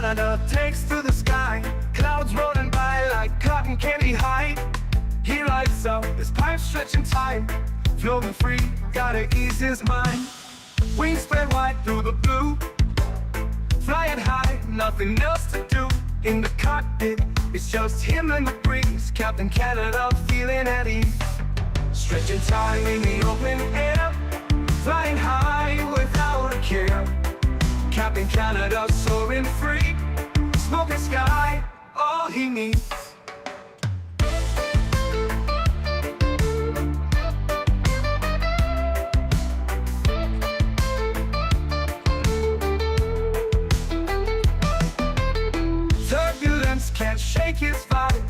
Canada takes to the sky, clouds rolling by like cotton candy high. He lights up his pipe stretching time, floating free, gotta ease his mind. Wings spread wide through the blue, flying high, nothing else to do. In the cockpit, it's just him and the breeze, Captain Canada feeling at ease. Stretching time in the open air, flying high without a care. Captain Canada soaring free, smoking sky, all he needs. Turbulence can't shake his vibe,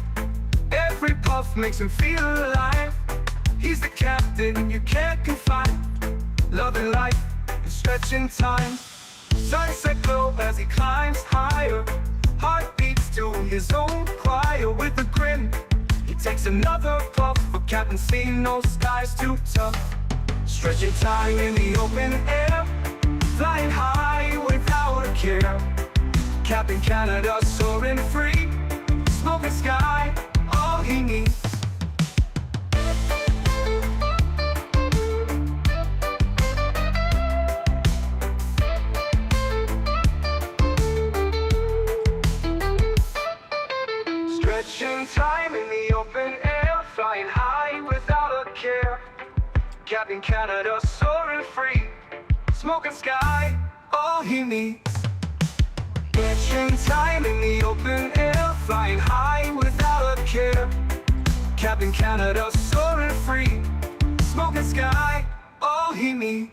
every puff makes him feel alive. He's the captain you can't confide, loving life and stretching time. Sunset glow as he climbs higher, heart beats to his own choir. With a grin, he takes another puff, for Captain seen no skies too tough. Stretching time in the open air, flying high without a care. Captain Canada soaring free, smoking sky, all he needs. Stretching time in the open air, flying high without a care. Captain Canada soaring free, smoking sky, all he needs. Stretching time in the open air, flying high without a care. Captain Canada soaring free, smoking sky, all he needs.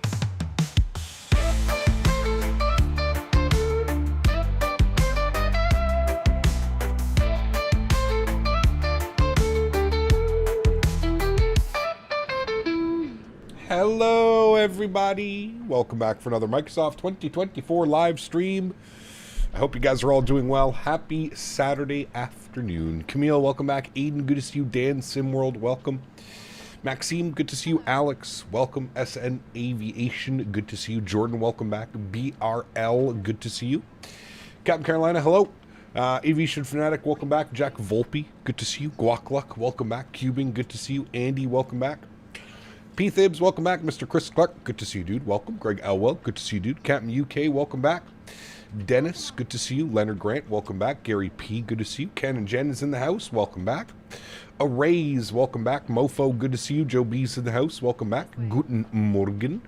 Hello everybody, welcome back for another Microsoft 2024 live stream. I hope you guys are all doing well. Happy Saturday afternoon. Camille, welcome back. Aiden, good to see you. Dan, SimWorld, welcome. Maxime, good to see you. Alex, welcome. SN Aviation, good to see you. Jordan, welcome back. BRL, good to see you. Captain Carolina, hello. Aviation Fanatic, welcome back. Jack Volpe, good to see you. Guacluck, welcome back. Cubing, good to see you. Andy, welcome back. P. Thibs, welcome back. Mr. Chris Clark, good to see you, dude. Welcome. Greg Elwell, good to see you, dude. Captain UK, welcome back. Denis, good to see you. Leonard Grant, welcome back. Gary P, good to see you. Ken and Jen is in the house, welcome back. Arrays, welcome back. Mofo, good to see you. Joe B's in the house, welcome back. Guten Morgen,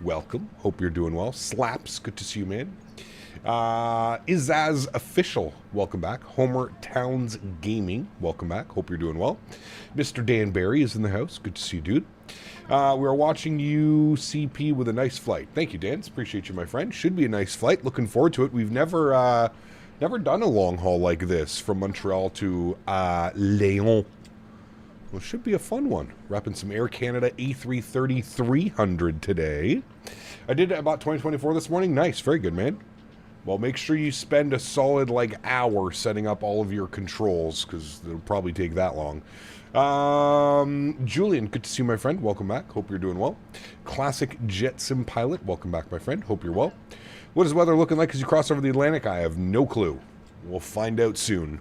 welcome. Hope you're doing well. Slaps, good to see you, man. Izaz Official, welcome back. Homer Towns Gaming, welcome back. Hope you're doing well. Mr. Dan Barry is in the house, good to see you, dude. We're watching UCP with a nice flight. Thank you, Dan. Appreciate you, my friend. Should be a nice flight. Looking forward to it. We've never done a long haul like this from Montreal to Lyon. Well, it should be a fun one. Wrapping some Air Canada A330 300 today. I did it about 2024 this morning. Nice. Very good, man. Well, make sure you spend a solid, hour setting up all of your controls, because it'll probably take that long. Julian, good to see you, my friend. Welcome back. Hope you're doing well. Classic Jet Sim Pilot, welcome back, my friend. Hope you're well. What is the weather looking like as you cross over the Atlantic? I have no clue. We'll find out soon.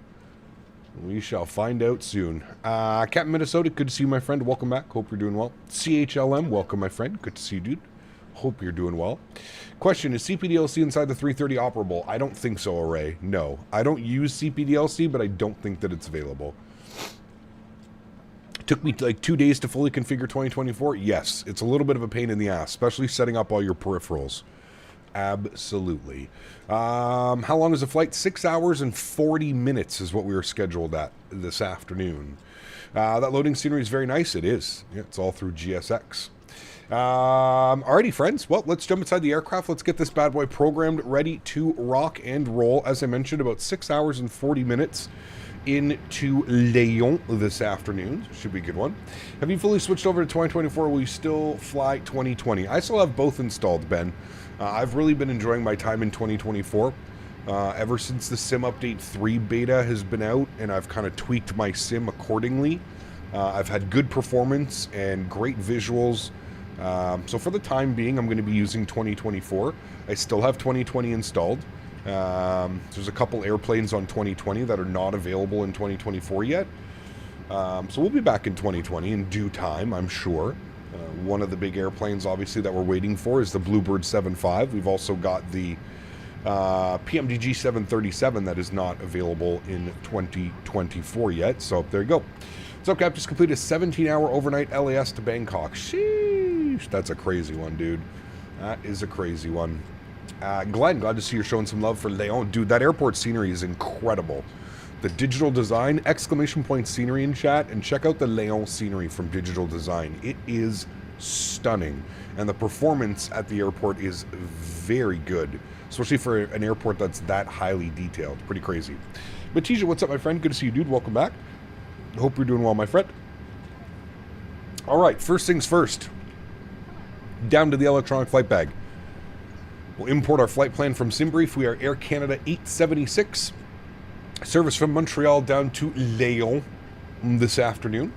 We shall find out soon. Captain Minnesota, good to see you, my friend. Welcome back. Hope you're doing well. CHLM, welcome, my friend. Good to see you, dude. Hope you're doing well. Question, is CPDLC inside the 330 operable? I don't think so, Array. No. I don't use CPDLC, but I don't think that it's available. It took me 2 days to fully configure 2024. Yes, it's a little bit of a pain in the ass, especially setting up all your peripherals. Absolutely. How long is the flight? 6 hours and 40 minutes is what we were scheduled at this afternoon. That loading scenery is very nice. It is. Yeah, it's all through GSX. Alrighty, friends. Well, let's jump inside the aircraft. Let's get this bad boy programmed, ready to rock and roll. As I mentioned, about 6 hours and 40 minutes into Lyon this afternoon. Should be a good one. Have you fully switched over to 2024? Will you still fly 2020? I still have both installed, Ben. I've really been enjoying my time in 2024. Ever since the Sim Update 3 beta has been out, and I've kind of tweaked my sim accordingly. I've had good performance and great visuals. So for the time being, I'm going to be using 2024. I still have 2020 installed. There's a couple airplanes on 2020 that are not available in 2024 yet. So we'll be back in 2020 in due time, I'm sure. One of the big airplanes, obviously, that we're waiting for is the Bluebird 75. We've also got the PMDG 737 that is not available in 2024 yet. So there you go. So Cap just completed a 17-hour overnight LAS to Bangkok. Sheesh. That's a crazy one, dude. That is a crazy one. Glenn, glad to see you're showing some love for Lyon. Dude, that airport scenery is incredible. The digital design, exclamation point scenery in chat, and check out the Lyon scenery from digital design. It is stunning. And the performance at the airport is very good, especially for an airport that's that highly detailed. Pretty crazy. Batija, what's up, my friend? Good to see you, dude. Welcome back. Hope you're doing well, my friend. All right, first things first. Down to the electronic flight bag. We'll import our flight plan from SimBrief. We are Air Canada 876. Service from Montreal down to Lyon this afternoon.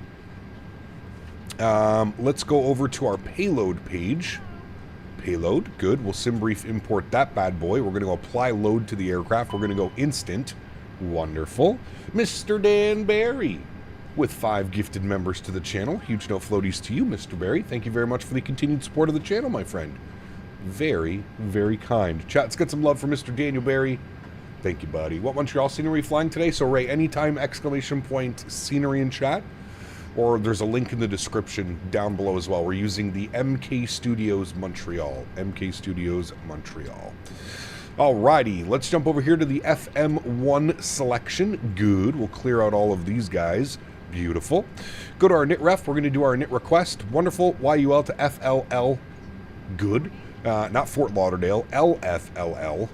Let's go over to our payload page. Payload, good. We'll SimBrief import that bad boy. We're going to go apply load to the aircraft. We're going to go instant. Wonderful. Mr. Dan Barry with 5 gifted members to the channel. Huge no floaties to you, Mr. Barry. Thank you very much for the continued support of the channel, my friend. Very, very kind. Chat, let's get some love for Mr. Daniel Barry. Thank you, buddy. What Montreal scenery flying today? So, Ray, anytime exclamation point scenery in chat, or there's a link in the description down below as well. We're using the MK Studios Montreal. MK Studios Montreal. Alrighty, let's jump over here to the FM1 selection. Good. We'll clear out all of these guys. Beautiful. Go to our init ref. We're going to do our init request. Wonderful. YUL to FLL. Good. Not Fort Lauderdale. LFLL.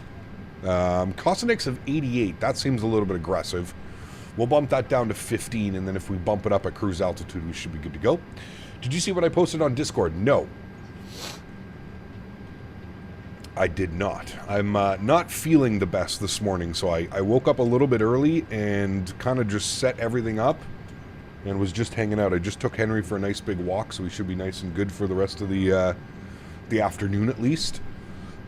Cost index of 88. That seems a little bit aggressive. We'll bump that down to 15, and then if we bump it up at cruise altitude, we should be good to go. Did you see what I posted on Discord? No. I did not. I'm not feeling the best this morning, so I woke up a little bit early and kind of just set everything up and was just hanging out. I just took Henry for a nice big walk, so we should be nice and good for the rest of the afternoon at least.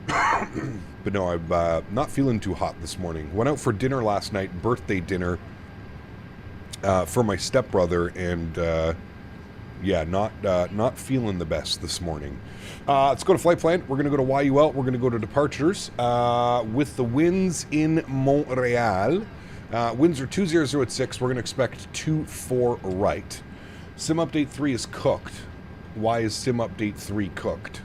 But no, I'm not feeling too hot this morning. Went out for dinner last night, birthday dinner, for my stepbrother, and yeah, not feeling the best this morning. Let's go to flight plan. We're going to go to YUL. We're going to go to departures. With the winds in Montreal, winds are 20 at 6. We're going to expect 24 right. Sim update 3 is cooked. Why is Sim update 3 cooked?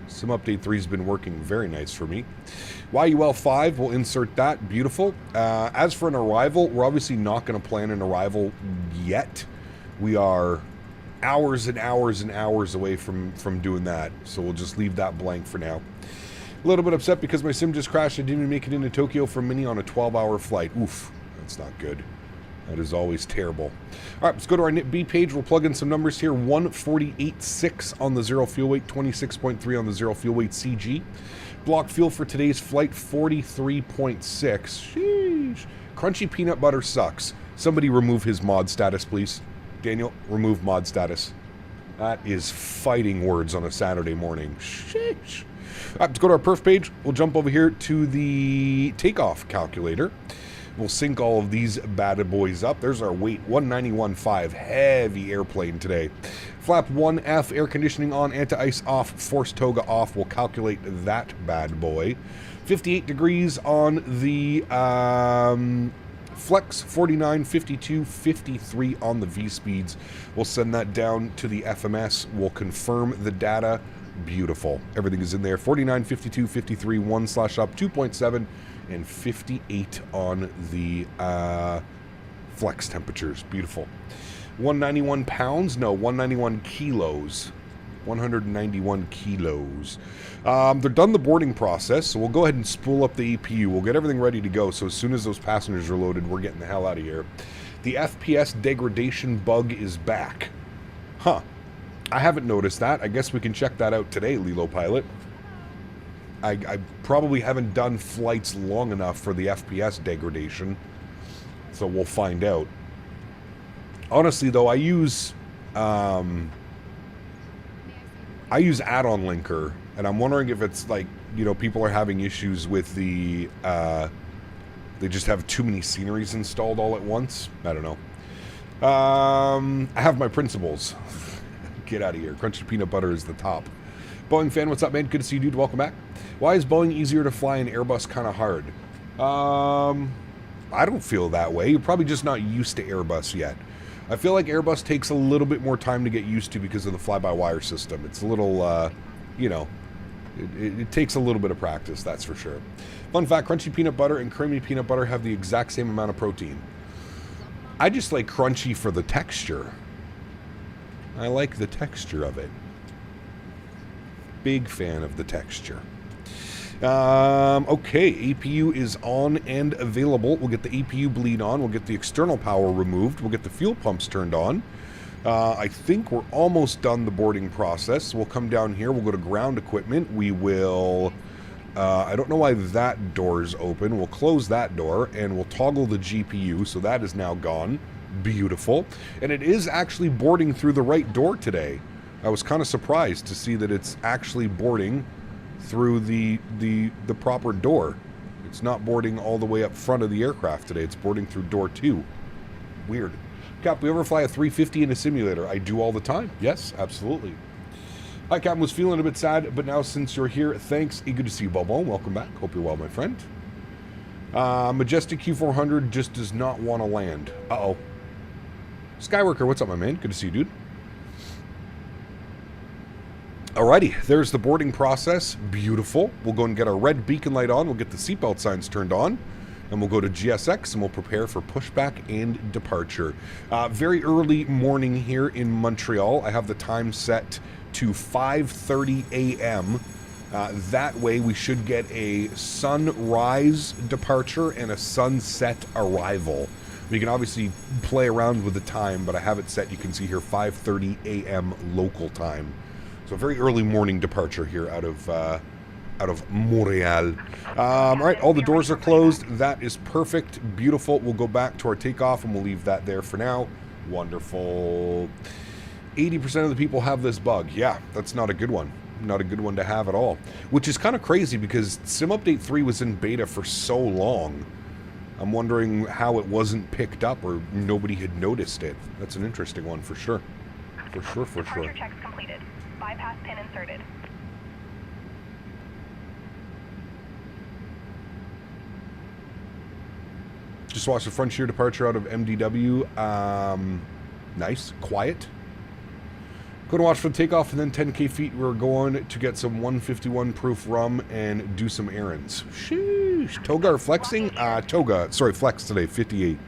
Sim update 3 has been working very nice for me. YUL 5, we'll insert that. Beautiful. As for an arrival, we're obviously not going to plan an arrival yet. We are hours and hours and hours away from doing that, so we'll just leave that blank for now. A little bit upset because my sim just crashed. I didn't even make it into Tokyo from Mini on a 12-hour flight. Oof, that's not good. That is always terrible. All right, let's go to our NIT page. We'll plug in some numbers here. 148.6 on the zero fuel weight, 26.3 on the zero fuel weight CG. Block fuel for today's flight, 43.6. Sheesh. Crunchy peanut butter sucks. Somebody remove his mod status, please. Daniel, remove mod status. That is fighting words on a Saturday morning. Sheesh. All right, let's go to our perf page. We'll jump over here to the takeoff calculator. We'll sync all of these bad boys up. There's our weight, 191.5. Heavy airplane today. Flap 1F, air conditioning on, anti-ice off, force toga off. We'll calculate that bad boy. 58 degrees on the flex, 49, 52, 53 on the V-speeds. We'll send that down to the FMS. We'll confirm the data. Beautiful. Everything is in there. 49, 52, 53, 1/up, 2.7. And 58 on the flex temperatures. Beautiful. 191 pounds? No, 191 kilos. 191 kilos. They're done the boarding process, so we'll go ahead and spool up the APU. We'll get everything ready to go, so as soon as those passengers are loaded, we're getting the hell out of here. The FPS degradation bug is back. Huh. I haven't noticed that. I guess we can check that out today, Lilo Pilot. I probably haven't done flights long enough for the FPS degradation, so we'll find out. Honestly, though, I use add-on linker, and I'm wondering if it's like you know, people are having issues with the, they just have too many sceneries installed all at once. I don't know. I have my principles. Get out of here. Crunchy peanut butter is the top. Boeing fan, what's up, man? Good to see you, dude. Welcome back. Why is Boeing easier to fly and Airbus kind of hard? I don't feel that way. You're probably just not used to Airbus yet. I feel like Airbus takes a little bit more time to get used to because of the fly-by-wire system. It's a little, you know, it takes a little bit of practice, that's for sure. Fun fact, crunchy peanut butter and creamy peanut butter have the exact same amount of protein. I just like crunchy for the texture. I like the texture of it. Big fan of the texture. Okay, APU is on and available. We'll get the APU bleed on. We'll get the external power removed. We'll get the fuel pumps turned on. I think we're almost done the boarding process. We'll come down here. We'll go to ground equipment. We will... I don't know why that door is open. We'll close that door, and we'll toggle the GPU, so that is now gone. Beautiful. And it is actually boarding through the right door today. I was kind of surprised to see that it's actually boarding through the proper door. It's not boarding all the way up front of the aircraft today. It's boarding through door 2. Weird. Cap, we ever fly a 350 in a simulator? I do all the time. Yes, absolutely. Hi, Cap. Was feeling a bit sad, but now since you're here, thanks. Good to see you, Bobo. Welcome back. Hope you're well, my friend. Majestic Q400 just does not want to land. Uh-oh. Skyworker, what's up, my man? Good to see you, dude. Alrighty, there's the boarding process. Beautiful. We'll go and get our red beacon light on. We'll get the seatbelt signs turned on. And we'll go to GSX and we'll prepare for pushback and departure. Very early morning here in Montreal. I have the time set to 5:30 a.m. That way we should get a sunrise departure and a sunset arrival. We can obviously play around with the time, but I have it set, you can see here, 5:30 a.m. local time. So very early morning departure here out of Montreal. All right, all the doors are closed. That is perfect. Beautiful. We'll go back to our takeoff and we'll leave that there for now. Wonderful. 80% of the people have this bug. Yeah, that's not a good one. Not a good one to have at all. Which is kind of crazy because Sim Update 3 was in beta for so long. I'm wondering how it wasn't picked up or nobody had noticed it. That's an interesting one for sure. For sure, for sure. Departure checks completed. Bypass pin inserted. Just watched the Frontier departure out of MDW. Nice. Quiet. Go to watch for the takeoff and then 10k feet. We're going to get some 151 proof rum and do some errands. Sheesh. Toga or flexing? Toga. Sorry, flex today. 58.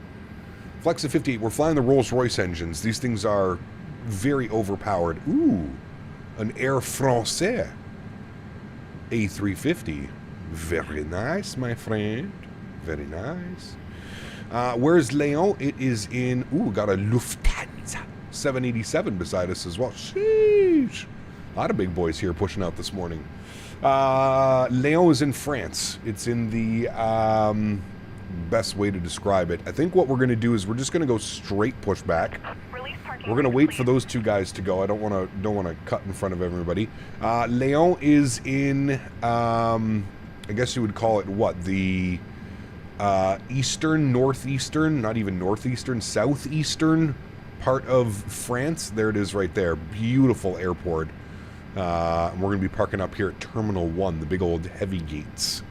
Flex at 58. We're flying the Rolls-Royce engines. These things are very overpowered. Ooh. An Air Français A350. Very nice, my friend. Very nice. Where's Lyon? It is in... Ooh, got a Lufthansa 787 beside us as well. Sheesh. A lot of big boys here pushing out this morning. Lyon is in France. It's in the... best way to describe it. I think what we're going to do is we're just going to go straight pushback. We're going to wait for those two guys to go. I don't want to cut in front of everybody. Lyon is in... I guess you would call it what? The... eastern, northeastern, not even northeastern, southeastern part of France. There it is right there. Beautiful airport. We're going to be parking up here at Terminal 1, the big old heavy gates.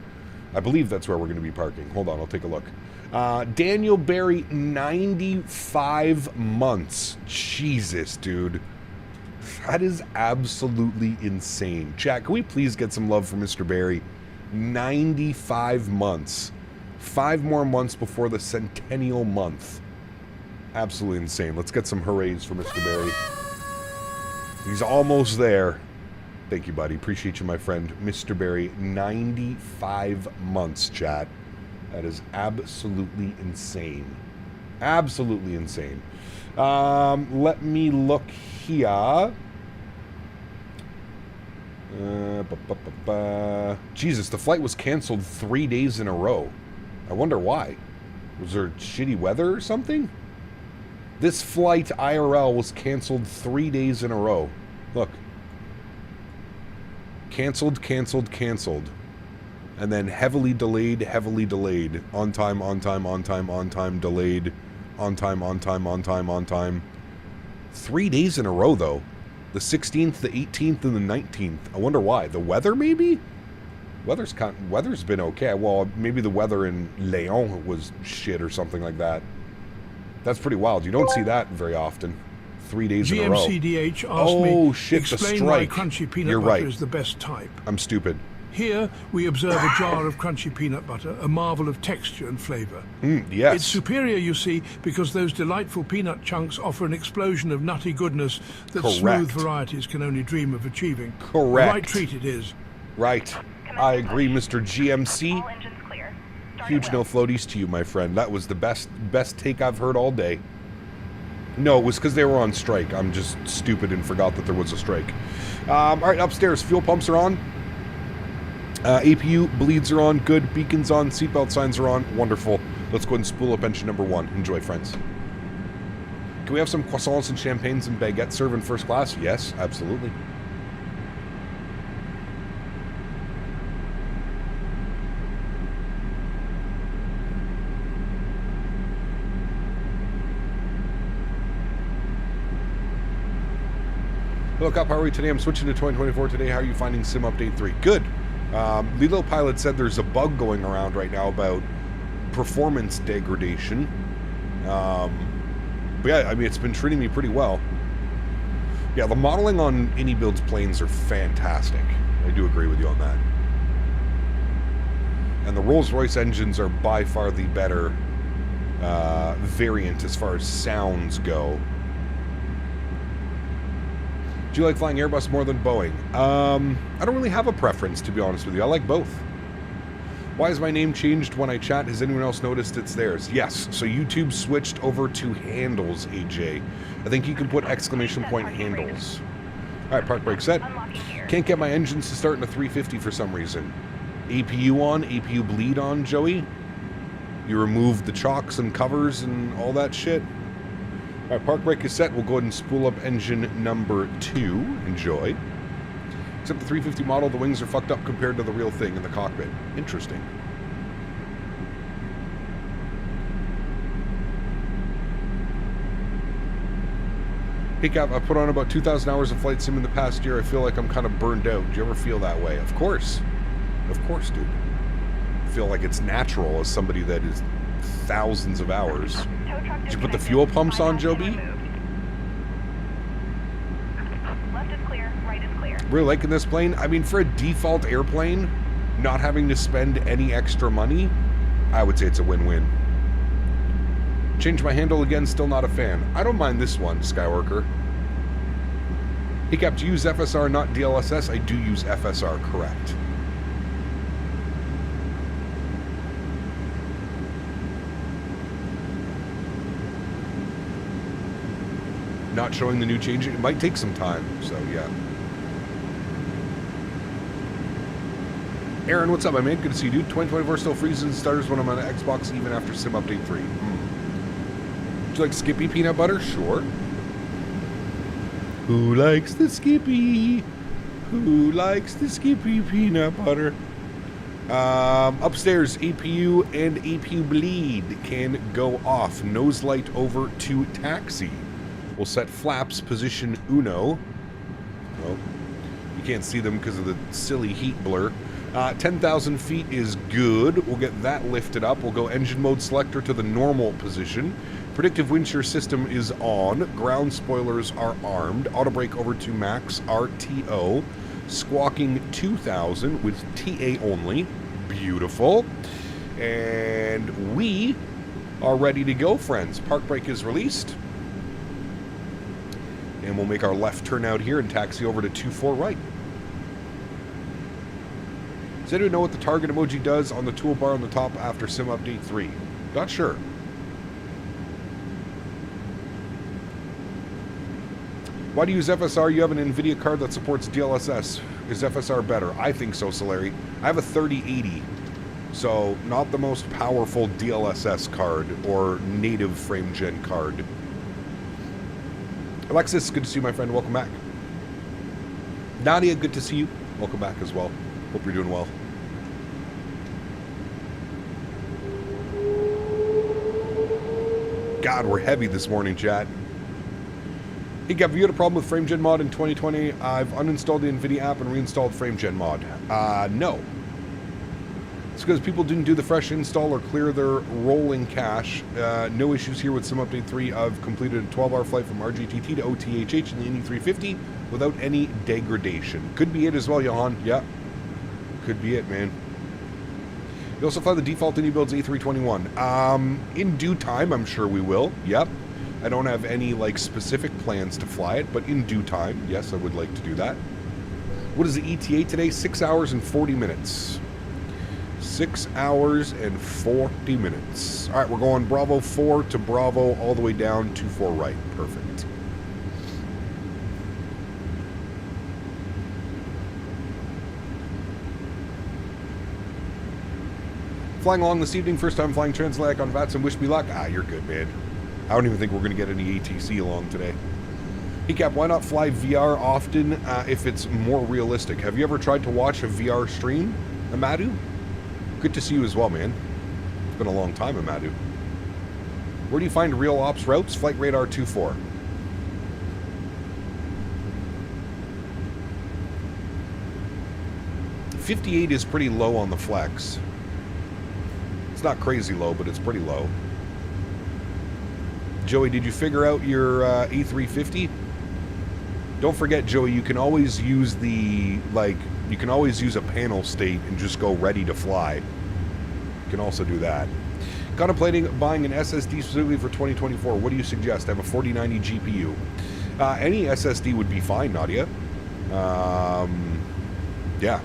I believe that's where we're going to be parking. Hold on, I'll take a look. Daniel Barry, 95 months. Jesus, dude. That is absolutely insane. Chat, can we please get some love for Mr. Barry? 95 months. 5 more months before the centennial month. Absolutely insane. Let's get some hoorays for Mr. Barry. He's almost there. Thank you, buddy. Appreciate you, my friend. Mr. Barry, 95 months, chat. That is absolutely insane. Absolutely insane. Let me look here. Jesus, the flight was canceled 3 days in a row. I wonder why. Was there shitty weather or something? This flight IRL was canceled 3 days in a row. Look. Canceled, canceled, canceled. And then heavily delayed, on time, delayed, on time. 3 days in a row, though. The 16th, the 18th, and the 19th. I wonder why. The weather, maybe? Weather's been okay. Well, maybe the weather in Lyon was shit or something like that. That's pretty wild. You don't see that very often. 3 days in a row. GMCDH asked me, shit, explain the why strike. crunchy peanut You're butter right. is the best type. I'm stupid. Here, we observe a jar of crunchy peanut butter, a marvel of texture and flavour. Yes. It's superior, you see, because those delightful peanut chunks offer an explosion of nutty goodness that Correct. smooth varieties can only dream of achieving. Correct. The right treat it is. Right. I agree, Mr. GMC. All engines clear. Start Huge at no will. floaties to you, my friend. That was the best take I've heard all day. No, it was because they were on strike. I'm just stupid and forgot that there was a strike. All right, upstairs, fuel pumps are on. APU bleeds are on. Good. Beacons on. Seatbelt signs are on. Wonderful. Let's go ahead and spool up engine number 1. Enjoy, friends. Can we have some croissants and champagnes and baguettes served in first class? Yes, absolutely. Look up, how are we today? I'm switching to 2024 today. How are you finding Sim Update 3? Good. Lilo Pilot said there's a bug going around right now about performance degradation. But yeah, I mean, it's been treating me pretty well. Yeah, the modeling on iniBuilds planes are fantastic. I do agree with you on that. And the Rolls-Royce engines are by far the better variant as far as sounds go. Do you like flying Airbus more than Boeing? I don't really have a preference, to be honest with you. I like both. Why is my name changed when I chat? Has anyone else noticed it's theirs? Yes. So YouTube switched over to handles, AJ. I think you can put exclamation point handles. All right, park brake set. Unlocking gear. Can't get my engines to start in a 350 for some reason. APU on, APU bleed on, Joey. You removed the chocks and covers and all that shit. All right, park brake is set. We'll go ahead and spool up engine number 2. Enjoy. Except the 350 model, the wings are fucked up compared to the real thing in the cockpit. Interesting. Hey Cap, I put on about 2,000 hours of flight sim in the past year. I feel like I'm kind of burned out. Do you ever feel that way? Of course. Of course, dude. I feel like it's natural as somebody that is thousands of hours. Tow truck Did you put the disconnected. fuel pumps on, Bypass Joby? pin removed. Left is clear. Right is clear. Really liking this plane. I mean, for a default airplane, not having to spend any extra money, I would say it's a win-win. Change my handle again, still not a fan. I don't mind this one, Skyworker. Hey Cap, do you use FSR, not DLSS? I do use FSR, correct. Not showing the new change. It might take some time, so yeah. Erin, what's up, my man? Good to see you, dude. 2024 still freezes starters when I'm on Xbox, even after Sim Update 3. Would you like Skippy peanut butter? Sure. Who likes the Skippy? Who likes the Skippy peanut butter? Upstairs, APU and APU bleed can go off. Nose light over to taxi. We'll set flaps position uno. Well, you can't see them because of the silly heat blur. 10,000 feet is good. We'll get that lifted up. We'll go engine mode selector to the normal position. Predictive wind shear system is on. Ground spoilers are armed. Auto brake over to max RTO. Squawking 2,000 with TA only. Beautiful. And we are ready to go, friends. Park brake is released. And we'll make our left turn out here and taxi over to 24 right. Does anyone know what the target emoji does on the toolbar on the top after Sim Update 3? Not sure. Why do you use FSR? You have an NVIDIA card that supports DLSS. Is FSR better? I think so, Sólríkt. I have a 3080. So, not the most powerful DLSS card or native frame gen card. Alexis, good to see you, my friend. Welcome back. Nadya, good to see you. Welcome back as well. Hope you're doing well. God, we're heavy this morning, chat. Hey, Gav, have you had a problem with FrameGen mod in 2020? I've uninstalled the NVIDIA app and reinstalled FrameGen mod. No. It's because people didn't do the fresh install or clear their rolling cache. No issues here with Sim Update 3. I've completed a 12-hour flight from RGTT to OTHH in the iniThreeFifty without any degradation. Could be it as well, Johan. Yeah. Could be it, man. You also fly the default iniBuilds A321. In due time, I'm sure we will. Yep. I don't have any, like, specific plans to fly it, but in due time, yes, I would like to do that. What is the ETA today? 6 hours and 40 minutes. 6 hours and 40 minutes. All right, we're going Bravo 4 to Bravo all the way down to 4 right. Perfect. Flying along this evening, first time flying Transatlantic on Faten. Wish me luck. You're good, man. I don't even think we're going to get any ATC along today. Hey, Cap, why not fly VR often if it's more realistic? Have you ever tried to watch a VR stream, Amadou? Good to see you as well, man. It's been a long time, Amadou. Where do you find real ops routes? Flight Radar 24. .58 is pretty low on the flex. It's not crazy low, but it's pretty low. Joey, did you figure out your A350? Don't forget, Joey, you can always use the, like, you can always use a panel state and just go ready to fly. You can also do that. Contemplating buying an SSD specifically for 2024. What do you suggest? I have a 4090 GPU. Any SSD would be fine, Nadya. Yeah.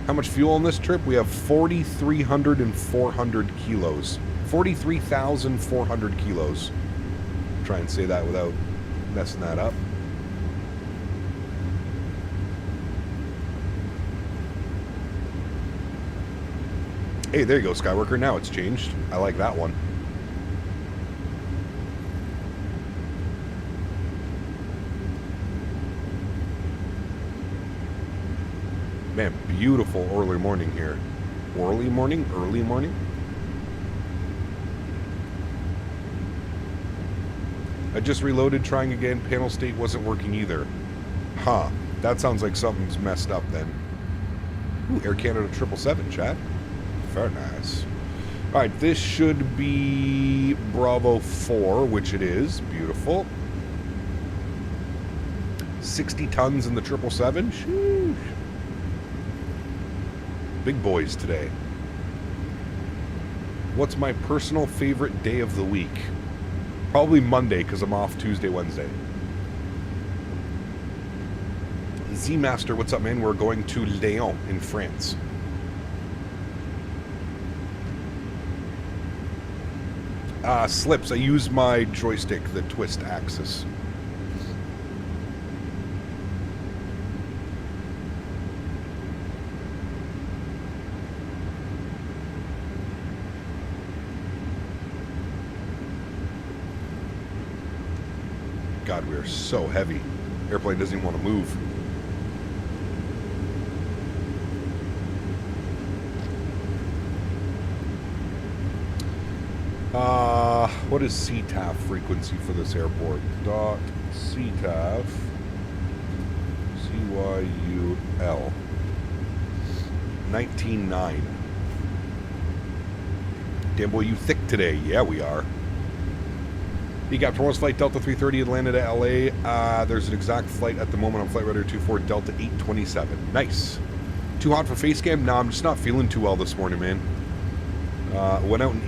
How much fuel on this trip? We have 4,300 and 400 kilos. 43,400 kilos. Try and say that without messing that up. Hey, there you go, Skyworker. Now it's changed. I like that one. Man, beautiful early morning here. Early morning? Early morning? I just reloaded, trying again. Panel state wasn't working either. Huh. That sounds like something's messed up then. Ooh, Air Canada 777, chat. Very nice. Alright, this should be Bravo 4, which it is. Beautiful. 60 tons in the 777. Sheesh. Big boys today. What's my personal favorite day of the week? Probably Monday, because I'm off Tuesday, Wednesday. Z-Master, what's up, man? We're going to Lyon in France. Slips. I use my joystick, the twist axis. God, we are so heavy. Airplane doesn't even want to move. What is CTAF frequency for this airport? Dot CTAF CYUL 19.9. Damn boy, you thick today. Yeah, we are. You got tomorrow's flight Delta 330 Atlanta to LA. There's an exact flight at the moment on Flight Radar 24 Delta 827. Nice. Too hot for face cam? No, I'm just not feeling too well this morning, man. Went out and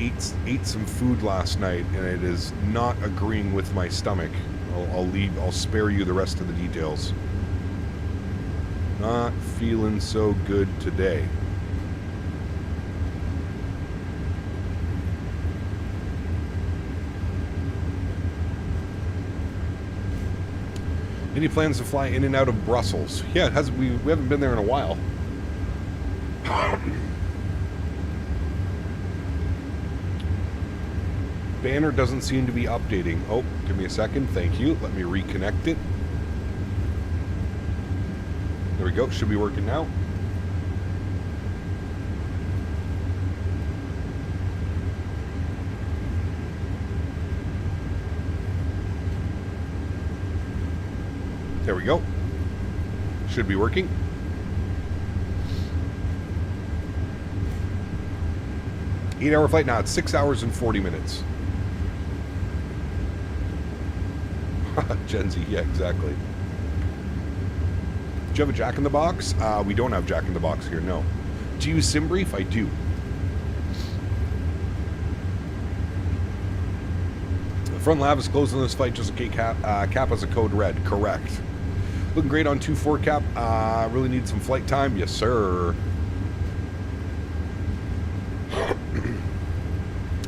ate some food last night, and it is not agreeing with my stomach. I'll spare you the rest of the details. Not feeling so good today. Any plans to fly in and out of Brussels? Yeah, it has. We haven't been there in a while. Banner doesn't seem to be updating. Oh, give me a second. Thank you. Let me reconnect it. There we go. Should be working now. There we go. Should be working. Eight-hour flight now. It's 6 hours and 40 minutes. Gen Z, yeah, exactly. Do you have a Jack in the Box? We don't have Jack in the Box here, no. Do you use SimBrief? I do. The front lab is closed on this flight just in case cap has a code red. Correct. Looking great on 2-4 cap. Really need some flight time. Yes, sir.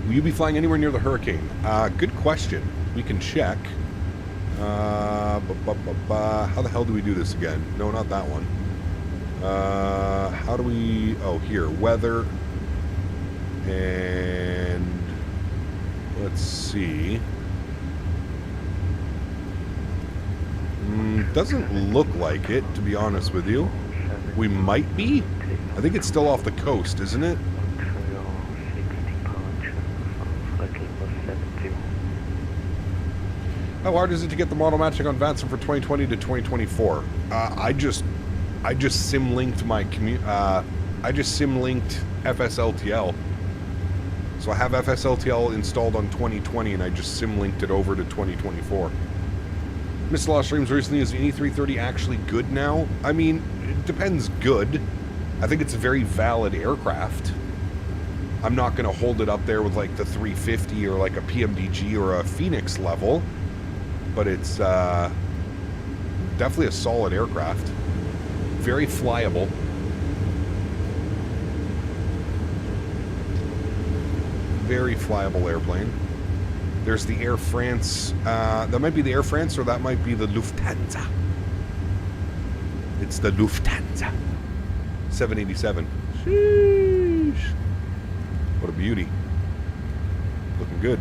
Will you be flying anywhere near the hurricane? Good question. We can check. How the hell do we do this again? No, not that one. How do we... Oh, here. Weather. And... Let's see. Doesn't look like it, to be honest with you. We might be. I think it's still off the coast, isn't it? How hard is it to get the model matching on Vanson for 2020 to 2024? I just sim linked my I just sim linked FSLTL. So I have FSLTL installed on 2020 and I just sim linked it over to 2024. Missed a lot of streams recently. Is the A330 actually good now? I mean, it depends good. I think it's a very valid aircraft. I'm not going to hold it up there with like the 350 or like a PMDG or a Phoenix level. But it's definitely a solid aircraft. Very flyable. Very flyable airplane. There's the Air France. That might be the Air France or that might be the Lufthansa. It's the Lufthansa. 787. Sheesh. What a beauty. Looking good.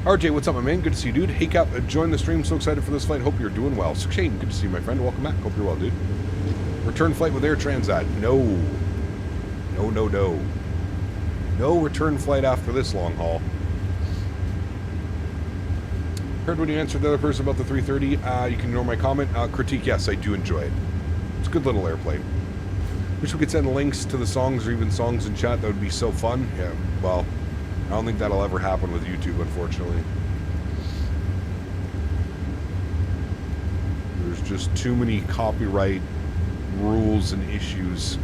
RJ, what's up, my man? Good to see you, dude. Hey, Cap, join the stream. So excited for this flight. Hope you're doing well. Shane, good to see you, my friend. Welcome back. Hope you're well, dude. Return flight with Air Transat. No. No, no, no. No return flight after this long haul. Heard when you answered the other person about the 330. You can ignore my comment. Critique, yes, I do enjoy it. It's a good little airplane. Wish we could send links to the songs or even songs in chat. That would be so fun. Yeah, well... I don't think that'll ever happen with YouTube, unfortunately. There's just too many copyright rules and issues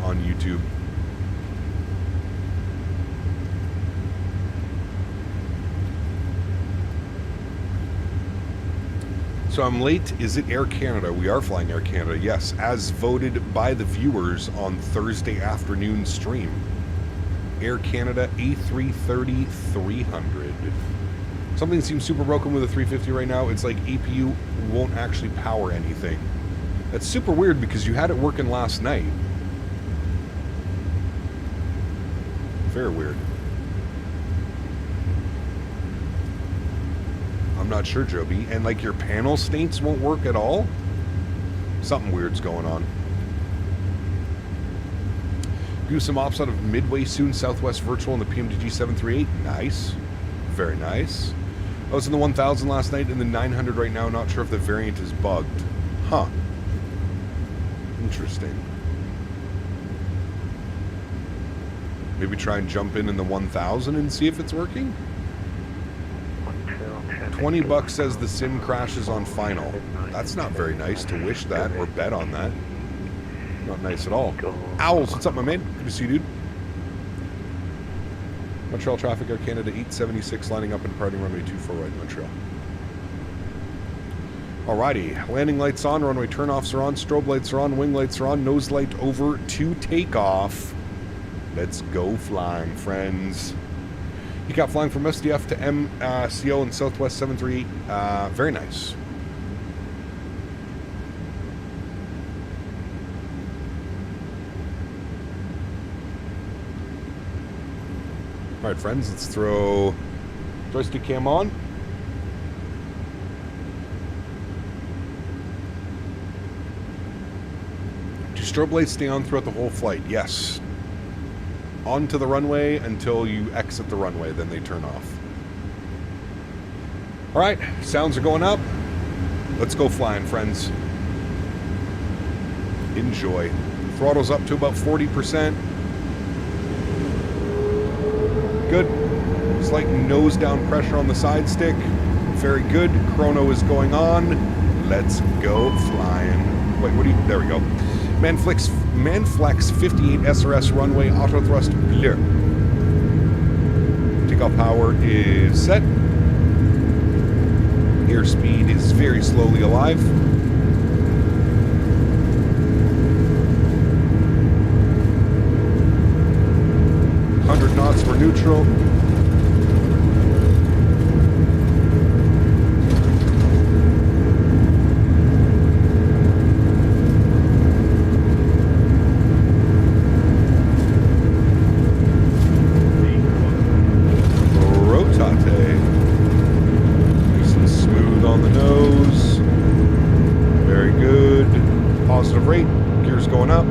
on YouTube. So I'm late. Is it Air Canada? We are flying Air Canada, yes, as voted by the viewers on Thursday afternoon stream. Air Canada A330 300. Something seems super broken with a 350 right now. It's like APU won't actually power anything. That's super weird because you had it working last night. Very weird. I'm not sure, Joby. And like your panel states won't work at all? Something weird's going on. Do some ops out of Midway soon, Southwest Virtual in the PMDG 738. Nice. Very nice. I was in the 1000 last night, in the 900 right now. Not sure if the variant is bugged. Huh. Interesting. Maybe try and jump in the 1000 and see if it's working? 20 bucks says the sim crashes on final. That's not very nice to wish that or bet on that. Not nice at all. Owls, what's up, my man? Good to see you, dude. Montreal traffic, Air Canada 876 lining up and departing runway 24 right, Montreal. Alrighty, landing lights on, runway turnoffs are on, strobe lights are on, wing lights are on, nose light over to takeoff. Let's go flying, friends. You got flying from SDF to MCO in Southwest 738. Very nice. Alright, friends, let's throw joystick cam on. Do strobe lights stay on throughout the whole flight? Yes. Onto the runway until you exit the runway, then they turn off. All right, sounds are going up. Let's go flying, friends. Enjoy. Throttle's up to about 40%. Good. Slight nose down pressure on the side stick. Very good. Chrono is going on. Let's go flying. Wait, what do you... There we go. Manflex 58 SRS runway auto thrust bleu. Takeoff power is set. Airspeed is very slowly alive. Knots for neutral. Rotate. Nice and smooth on the nose. Very good. Positive rate. Gears going up.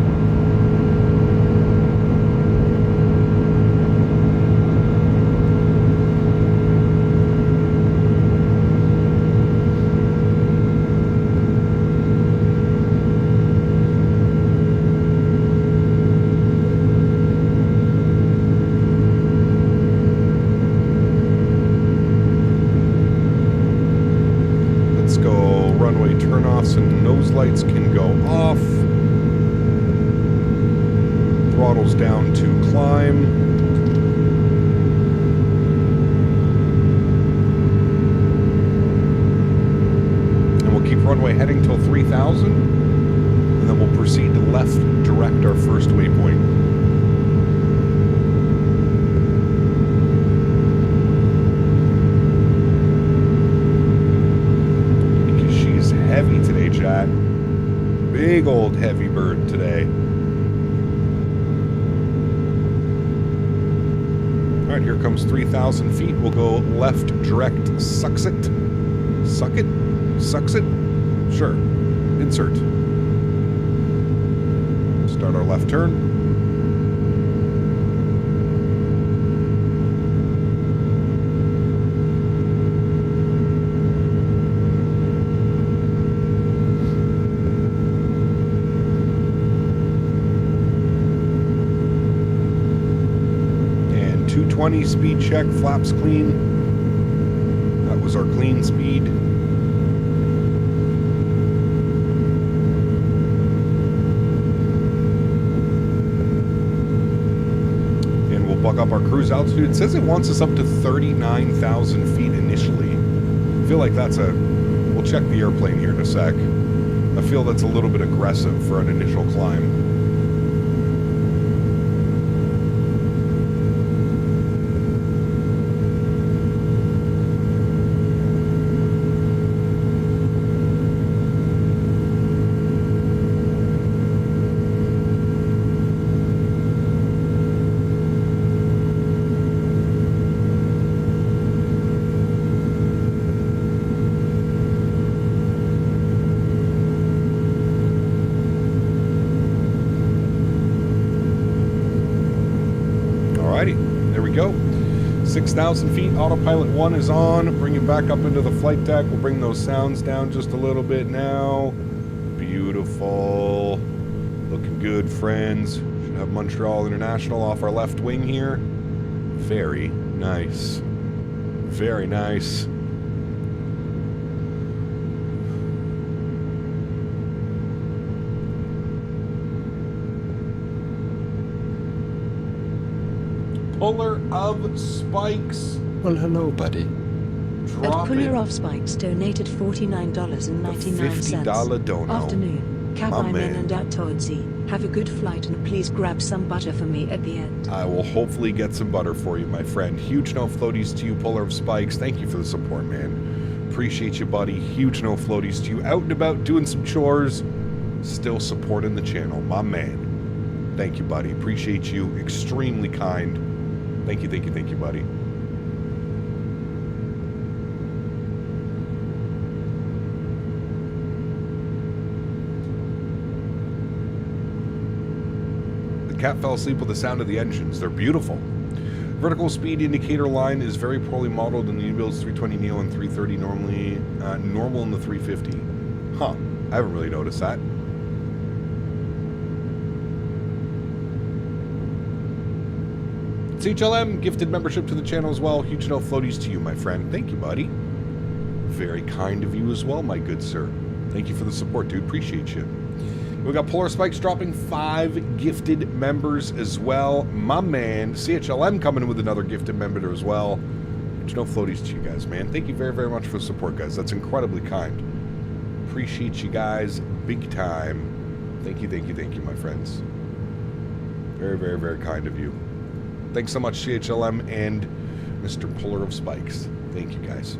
Lights can go off. Throttle's down to climb. And we'll keep runway heading till 3,000. And then we'll proceed to left direct our first waypoint. She's heavy today, chat. Big old heavy bird today. All right, here comes 3,000 feet. We'll go left direct. Sucks it. Suck it. Sucks it. Sure. Insert. Start our left turn. And 220 speed check, flaps clean. That was our clean speed. Bug up our cruise altitude. It says it wants us up to 39,000 feet initially. I feel like that's a... We'll check the airplane here in a sec. I feel that's a little bit aggressive for an initial climb. There we go. 6,000 feet. Autopilot 1 is on. Bring it back up into the flight deck. We'll bring those sounds down just a little bit now. Beautiful. Looking good, friends. Should have Montreal International off our left wing here. Very nice. Very nice. Puller of Spikes. Well, hello, buddy. At Puller of Spikes donated $49.99. $50 dono. Afternoon. Cabin and at Todsy. Have a good flight and please grab some butter for me at the end. I will hopefully get some butter for you, my friend. Huge no floaties to you, Puller of Spikes. Thank you for the support, man. Appreciate you, buddy. Huge no floaties to you. Out and about doing some chores. Still supporting the channel. My man. Thank you, buddy. Appreciate you. Extremely kind. Thank you, buddy. The cat fell asleep with the sound of the engines. They're beautiful. Vertical speed indicator line is very poorly modeled in the iniBuilds 320 Neo and 330, normally normal in the 350. Huh, I haven't really noticed that. CHLM, gifted membership to the channel as well. Huge no floaties to you, my friend. Thank you, buddy. Very kind of you as well, my good sir. Thank you for the support, dude. Appreciate you. We got Polar Spikes dropping 5 gifted members as well. My man, CHLM coming in with another gifted member as well. Huge no floaties to you guys, man. Thank you very, very much for the support, guys. That's incredibly kind. Appreciate you guys big time. Thank you, my friends. Very, very, very kind of you. Thanks so much, CHLM and Mr. Puller of Spikes. Thank you, guys.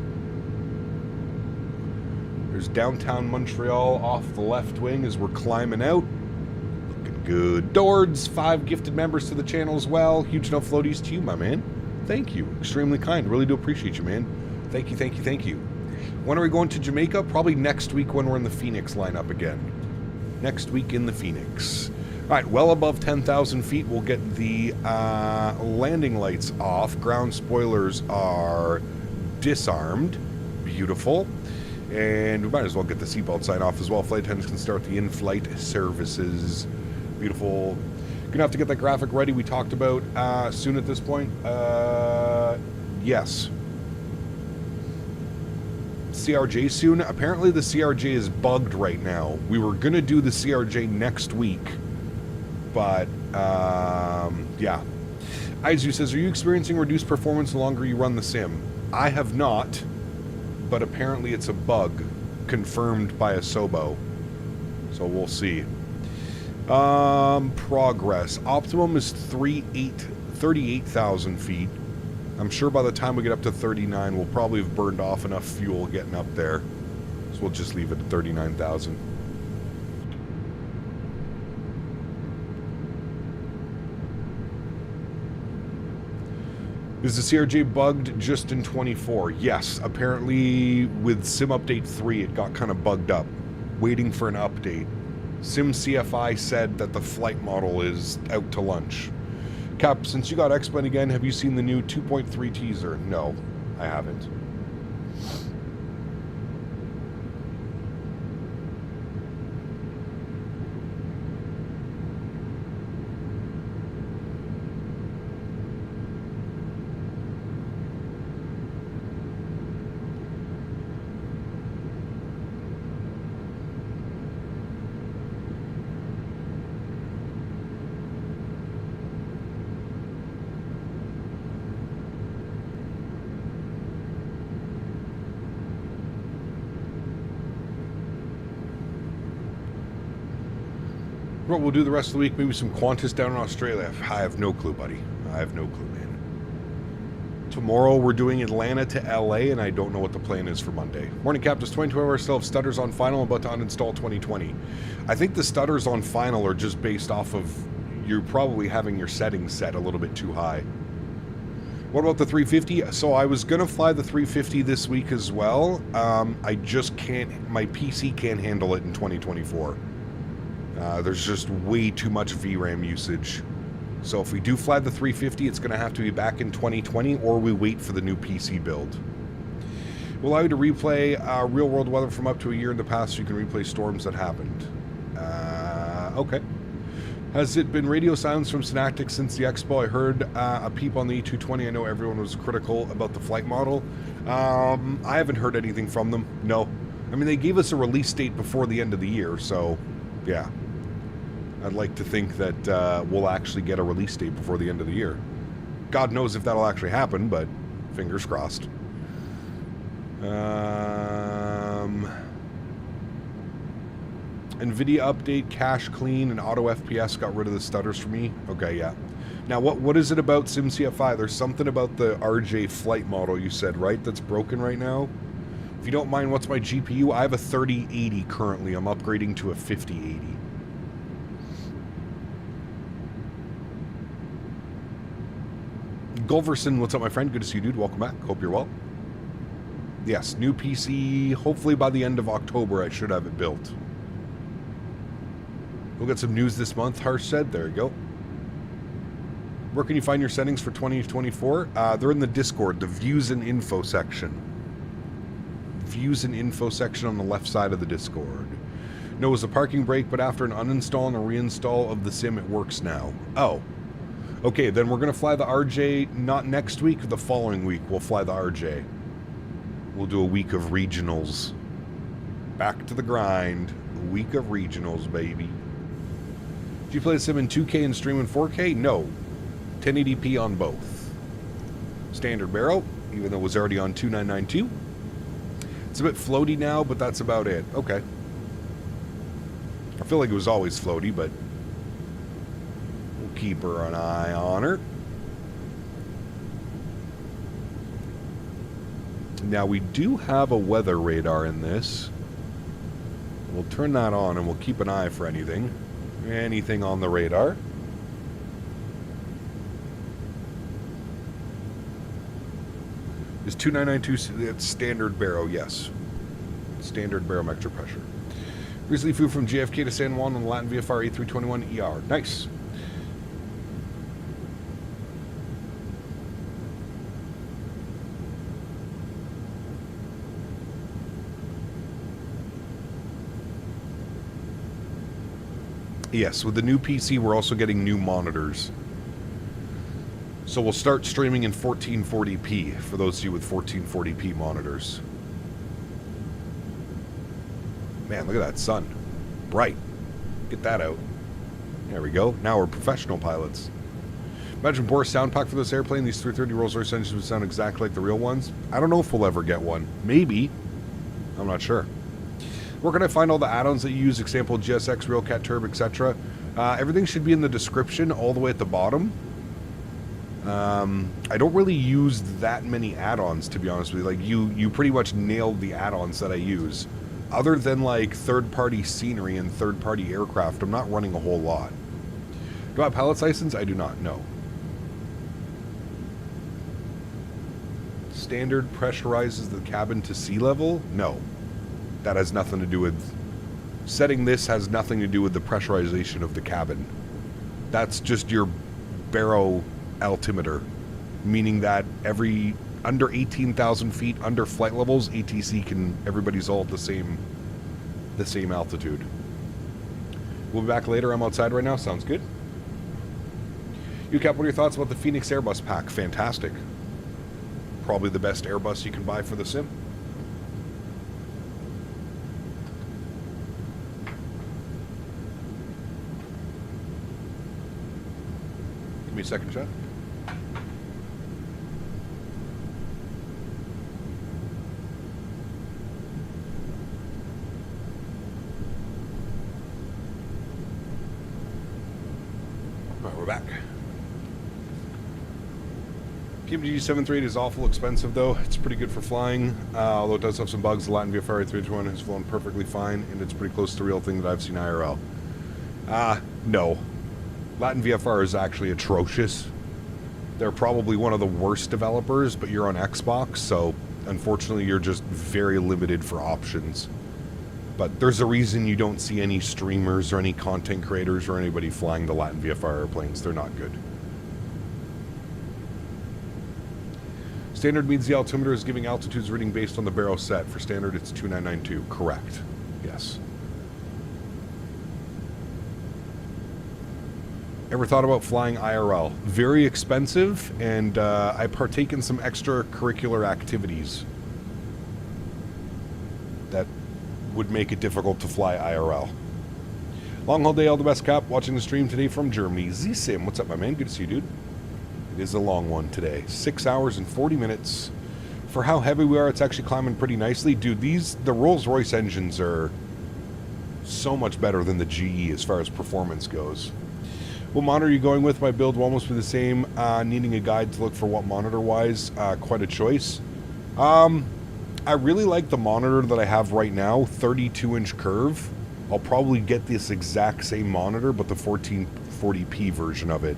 There's downtown Montreal off the left wing as we're climbing out. Looking good. Dords, 5 gifted members to the channel as well. Huge no floaties to you, my man. Thank you. Extremely kind. Really do appreciate you, man. Thank you, thank you, thank you. When are we going to Jamaica? Probably next week when we're in the Phoenix lineup again. Next week in the Phoenix. All right, well above 10,000 feet, we'll get the landing lights off. Ground spoilers are disarmed. Beautiful. And we might as well get the seatbelt sign off as well. Flight attendants can start the in-flight services. Beautiful. Gonna have to get that graphic ready. We talked about soon at this point. Yes. CRJ soon. Apparently the CRJ is bugged right now. We were gonna do the CRJ next week. But, yeah. AlexSiu says, are you experiencing reduced performance the longer you run the sim? I have not, but apparently it's a bug confirmed by a Sobo. So we'll see. Progress. Optimum is 38,000 feet. I'm sure by the time we get up to 39, we'll probably have burned off enough fuel getting up there. So we'll just leave it at 39,000. Is the CRJ bugged just in 24? Yes, apparently with Sim Update 3 it got kind of bugged up. Waiting for an update. Sim CFI said that the flight model is out to lunch. Cap, since you got X-Men again, have you seen the new 2.3 teaser? No, I haven't. What we'll do the rest of the week, maybe some Qantas down in Australia. I have no clue, buddy. I have no clue, man. Tomorrow we're doing Atlanta to LA, and I don't know what the plan is for Monday. Morning, Cap. Does 22 hours still have stutters on final? I'm about to uninstall 2020. I think the stutters on final are just based off of you probably having your settings set a little bit too high. What about the 350? So I was going to fly the 350 this week as well. I just can't, my PC can't handle it in 2024. There's just way too much VRAM usage. So if we do fly the 350, it's going to have to be back in 2020, or we wait for the new PC build. We'll allow you to replay real-world weather from up to a year in the past, so you can replay storms that happened. Okay. Has it been radio silence from Synaptics since the Expo? I heard a peep on the E220. I know everyone was critical about the flight model. I haven't heard anything from them. No. I mean, they gave us a release date before the end of the year, so yeah. I'd like to think that we'll actually get a release date before the end of the year. God knows if that'll actually happen, but fingers crossed. NVIDIA update, cache clean, and auto FPS got rid of the stutters for me. Okay, yeah. Now, what is it about SimCFI? There's something about the RJ flight model you said, right? That's broken right now? If you don't mind, what's my GPU? I have a 3080 currently. I'm upgrading to a 5080. Gulverson, what's up, my friend? Good to see you, dude. Welcome back. Hope you're well. Yes, new PC. Hopefully by the end of October, I should have it built. We'll get some news this month, Harsh said. There you go. Where can you find your settings for 2024? They're in the Discord, the views and info section. Views and info section on the left side of the Discord. No, it was a parking brake, but after an uninstall and a reinstall of the sim, it works now. Oh. Okay, then we're going to fly the RJ not next week, the following week we'll fly the RJ. We'll do a week of regionals. Back to the grind. A week of regionals, baby. Do you play the sim in 2K and stream in 4K? No. 1080p on both. Standard barrel, even though it was already on 2992. It's a bit floaty now, but that's about it. Okay. I feel like it was always floaty, but we'll keep her an eye on her. Now, we do have a weather radar in this. We'll turn that on and we'll keep an eye for anything. Anything on the radar. Is 2992 it's standard baro? Yes. Standard barometric pressure. Recently flew from JFK to San Juan on the Latin VFR A321ER. Nice. Yes, with the new PC, we're also getting new monitors. So we'll start streaming in 1440p for those of you with 1440p monitors. Man, look at that sun. Bright. Get that out. There we go. Now we're professional pilots. Imagine Boris sound pack for this airplane. These 330 Rolls-Royce engines would sound exactly like the real ones. I don't know if we'll ever get one. Maybe. I'm not sure. Where can I find all the add-ons that you use? Example, GSX, RealCat Turb, etc. Everything should be in the description all the way at the bottom. I don't really use that many add-ons, to be honest with you. Like, you pretty much nailed the add-ons that I use. Other than, like, third-party scenery and third-party aircraft, I'm not running a whole lot. Do I have pilot's license? I do not, no. Standard pressurizes the cabin to sea level? No. That has nothing to do with... Setting this has nothing to do with the pressurization of the cabin. That's just your baro altimeter, meaning that every under 18,000 feet under flight levels, ATC can, everybody's all at the same altitude. We'll be back later. I'm outside right now. Sounds good. UCAP, what are your thoughts about the Phoenix Airbus pack? Fantastic. Probably the best Airbus you can buy for the sim. Give me a second, Chad. Alright, we're back. PMG 738 is awful expensive though. It's pretty good for flying, although it does have some bugs. The Latin VFR A321 has flown perfectly fine, and it's pretty close to the real thing that I've seen IRL. No. Latin VFR is actually atrocious. They're probably one of the worst developers, but you're on Xbox, so unfortunately you're just very limited for options. But there's a reason you don't see any streamers or any content creators or anybody flying the Latin VFR airplanes. They're not good. Standard means the altimeter is giving altitudes reading based on the baro set. For standard, it's 2992. Correct. Yes. Ever thought about flying IRL? Very expensive, and I partake in some extracurricular activities that would make it difficult to fly IRL. Long haul day, all the best, Cap. Watching the stream today from Germany. Z-Sim, what's up, my man? Good to see you, dude. It is a long one today. 6 hours and 40 minutes. For how heavy we are, it's actually climbing pretty nicely. Dude, the Rolls-Royce engines are so much better than the GE as far as performance goes. What monitor are you going with? My build will almost be the same. Needing a guide to look for what monitor-wise. Quite a choice. I really like the monitor that I have right now, 32-inch curve. I'll probably get this exact same monitor, but the 1440p version of it.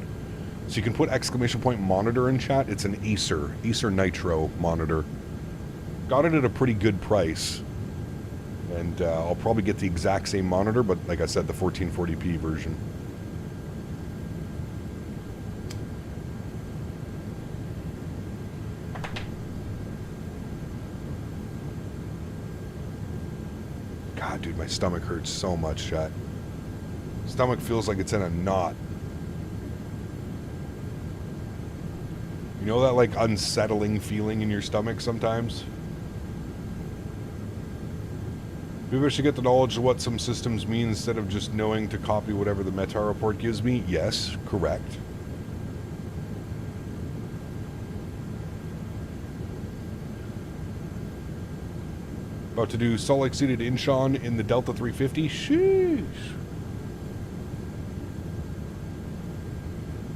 So you can put exclamation point monitor in chat. It's an Acer Nitro monitor. Got it at a pretty good price. And I'll probably get the exact same monitor, but like I said, the 1440p version. dude, my stomach hurts so much, chat. Stomach feels like it's in a knot. You know that, like, unsettling feeling in your stomach sometimes? Maybe I should get the knowledge of what some systems mean instead of just knowing to copy whatever the meta report gives me. Yes, correct. About to do Sólríkt seated Incheon in the Delta 350. Sheesh.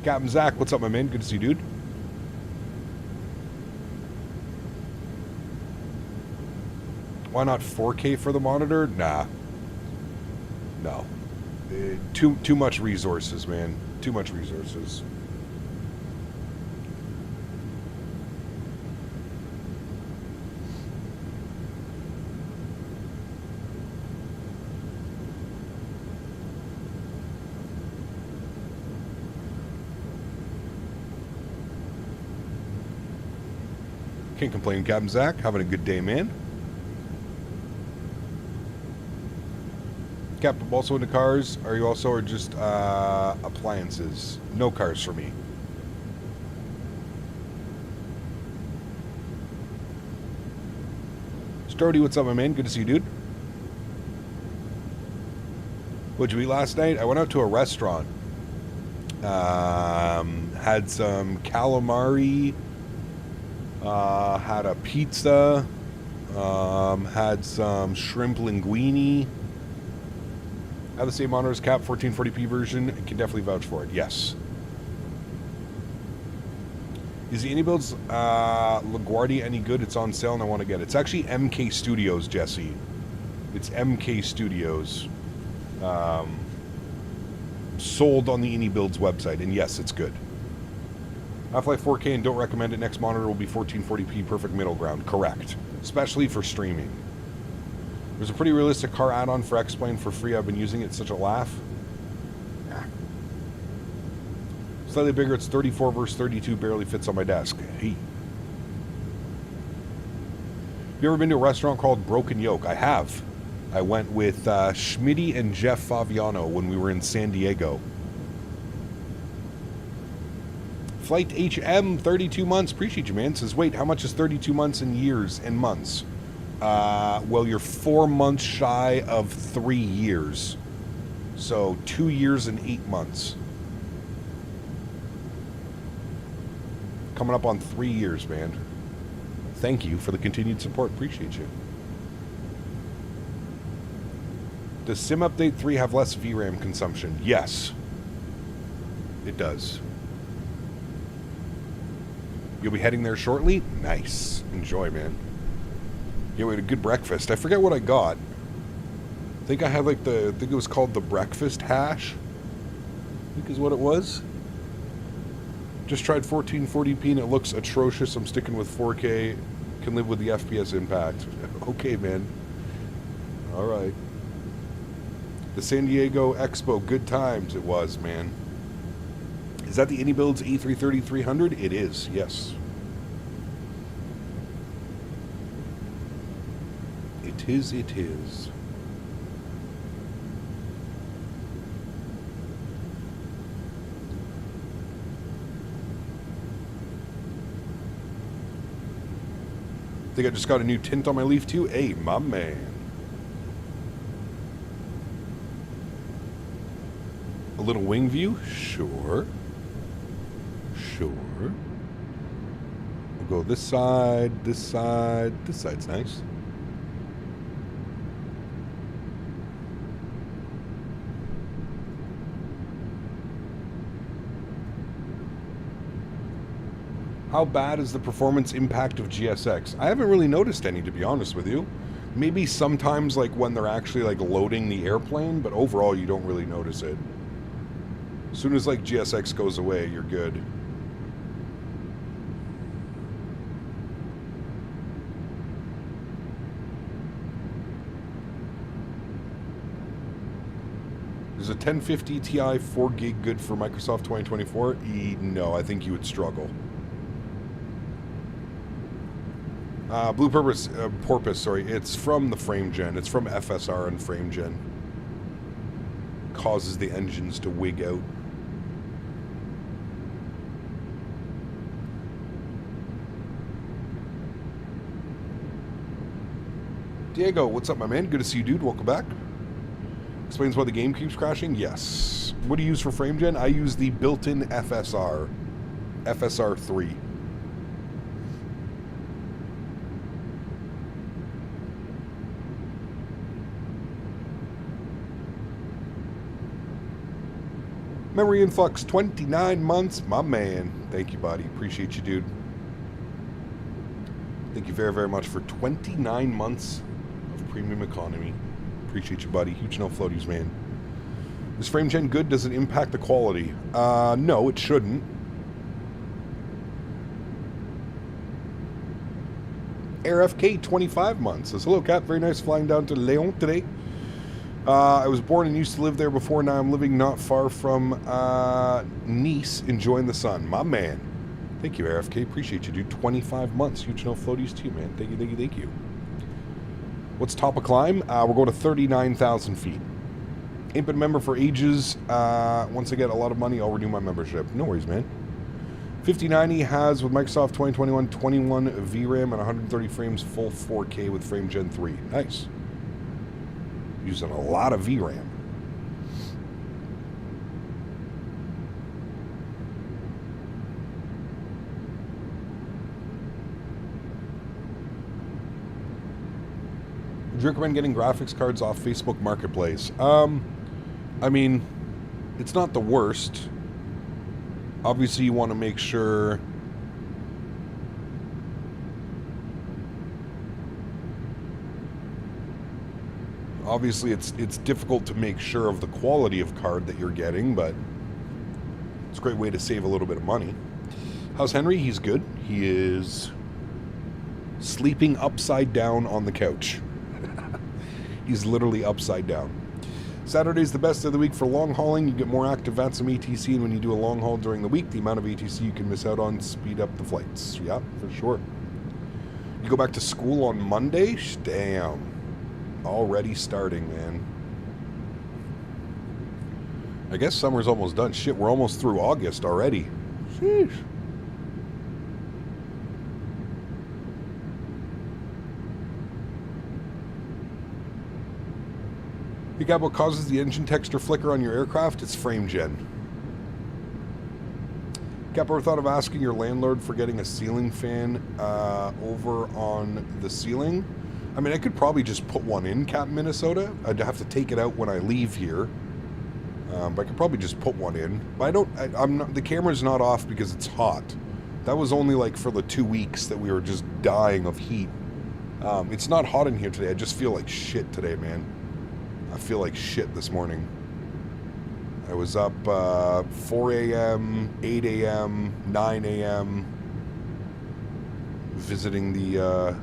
Captain Zach, what's up, my man? Good to see you, dude. Why not 4K for the monitor? Nah. No. Too much resources, man. Too much resources. Can't complain, Captain Zach. Having a good day, man. Cap, also into cars? Are you also, or just appliances? No cars for me. Sturdy, what's up, my man? Good to see you, dude. What'd you eat last night? I went out to a restaurant. Had some calamari. Had a pizza. Had some shrimp linguine. Have the same honors, Cap, 1440p version. Can definitely vouch for it. Yes. Is the iniBuilds LaGuardia any good? It's on sale and I want to get it. It's actually MK Studios, Jesse. It's MK Studios. Sold on the iniBuilds website, and yes, it's good. Half-Life 4K and don't recommend it. Next monitor will be 1440p, perfect middle ground. Correct. Especially for streaming. There's a pretty realistic car add-on for X-Plane for free. I've been using it. It's such a laugh. Nah. Slightly bigger. It's 34 versus 32. Barely fits on my desk. Hey. You ever been to a restaurant called Broken Yoke? I have. I went with Smitty and Jeff Faviano when we were in San Diego. Flite HM, 32 months. Appreciate you, man. Says, wait, how much is 32 months in years and months? Well, you're 4 months shy of 3 years. So 2 years and 8 months. Coming up on 3 years, man. Thank you for the continued support. Appreciate you. Does Sim Update 3 have less VRAM consumption? Yes. It does. You'll be heading there shortly? Nice. Enjoy, man. Yeah, we had a good breakfast. I forget what I got. I think I had like I think it was called the breakfast hash. I think is what it was. Just tried 1440p and it looks atrocious. I'm sticking with 4K. Can live with the FPS impact. Okay, man. All right. The San Diego Expo, good times it was, man. Is that the iniBuilds A330 300? It is, yes. It is, it is. Think I just got a new tint on my Leaf too? Hey, my man. A little wing view? Sure. Sure. We'll go this side, this side. This side's nice. How bad is the performance impact of GSX? I haven't really noticed any, to be honest with you. Maybe sometimes like when they're actually like loading the airplane, but overall you don't really notice it. As soon as like GSX goes away, you're good. Is a 1050 Ti 4 gig good for Microsoft 2024? No, I think you would struggle. Blue Porpoise, sorry. It's from the frame gen. It's from FSR and frame gen. Causes the engines to wig out. Diego, what's up, my man? Good to see you, dude. Welcome back. Explains why the game keeps crashing? Yes. What do you use for frame gen? I use the built-in FSR. FSR 3. Memory Influx, 29 months. My man. Thank you, buddy. Appreciate you, dude. Thank you very, very much for 29 months of premium economy. Appreciate you, buddy. Huge no floaties, man. Is frame gen good? Does it impact the quality? No, it shouldn't. AirFK, 25 months. Says, hello, Cat. Very nice flying down to Lyon today. I was born and used to live there before. Now I'm living not far from Nice, enjoying the sun. My man. Thank you, AirFK. Appreciate you, dude. 25 months. Huge no floaties to you, man. Thank you, thank you, thank you. What's top of climb? We're going to 39,000 feet. Ain't been a member for ages. Once I get a lot of money, I'll renew my membership. No worries, man. 5090 has, with Microsoft 2021, 21 VRAM and 130 frames, full 4K with frame gen 3. Nice. Using a lot of VRAM. Would you recommend getting graphics cards off Facebook Marketplace? I mean, it's not the worst. Obviously, you want to make sure... Obviously, it's difficult to make sure of the quality of card that you're getting, but it's a great way to save a little bit of money. How's Henry? He's good. He is sleeping upside down on the couch. He's literally upside down. Saturday's the best of the week for long hauling. You get more active VATSIM ATC, and when you do a long haul during the week, the amount of ATC you can miss out on speed up the flights. Yeah, for sure. You go back to school on Monday? Damn. Already starting, man. I guess summer's almost done. Shit, we're almost through August already. Sheesh. You got what causes the engine texture flicker on your aircraft? It's frame gen. Cap, ever thought of asking your landlord for getting a ceiling fan over on the ceiling? I mean, I could probably just put one in, Cap, Minnesota. I'd have to take it out when I leave here. But I could probably just put one in. But I'm not, the camera's not off because it's hot. That was only like for the 2 weeks that we were just dying of heat. It's not hot in here today. I just feel like shit today, man. I feel like shit this morning. I was up 4 a.m., 8 a.m., 9 a.m. visiting the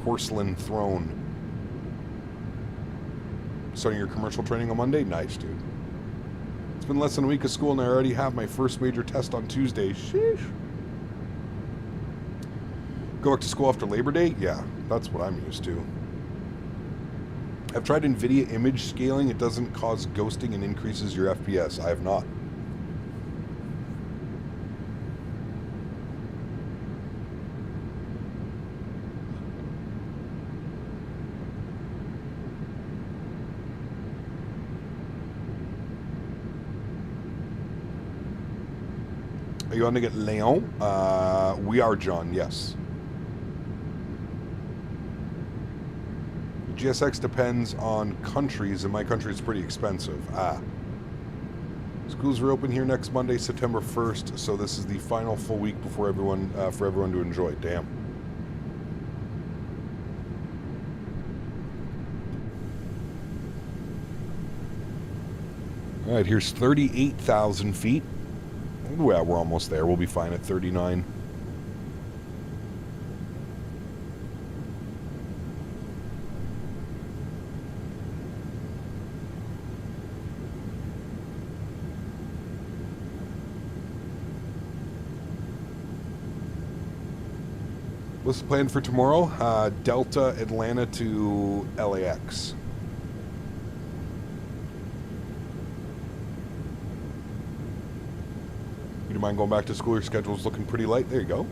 porcelain throne. Starting your commercial training on Monday? Nice, dude. It's been less than a week of school and I already have my first major test on Tuesday. Sheesh. Go back to school after Labor Day? Yeah, that's what I'm used to. I've tried NVIDIA image scaling. It doesn't cause ghosting and increases your FPS. I have not. Are you on to get Lyon? We are, John, yes. GSX depends on countries, and my country is pretty expensive. Schools are open here next Monday, September 1st, so this is the final full week before everyone, for everyone to enjoy. Damn. All right, here's 38,000 feet. Well, we're almost there. We'll be fine at 39. What's the plan for tomorrow? Delta Atlanta to LAX. You mind going back to school? Your schedule's looking pretty light. There you go.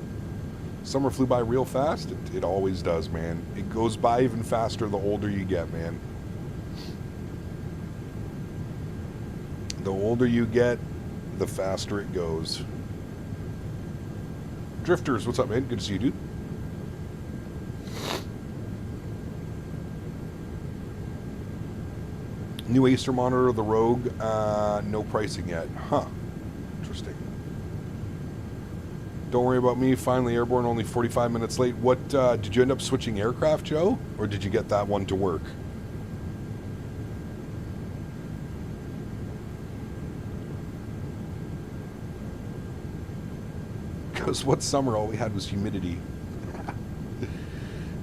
Summer flew by real fast. It always does, man. It goes by even faster the older you get, man. The older you get, the faster it goes. Drifters, what's up, man? Good to see you, dude. New Acer monitor, the Rogue, no pricing yet. Huh. Interesting. Don't worry about me. Finally airborne, only 45 minutes late. What, did you end up switching aircraft, Joe? Or did you get that one to work? Because what summer all we had was humidity.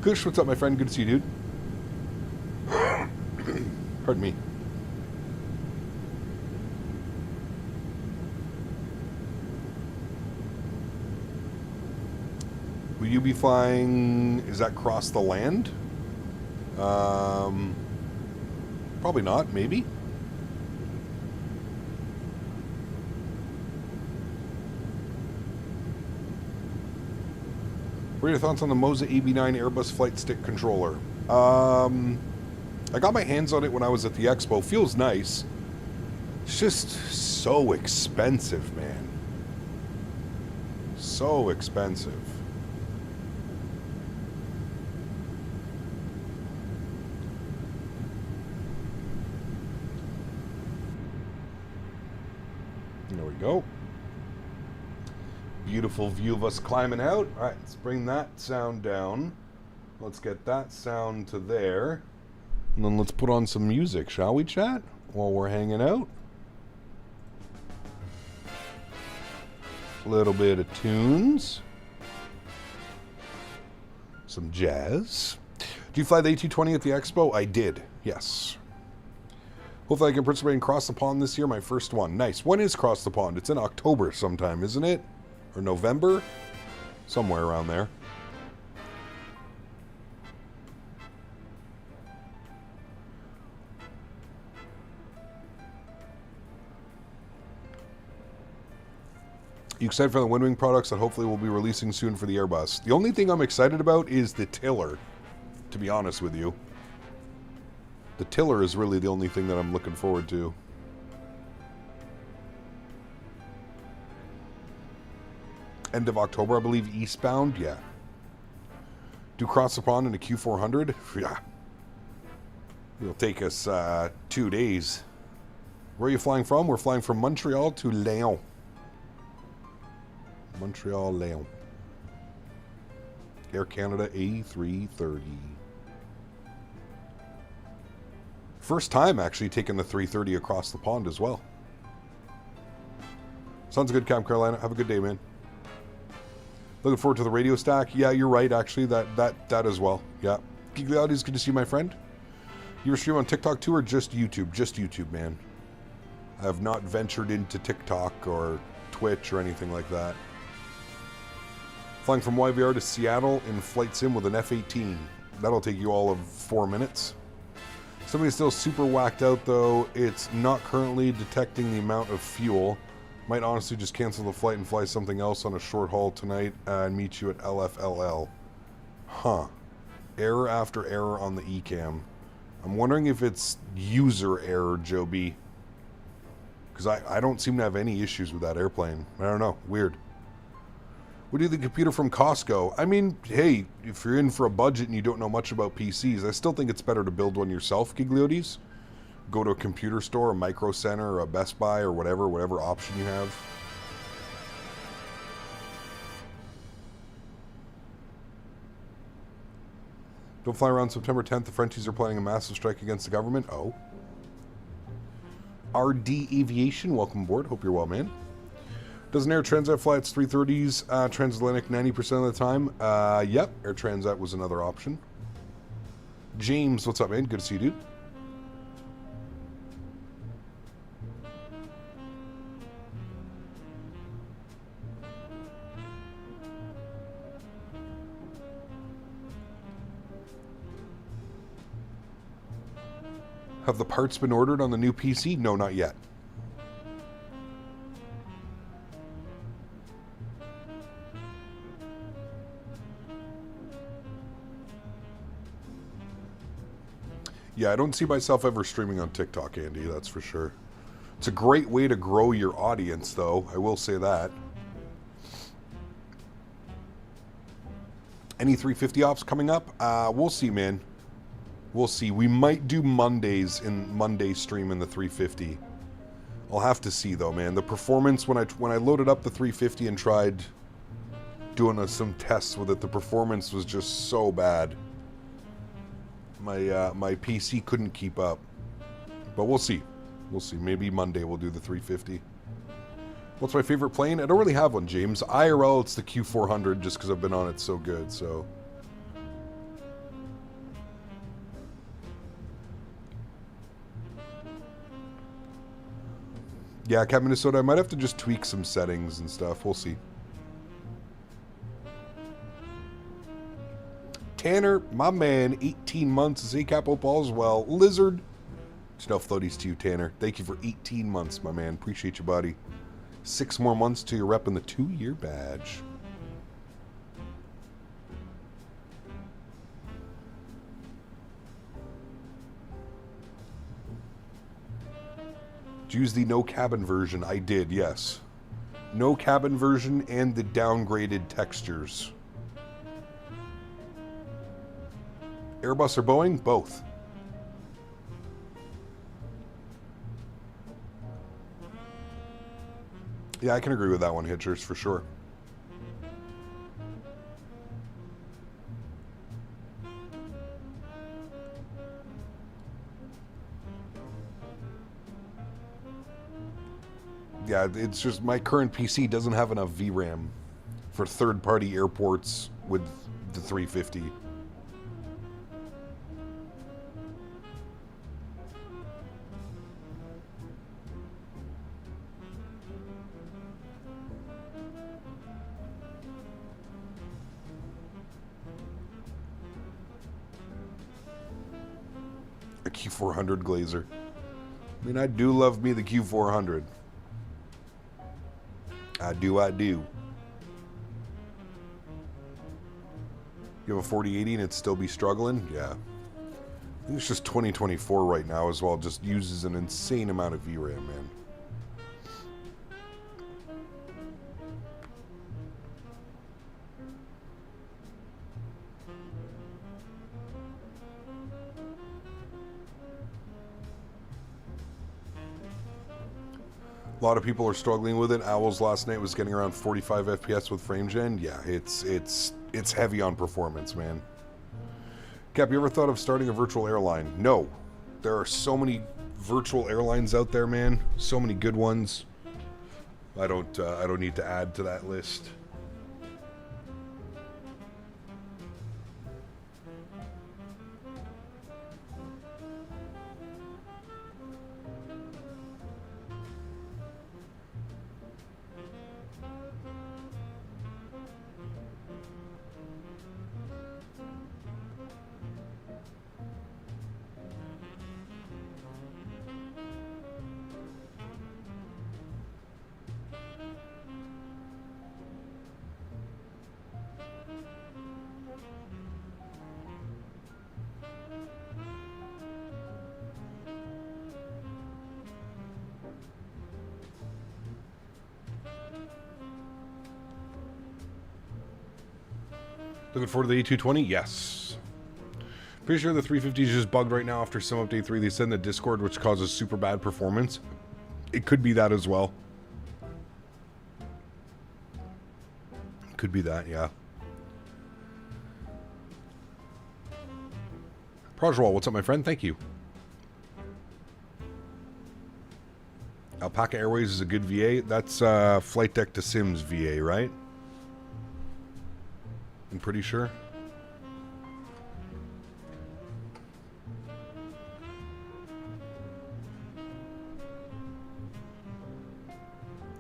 Kush, what's up, my friend? Good to see you, dude. Pardon me. Will you be flying, is that across the land? Probably not, maybe. What are your thoughts on the Moza AB9 Airbus flight stick controller? I got my hands on it when I was at the expo. Feels nice. It's just so expensive, man. So expensive. There we go. Beautiful view of us climbing out. All right, let's bring that sound down. Let's get that sound to there. And then let's put on some music, shall we, chat? While we're hanging out. A little bit of tunes. Some jazz. Did you fly the A220 at the expo? I did, yes. Hopefully I can participate in Cross the Pond this year, my first one. Nice. When is Cross the Pond? It's in October sometime, isn't it? Or November? Somewhere around there. You excited for the Windwing products that hopefully will be releasing soon for the Airbus? The only thing I'm excited about is the tiller, to be honest with you. The tiller is really the only thing that I'm looking forward to. End of October, I believe, eastbound, yeah. Do Cross the Pond in a Q400? Yeah. It'll take us 2 days. Where are you flying from? We're flying from Montreal to Lyon. Montreal, Lyon. Air Canada A330. First time actually taking the 330 across the pond as well. Sounds good, Camp Carolina. Have a good day, man. Looking forward to the radio stack. Yeah, you're right, actually. That as well. Yeah. Gigliotti, is good to see you, my friend. You ever stream on TikTok too, or just YouTube? Just YouTube, man. I have not ventured into TikTok or Twitch or anything like that. Flying from YVR to Seattle in flight sim with an F-18. That'll take you all of 4 minutes. Somebody's still super whacked out, though. It's not currently detecting the amount of fuel. Might honestly just cancel the flight and fly something else on a short haul tonight and meet you at LFLL. Huh. Error after error on the ECAM. I'm wondering if it's user error, Joe B. Because I don't seem to have any issues with that airplane. I don't know. Weird. What do you think, computer from Costco? I mean, hey, if you're in for a budget and you don't know much about PCs, I still think it's better to build one yourself, Gigliotis. Go to a computer store, a Micro Center, or a Best Buy, or whatever option you have. Don't fly around September 10th. The Frenchies are planning a massive strike against the government. Oh. RD Aviation, welcome aboard. Hope you're well, man. Does an Air Transat fly its 330s transatlantic 90% of the time? Yep, Air Transat was another option. James, what's up, man? Good to see you, dude. Have the parts been ordered on the new PC? No, not yet. Yeah, I don't see myself ever streaming on TikTok, Andy, that's for sure. It's a great way to grow your audience, though. I will say that. Any 350 ops coming up? We'll see, man. We'll see. We might do Mondays in Monday stream in the 350. I'll have to see, though, man. The performance, when I loaded up the 350 and tried doing some tests with it, the performance was just so bad. My PC couldn't keep up. But we'll see. We'll see. Maybe Monday we'll do the 350. What's my favorite plane? I don't really have one, James. IRL, it's the Q400 just because I've been on it so good, so. Yeah, Cat Minnesota, I might have to just tweak some settings and stuff. We'll see. Tanner, my man, 18 months is ACAP Opal as well. Lizard. Snuff floaties to you, Tanner. Thank you for 18 months, my man. Appreciate you, buddy. 6 more months till you're repping the 2-year badge. Did you use the no cabin version? I did, yes. No cabin version and the downgraded textures. Airbus or Boeing? Both. Yeah, I can agree with that one, Hitchers, for sure. Yeah, it's just my current PC doesn't have enough VRAM for third-party airports with the 350. A Q400 Glazer. I mean, I do love me the Q400. I do. You have a 4080 and it'd still be struggling? Yeah. I think it's just 2024 right now as well. It just uses an insane amount of VRAM, man. A lot of people are struggling with it. Owls last night was getting around 45 FPS with frame gen. Yeah, it's heavy on performance, man. Cap, you ever thought of starting a virtual airline? No. There are so many virtual airlines out there, man. So many good ones. I don't need to add to that list. Looking forward to the A220? Yes. Pretty sure the 350 is just bugged right now after some update 3. They send the Discord, which causes super bad performance. It could be that as well. Could be that, yeah. Prajwal, what's up, my friend? Thank you. Alpaca Airways is a good VA. That's Flight Deck to Sims VA, right? I'm pretty sure.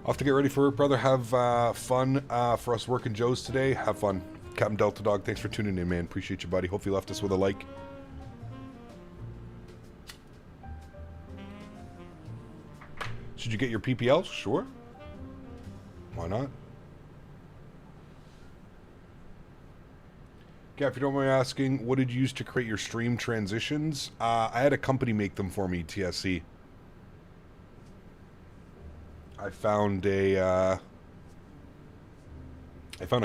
I'll have to get ready for it, brother. Have fun for us working Joe's today. Have fun. Captain Delta Dog, thanks for tuning in, man. Appreciate you, buddy. Hope you left us with a like. Should you get your PPL? Sure. Why not? Yeah, if you don't mind asking, what did you use to create your stream transitions? I had a company make them for me, TSC. I found a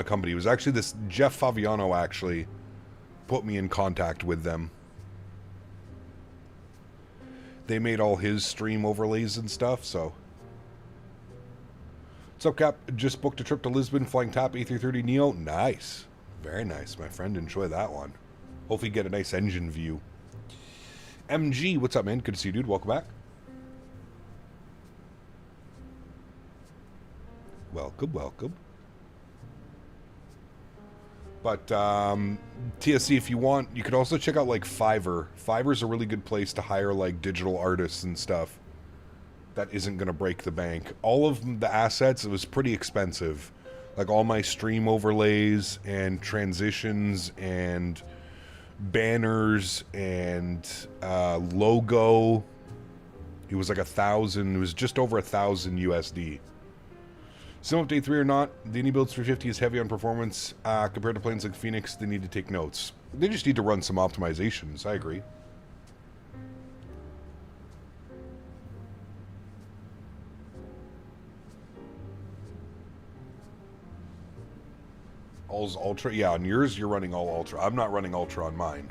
company. It was actually this Jeff Faviano actually put me in contact with them. They made all his stream overlays and stuff, so. What's up, Cap? Just booked a trip to Lisbon, flying TAP A330 Neo. Nice. Very nice, my friend. Enjoy that one. Hopefully you get a nice engine view. MG, what's up, man? Good to see you, dude. Welcome back. Welcome, welcome. But TSC, if you want, you could also check out like Fiverr. Fiverr's a really good place to hire like digital artists and stuff. That isn't going to break the bank. All of the assets, it was pretty expensive. Like all my stream overlays and transitions and banners and logo. It was like 1,000. It was just over 1,000 USD. Sim Update 3 or not, the iniBuilds 350 is heavy on performance. Compared to planes like Phoenix, they need to take notes. They just need to run some optimizations. I agree. All's Ultra? Yeah, on yours, you're running all Ultra. I'm not running Ultra on mine.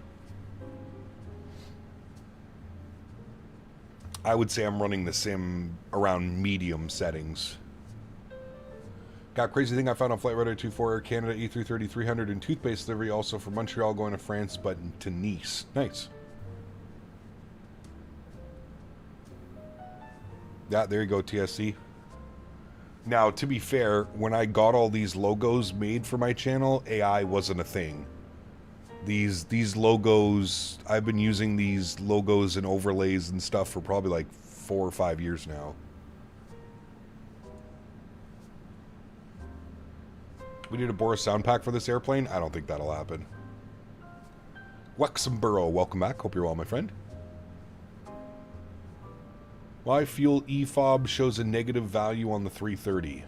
I would say I'm running the sim around medium settings. Got a crazy thing I found on Flight Radar 24 Air Canada A330 300 and toothpaste delivery, also from Montreal going to France, but to Nice. Nice. Yeah, there you go, TSC. Now, to be fair, when I got all these logos made for my channel, AI wasn't a thing. These logos, I've been using these logos and overlays and stuff for probably like 4 or 5 years now. We need to borrow a sound pack for this airplane? I don't think that'll happen. Wexenborough, welcome back. Hope you're well, my friend. Why fuel EFOB shows a negative value on the 330?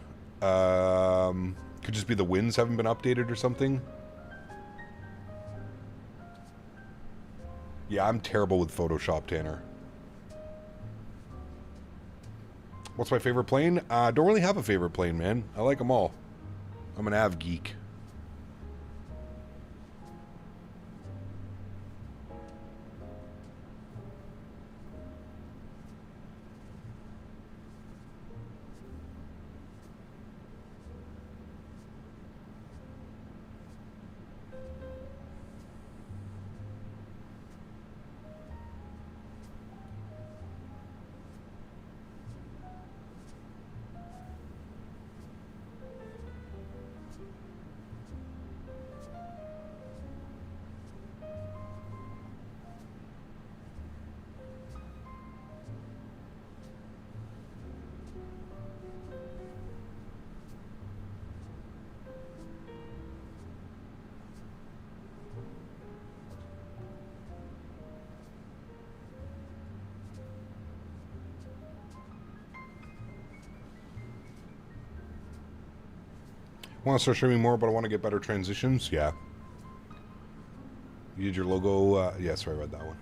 Could just be the winds haven't been updated or something. Yeah, I'm terrible with Photoshop, Tanner. What's my favorite plane? Don't really have a favorite plane, man. I like them all. I'm an av geek. Want to start streaming more, but I want to get better transitions? Yeah. You did your logo? Yeah, sorry, I read that one.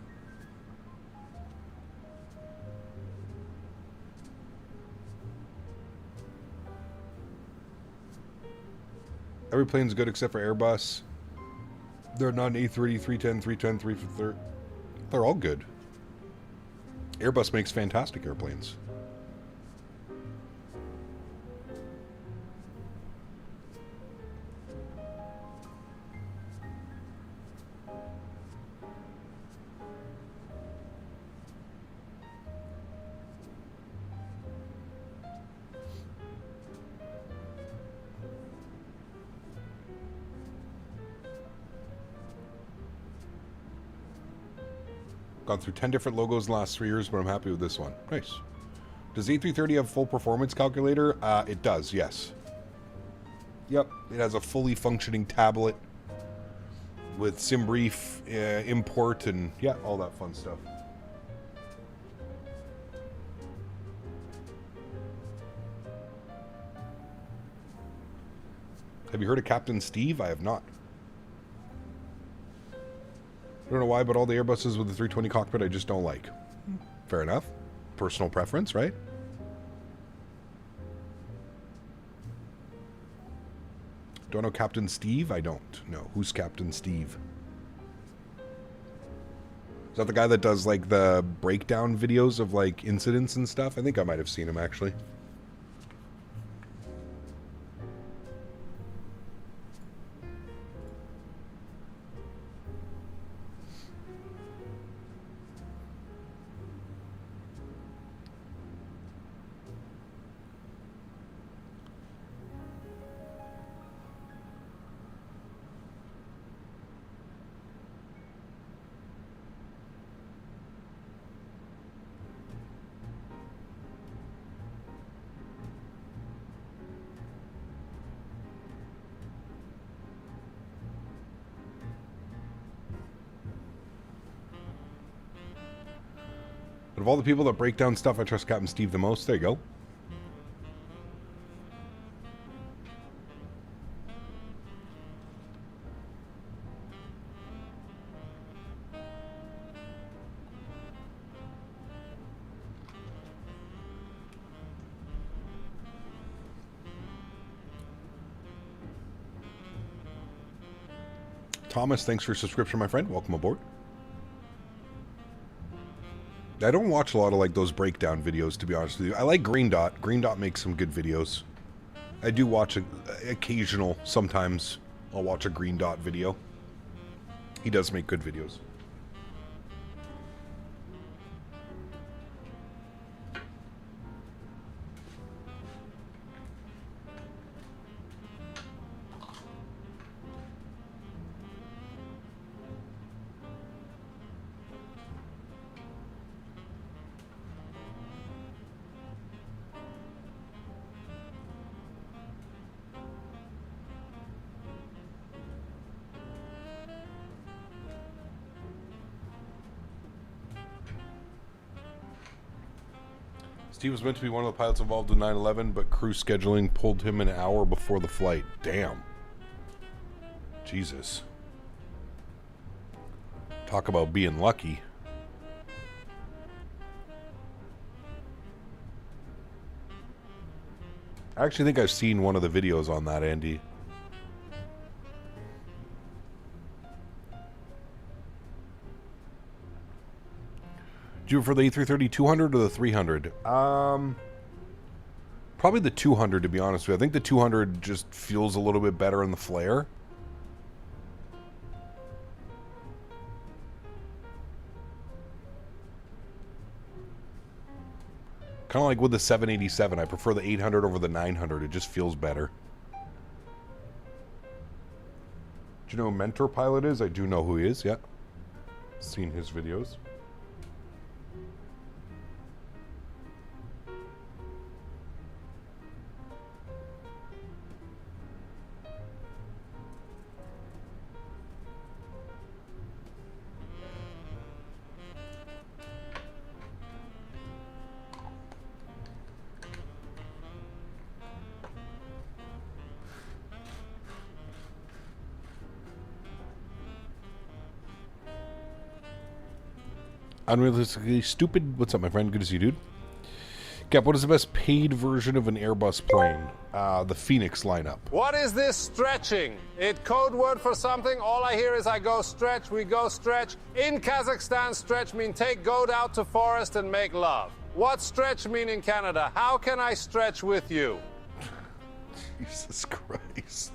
Every plane's good except for Airbus. They're not an A330, 310, 310, 330. They're all good. Airbus makes fantastic airplanes. Gone through 10 different logos in the last 3 years, but I'm happy with this one. Nice. Does A330 have full performance calculator? It does, yes. Yep, it has a fully functioning tablet with SimBrief, import, and yeah, all that fun stuff. Have you heard of Captain Steve? I have not. I don't know why, but all the Airbuses with the 320 cockpit I just don't like. Fair enough. Personal preference, right? Do I know Captain Steve? I don't know. Who's Captain Steve? Is that the guy that does, like, the breakdown videos of, like, incidents and stuff? I think I might have seen him, actually. But of all the people that break down stuff, I trust Captain Steve the most. There you go. Thomas, thanks for your subscription, my friend. Welcome aboard. I don't watch a lot of like those breakdown videos, to be honest with you. I like Green Dot. Green Dot makes some good videos. I do watch occasional, sometimes I'll watch a Green Dot video. He does make good videos. Steve was meant to be one of the pilots involved in 9/11, but crew scheduling pulled him an hour before the flight. Damn. Jesus. Talk about being lucky. I actually think I've seen one of the videos on that, Andy. Do you prefer the A330 200 or the 300? Probably the 200, to be honest with you. I think the 200 just feels a little bit better in the flare. Kind of like with the 787. I prefer the 800 over the 900. It just feels better. Do you know who Mentor Pilot is? I do know who he is, yeah. Seen his videos. Unrealistically stupid. What's up, my friend? Good to see you, dude. Cap, what is the best paid version of an Airbus plane? The Phoenix lineup. What is this stretching? It code word for something? All I hear is I go stretch, we go stretch. In Kazakhstan, stretch mean take goat out to forest and make love. What stretch mean in Canada? How can I stretch with you? Jesus Christ.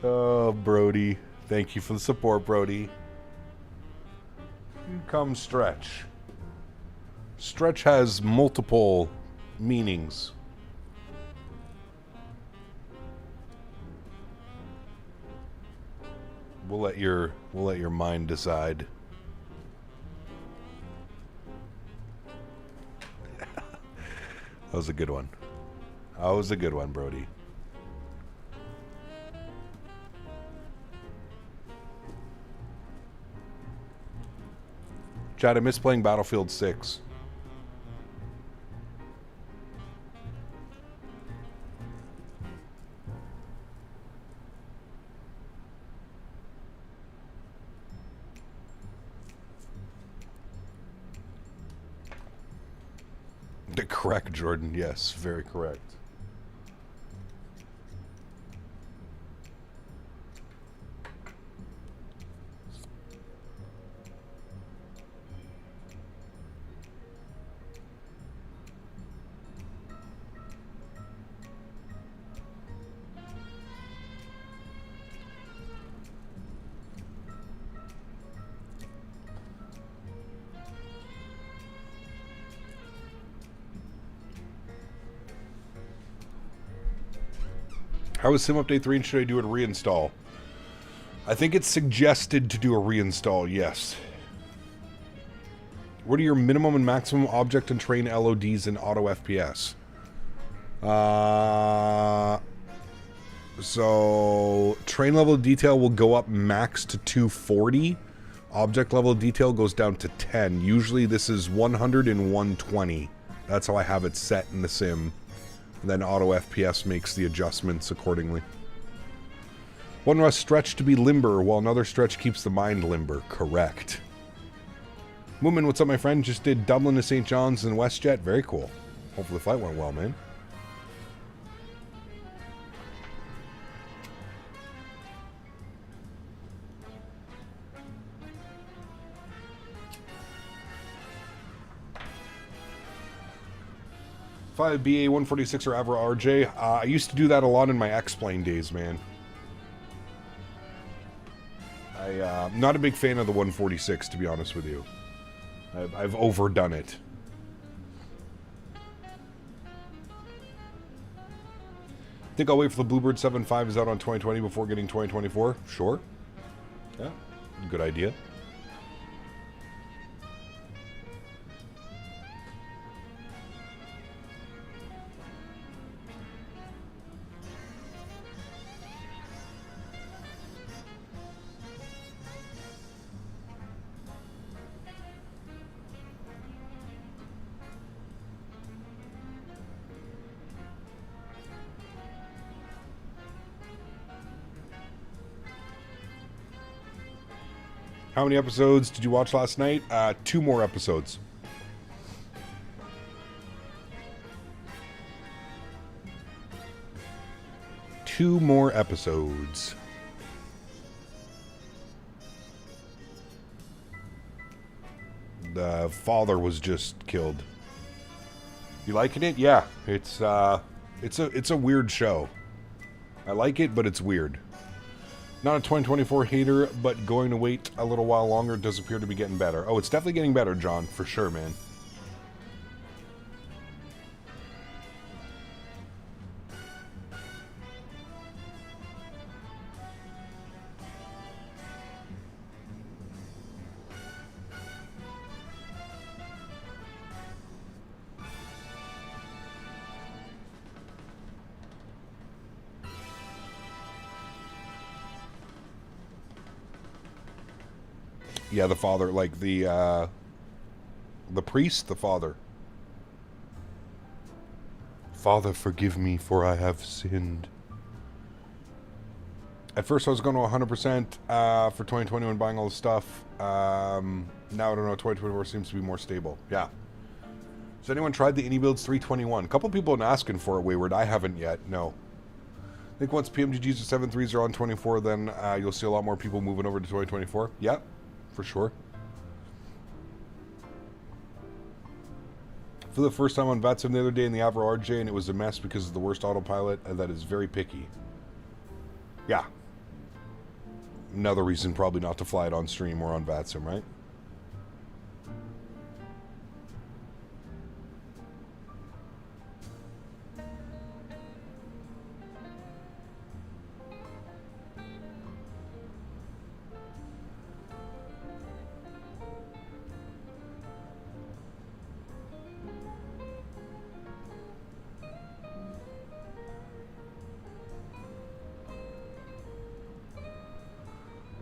Oh, Brody. Thank you for the support, Brody. Come stretch. Stretch has multiple meanings. We'll let your mind decide. That was a good one. That was a good one, Brody. Chad, I miss playing Battlefield 6. correct, Jordan. Yes, very correct. How is Sim Update 3 and should I do a reinstall? I think it's suggested to do a reinstall, yes. What are your minimum and maximum object and train LODs in auto FPS? So train level detail will go up max to 240. Object level detail goes down to 10. Usually this is 100 and 120. That's how I have it set in the sim. Then auto FPS makes the adjustments accordingly. One must stretch to be limber, while another stretch keeps the mind limber. Correct. Moomin, what's up, my friend? Just did Dublin to St. John's and WestJet. Very cool. Hopefully the flight went well, man. Five BA 146 or Avra RJ. I used to do that a lot in my X-Plane days, man. I'm not a big fan of the 146, to be honest with you. I've overdone it. Think I'll wait for the Bluebird 7.5 is out on 2020 before getting 2024? Sure. Yeah, good idea. How many episodes did you watch last night? 2 more episodes. Two more episodes. The father was just killed. You liking it? Yeah, it's a weird show. I like it, but it's weird. Not a 2024 hater, but going to wait a little while longer does appear to be getting better. Oh, it's definitely getting better, John, for sure, man. Yeah, the father, like the priest, the father. Father, forgive me, for I have sinned. At first I was going to 100% for 2020 when buying all the stuff. Now I don't know, 2024 seems to be more stable. Yeah. Has anyone tried the iniBuilds 321? A couple people have been asking for it, Wayward. I haven't yet, no. I think once PMGGs or 7.3s are on 24, then you'll see a lot more people moving over to 2024. Yeah. For sure. For the first time on VATSIM the other day in the Avra RJ, and it was a mess because of the worst autopilot, and that is very picky. Yeah. Another reason probably not to fly it on stream or on VATSIM, right?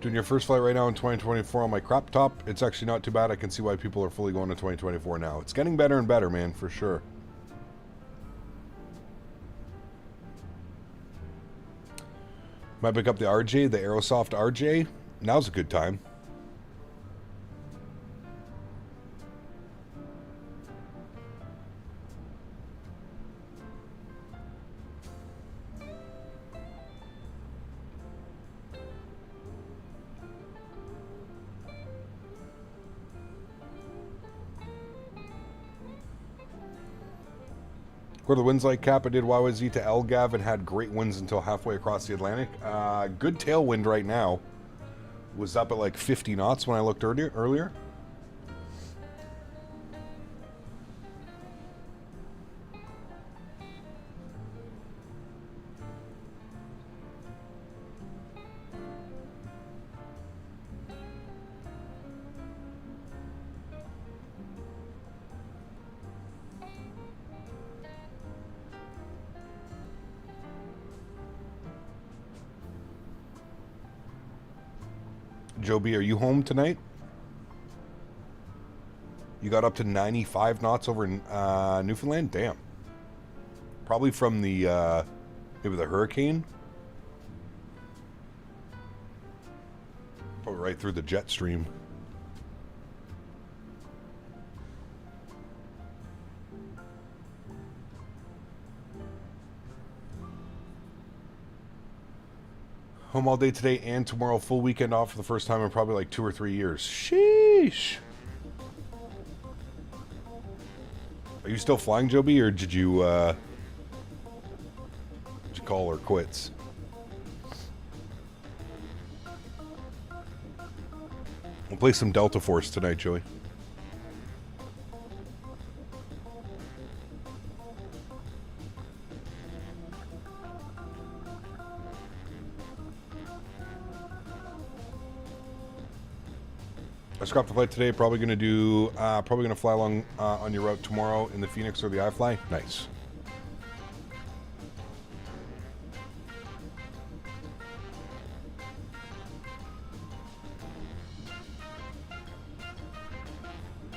Doing your first flight right now in 2024 on my crop top. It's actually not too bad. I can see why people are fully going to 2024 now. It's getting better and better, man, for sure. Might pick up the RJ, the Aerosoft RJ. Now's a good time. What are the winds like, Cap? I did YYZ to Elgav and had great winds until halfway across the Atlantic. Good tailwind right now. Was up at like 50 knots when I looked earlier. Joby, are you home tonight? You got up to 95 knots over in Newfoundland? Damn. Probably from the, maybe the hurricane? Probably right through the jet stream. Home all day today and tomorrow. Full weekend off for the first time in probably like 2 or 3 years. Sheesh. Are you still flying, Joby, or did you call her quits? We'll play some Delta Force tonight, Joey. I scrapped the flight today. Probably going to fly along on your route tomorrow in the Phoenix or the iFly. Nice.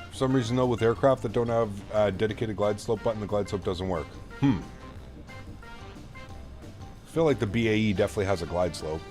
For some reason, though, with aircraft that don't have a dedicated glide slope button, the glide slope doesn't work. I feel like the BAE definitely has a glide slope.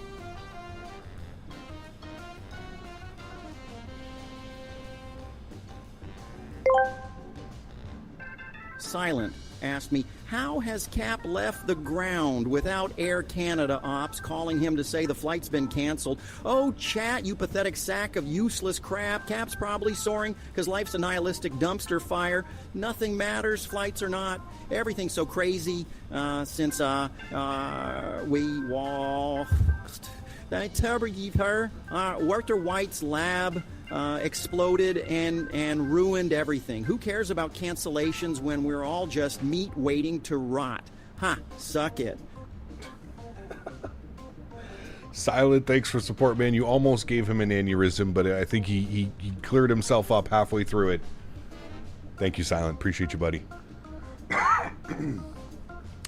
Silent asked me, how has Cap left the ground without Air Canada ops calling him to say the flight's been canceled? Oh, chat, you pathetic sack of useless crap. Cap's probably soaring because life's a nihilistic dumpster fire. Nothing matters, flights or not. Everything's so crazy since we walked. Walter White's lab exploded and ruined everything. Who cares about cancellations when we're all just meat waiting to rot? Suck it. Silent, thanks for support, man. You almost gave him an aneurysm, but I think he cleared himself up halfway through it. Thank you, Silent. Appreciate you, buddy.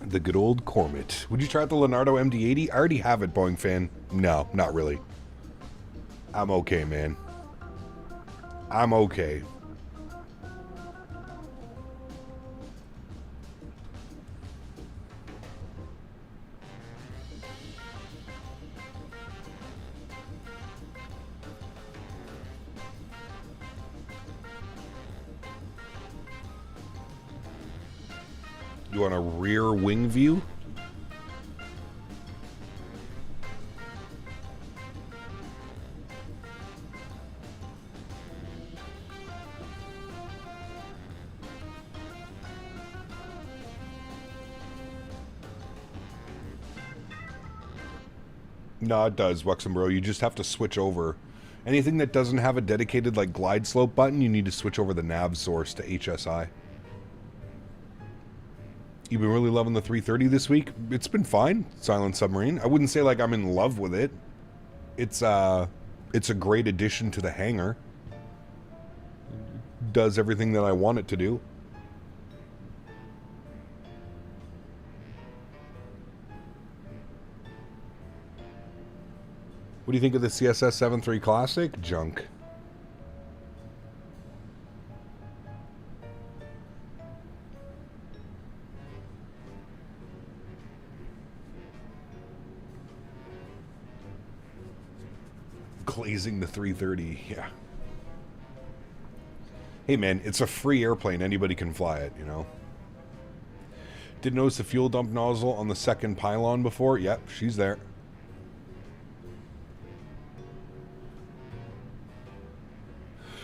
The good old Cormit. Would you try out the Leonardo MD-80? I already have it, Boeing fan. No, not really. I'm okay, man. I'm okay. You want a rear wing view? No, it does, Wexenbro. You just have to switch over. Anything that doesn't have a dedicated like glide slope button, you need to switch over the nav source to HSI. You've been really loving the 330 this week? It's been fine, Silent Submarine. I wouldn't say like I'm in love with it. It's a great addition to the hangar. Does everything that I want it to do. What do you think of the CSS 7.3 Classic? Junk. Glazing the 330, yeah. Hey man, it's a free airplane. Anybody can fly it, you know. Did notice the fuel dump nozzle on the second pylon before? Yep, she's there.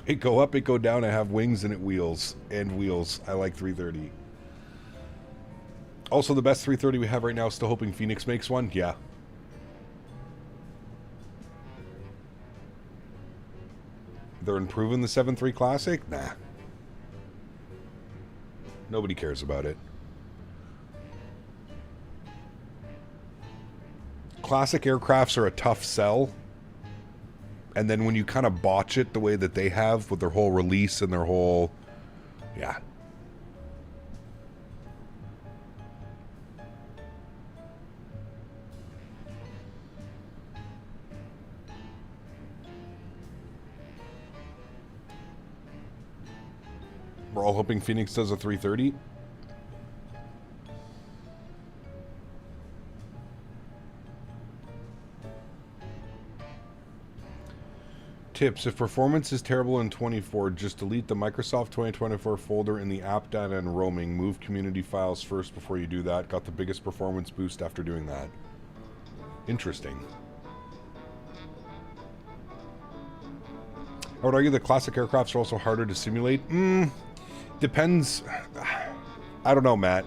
It go up, it go down. I have wings and it wheels. And wheels. I like 330. Also, the best 330 we have right now, still hoping Phoenix makes one. Yeah. They're improving the 7.3 Classic? Nah. Nobody cares about it. Classic aircrafts are a tough sell. And then when you kind of botch it the way that they have with their whole release and their whole... Yeah. We're all hoping Phoenix does a 330. Tips: if performance is terrible in 24, just delete the Microsoft 2024 folder in the app data and roaming. Move community files first before you do that. Got the biggest performance boost after doing that. Interesting. I would argue that classic aircrafts are also harder to simulate. Depends. I don't know, Matt.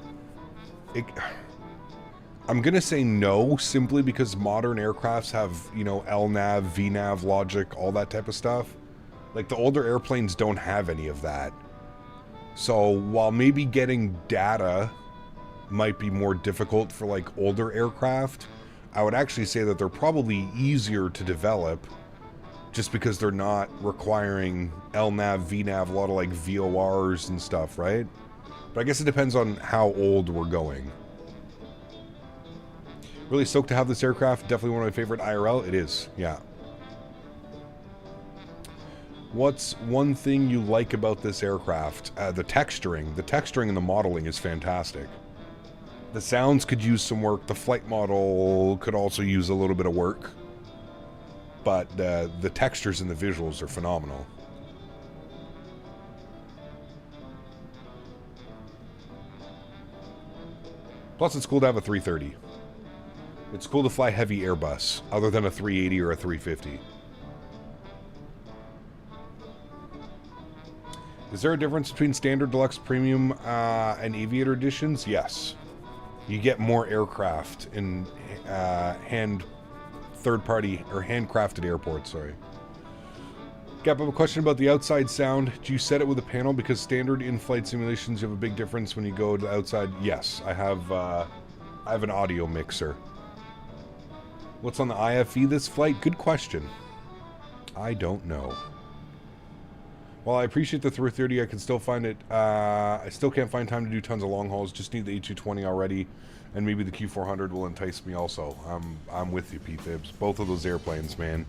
I'm going to say no, simply because modern aircrafts have, you know, LNAV, VNAV logic, all that type of stuff. Like, the older airplanes don't have any of that. So, while maybe getting data might be more difficult for, like, older aircraft, I would actually say that they're probably easier to develop just because they're not requiring LNAV, VNAV, a lot of, like, VORs and stuff, right? But I guess it depends on how old we're going. Really stoked to have this aircraft. Definitely one of my favorite IRL. It is, yeah. What's one thing you like about this aircraft? The texturing. The texturing and the modeling is fantastic. The sounds could use some work. The flight model could also use a little bit of work. But the textures and the visuals are phenomenal. Plus, it's cool to have a 330. It's cool to fly heavy Airbus, other than a 380 or a 350. Is there a difference between standard, deluxe, premium, and aviator editions? Yes. You get more aircraft in third-party or handcrafted airports, sorry. Gap, I have a question about the outside sound. Do you set it with a panel? Because standard in-flight simulations, you have a big difference when you go to the outside. Yes, I have an audio mixer. What's on the IFE this flight? Good question. I don't know. While I appreciate the 330, I can still find it. I still can't find time to do tons of long hauls. Just need the A220 already, and maybe the Q400 will entice me also. I'm with you, P-Fibs. Both of those airplanes, man.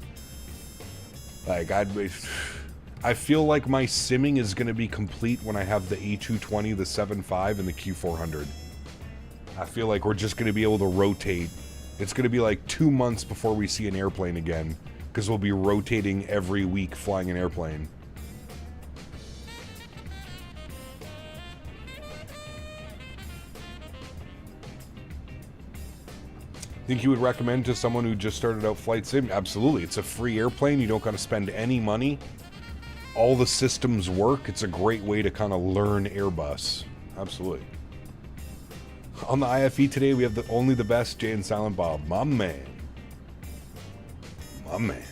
Like, I feel like my simming is going to be complete when I have the A220, the 7.5, and the Q400. I feel like we're just going to be able to rotate. It's going to be like 2 months before we see an airplane again, because we'll be rotating every week flying an airplane. Think you would recommend to someone who just started out flight sim? Absolutely. It's a free airplane. You don't got to spend any money. All the systems work. It's a great way to kind of learn Airbus. Absolutely. On the IFE today, we have only the best Jay and Silent Bob. My man. My man.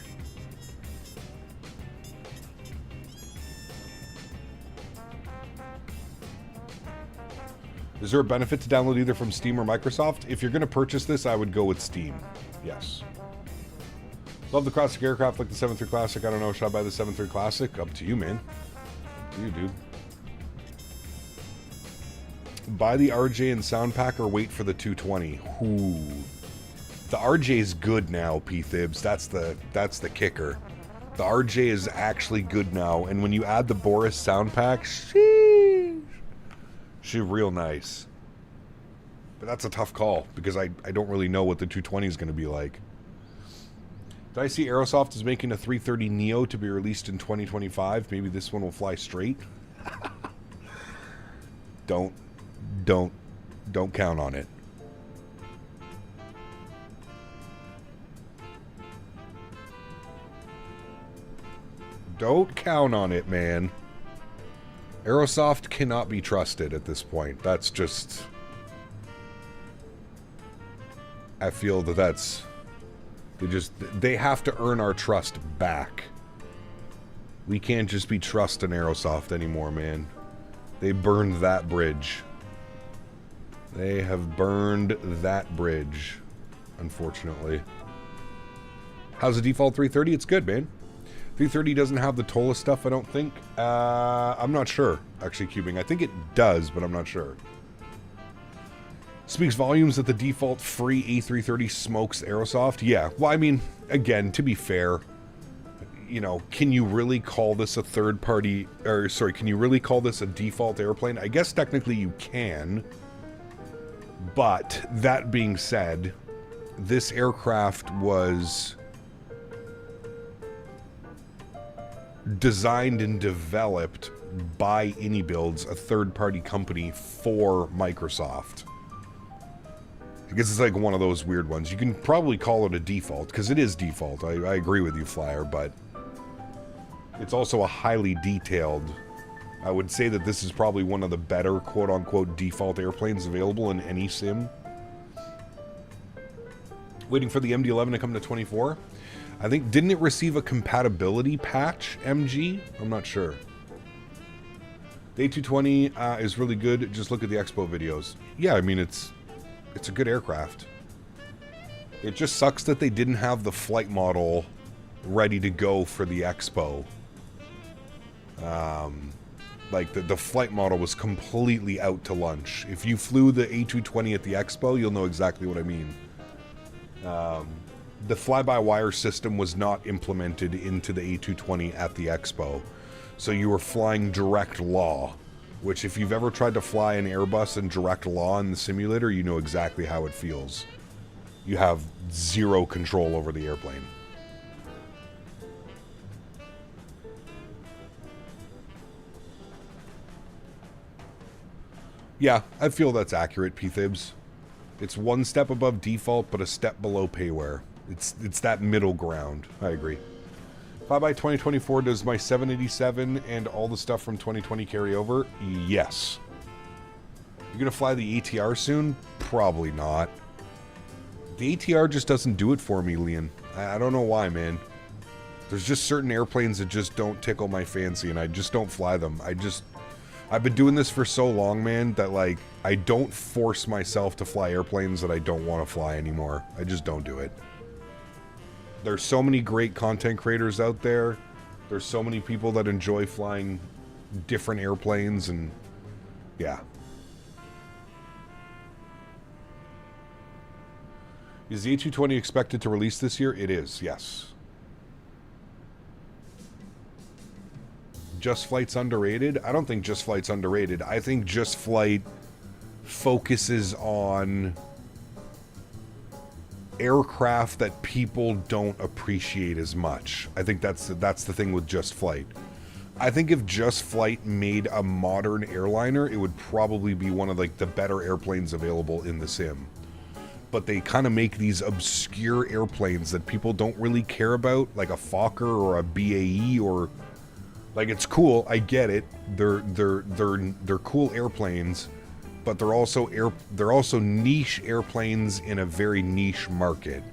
Is there a benefit to download either from Steam or Microsoft? If you're going to purchase this, I would go with Steam. Yes. Love the classic aircraft like the 7.3 Classic. I don't know, should I buy the 7.3 Classic? Up to you, man. Up to you, dude. Buy the RJ and sound pack or wait for the 220. Ooh. The RJ is good now, P-Thibs. That's the kicker. The RJ is actually good now, and when you add the Boris sound pack, sheesh. She's real nice. But that's a tough call, because I don't really know what the 220 is going to be like. Did I see Aerosoft is making a 330 Neo to be released in 2025? Maybe this one will fly straight? Don't count on it. Don't count on it, man. Aerosoft cannot be trusted at this point. That's just... I feel that that's... They have to earn our trust back. We can't just be trusting Aerosoft anymore, man. They burned that bridge. They have burned that bridge, unfortunately. How's the default 330? It's good, man. 330 doesn't have the TOLA stuff, I don't think. I'm not sure, actually, cubing. I think it does, but I'm not sure. Speaks volumes that the default free A330 smokes Aerosoft. Yeah, well, I mean, again, to be fair, you know, can you really call this a third party, or sorry, can you really call this a default airplane? I guess technically you can, but that being said, this aircraft was designed and developed by iniBuilds, a third party company for Microsoft. I guess it's like one of those weird ones. You can probably call it a default, because it is default. I agree with you, Flyer, but it's also a highly detailed... I would say that this is probably one of the better quote-unquote default airplanes available in any sim. Waiting for the MD-11 to come to 24. I think, didn't it receive a compatibility patch, MG? I'm not sure. The A220 is really good. Just look at the Expo videos. Yeah, I mean, it's a good aircraft. It just sucks that they didn't have the flight model ready to go for the Expo. Like, the flight model was completely out to lunch. If you flew the A220 at the Expo, you'll know exactly what I mean. The fly-by-wire system was not implemented into the A220 at the Expo. So you were flying direct law, which if you've ever tried to fly an Airbus in direct law in the simulator, you know exactly how it feels. You have zero control over the airplane. Yeah, I feel that's accurate, P-Thibs. It's one step above default, but a step below payware. It's that middle ground. I agree. Flyby 2024, does my 787 and all the stuff from 2020 carry over? Yes. You're gonna fly the ATR soon? Probably not. The ATR just doesn't do it for me, Lyon. I don't know why, man. There's just certain airplanes that just don't tickle my fancy, and I just don't fly them. I've been doing this for so long, man, that, like, I don't force myself to fly airplanes that I don't want to fly anymore. I just don't do it. There's so many great content creators out there. There's so many people that enjoy flying different airplanes, and yeah. Is the A220 expected to release this year? It is, yes. Just Flight's underrated? I don't think Just Flight's underrated. I think Just Flight focuses on aircraft that people don't appreciate as much. I think that's the thing with Just Flight. I think if Just Flight made a modern airliner, it would probably be one of, like, the better airplanes available in the sim. But they kind of make these obscure airplanes that people don't really care about, like a Fokker or a BAE or... Like, it's cool, I get it. They're cool airplanes, but they're also niche airplanes in a very niche market.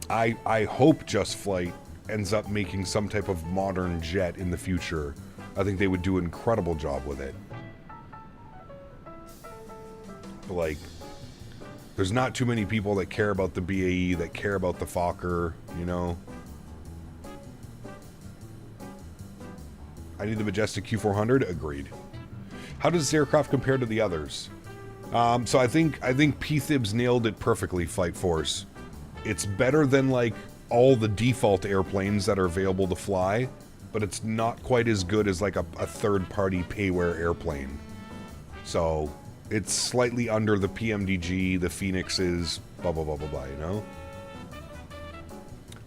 I hope Just Flight ends up making some type of modern jet in the future. I think they would do an incredible job with it. But, like, there's not too many people that care about the BAE, that care about the Fokker, you know? I need the Majestic Q400. Agreed. How does this aircraft compare to the others? So I think P-Thibs nailed it perfectly, Flight Force. It's better than, like, all the default airplanes that are available to fly, but it's not quite as good as, like, a third-party payware airplane. So it's slightly under the PMDG, the Phoenixes, blah, blah, blah, blah, blah, you know?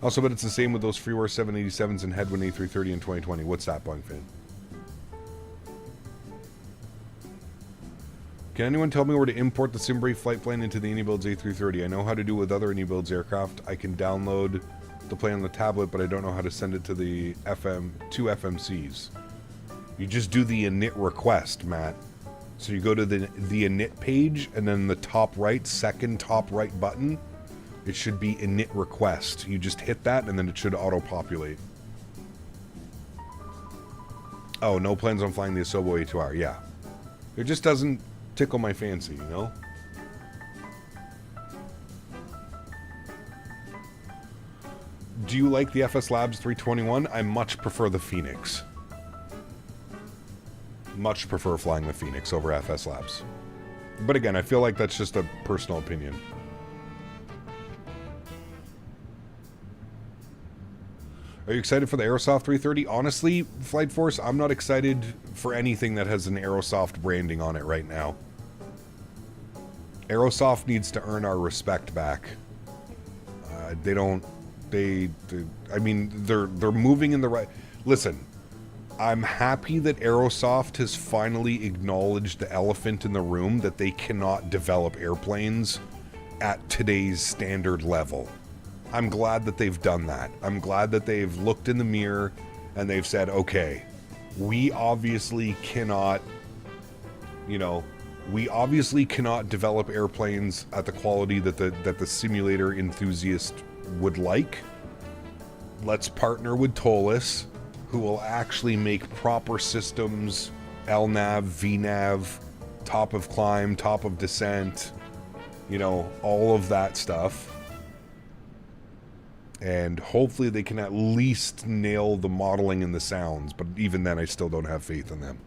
Also, but it's the same with those freeware 787s and Headwind A330 in 2020. What's that, Boeing fan? Can anyone tell me where to import the Simbrave flight plan into the iniBuilds A330? I know how to do it with other iniBuilds aircraft. I can download the plan on the tablet, but I don't know how to send it to the two FMCs. You just do the init request, Matt. So you go to the init page, and then the top right, second top right button, it should be init request. You just hit that, and then it should auto-populate. Oh, no plans on flying the Asobo A2R. Yeah. It just doesn't tickle my fancy, you know? Do you like the FS Labs 321? I much prefer the Phoenix. Much prefer flying the Phoenix over FS Labs. But again, I feel like that's just a personal opinion. Are you excited for the Aerosoft 330? Honestly, Flight Force, I'm not excited for anything that has an Aerosoft branding on it right now. Aerosoft needs to earn our respect back. They don't... I mean, they're moving in the right... Listen, I'm happy that Aerosoft has finally acknowledged the elephant in the room that they cannot develop airplanes at today's standard level. I'm glad that they've done that. I'm glad that they've looked in the mirror and they've said, okay, we obviously cannot, you know, we obviously cannot develop airplanes at the quality that the simulator enthusiast would like. Let's partner with Tolis, who will actually make proper systems, LNAV, VNAV, top of climb, top of descent, you know, all of that stuff. And hopefully they can at least nail the modeling and the sounds, but even then I still don't have faith in them.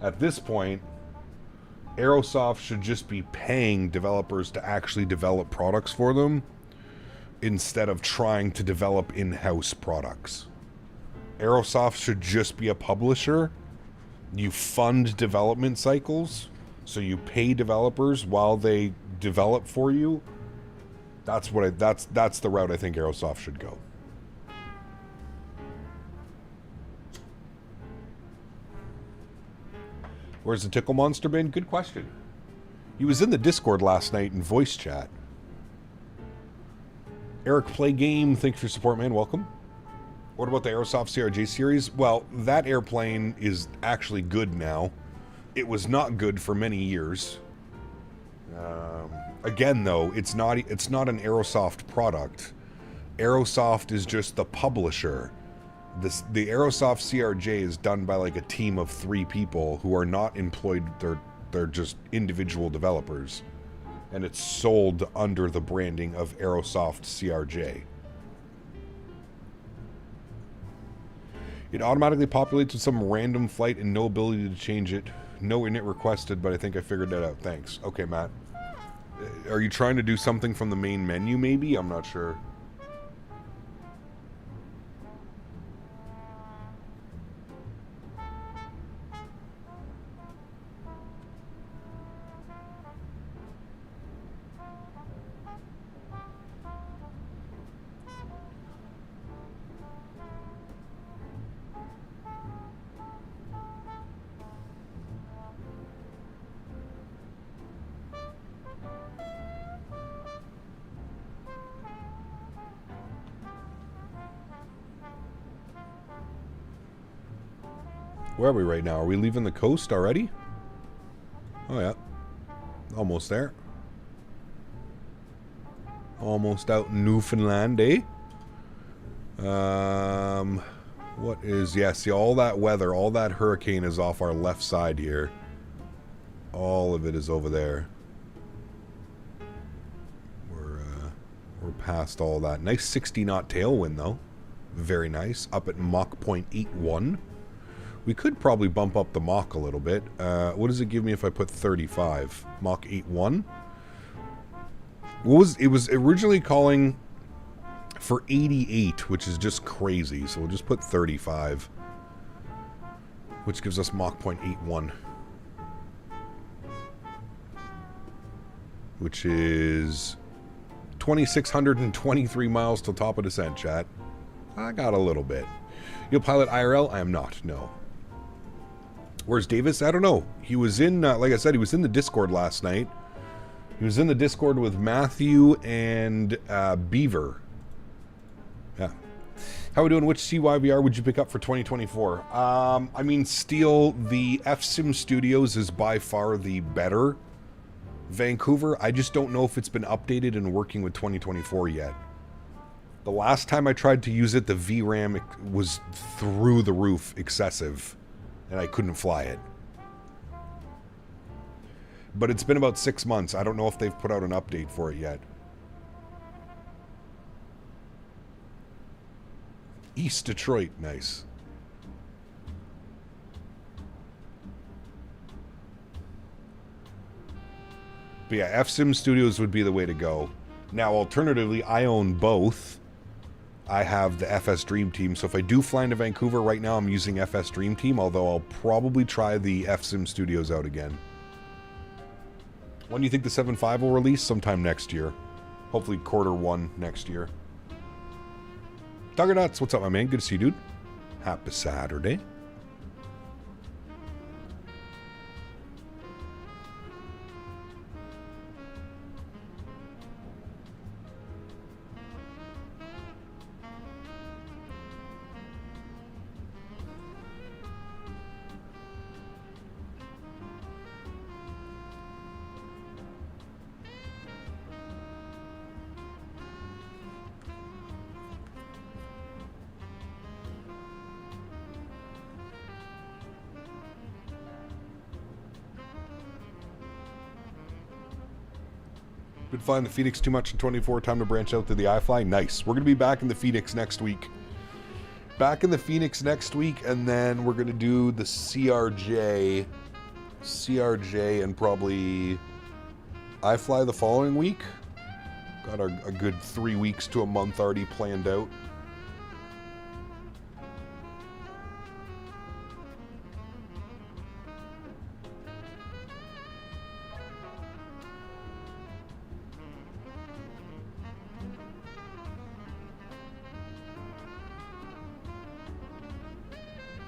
At this point, Aerosoft should just be paying developers to actually develop products for them instead of trying to develop in-house products. Aerosoft should just be a publisher. You fund development cycles, so you pay developers while they develop for you. That's the route I think Aerosoft should go. Where's the Tickle Monster been? Good question. He was in the Discord last night in voice chat. Eric Play Game, thanks for your support, man. Welcome. What about the Aerosoft CRJ series? Well, that airplane is actually good now. It was not good for many years. Again, though, it's not an Aerosoft product. Aerosoft is just the publisher. The Aerosoft CRJ is done by like a team of 3 people who are not employed. They're just individual developers, and it's sold under the branding of Aerosoft CRJ. It automatically populates with some random flight and no ability to change it. No init requested, but I think I figured that out. Thanks. Okay, Matt. Are you trying to do something from the main menu, maybe? I'm not sure. Where are we right now? Are we leaving the coast already? Oh, yeah. Almost there. Almost out in Newfoundland, eh? What is... Yeah, see, all that weather, all that hurricane is off our left side here. All of it is over there. We're past all that. Nice 60-knot tailwind, though. Very nice. Up at Mach 0.81. We could probably bump up the Mach a little bit. What does it give me if I put 35? Mach 8.1? It was originally calling for 88, which is just crazy. So we'll just put 35, which gives us Mach 0.81, which is 2,623 miles till top of descent, chat. I got a little bit. You'll pilot IRL? I am not, no. Where's Davis? I don't know. He was in, like I said, he was in the Discord last night. He was in the Discord with Matthew and Beaver. Yeah. How are we doing? Which CYVR would you pick up for 2024? I mean, Steel, the FSim Studios is by far the better Vancouver. I just don't know if it's been updated and working with 2024 yet. The last time I tried to use it, the VRAM was through the roof excessive, and I couldn't fly it. But it's been about 6 months. I don't know if they've put out an update for it yet. East Detroit, nice. But yeah, FSim Studios would be the way to go. Now, alternatively, I own both. I have the FS Dream Team, so if I do fly into Vancouver right now, I'm using FS Dream Team, although I'll probably try the FSim Studios out again. When do you think the 7.5 will release? Sometime next year. Hopefully Q1 next year. Dugger Nuts, what's up, my man? Good to see you, dude. Happy Saturday. Been flying the Phoenix too much in 24. Time to branch out to the iFly. Nice. We're going to be back in the Phoenix next week. Back in the Phoenix next week, and then we're going to do the CRJ and probably iFly the following week. Got a good 3 weeks to a month already planned out.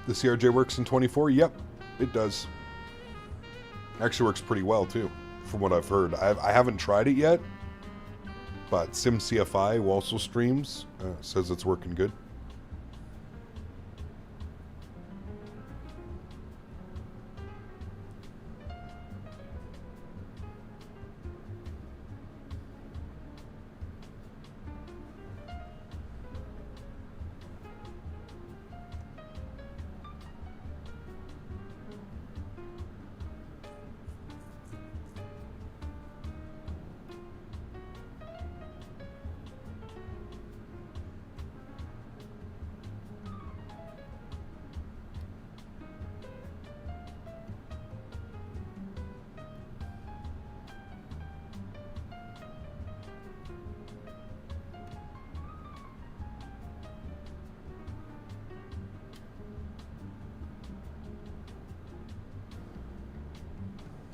The CRJ works in 24? Yep, it does. Actually works pretty well, too, from what I've heard. I haven't tried it yet, but SimCFI, who also streams, says it's working good.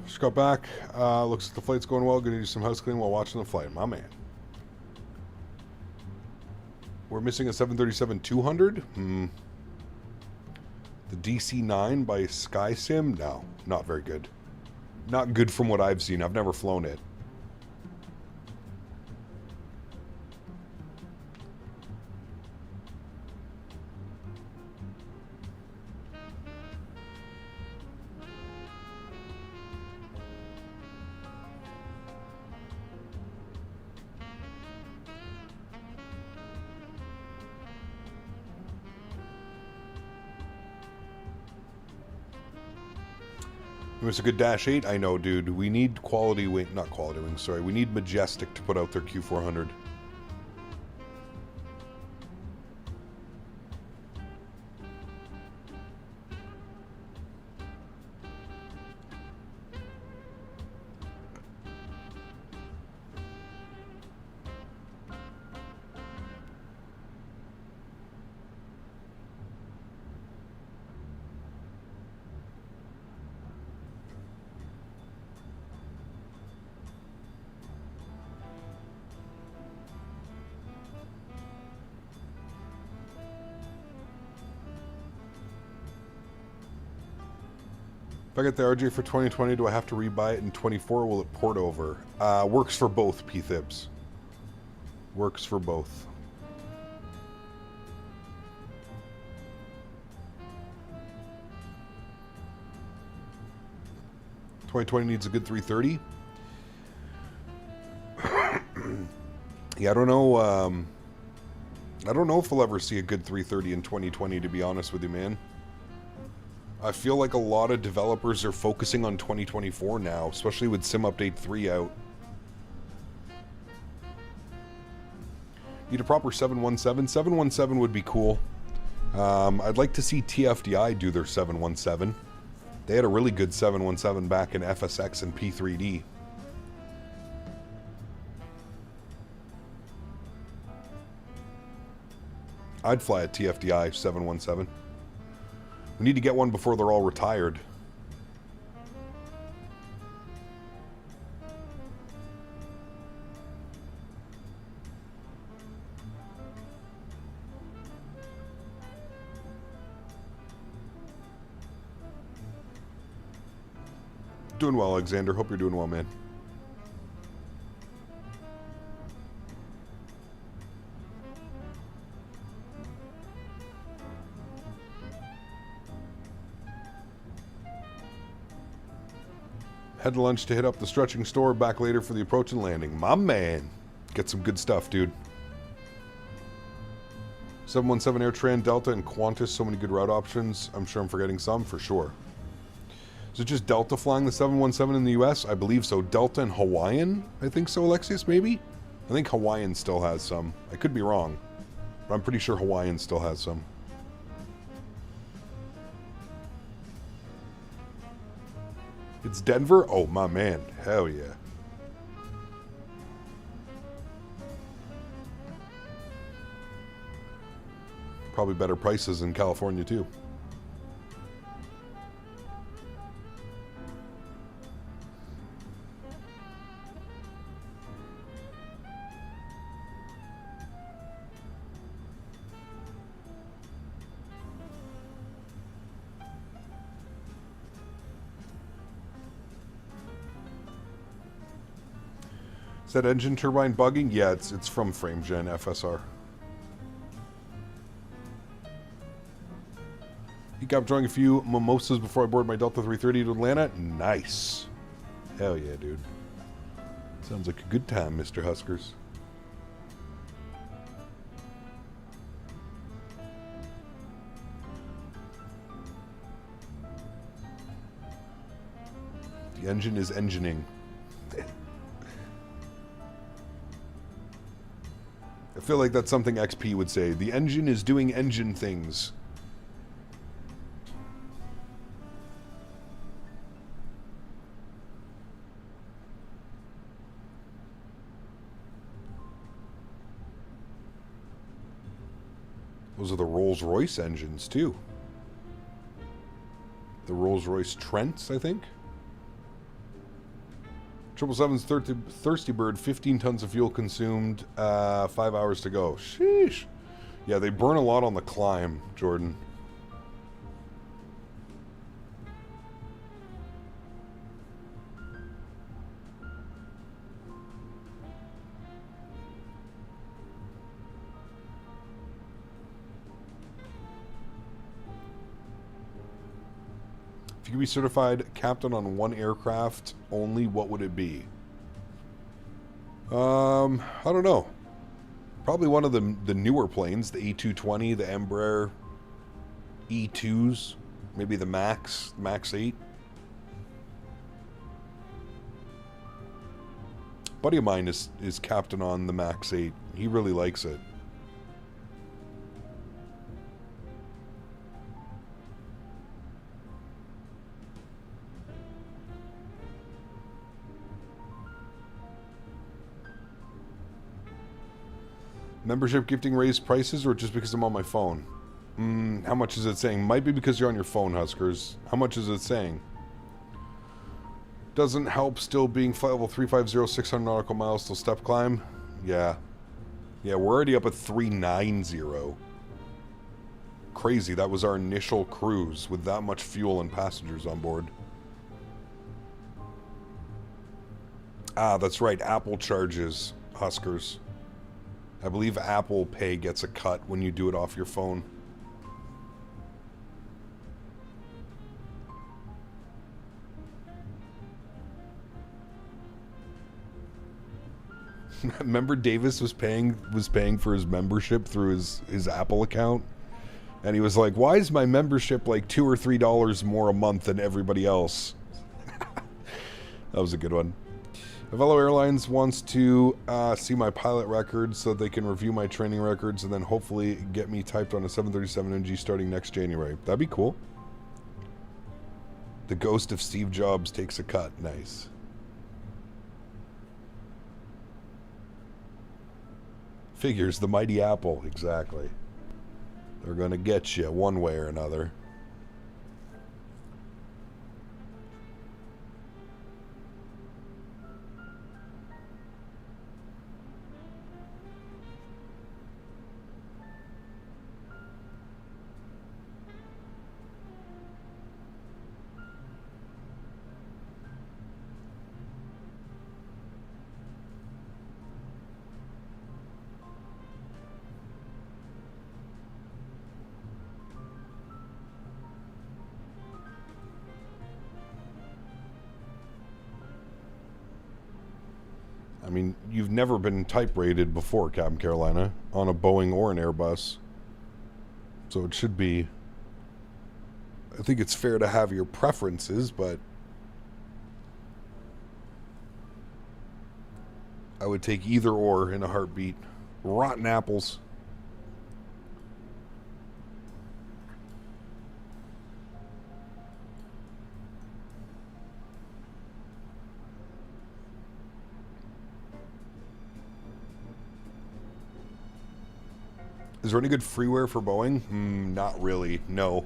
Just got back. Looks like the flight's going well. Gonna do some house cleaning while watching the flight. My man. We're missing a 737-200. The DC-9 by SkySim? No, not very good. Not good from what I've seen. I've never flown it. It's a good Dash 8. I know, dude. We need quality wing, not quality wings, sorry. We need Majestic to put out their Q400. If I get the RJ for 2020, do I have to rebuy it in 24 or will it port over? Works for both, P-Thibs. Works for both. 2020 needs a good 330. Yeah, I don't know. I don't know if we'll ever see a good 330 in 2020, to be honest with you, man. I feel like a lot of developers are focusing on 2024 now, especially with Sim Update 3 out. Need a proper 717. 717 would be cool. I'd like to see TFDI do their 717. They had a really good 717 back in FSX and P3D. I'd fly a TFDI 717. We need to get one before they're all retired. Doing well, Alexander. Hope you're doing well, man. Head to lunch to hit up the stretching store. Back later for the approach and landing. My man. Get some good stuff, dude. 717 AirTran, Delta, and Qantas. So many good route options. I'm sure I'm forgetting some, for sure. Is it just Delta flying the 717 in the US? I believe so. Delta and Hawaiian? I think so, Alexius, maybe? I think Hawaiian still has some. I could be wrong. But I'm pretty sure Hawaiian still has some. It's Denver? Oh, my man. Hell yeah. Probably better prices in California, too. Is that engine turbine bugging? Yeah, it's from FrameGen FSR. You got enjoying a few mimosas before I board my Delta 330 to Atlanta? Nice. Hell yeah, dude. Sounds like a good time, Mr. Huskers. The engine is engineing. I feel like that's something XP would say. The engine is doing engine things. Those are the Rolls-Royce engines, too. The Rolls-Royce Trents, I think. 777's Thirsty Bird, 15 tons of fuel consumed, 5 hours to go. Sheesh. Yeah, they burn a lot on the climb, Jordan. If you could be certified captain on one aircraft only, what would it be? I don't know. Probably one of the newer planes, the A220, the Embraer E2s, maybe the Max 8. Buddy of mine is captain on the Max 8. He really likes it. Membership gifting raised prices, or just because I'm on my phone? How much is it saying? Might be because you're on your phone, Huskers. How much is it saying? Doesn't help still being flight level 350, 600 nautical miles till step climb. Yeah. Yeah, we're already up at 390. Crazy, that was our initial cruise with that much fuel and passengers on board. Ah, that's right, Apple charges, Huskers. I believe Apple Pay gets a cut when you do it off your phone. Remember Davis was paying for his membership through his Apple account, and he was like, "Why is my membership like $2 or $3 more a month than everybody else?" That was a good one. Avello Airlines wants to see my pilot records so they can review my training records and then hopefully get me typed on a 737NG starting next January. That'd be cool. The ghost of Steve Jobs takes a cut. Nice. Figures, the mighty apple, exactly. They're going to get you one way or another. I mean, you've never been type rated before, Captain Carolina, on a Boeing or an Airbus. So it should be... I think it's fair to have your preferences, but... I would take either or in a heartbeat. Rotten apples. Is there any good freeware for Boeing? Not really, no.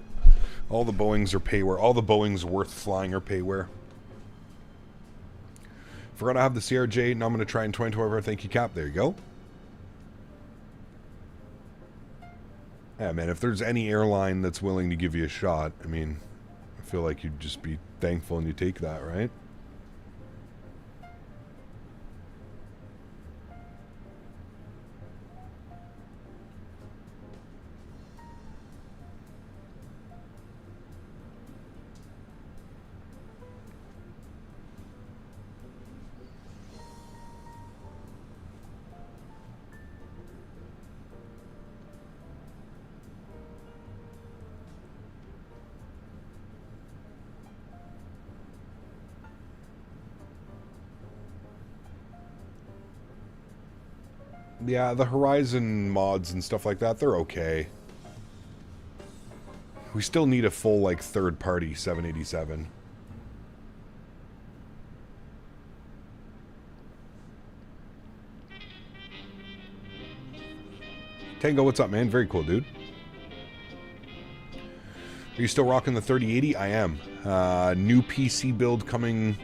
All the Boeings are payware. All the Boeings worth flying are payware. Forgot to have the CRJ. Now I'm going to try in 2024. Thank you, Cap. There you go. Yeah, man, if there's any airline that's willing to give you a shot, I mean, I feel like you'd just be thankful and you take that, right? Yeah, the Horizon mods and stuff like that, they're okay. We still need a full, like, third-party 787. Tango, what's up, man? Very cool, dude. Are you still rocking the 3080? I am. New PC build coming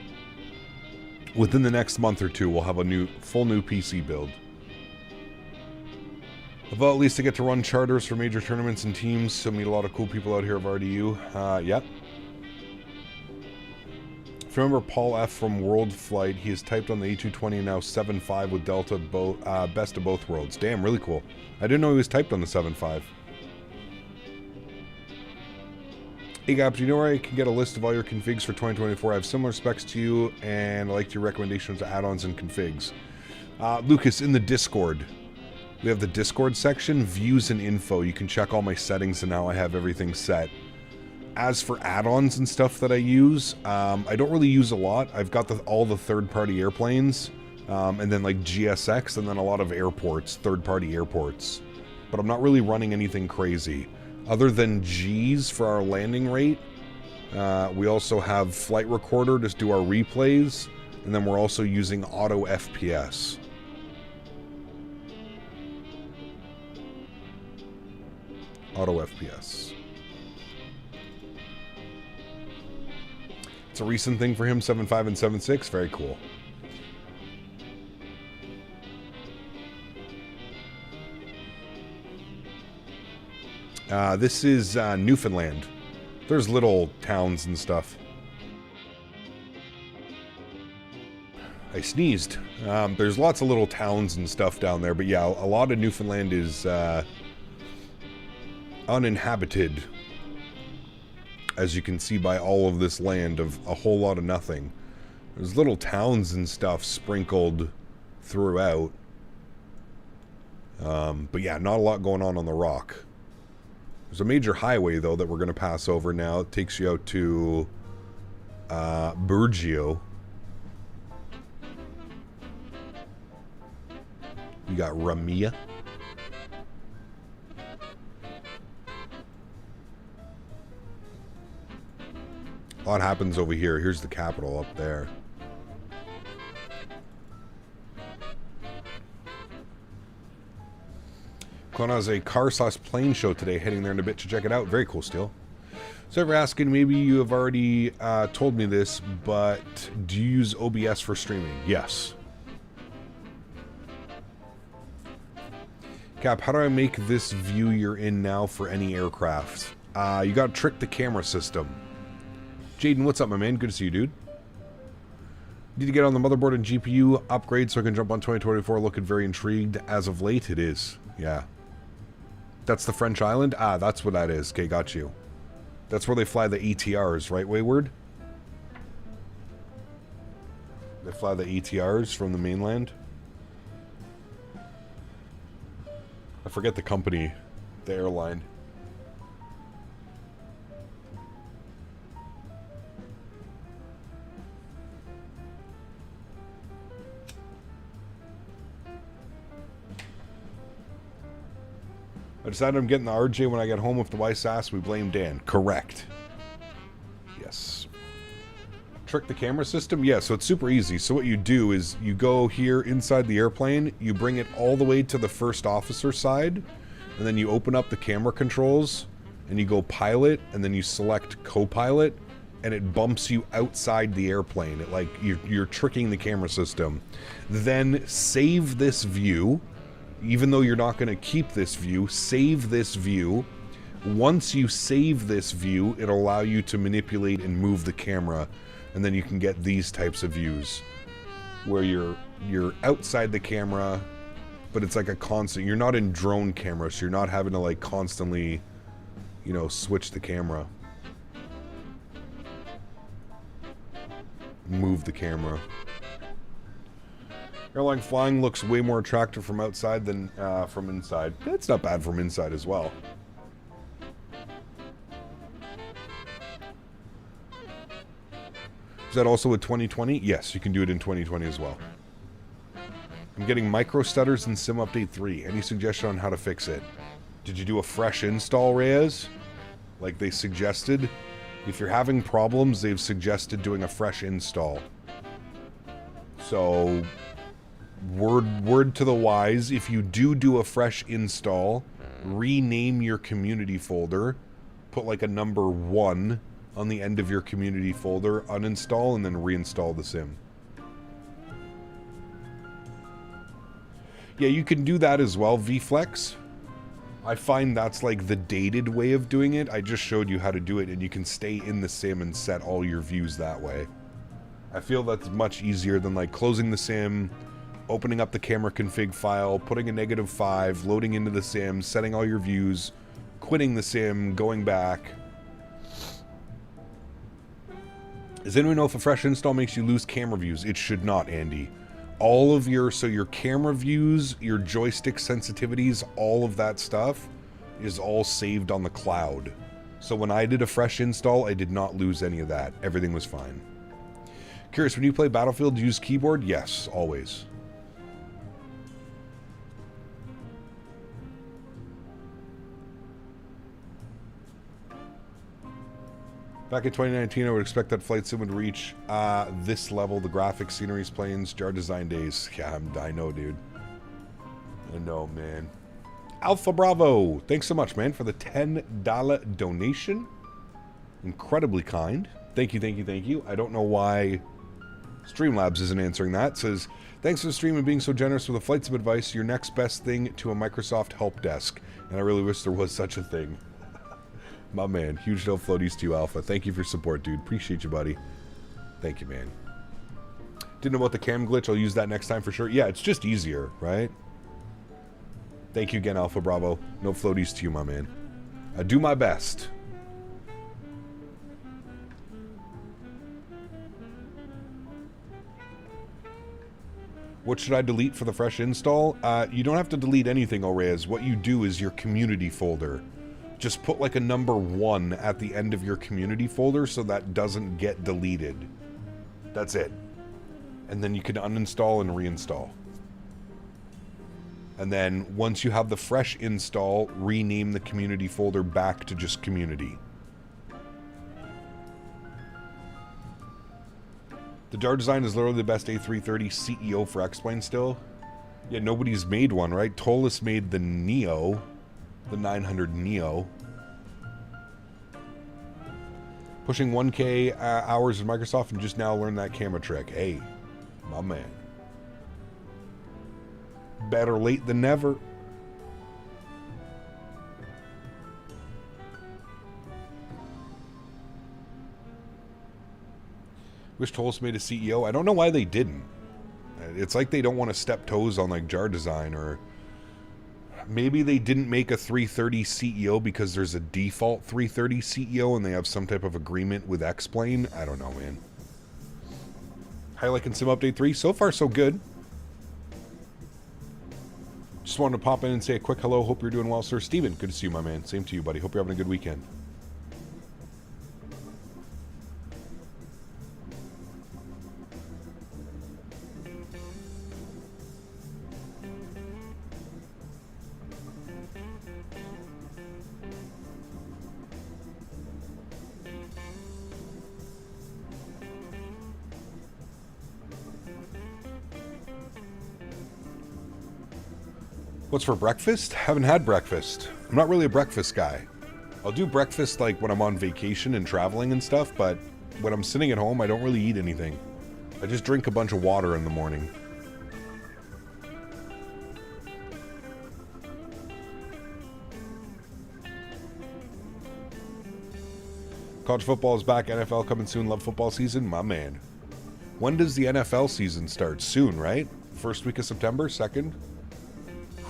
within the next month or two. We'll have a full new PC build. Well, at least I get to run charters for major tournaments and teams, so meet a lot of cool people out here of RDU. Yep. If you remember Paul F. from World Flight, he has typed on the A220 and now 7.5 with Delta, best of both worlds. Damn, really cool. I didn't know he was typed on the 7.5. Hey Gap, do you know where I can get a list of all your configs for 2024? I have similar specs to you, and I liked your recommendations of add-ons and configs. Lucas, in the Discord. We have the Discord section, views and info. You can check all my settings and how I have everything set. As for add-ons and stuff that I use, I don't really use a lot. I've got all the third-party airplanes, and then like GSX, and then a lot of airports, third-party airports. But I'm not really running anything crazy. Other than G's for our landing rate, we also have Flight Recorder to do our replays, and then we're also using Auto FPS. Auto FPS. It's a recent thing for him, 7.5 and 7.6. Very cool. This is Newfoundland. There's little towns and stuff. I sneezed. There's lots of little towns and stuff down there, but yeah, a lot of Newfoundland is uninhabited, as you can see by all of this land of a whole lot of nothing. There's little towns and stuff sprinkled throughout. But yeah, not a lot going on the rock. There's a major highway, though, that we're going to pass over now. It takes you out to Burgio. You got Ramia. A lot happens over here. Here's the capital up there. Going on a car/plane show today. Heading there in a bit to check it out. Very cool still. So if you're asking, maybe you have already told me this, but do you use OBS for streaming? Yes. Cap, how do I make this view you're in now for any aircraft? You gotta trick the camera system. Jaden, what's up, my man? Good to see you, dude. Need to get on the motherboard and GPU upgrade so I can jump on 2024. Looking very intrigued as of late. It is, yeah. That's the French island? Ah, that's what that is. Okay, got you. That's where they fly the ETRs, right, Wayward? They fly the ETRs from the mainland. I forget the company, the airline. I decided I'm getting the RJ when I get home. If the wife's asked, we blame Dan. Correct. Yes. Trick the camera system? Yeah, so it's super easy. So what you do is you go here inside the airplane, you bring it all the way to the first officer side, and then you open up the camera controls, and you go pilot, and then you select co-pilot, and it bumps you outside the airplane. It, like, you're tricking the camera system. Then save this view. Even though you're not going to keep this view, save this view. Once you save this view, it'll allow you to manipulate and move the camera, and then you can get these types of views where you're outside the camera, but it's like a constant. You're not in drone camera, so you're not having to like constantly, you know, switch the camera, move the camera. Airline flying looks way more attractive from outside than from inside. It's not bad from inside as well. Is that also with 2020? Yes, you can do it in 2020 as well. I'm getting micro stutters in Sim Update 3. Any suggestion on how to fix it? Did you do a fresh install, Reyes? Like they suggested? If you're having problems, they've suggested doing a fresh install. So... Word to the wise, if you do a fresh install, rename your community folder, put like a number 1 on the end of your community folder, uninstall, and then reinstall the sim. Yeah, you can do that as well, VFlex. I find that's like the dated way of doing it. I just showed you how to do it, and you can stay in the sim and set all your views that way. I feel that's much easier than like closing the sim, opening up the camera config file, putting a -5, loading into the sim, setting all your views, quitting the sim, going back. Does anyone know if a fresh install makes you lose camera views? It should not, Andy. All of your camera views, your joystick sensitivities, all of that stuff is all saved on the cloud. So when I did a fresh install, I did not lose any of that. Everything was fine. Curious, when you play Battlefield, do you use keyboard? Yes, always. Back in 2019, I would expect that Flight Sim would reach this level. The graphics, sceneries, planes, jar design days. Yeah, I know, dude. I know, man. Alpha Bravo, thanks so much, man, for the $10 donation. Incredibly kind. Thank you, thank you, thank you. I don't know why Streamlabs isn't answering that. It says, thanks for the stream and being so generous with a Flight Sim advice. Your next best thing to a Microsoft help desk. And I really wish there was such a thing. My man, huge no floaties to you, Alpha. Thank you for your support, dude. Appreciate you, buddy. Thank you, man. Didn't know about the cam glitch. I'll use that next time for sure. Yeah, it's just easier, right? Thank you again, Alpha Bravo. No floaties to you, my man. I do my best. What should I delete for the fresh install? You don't have to delete anything, Orez. What you do is your community folder. Just put like a number 1 at the end of your community folder so that doesn't get deleted. That's it. And then you can uninstall and reinstall. And then once you have the fresh install, rename the community folder back to just community. The Jar design is literally the best A330 CEO for X-Plane still. Yeah, nobody's made one, right? Tolis made the Neo, the 900 Neo. Pushing 1K hours in Microsoft and just now learned that camera trick. Hey, my man. Better late than never. Wish Tolis made a CEO. I don't know why they didn't. It's like they don't want to step toes on like Jar design, or maybe they didn't make a 330 CEO because there's a default 330 CEO and they have some type of agreement with X-Plane. I don't know, man. How you liking Sim Update 3? So far, so good. Just wanted to pop in and say a quick hello. Hope you're doing well, sir. Steven, good to see you, my man. Same to you, buddy. Hope you're having a good weekend. What's for breakfast? Haven't had breakfast. I'm not really a breakfast guy. I'll do breakfast like when I'm on vacation and traveling and stuff, but when I'm sitting at home, I don't really eat anything. I just drink a bunch of water in the morning. College football is back. NFL coming soon. Love football season. My man. When does the NFL season start? Soon, right? First week of September? Second?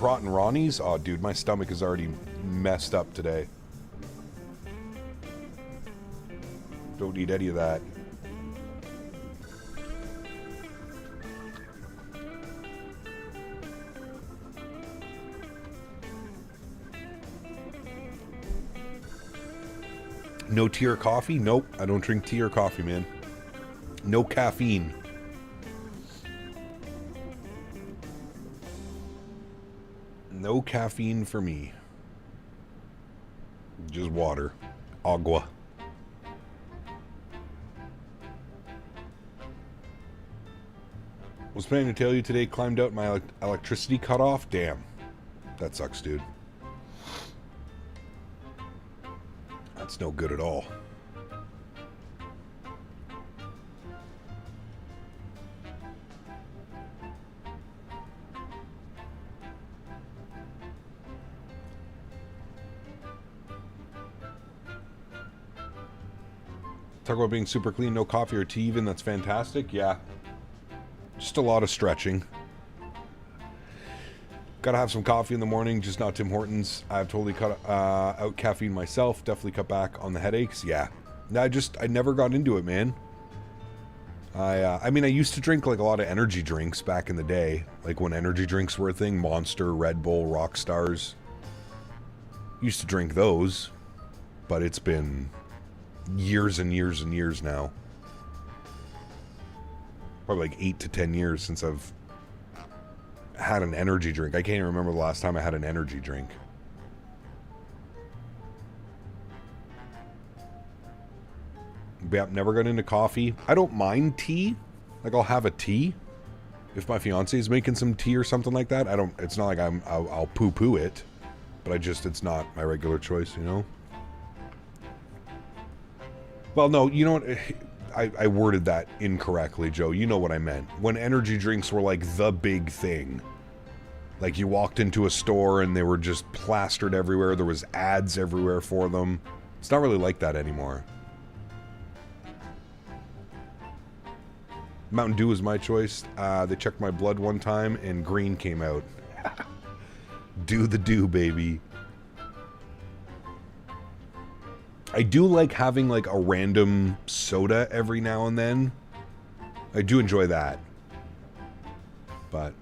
Rotten Ronnie's? Oh, dude, my stomach is already messed up today. Don't need any of that. No tea or coffee? Nope, I don't drink tea or coffee, man. No caffeine. No caffeine for me. Just water. Agua. Was planning to tell you today, climbed out, my electricity cut off. Damn. That sucks, dude. That's no good at all. Talk about being super clean, no coffee or tea even. That's fantastic. Yeah. Just a lot of stretching. Gotta have some coffee in the morning, just not Tim Hortons. I've totally cut out caffeine myself. Definitely cut back on the headaches. Yeah. I never got into it, man. I mean, I used to drink like a lot of energy drinks back in the day. Like when energy drinks were a thing. Monster, Red Bull, Rock Stars. Used to drink those. But it's been years and years and years now. Probably like 8 to 10 years since I've had an energy drink. I can't even remember the last time I had an energy drink. Yeah, never got into coffee. I don't mind tea. Like I'll have a tea if my fiance is making some tea or something like that. It's not like I'll poo-poo it, but it's not my regular choice, you know? Well, no, you know what? I worded that incorrectly, Joe. You know what I meant. When energy drinks were like the big thing. Like you walked into a store and they were just plastered everywhere. There was ads everywhere for them. It's not really like that anymore. Mountain Dew is my choice. They checked my blood one time and green came out. Do the dew, baby. I do like having like a random soda every now and then. I do enjoy that. But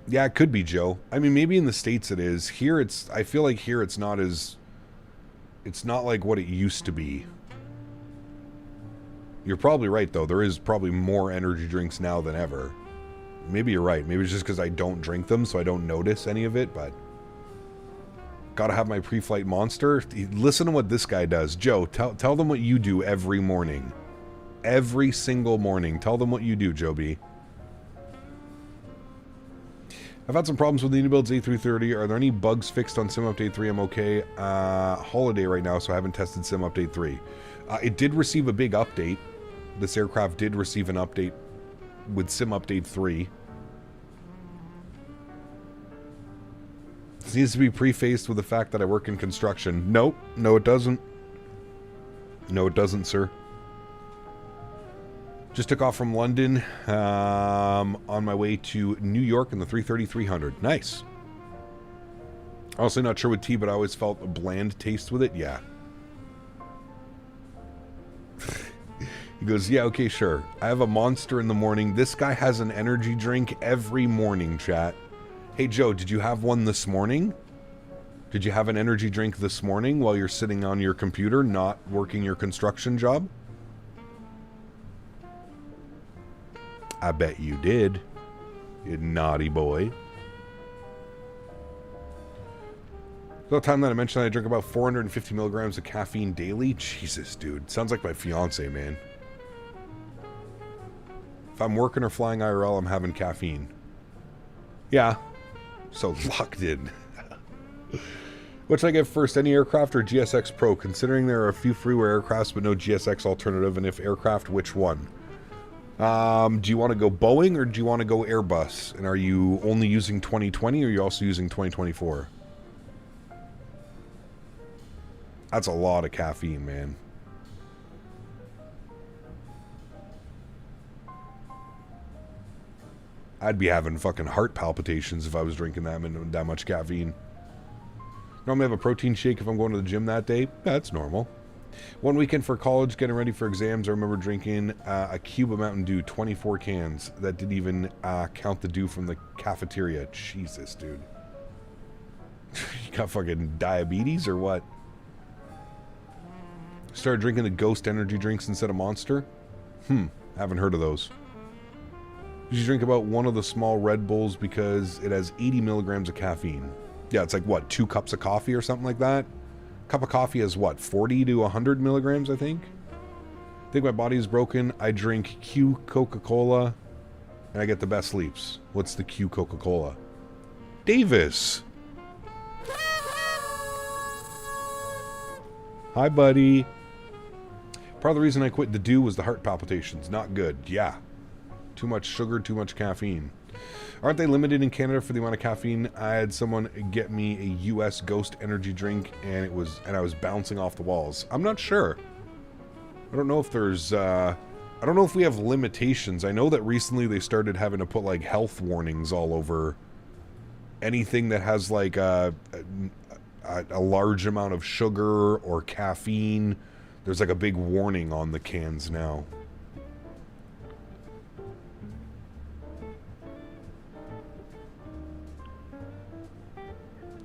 yeah, it could be, Joe. I mean, maybe in the States it is. Here it's, I feel like here it's not as, it's not like what it used to be. You're probably right, though. There is probably more energy drinks now than ever. Maybe you're right. Maybe it's just because I don't drink them, so I don't notice any of it, but gotta have my pre-flight monster. Listen to what this guy does. Joe, tell them what you do every morning. Every single morning. Tell them what you do, Joe B. I've had some problems with the iniBuilds A330. Are there any bugs fixed on Sim Update 3? I'm okay. Holiday right now, so I haven't tested Sim Update 3. It did receive a big update. This aircraft did receive an update with Sim Update 3. This needs to be prefaced with the fact that I work in construction. Nope. No, it doesn't. No, it doesn't, sir. Just took off from London on my way to New York in the 330-300. Nice. Honestly, not sure with tea, but I always felt a bland taste with it. Yeah. He goes, yeah, okay, sure. I have a monster in the morning. This guy has an energy drink every morning, chat. Hey, Joe, did you have one this morning? Did you have an energy drink this morning while you're sitting on your computer, not working your construction job? I bet you did, you naughty boy. The time that I mentioned I drink about 450 milligrams of caffeine daily. Jesus, dude. Sounds like my fiance, man. If I'm working or flying IRL, I'm having caffeine. Yeah. So locked in. What should I get first, any aircraft or GSX Pro? Considering there are a few freeware aircrafts but no GSX alternative, and if aircraft, which one? Do you want to go Boeing or do you want to go Airbus? And are you only using 2020 or are you also using 2024? That's a lot of caffeine, man. I'd be having fucking heart palpitations if I was drinking that much caffeine. Normally I have a protein shake if I'm going to the gym that day. That's normal. One weekend for college, getting ready for exams, I remember drinking a cube of Mountain Dew, 24 cans. That didn't even count the dew from the cafeteria. Jesus, dude. You got fucking diabetes or what? Started drinking the Ghost energy drinks instead of Monster? Haven't heard of those. You drink about one of the small Red Bulls because it has 80 milligrams of caffeine. Yeah, it's like, what, 2 cups of coffee or something like that? Cup of coffee has what, 40 to 100 milligrams, I think? I think my body is broken. I drink Q Coca-Cola and I get the best sleeps. What's the Q Coca-Cola? Davis! Hi, buddy. Part of the reason I quit the Dew was the heart palpitations. Not good. Yeah. Too much sugar, too much caffeine. Aren't they limited in Canada for the amount of caffeine? I had someone get me a US Ghost energy drink and I was bouncing off the walls. I'm not sure. I don't know if there's I don't know if we have limitations. I know that recently they started having to put like health warnings all over anything that has like a large amount of sugar or caffeine. There's like a big warning on the cans now.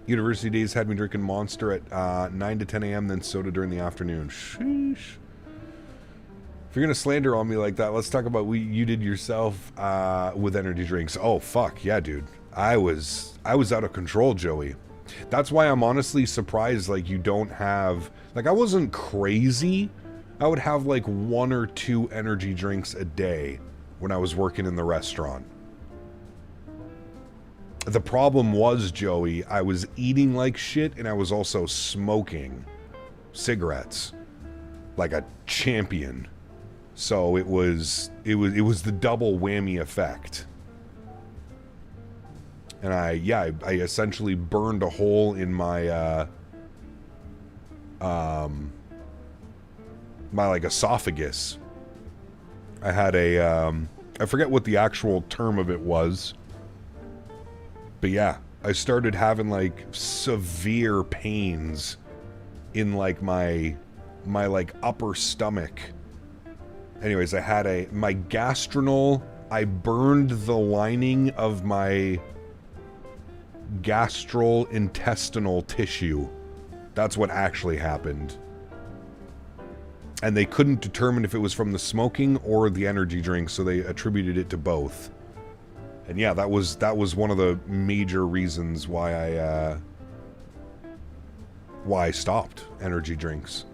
University days had me drinking Monster at 9 to 10 a.m., then soda during the afternoon. Sheesh. If you're going to slander on me like that, let's talk about what you did yourself with energy drinks. Oh, fuck. Yeah, dude. I was out of control, Joey. That's why I'm honestly surprised, like, you don't have... Like, I wasn't crazy. I would have, like, 1 or 2 energy drinks a day when I was working in the restaurant. The problem was, Joey, I was eating like shit and I was also smoking cigarettes like a champion. So it was the double whammy effect. And I essentially burned a hole in my my like esophagus. I had a I forget what the actual term of it was. But yeah, I started having like severe pains in like my like upper stomach. Anyways, I had my gastrinal I burned the lining of my gastrointestinal tissue. That's what actually happened. And they couldn't determine if it was from the smoking or the energy drink, so they attributed it to both. And yeah, that was one of the major reasons why I stopped energy drinks.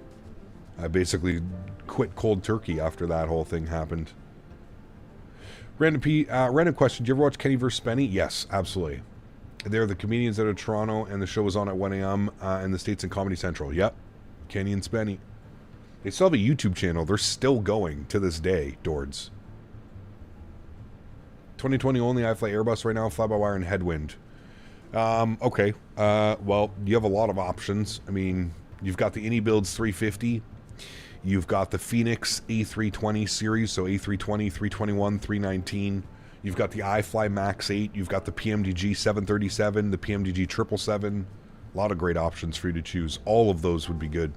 I basically quit cold turkey after that whole thing happened. Random question, do you ever watch Kenny vs. Spenny? Yes, absolutely. They're the comedians out of Toronto, and the show was on at 1 a.m. In the States and Comedy Central. Yep, Kenny and Spenny. They still have a YouTube channel. They're still going to this day, Dords. 2020 only, I fly Airbus right now, fly-by-wire and headwind. Okay. Well, you have a lot of options. I mean, you've got the iniBuilds 350. You've got the Phoenix A320 series, so A320, 321, 319. You've got the iFly Max 8. You've got the PMDG 737, the PMDG 777. A lot of great options for you to choose. All of those would be good.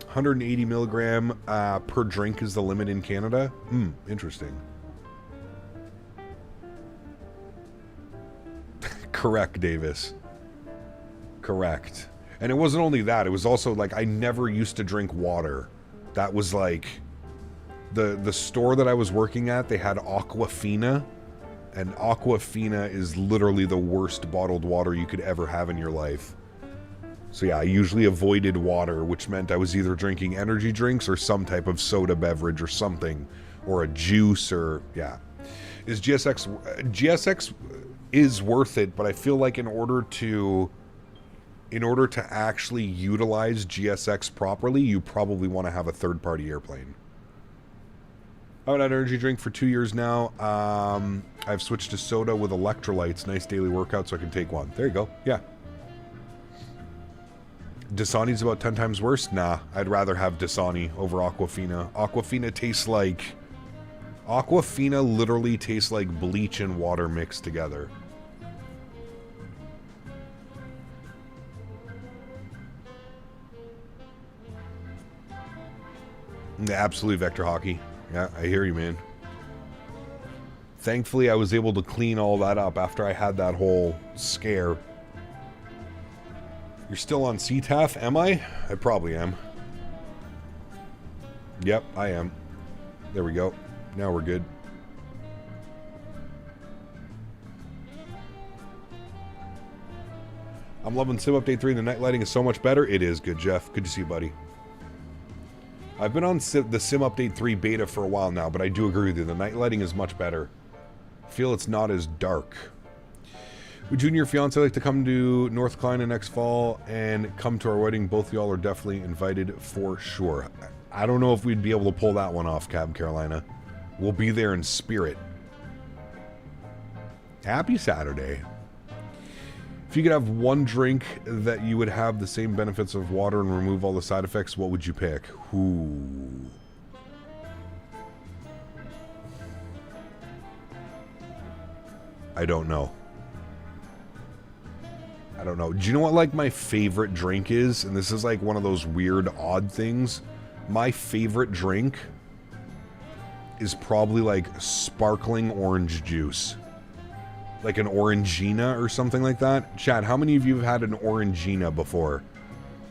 180 milligram per drink is the limit in Canada. Interesting. Correct, Davis. Correct. And it wasn't only that, it was also like I never used to drink water. That was like the store that I was working at, they had Aquafina, and Aquafina is literally the worst bottled water you could ever have in your life. So yeah, I usually avoided water, which meant I was either drinking energy drinks or some type of soda beverage or something, or a juice, or yeah. Is GSX is worth it, but I feel like in order to actually utilize GSX properly, you probably want to have a third-party airplane. I've had an energy drink for 2 years now. I've switched to soda with electrolytes. Nice daily workout, so I can take one. There you go. Yeah. Dasani's about 10 times worse? Nah, I'd rather have Dasani over Aquafina. Aquafina tastes like... Aquafina literally tastes like bleach and water mixed together. Absolutely, Vector Hockey. Yeah, I hear you, man. Thankfully, I was able to clean all that up after I had that whole scare. You're still on CTAF, am I? I probably am. Yep, I am. There we go. Now we're good. I'm loving Sim Update 3. The night lighting is so much better. It is good, Jeff. Good to see you, buddy. I've been on the Sim Update 3 beta for a while now, but I do agree with you. The night lighting is much better. I feel it's not as dark. Would you and your fiance like to come to North Carolina next fall and come to our wedding? Both of y'all are definitely invited for sure. I don't know if we'd be able to pull that one off, Cab Carolina. We'll be there in spirit. Happy Saturday. If you could have one drink that you would have the same benefits of water and remove all the side effects, what would you pick? Ooh. I don't know. I don't know. Do you know what, like, my favorite drink is? And this is, like, one of those weird, odd things. My favorite drink is probably, like, sparkling orange juice. Like an Orangina or something like that. Chad, how many of you have had an Orangina before?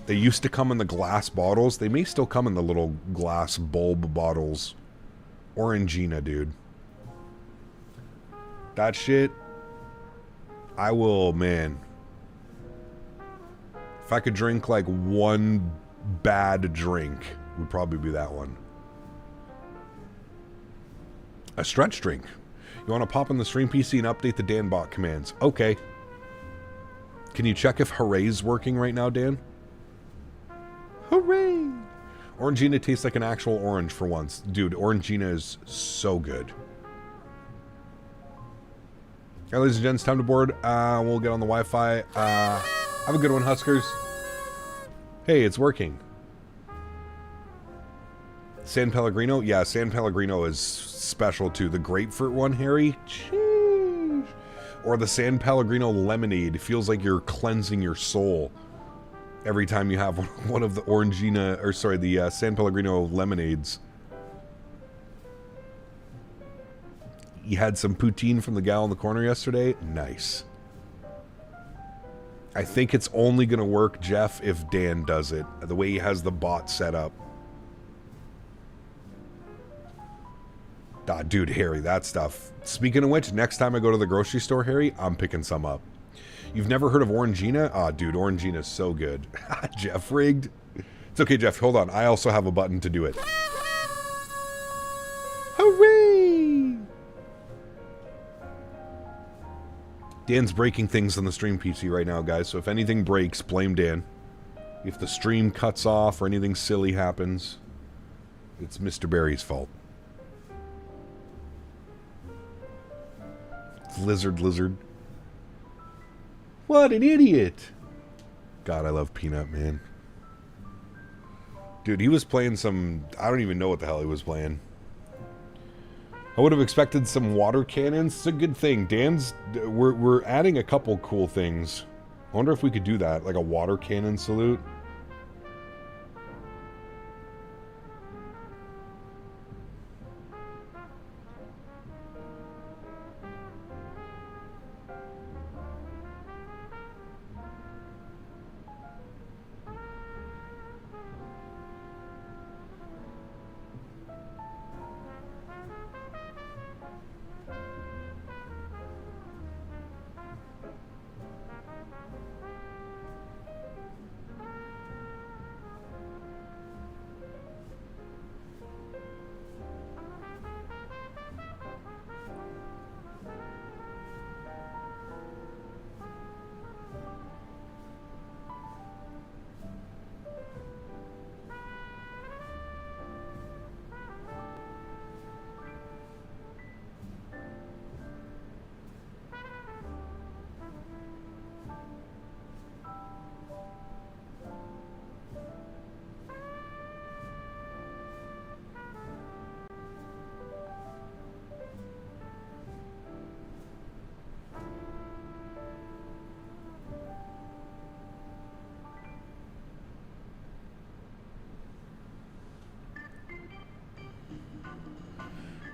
They used to come in the glass bottles. They may still come in the little glass bulb bottles. Orangina, dude. That shit, I will, man. If I could drink like one bad drink, it would probably be that one. A stretch drink. You want to pop in the stream PC and update the Danbot commands. Okay. Can you check if Honorary working right now, Dan? Hooray! Orangina tastes like an actual orange for once. Dude, Orangina is so good. Alright, ladies and gents, time to board. We'll get on the Wi-Fi. Have a good one, Huskers. Hey, it's working. San Pellegrino? Yeah, San Pellegrino is special too. The grapefruit one, Harry? Jeez. Or the San Pellegrino lemonade. It feels like you're cleansing your soul every time you have one of the Orangina, or sorry, the San Pellegrino lemonades. You had some poutine from the gal in the corner yesterday? Nice. I think it's only going to work, Jeff, if Dan does it. The way he has the bot set up. Ah, dude, Harry, that stuff. Speaking of which, next time I go to the grocery store, Harry, I'm picking some up. You've never heard of Orangina? Ah, dude, Orangina is so good. Jeff rigged. It's okay, Jeff. Hold on. I also have a button to do it. Hooray! Dan's breaking things on the stream PC right now, guys. So if anything breaks, blame Dan. If the stream cuts off or anything silly happens, it's Mr. Barry's fault. Lizard. What an idiot. God, I love Peanut, man. Dude, he was playing some... I don't even know what the hell he was playing. I would have expected some water cannons. It's a good thing. Dan's... We're adding a couple cool things. I wonder if we could do that. Like a water cannon salute.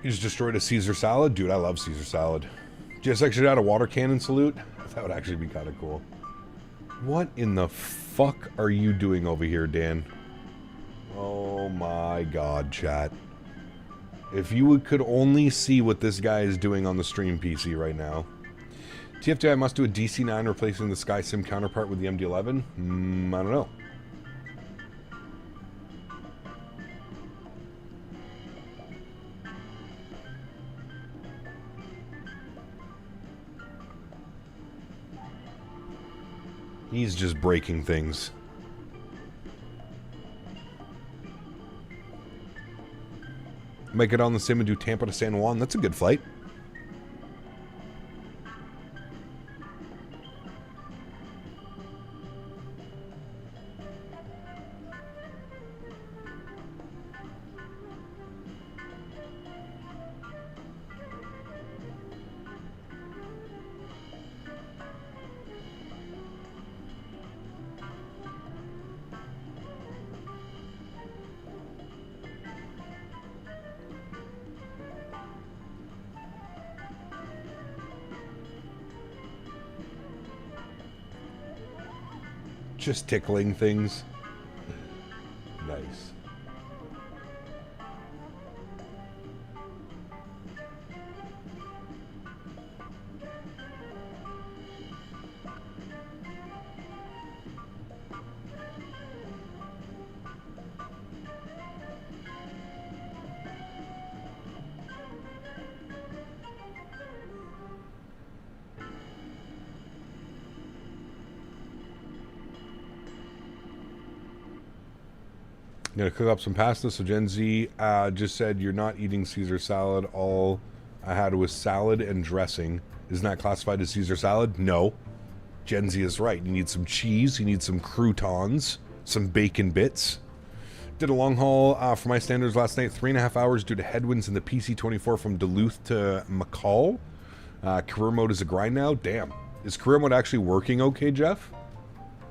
You just destroyed a Caesar salad? Dude, I love Caesar salad. Just actually add a water cannon salute? That would actually be kind of cool. What in the fuck are you doing over here, Dan? Oh my god, chat. If you could only see what this guy is doing on the stream PC right now. TFT, I must do a DC-9 replacing the SkySim counterpart with the MD-11? I don't know. He's just breaking things. Make it on the sim and do Tampa to San Juan. That's a good flight. Just tickling things. Nice. I'm gonna cook up some pasta. So Gen Z just said you're not eating Caesar salad. All I had was salad and dressing. Isn't that classified as Caesar salad? No. Gen Z is right. You need some cheese. You need some croutons. Some bacon bits. Did a long haul for my standards last night. 3.5 hours due to headwinds in the PC-24 from Duluth to McCall. Career mode is a grind now. Damn. Is career mode actually working okay, Jeff?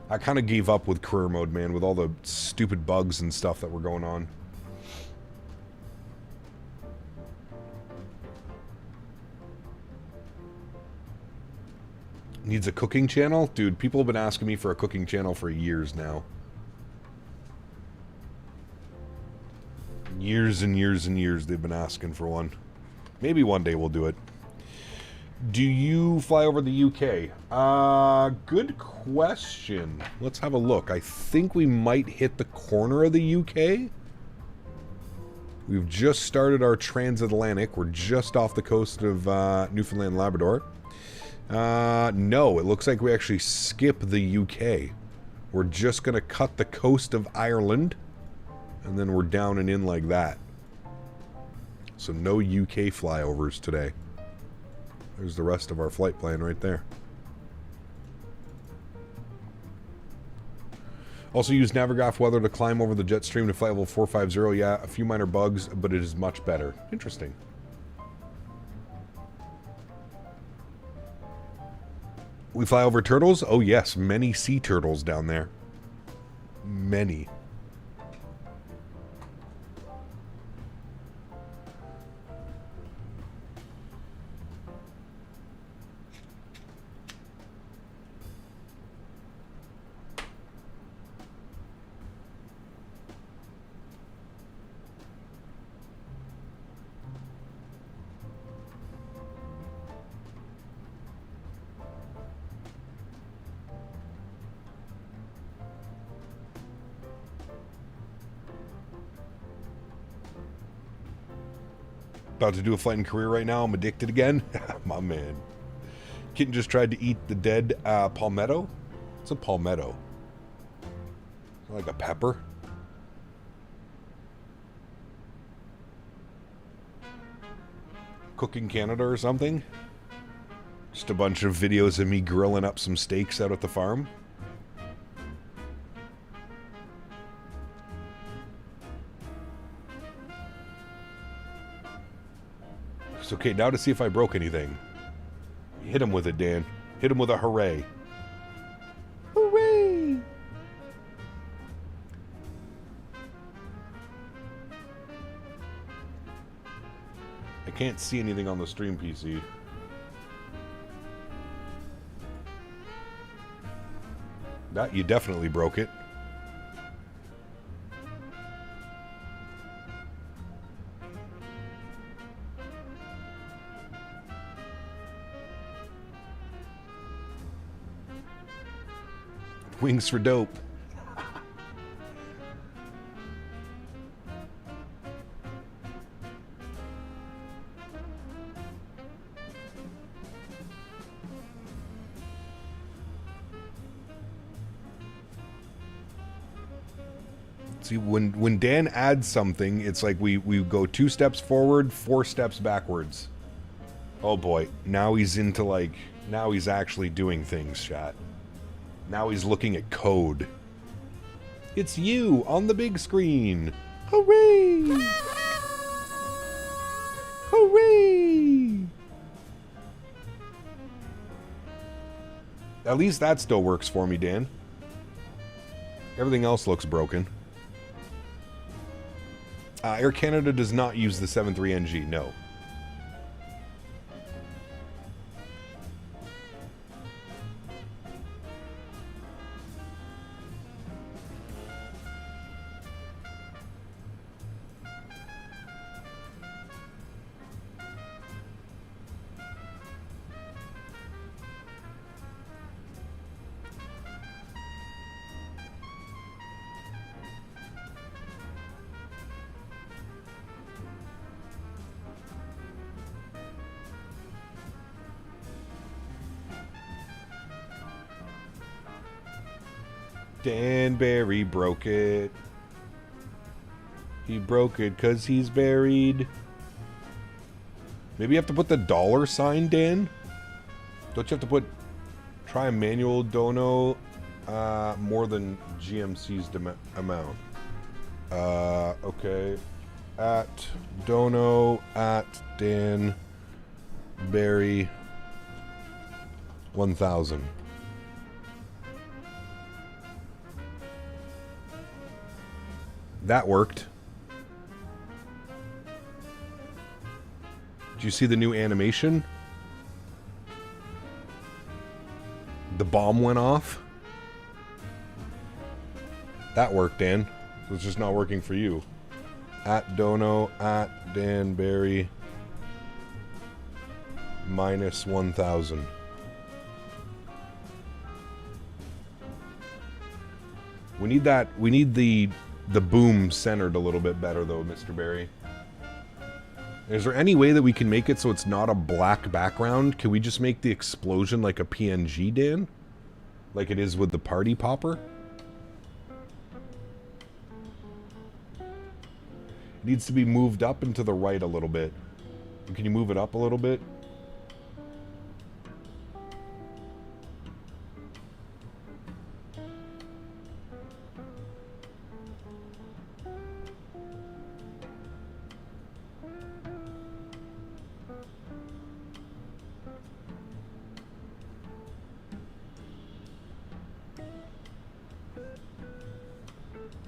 I kind of gave up with career mode, man, with all the stupid bugs and stuff that were going on. Needs a cooking channel? Dude, people have been asking me for a cooking channel for years now. Years and years and years they've been asking for one. Maybe one day we'll do it. Do you fly over the UK? Good question. Let's have a look. I think we might hit the corner of the UK. We've just started our transatlantic. We're just off the coast of Newfoundland, Labrador. No, it looks like we actually skip the UK. We're just going to cut the coast of Ireland, and then we're down and in like that. So no UK flyovers today. There's the rest of our flight plan right there. Also use Navigraph weather to climb over the jet stream to flight level 450. Yeah, a few minor bugs, but it is much better. Interesting. We fly over turtles? Oh yes, many sea turtles down there. Many. About to do a flight in Korea right now. I'm addicted again. My man. Kitten just tried to eat the dead palmetto. What's a palmetto? Like a pepper? Cooking Canada or something? Just a bunch of videos of me grilling up some steaks out at the farm. Okay, now to see if I broke anything. Hit him with it, Dan. Hit him with a hooray. Hooray! I can't see anything on the stream PC. That, you definitely broke it. Wings for dope. See, when Dan adds something, it's like we go 2 steps forward, 4 steps backwards. Oh boy, now he's into like, now he's actually doing things, chat. Now he's looking at code. It's you on the big screen. Hooray! Hooray! At least that still works for me, Dan. Everything else looks broken. Air Canada does not use the 73NG, no. Dan Barry broke it. He broke it because he's buried. Maybe you have to put the $sign, Dan? Don't you have to put try manual dono more than GMC's amount? Okay. At dono at Dan Barry 1000. That worked. Did you see the new animation? The bomb went off. That worked, Dan. It's just not working for you. At Dono, at Danberry, minus 1,000. We need that. We need the boom centered a little bit better, though, Mr. Barry. Is there any way that we can make it so it's not a black background? Can we just make the explosion like a PNG, Dan? Like it is with the party popper? It needs to be moved up and to the right a little bit. Can you move it up a little bit?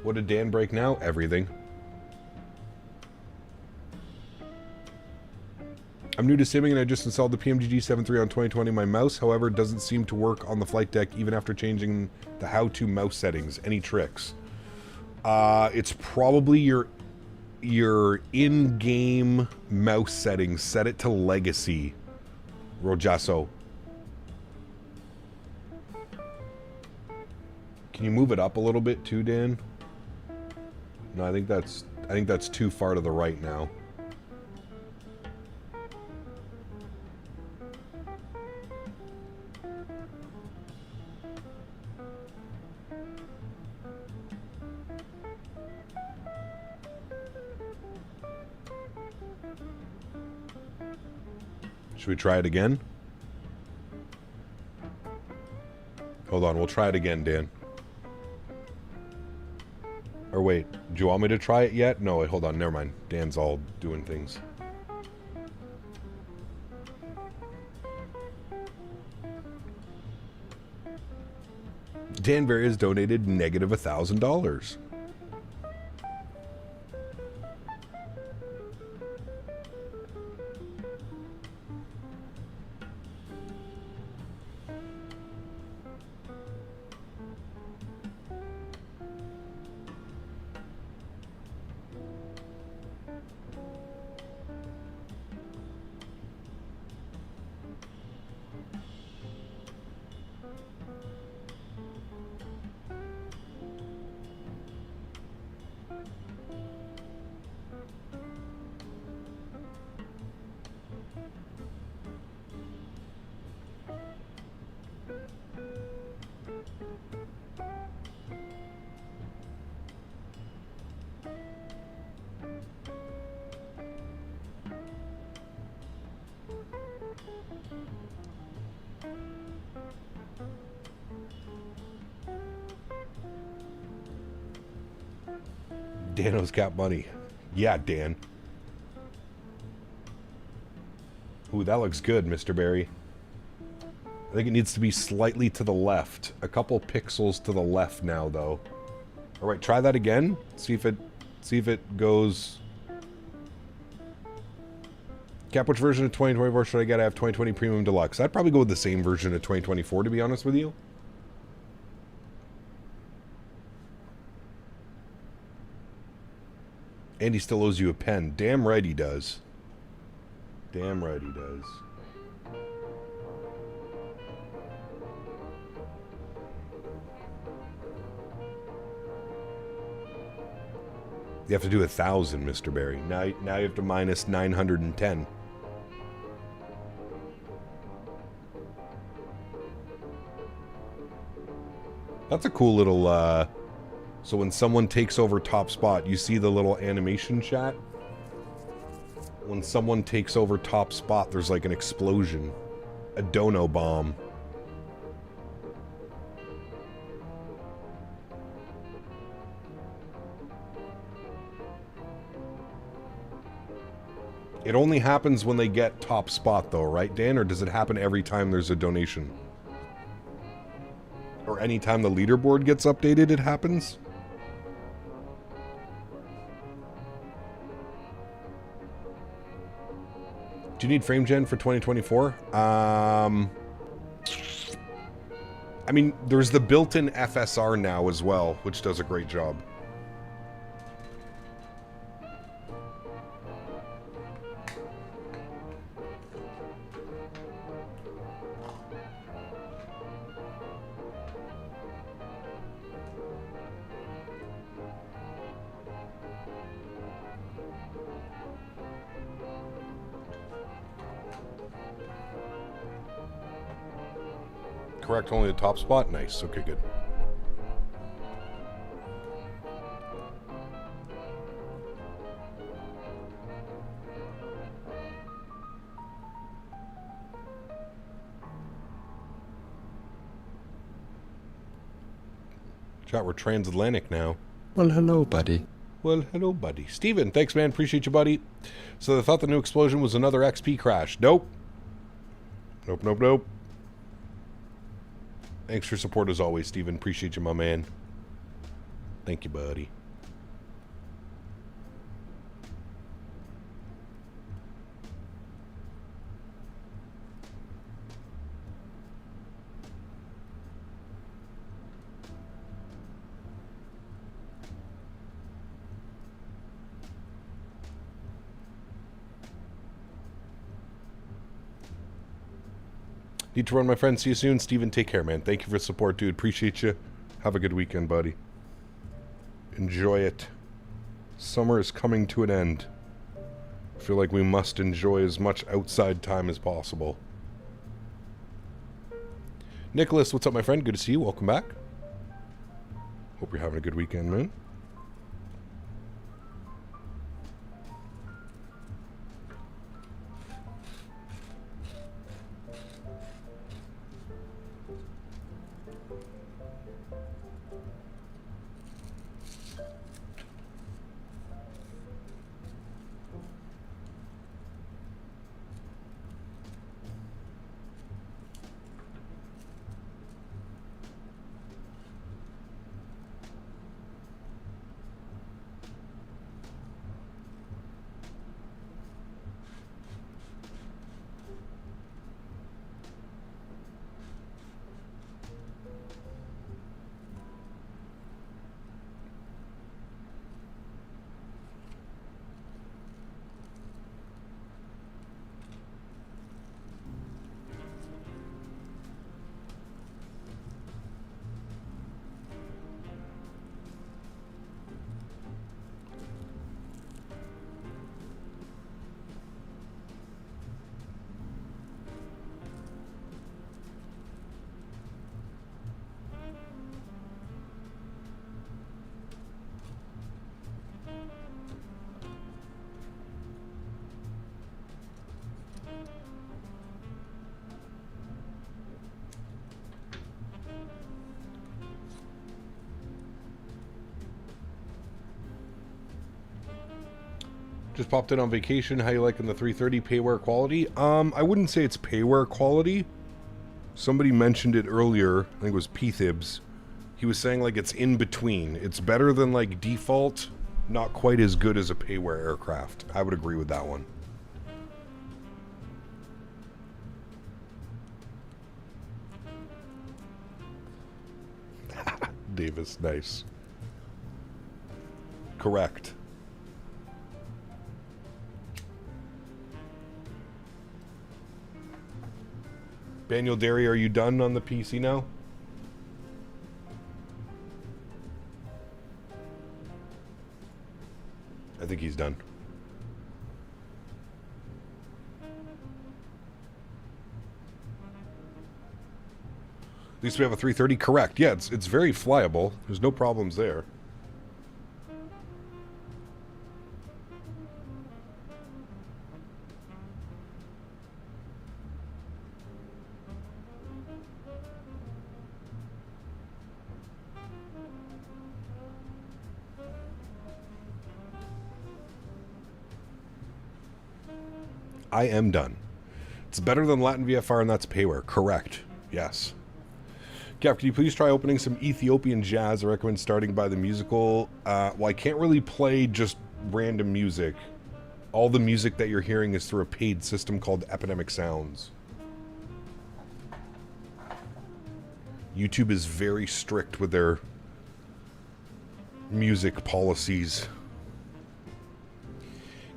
What did Dan break now? Everything. I'm new to simming and I just installed the PMGG 7.3 on 2020. My mouse, however, doesn't seem to work on the flight deck even after changing the how-to mouse settings. Any tricks? It's probably your in-game mouse settings. Set it to Legacy, Rojaso. Can you move it up a little bit too, Dan? No, I think that's too far to the right now. Should we try it again? Hold on, we'll try it again, Dan. Or wait, do you want me to try it yet? No, wait, hold on, never mind. Dan's all doing things. Dan Bear has donated negative $1,000. Dano's got money. Yeah, Dan. Ooh, that looks good, Mr. Barry. I think it needs to be slightly to the left. A couple pixels to the left now, though. All right, try that again. See if it goes. Cap, which version of 2024 should I get? I have 2020 Premium Deluxe. I'd probably go with the same version of 2024, to be honest with you. And he still owes you a pen. Damn right he does. Damn right he does. You have to do 1,000, Mr. Barry. Now you have to minus 910. That's a cool little, so when someone takes over top spot, you see the little animation chat? When someone takes over top spot, there's like an explosion. A dono bomb. It only happens when they get top spot though, right, Dan? Or does it happen every time there's a donation? Or anytime the leaderboard gets updated, it happens? Do you need frame gen for 2024? I mean, there's the built-in FSR now as well, which does a great job. Correct, only the top spot? Nice, okay, good. Chat, we're transatlantic now. Well, hello, buddy. Well, hello, buddy. Steven, thanks, man. Appreciate you, buddy. So they thought the new explosion was another XP crash. Nope. Nope, nope, nope. Thanks for support as always, Steven. Appreciate you, my man. Thank you, buddy. Need to run, my friend. See you soon. Steven, take care, man. Thank you for the support, dude. Appreciate you. Have a good weekend, buddy. Enjoy it. Summer is coming to an end. I feel like we must enjoy as much outside time as possible. Nicholas, what's up, my friend? Good to see you. Welcome back. Hope you're having a good weekend, man. Just popped in on vacation. How you liking the 330 payware quality? I wouldn't say it's payware quality. Somebody mentioned it earlier. I think it was P-Thibs. He was saying like it's in between. It's better than like default, not quite as good as a payware aircraft. I would agree with that one. Davis, nice. Correct. Daniel Derry, are you done on the PC now? I think he's done. At least we have a 330. Correct. Yeah, it's very flyable. There's no problems there. I am done. It's better than Latin VFR, and that's payware. Correct. Yes. Gav, can you please try opening some Ethiopian jazz? I recommend starting by the musical. Well, I can't really play just random music. All the music that you're hearing is through a paid system called Epidemic Sounds. YouTube is very strict with their music policies.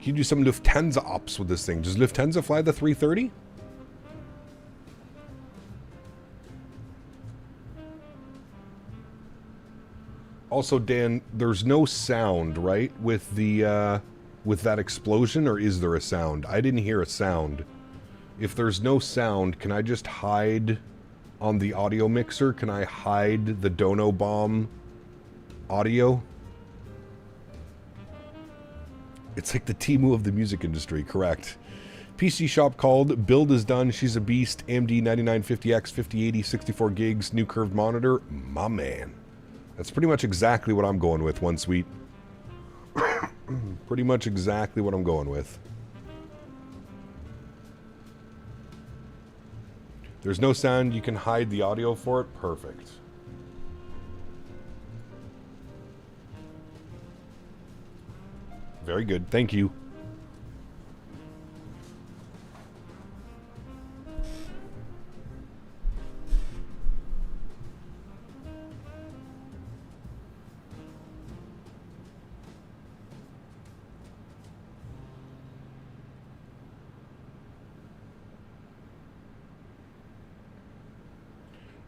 Can you do some Lufthansa ops with this thing? Does Lufthansa fly the 330? Also, Dan, there's no sound, right, with the with that explosion, or is there a sound? I didn't hear a sound. If there's no sound, can I just hide on the audio mixer? Can I hide the Dono Bomb audio? It's like the Temu of the music industry, correct. PC shop called, build is done, she's a beast, AMD 9950X, 5080, 64 gigs, new curved monitor. My man. That's pretty much exactly what I'm going with, One Sweet. Pretty much exactly what I'm going with. There's no sound, you can hide the audio for it. Perfect. Very good, thank you.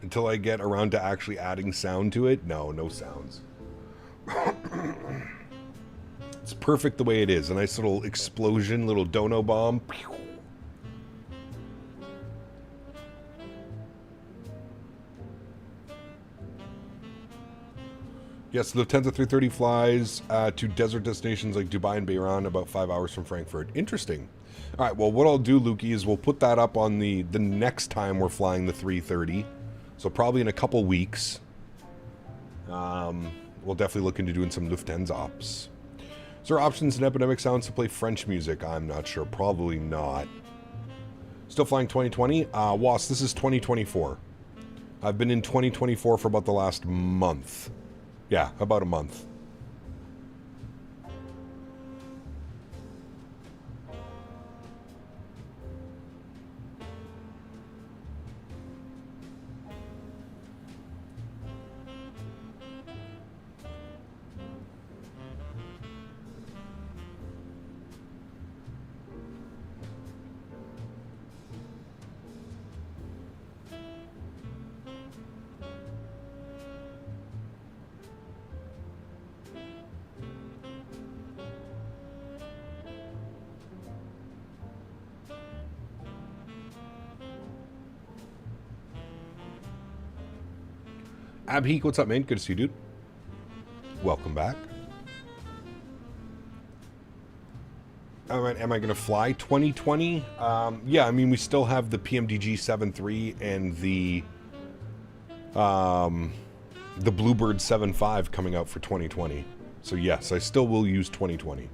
Until I get around to actually adding sound to it, no sounds. It's perfect the way it is. A nice little explosion, little Dono Bomb. Yes, Lufthansa 330 flies to desert destinations like Dubai and Bahrain, about 5 hours from Frankfurt. Interesting. All right, well, what I'll do, Lukey, is we'll put that up on the next time we're flying the 330. So probably in a couple weeks. We'll definitely look into doing some Lufthansa ops. Is there options in Epidemic Sounds to play French music? I'm not sure. Probably not. Still flying 2020? Was, this is 2024. I've been in 2024 for about the last month. Yeah, about a month. Abheek, what's up, man? Good to see you, dude. Welcome back. All right, am I going to fly 2020? Yeah, I mean, we still have the PMDG 7.3 and the Bluebird 7.5 coming out for 2020. So yes, I still will use 2020.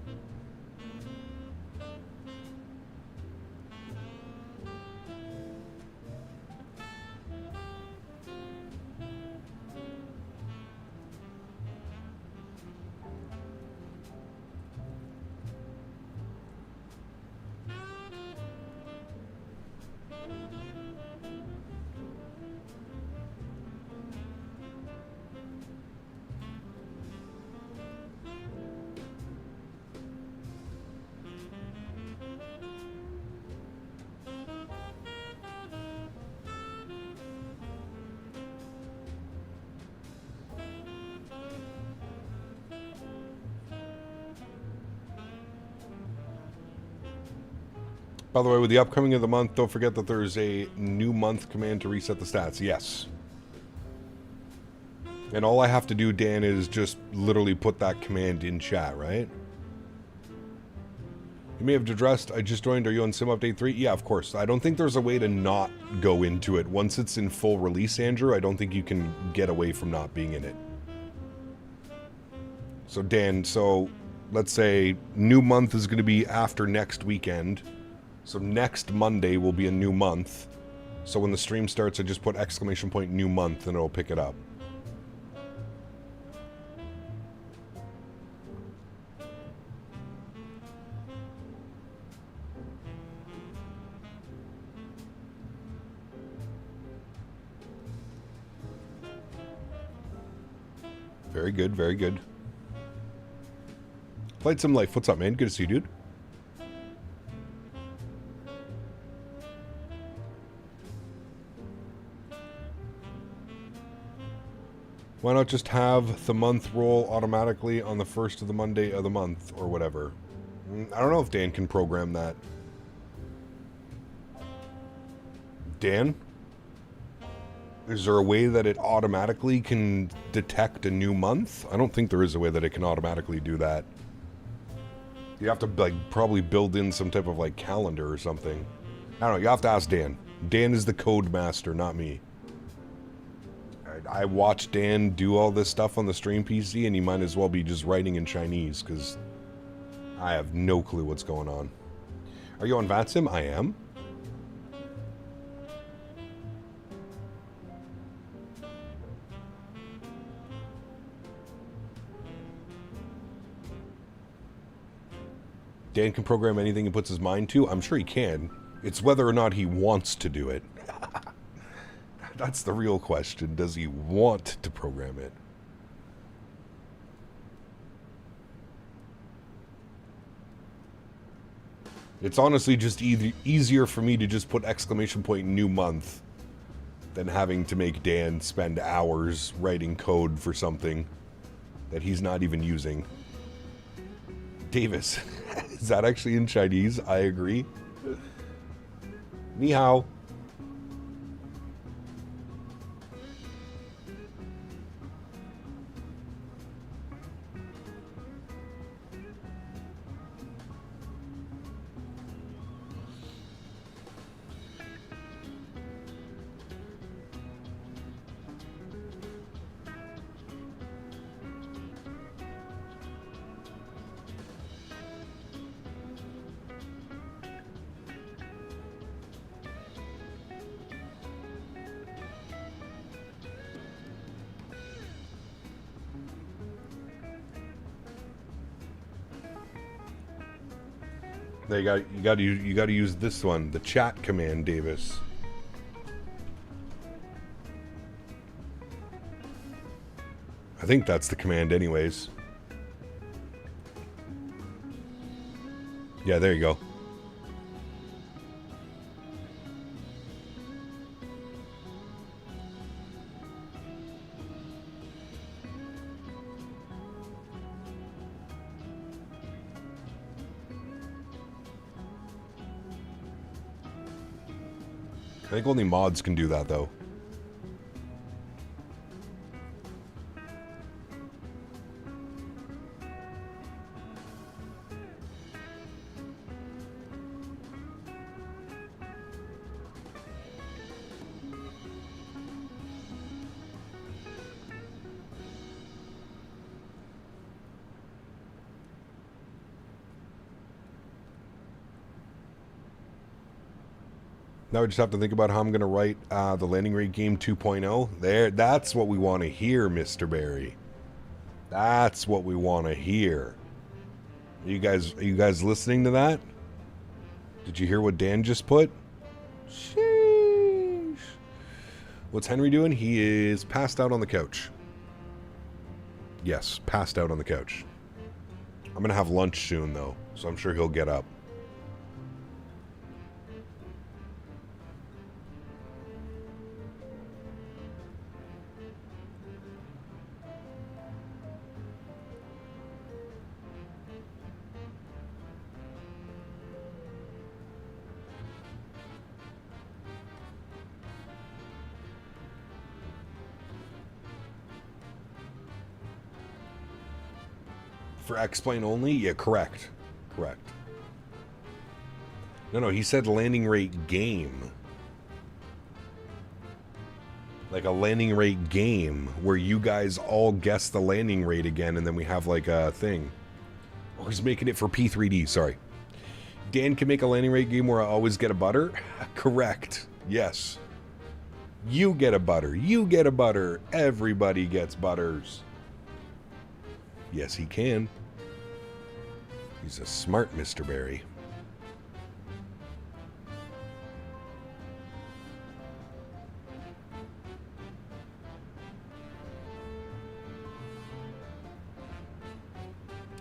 By the way, with the upcoming of the month, don't forget that there's a new month command to reset the stats. Yes. And all I have to do, Dan, is just literally put that command in chat, right? You may have addressed, I just joined, are you on Sim Update 3? Yeah, of course. I don't think there's a way to not go into it. Once it's in full release, Andrew, I don't think you can get away from not being in it. So, Dan, so let's say new month is going to be after next weekend. So next Monday will be a new month. So when the stream starts, I just put exclamation point new month and it'll pick it up. Very good, very good. Flite Sim Life, what's up, man? Good to see you, dude. Why not just have the month roll automatically on the first of the Monday of the month or whatever? I don't know if Dan can program that. Dan? Is there a way that it automatically can detect a new month? I don't think there is a way that it can automatically do that. You have to, like, probably build in some type of, like, calendar or something. I don't know, you have to ask Dan. Dan is the code master, not me. I watched Dan do all this stuff on the stream PC, and he might as well be just writing in Chinese, because I have no clue what's going on. Are you on VATSIM? I am. Dan can program anything he puts his mind to. I'm sure he can. It's whether or not he wants to do it. That's the real question. Does he want to program it? It's honestly just easier for me to just put exclamation point new month than having to make Dan spend hours writing code for something that he's not even using. Davis, is that actually in Chinese? I agree. Ni hao. You got to use this one, the chat command, Davis. I think that's the command anyways. Yeah, there you go. I think only mods can do that, though. Now we just have to think about how I'm going to write the landing rate game 2.0. There, that's what we want to hear, Mr. Barry. That's what we want to hear. Are you guys listening to that? Did you hear what Dan just put? Sheesh. What's Henry doing? He is passed out on the couch. Yes, passed out on the couch. I'm going to have lunch soon, though, so I'm sure he'll get up. For X-Plane only? Yeah, correct. Correct. No, he said landing rate game. Like a landing rate game where you guys all guess the landing rate again and then we have like a thing. Oh, he's making it for P3D, sorry. Dan can make a landing rate game where I always get a butter? Correct. Yes. You get a butter. You get a butter. Everybody gets butters. Yes, he can. He's a smart Mr. Barry.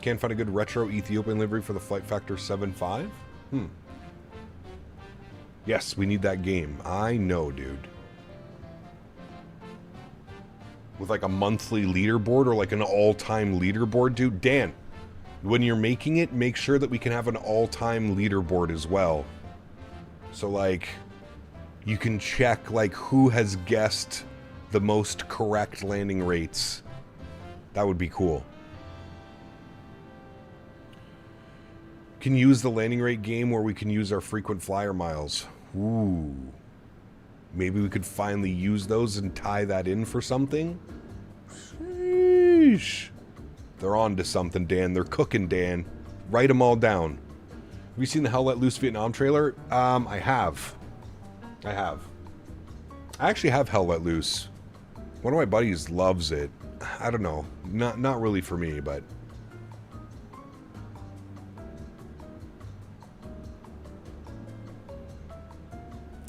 Can't find a good retro Ethiopian livery for the Flight Factor 7.5? Yes, we need that game. I know, dude. With like a monthly leaderboard or like an all-time leaderboard, dude. Dan, when you're making it, make sure that we can have an all-time leaderboard as well. So like, you can check like who has guessed the most correct landing rates. That would be cool. Can use the landing rate game where we can use our frequent flyer miles. Ooh. Maybe we could finally use those and tie that in for something. Sheesh. They're on to something, Dan. They're cooking, Dan. Write them all down. Have you seen the Hell Let Loose Vietnam trailer? I have. I actually have Hell Let Loose. One of my buddies loves it. I don't know. Not really for me, but...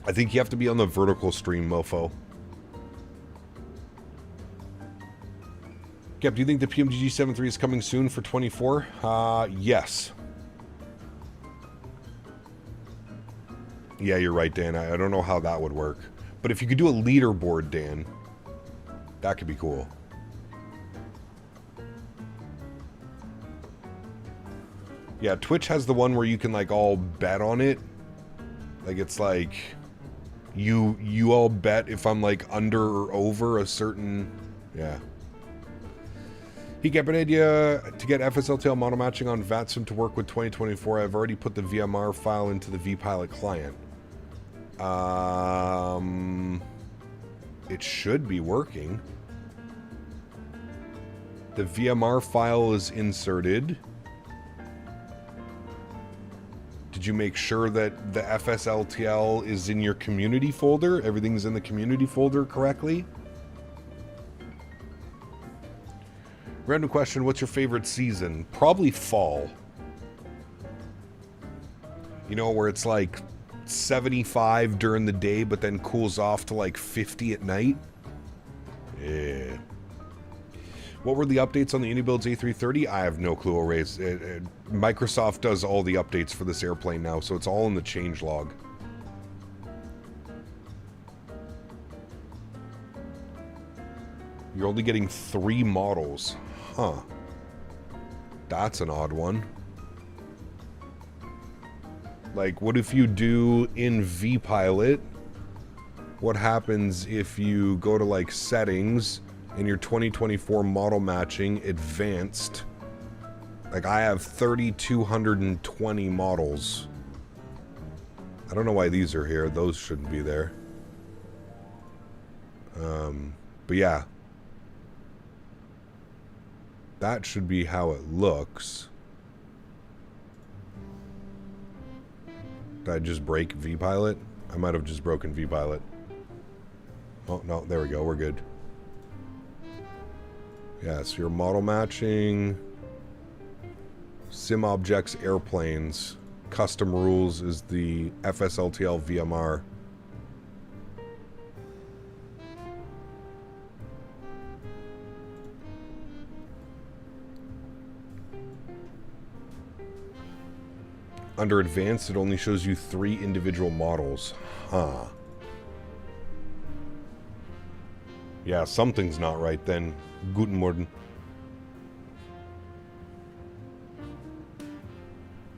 I think you have to be on the vertical stream, mofo. Gep, do you think the PMGG 7.3 is coming soon for 24? Yes. Yeah, you're right, Dan. I don't know how that would work. But if you could do a leaderboard, Dan, that could be cool. Yeah, Twitch has the one where you can, like, all bet on it. Like, it's like... You all bet if I'm like under or over a certain... Yeah. He got an idea to get FSLTL model matching on VATSIM to work with 2024. I've already put the VMR file into the vPilot client. It should be working. The VMR file is inserted. Did you make sure that the FSLTL is in your community folder? Everything's in the community folder correctly? Random question, what's your favorite season? Probably fall. You know, where it's like 75 during the day, but then cools off to like 50 at night? Yeah. What were the updates on the iniBuilds A330? I have no clue, Always. Microsoft does all the updates for this airplane now, so it's all in the changelog. You're only getting 3 models. Huh. That's an odd one. Like, what if you do in vPilot? What happens if you go to, like, settings... in your 2024 model matching advanced, like I have 3,220 models. I don't know why these are here. Those shouldn't be there. But yeah. That should be how it looks. Did I just break vPilot? I might have just broken vPilot. Oh, no, there we go. We're good. Yeah, so your model matching, sim objects, airplanes, custom rules is the FSLTL VMR. Under advanced, it only shows you 3 individual models. Huh. Yeah, something's not right then. Guten Morgen.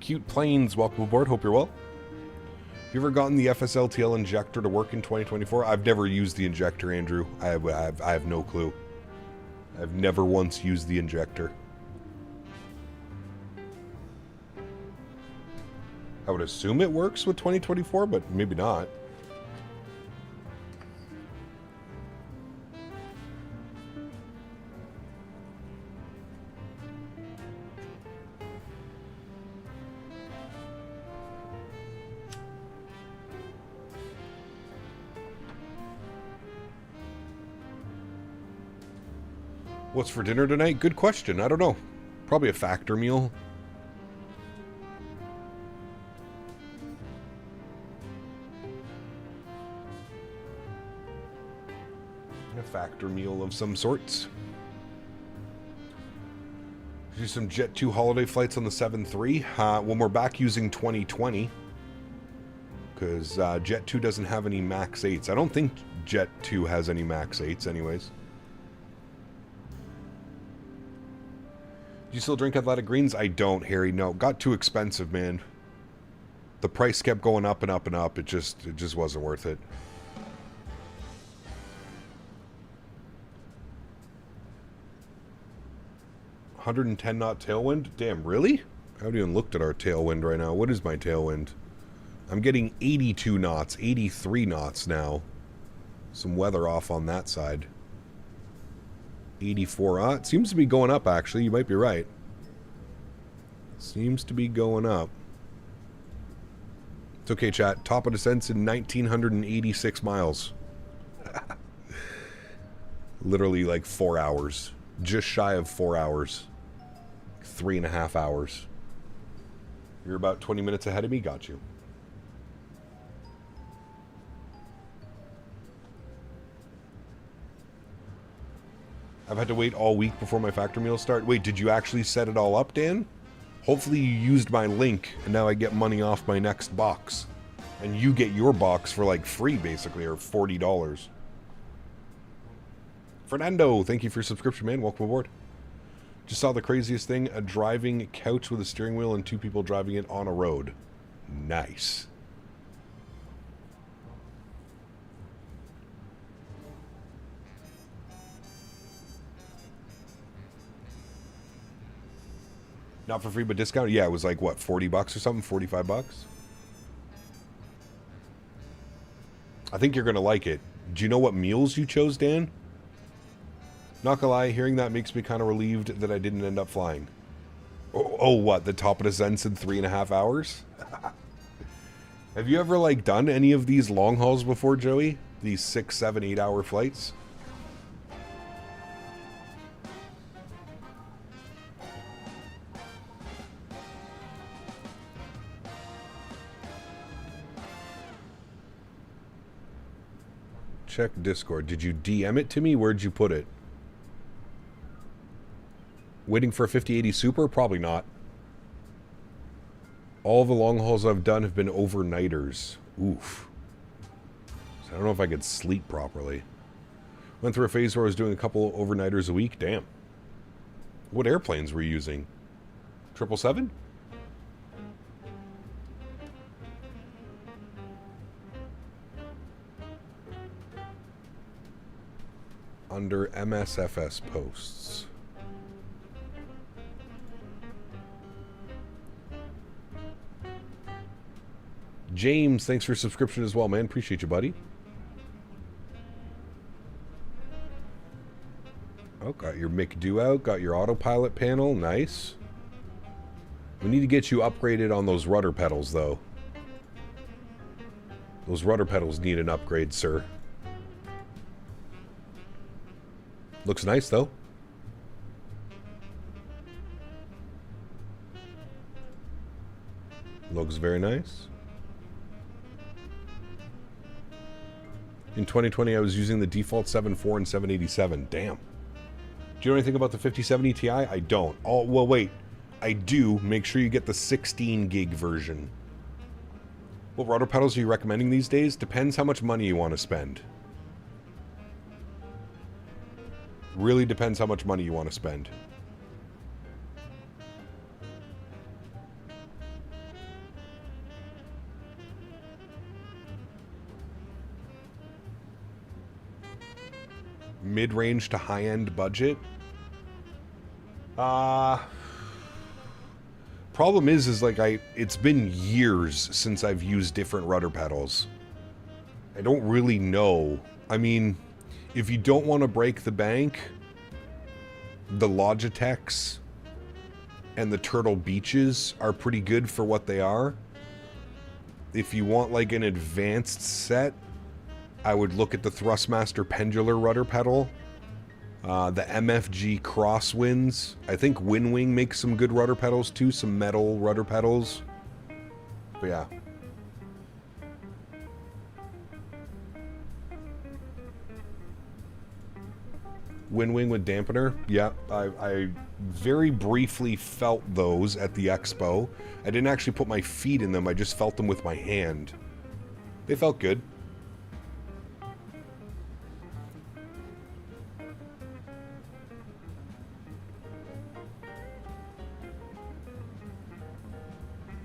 Cute Planes, welcome aboard. Hope you're well. Have you ever gotten the FSLTL injector to work in 2024? I've never used the injector, Andrew. I have no clue. I've never once used the injector. I would assume it works with 2024, but maybe not. What's for dinner tonight? Good question. I don't know. Probably a factor meal. A factor meal of some sorts. Do some Jet 2 holiday flights on the 7.3 when we're back using 2020. Because Jet 2 doesn't have any Max 8s. I don't think Jet 2 has any Max 8s anyways. Do you still drink Athletic Greens? I don't, Harry. No, got too expensive, man. The price kept going up and up and up. It just wasn't worth it. $110 knot tailwind? Damn, really? I haven't even looked at our tailwind right now. What is my tailwind? I'm getting 82 knots, 83 knots now. Some weather off on that side. 84. It seems to be going up, actually. You might be right. Seems to be going up. It's okay, chat. Top of descents in 1,986 miles. Literally like 4 hours. Just shy of 4 hours. 3.5 hours. You're about 20 minutes ahead of me. Got you. I've had to wait all week before my factor meals start. Wait, did you actually set it all up, Dan? Hopefully you used my link, and now I get money off my next box. And you get your box for like free, basically, or $40. Fernando, thank you for your subscription, man. Welcome aboard. Just saw the craziest thing, a driving couch with a steering wheel and 2 people driving it on a road. Nice. Not for free, but discount? Yeah, it was like, what, 40 bucks or something? 45 bucks? I think you're going to like it. Do you know what meals you chose, Dan? Not gonna lie, hearing that makes me kind of relieved that I didn't end up flying. Oh, what? The top of descents in 3.5 hours? Have you ever, like, done any of these long hauls before, Joey? These 6, 7, 8 hour flights? Check Discord. Did you DM it to me? Where'd you put it? Waiting for a 5080 Super? Probably not. All the long hauls I've done have been overnighters. Oof. So I don't know if I could sleep properly. Went through a phase where I was doing a couple overnighters a week. Damn. What airplanes were you using? 777? Under MSFS posts. James, thanks for your subscription as well, man. Appreciate you, buddy. Oh, got your McDo out. Got your autopilot panel. Nice. We need to get you upgraded on those rudder pedals, though. Those rudder pedals need an upgrade, sir. Looks nice, though. Looks very nice. In 2020, I was using the default 7.4 and 787. Damn. Do you know anything about the 5070 Ti? I don't. Oh, well, wait. I do. Make sure you get the 16 gig version. What rudder pedals are you recommending these days? Depends how much money you want to spend. Really depends how much money you want to spend. Mid-range to high-end budget. Problem is like it's been years since I've used different rudder pedals. I don't really know. I mean, if you don't want to break the bank, the Logitechs and the Turtle Beaches are pretty good for what they are. If you want like an advanced set, I would look at the Thrustmaster Pendular rudder pedal. The MFG Crosswinds. I think Winwing makes some good rudder pedals too, some metal rudder pedals. But yeah. Wind wing with dampener. Yeah, I very briefly felt those at the expo. I didn't actually put my feet in them. I just felt them with my hand. They felt good.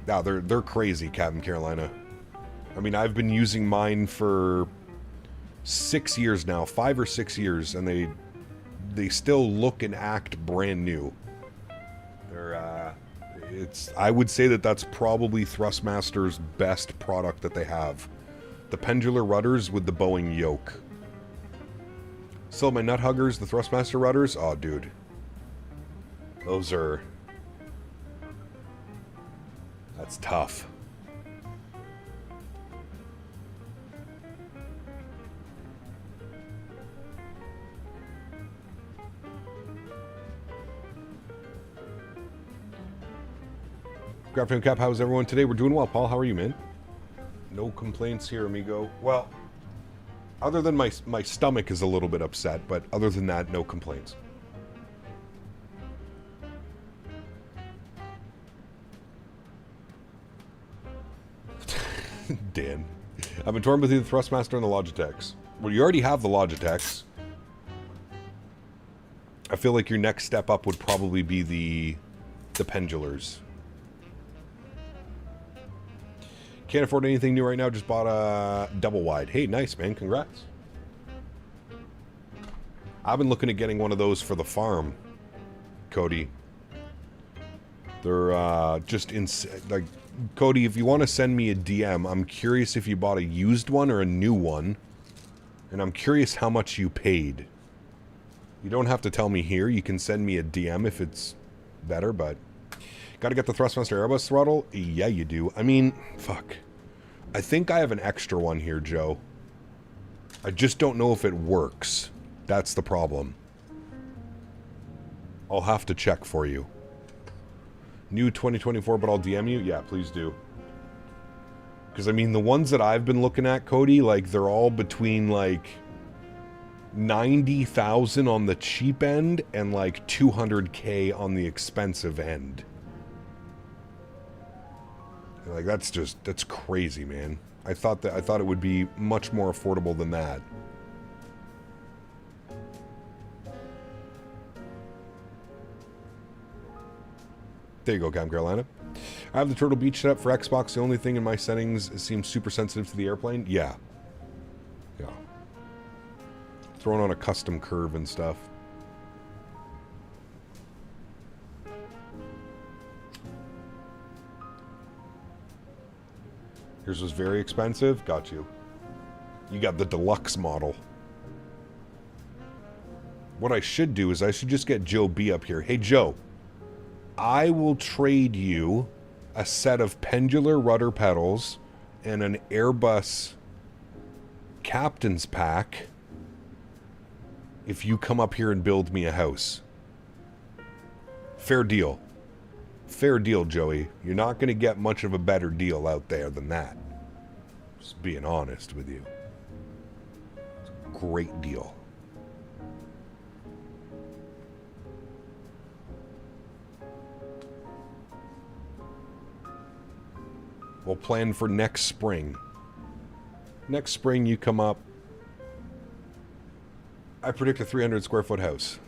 Now, they're crazy, Captain Carolina. I mean, I've been using mine for 6 years now, 5 or 6 years, and they still look and act brand new. They're I would say that that's probably Thrustmaster's best product that they have. The pendular rudders with the Boeing yoke. Still my nut huggers, the Thrustmaster rudders. Oh, dude, those are. That's tough. Good afternoon, Cap. How's everyone today? We're doing well. Paul, how are you, man? No complaints here, amigo. Well, other than my stomach is a little bit upset, but other than that, no complaints. Dan. I've been torn between the Thrustmaster and the Logitechs. Well, you already have the Logitechs. I feel like your next step up would probably be the pendulars. Can't afford anything new right now, just bought a double wide. Hey, nice, man. Congrats. I've been looking at getting one of those for the farm, Cody. They're just like, Cody, if you want to send me a DM, I'm curious if you bought a used one or a new one. And I'm curious how much you paid. You don't have to tell me here. You can send me a DM if it's better, but... Gotta get the Thrustmaster Airbus throttle? Yeah, you do. I mean, fuck. I think I have an extra one here, Joe. I just don't know if it works. That's the problem. I'll have to check for you. New 2024, but I'll DM you? Yeah, please do. Because, I mean, the ones that I've been looking at, Cody, like, they're all between, like, 90,000 on the cheap end and, like, 200K on the expensive end. Like, that's crazy, man. I thought it would be much more affordable than that. There you go, Cam Carolina. I have the Turtle Beach set up for Xbox. The only thing in my settings seems super sensitive to the airplane. Yeah. Yeah. Throwing on a custom curve and stuff. Yours was very expensive. Got you. You got the deluxe model. What I should do is I should just get Joe B up here. Hey, Joe. I will trade you a set of pendular rudder pedals and an Airbus captain's pack if you come up here and build me a house. Fair deal. Fair deal, Joey. You're not going to get much of a better deal out there than that. Just being honest with you. It's a great deal. We'll plan for next spring. Next spring you come up. I predict a 300 square foot house.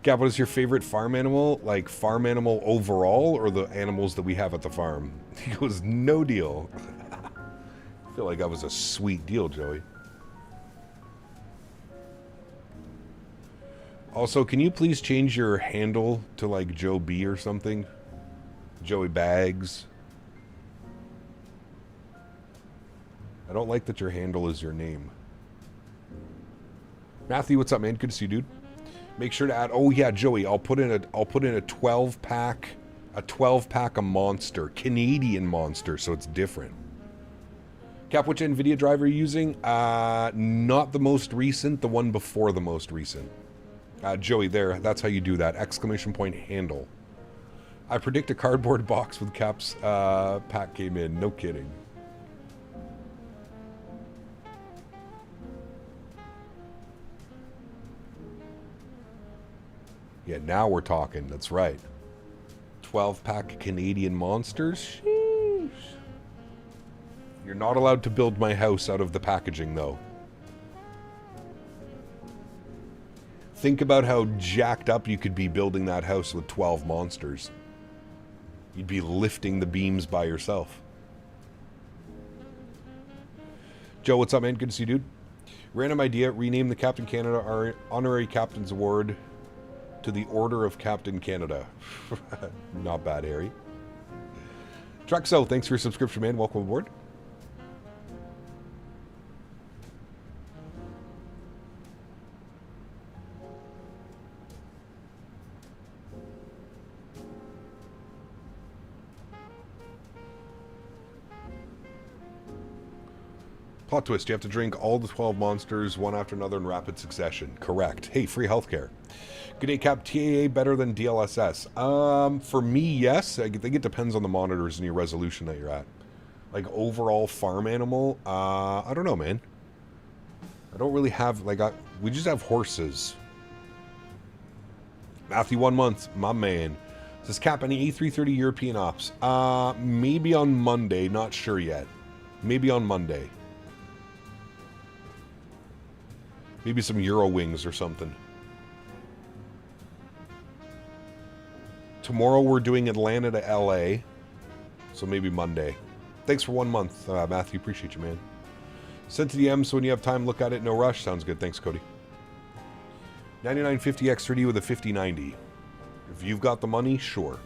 Cap, what is your favorite farm animal? Like farm animal overall or the animals that we have at the farm? He goes, no deal. I feel like that was a sweet deal, Joey. Also, can you please change your handle to like Joe B or something? Joey Bags. I don't like that your handle is your name. Matthew, what's up, man? Good to see you, dude. Make sure to add. Oh yeah, Joey. I'll put in a 12-pack, a Monster, Canadian Monster, so it's different. Cap, which NVIDIA driver are you using? Not the most recent. The one before the most recent. Joey, there. That's how you do that. Exclamation point handle. I predict a cardboard box with Cap's pack came in. No kidding. Yeah, now we're talking. That's right. 12-pack Canadian monsters. Sheesh. You're not allowed to build my house out of the packaging, though. Think about how jacked up you could be building that house with 12 monsters. You'd be lifting the beams by yourself. Joe, what's up, man? Good to see you, dude. Random idea. Rename the Captain Canada Honorary Captain's Award to the Order of Captain Canada. Not bad, Harry. Truxo, thanks for your subscription, man. Welcome aboard. Plot twist, you have to drink all the 12 monsters one after another in rapid succession. Correct. Hey, free healthcare. Good day, Cap. TAA better than DLSS? For me, yes. I think it depends on the monitors and your resolution that you're at. Like, overall farm animal, I don't know, man. I don't really have, like, we just have horses. Matthew, 1 month, my man. Says, Cap, any A330 European ops? Maybe on Monday, not sure yet. Maybe on Monday. Maybe some Euro wings or something. Tomorrow we're doing Atlanta to LA. So maybe Monday. Thanks for 1 month, Matthew. Appreciate you, man. Sent to the M, so when you have time, look at it. No rush. Sounds good. Thanks, Cody. 9950 X3D with a 5090. If you've got the money, sure.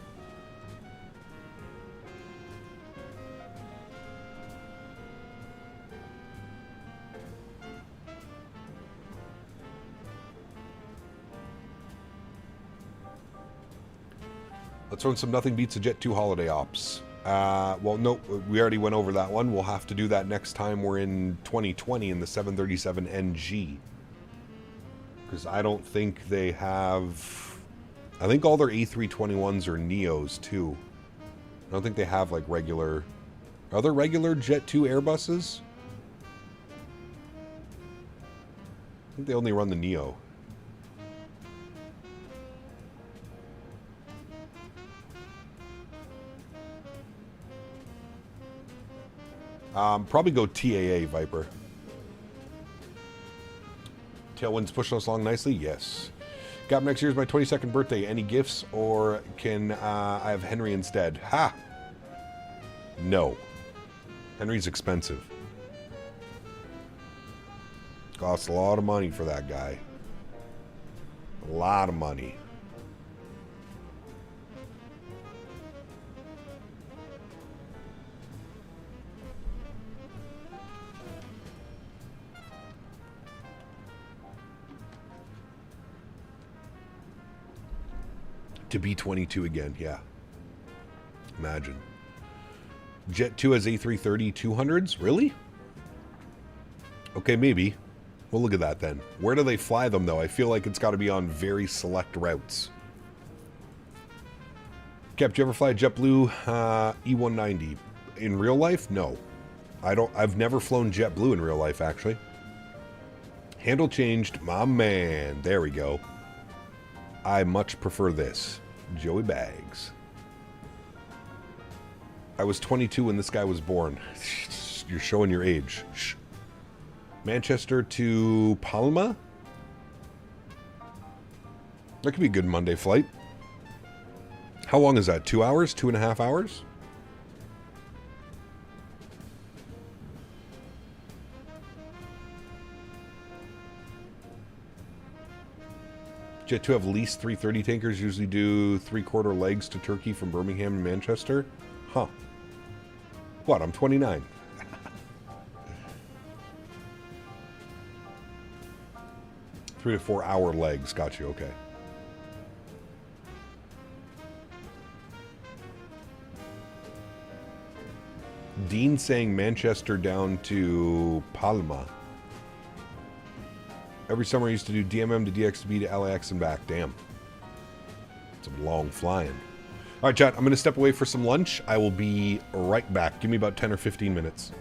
Let's run some Nothing Beats a Jet 2 holiday ops. Well, no, we already went over that one. We'll have to do that next time we're in 2020 in the 737 NG. Because I don't think they have... I think all their A321s are Neos, too. I don't think they have, like, regular... Are there regular Jet 2 Airbuses? I think they only run the Neo. Probably go TAA, Viper. Tailwind's pushing us along nicely? Yes. Gap, next year's my 22nd birthday. Any gifts, or can I have Henry instead? Ha! No. Henry's expensive. Costs a lot of money for that guy. A lot of money. To be 22 again, yeah. Imagine. Jet 2 has A330 200s? Really? Okay, maybe. We'll look at that then. Where do they fly them, though? I feel like it's got to be on very select routes. Cap, do you ever fly a JetBlue E190? In real life? No. I've never flown JetBlue in real life, actually. Handle changed. My man. There we go. I much prefer this. Joey Bags. I was 22 when this guy was born. You're showing your age. Shh. Manchester to Palma? That could be a good Monday flight. How long is that? 2 hours? 2.5 hours? Jet 2 have leased 330 tankers, usually do 3/4 legs to Turkey from Birmingham and Manchester. Huh. What? I'm 29. 3 to 4 hour legs. Got you. Okay. Dean saying Manchester down to Palma. Every summer I used to do DMM to DXB to LAX and back. Damn. Some long flying. All right, chat. I'm going to step away for some lunch. I will be right back. Give me about 10 or 15 minutes.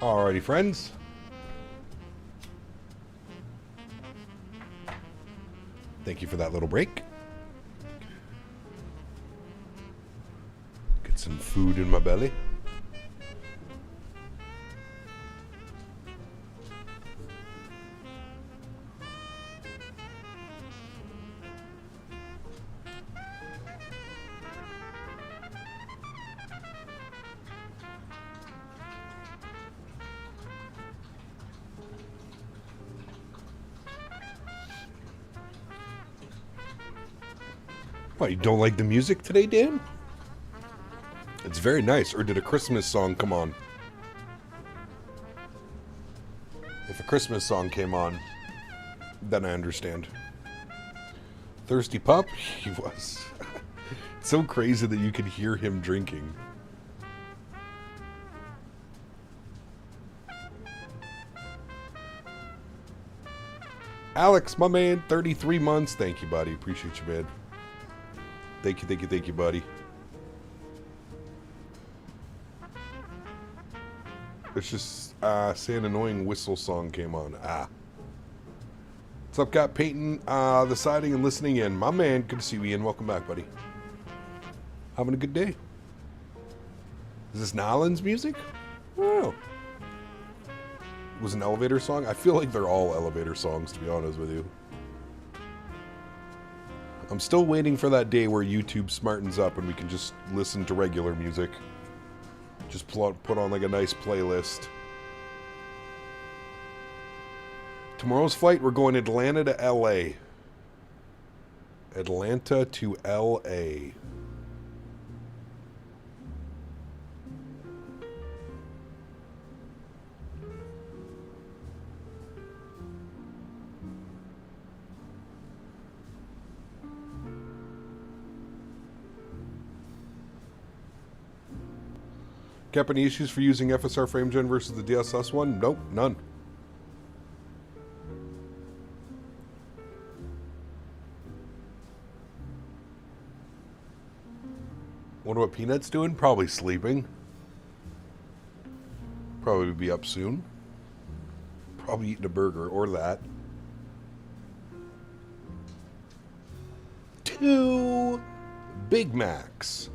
Alrighty, friends. Thank you for that little break. Get some food in my belly. What, you don't like the music today, Dan? It's very nice. Or did a Christmas song come on? If a Christmas song came on, then I understand. Thirsty pup? He was. It's so crazy that you could hear him drinking. Alex, my man, 33 months. Thank you, buddy. Appreciate you, man. Thank you, buddy. It's just, say an annoying whistle song came on. What's up, Got Peyton? The siding and listening in. My man, good to see you, Ian. Welcome back, buddy. Having a good day. Is this Nolan's music? Oh. It was an elevator song? I feel like they're all elevator songs, to be honest with you. I'm still waiting for that day where YouTube smartens up and we can just listen to regular music. Just put on like a nice playlist. Tomorrow's flight, we're going Atlanta to LA. Atlanta to LA. Cap, any issues for using FSR frame gen versus the DSS one? Nope, none. Wonder what Peanut's doing? Probably sleeping. Probably be up soon. Probably eating a burger or that. 2 Big Macs.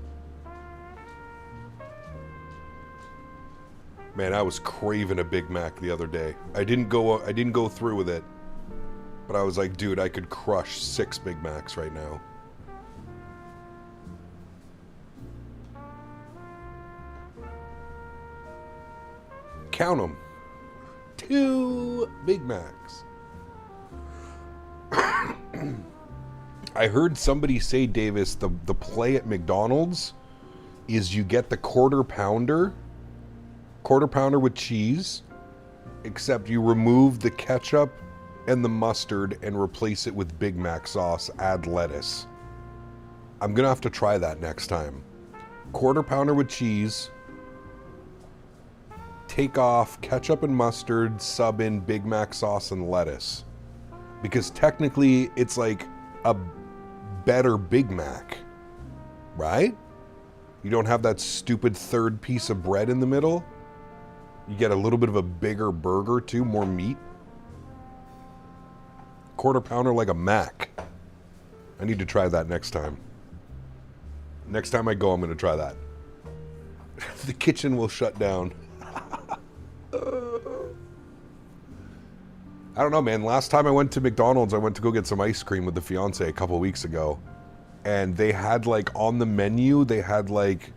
Man, I was craving a Big Mac the other day. I didn't go through with it. But I was like, dude, I could crush 6 Big Macs right now. Count them. 2 Big Macs. I heard somebody say, Davis, the play at McDonald's is you get the quarter pounder with cheese, except you remove the ketchup and the mustard and replace it with Big Mac sauce, add lettuce. I'm gonna have to try that next time. Quarter pounder with cheese, take off ketchup and mustard, sub in Big Mac sauce and lettuce. Because technically it's like a better Big Mac, right? You don't have that stupid third piece of bread in the middle. You get a little bit of a bigger burger too, more meat. Quarter pounder like a Mac. I need to try that next time. Next time I go, I'm going to try that. The kitchen will shut down. I don't know, man. Last time I went to McDonald's, I went to go get some ice cream with the fiance a couple weeks ago. And they had, like, on the menu, they had, like,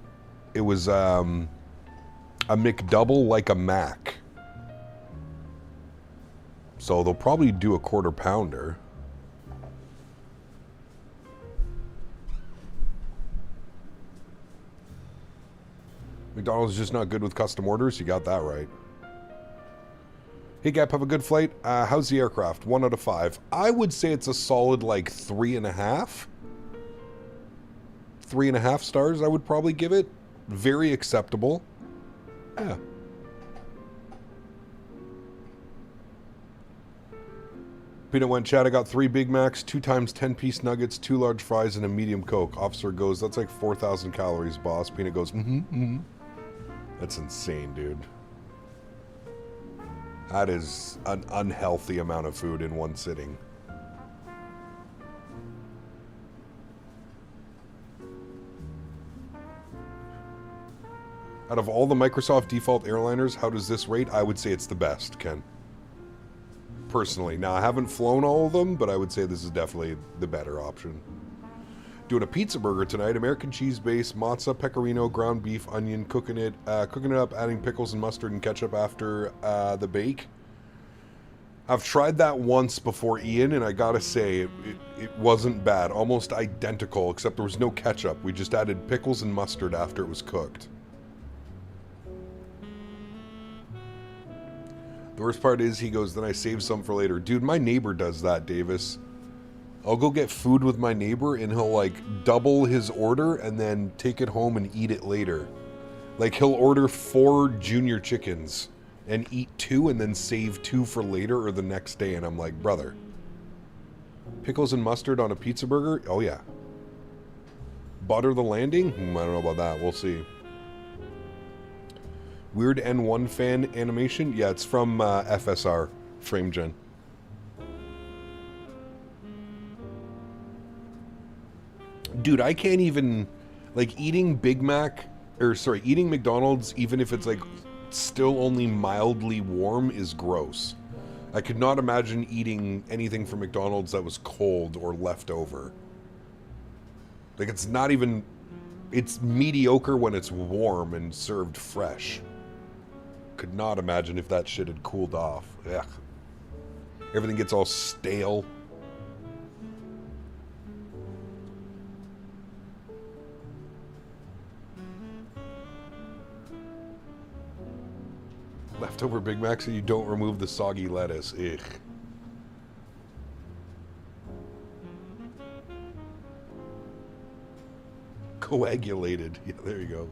it was a McDouble like a Mac. So they'll probably do a quarter pounder. McDonald's is just not good with custom orders. You got that right. Hey, Gap, have a good flight. How's the aircraft? 1 out of 5. I would say it's a solid, like, 3.5. 3.5 stars, I would probably give it. Very acceptable. Yeah. Peanut went, Chad, I got 3 Big Macs, 2 times 10-piece nuggets, 2 large fries, and a medium Coke. Officer goes, that's like 4,000 calories, boss. Peanut goes, That's insane, dude. That is an unhealthy amount of food in one sitting. Out of all the Microsoft default airliners, how does this rate? I would say it's the best, Ken. Personally. Now, I haven't flown all of them, but I would say this is definitely the better option. Doing a pizza burger tonight. American cheese base, mozza, pecorino, ground beef, onion, cooking it up, adding pickles and mustard and ketchup after the bake. I've tried that once before, Ian, and I gotta say, it wasn't bad. Almost identical, except there was no ketchup. We just added pickles and mustard after it was cooked. The worst part is, he goes, then I save some for later. Dude, my neighbor does that, Davis. I'll go get food with my neighbor, and he'll, like, double his order and then take it home and eat it later. Like, he'll order 4 junior chickens and eat 2 and then save 2 for later or the next day. And I'm like, brother, pickles and mustard on a pizza burger? Oh, yeah. Butter the landing? I don't know about that. We'll see. Weird N1 fan animation? Yeah, it's from FSR, FrameGen. Dude, I can't even, like, eating eating McDonald's, even if it's, like, still only mildly warm, is gross. I could not imagine eating anything from McDonald's that was cold or left over. Like, it's not even, it's mediocre when it's warm and served fresh. Could not imagine if that shit had cooled off. Ugh. Everything gets all stale. Leftover Big Mac so you don't remove the soggy lettuce. Ugh. Coagulated. Yeah, there you go.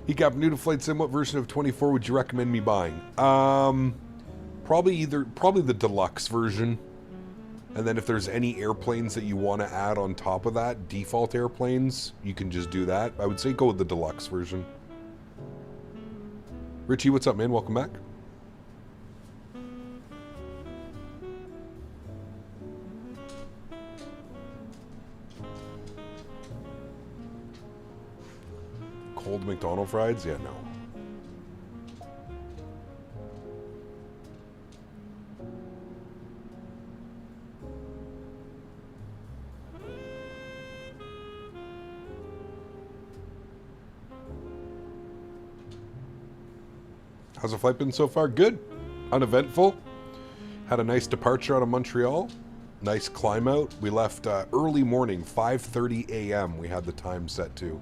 He got new to Flight Sim. What version of 24 would you recommend me buying? Probably the deluxe version. And then if there's any airplanes that you want to add on top of that, default airplanes, you can just do that. I would say go with the deluxe version. Richie, what's up, man? Welcome back. Cold McDonald's fries? Yeah, no. How's the flight been so far? Good. Uneventful. Had a nice departure out of Montreal. Nice climb out. We left early morning, 5:30 a.m. We had the time set to.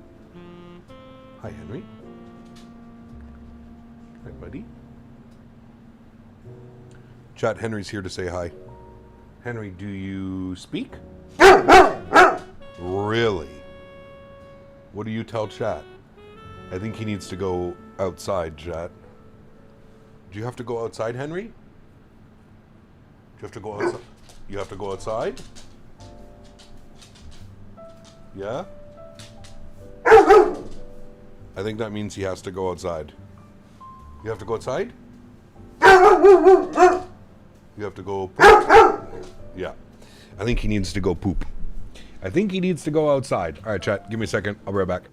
Hi, Henry. Hi, buddy. Chat, Henry's here to say hi. Henry, do you speak? Really? What do you tell chat? I think he needs to go outside, chat. Do you have to go outside, Henry? Do you have to go outside? You have to go outside? Yeah? I think that means he has to go outside. You have to go outside? You have to go poop? Yeah. I think he needs to go poop. I think he needs to go outside. All right, chat. Give me a second. I'll be right back.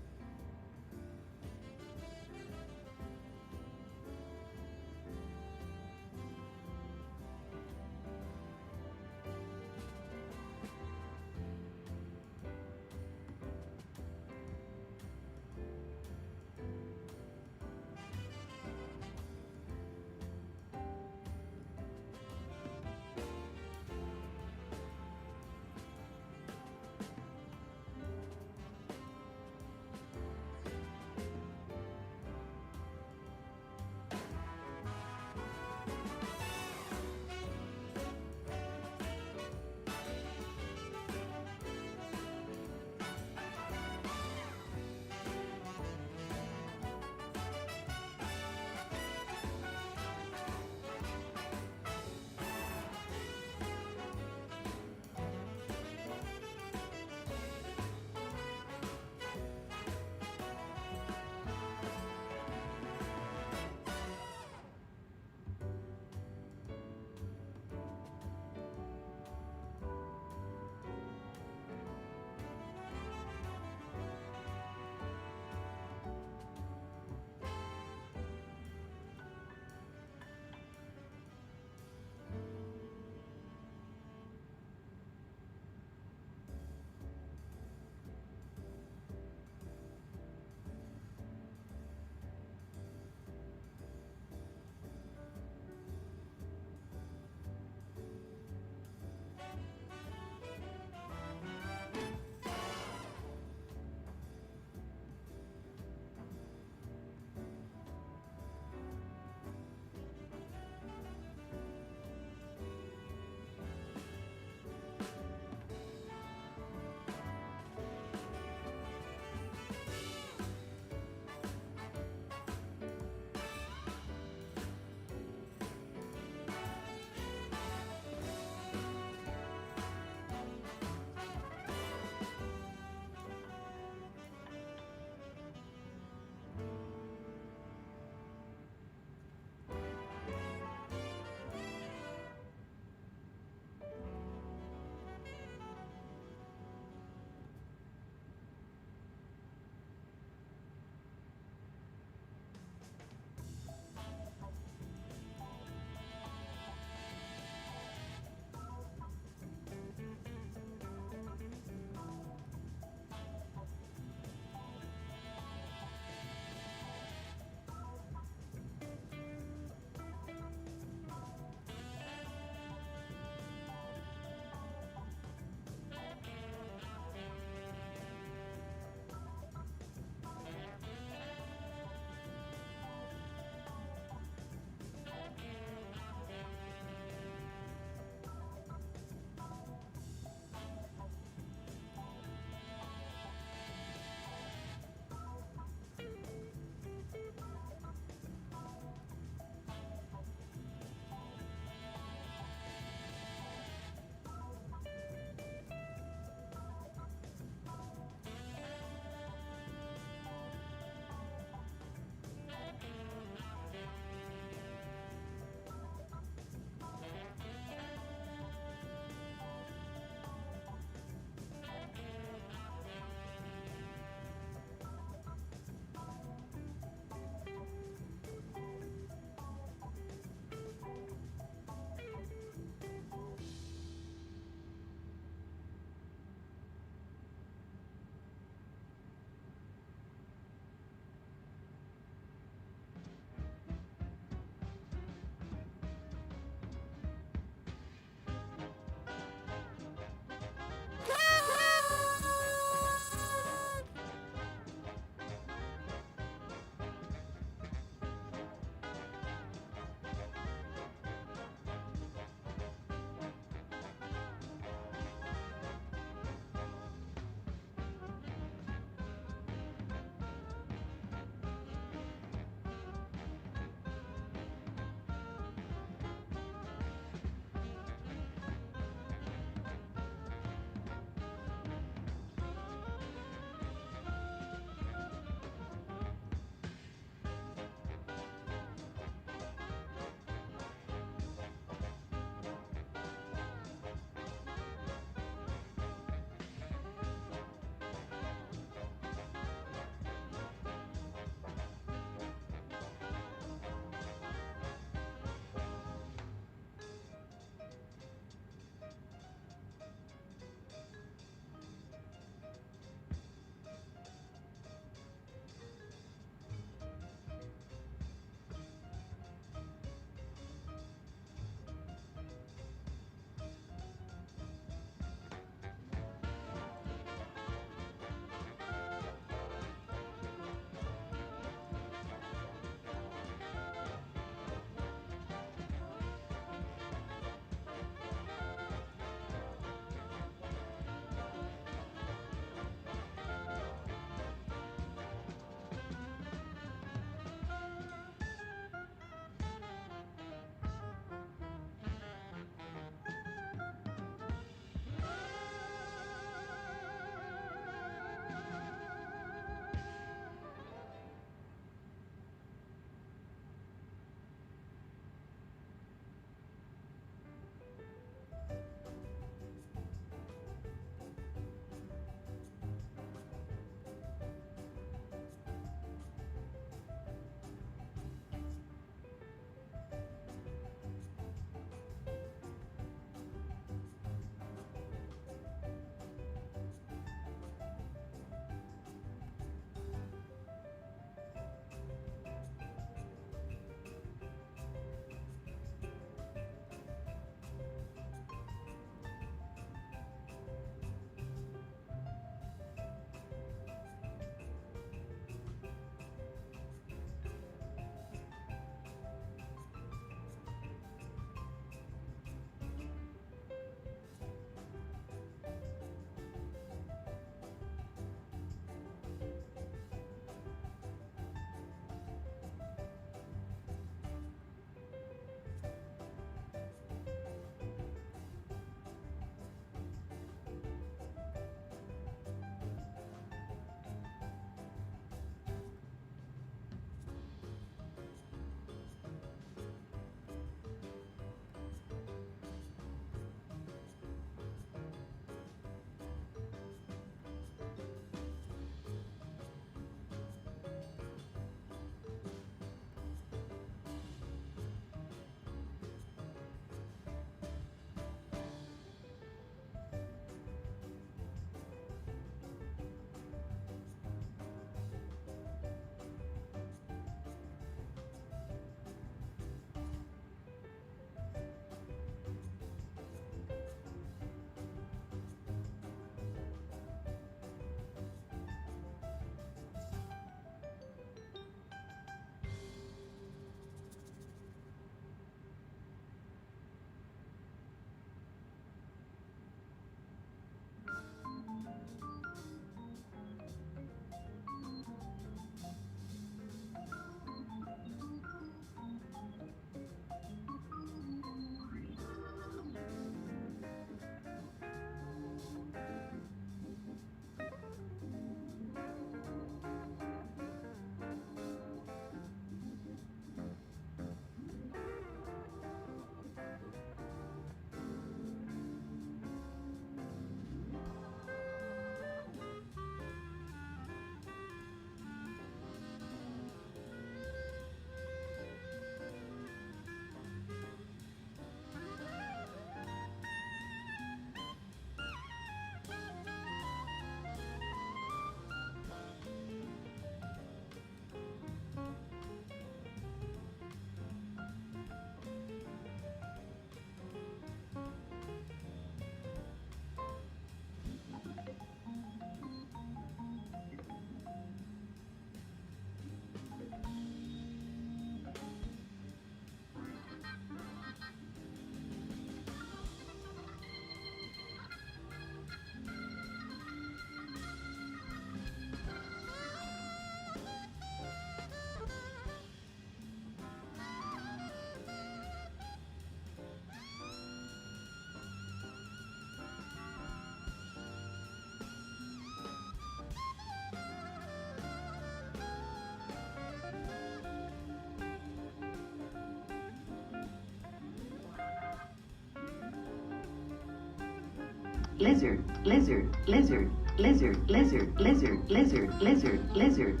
lizard, lizard, lizard, lizard, lizard, lizard, lizard, lizard, lizard.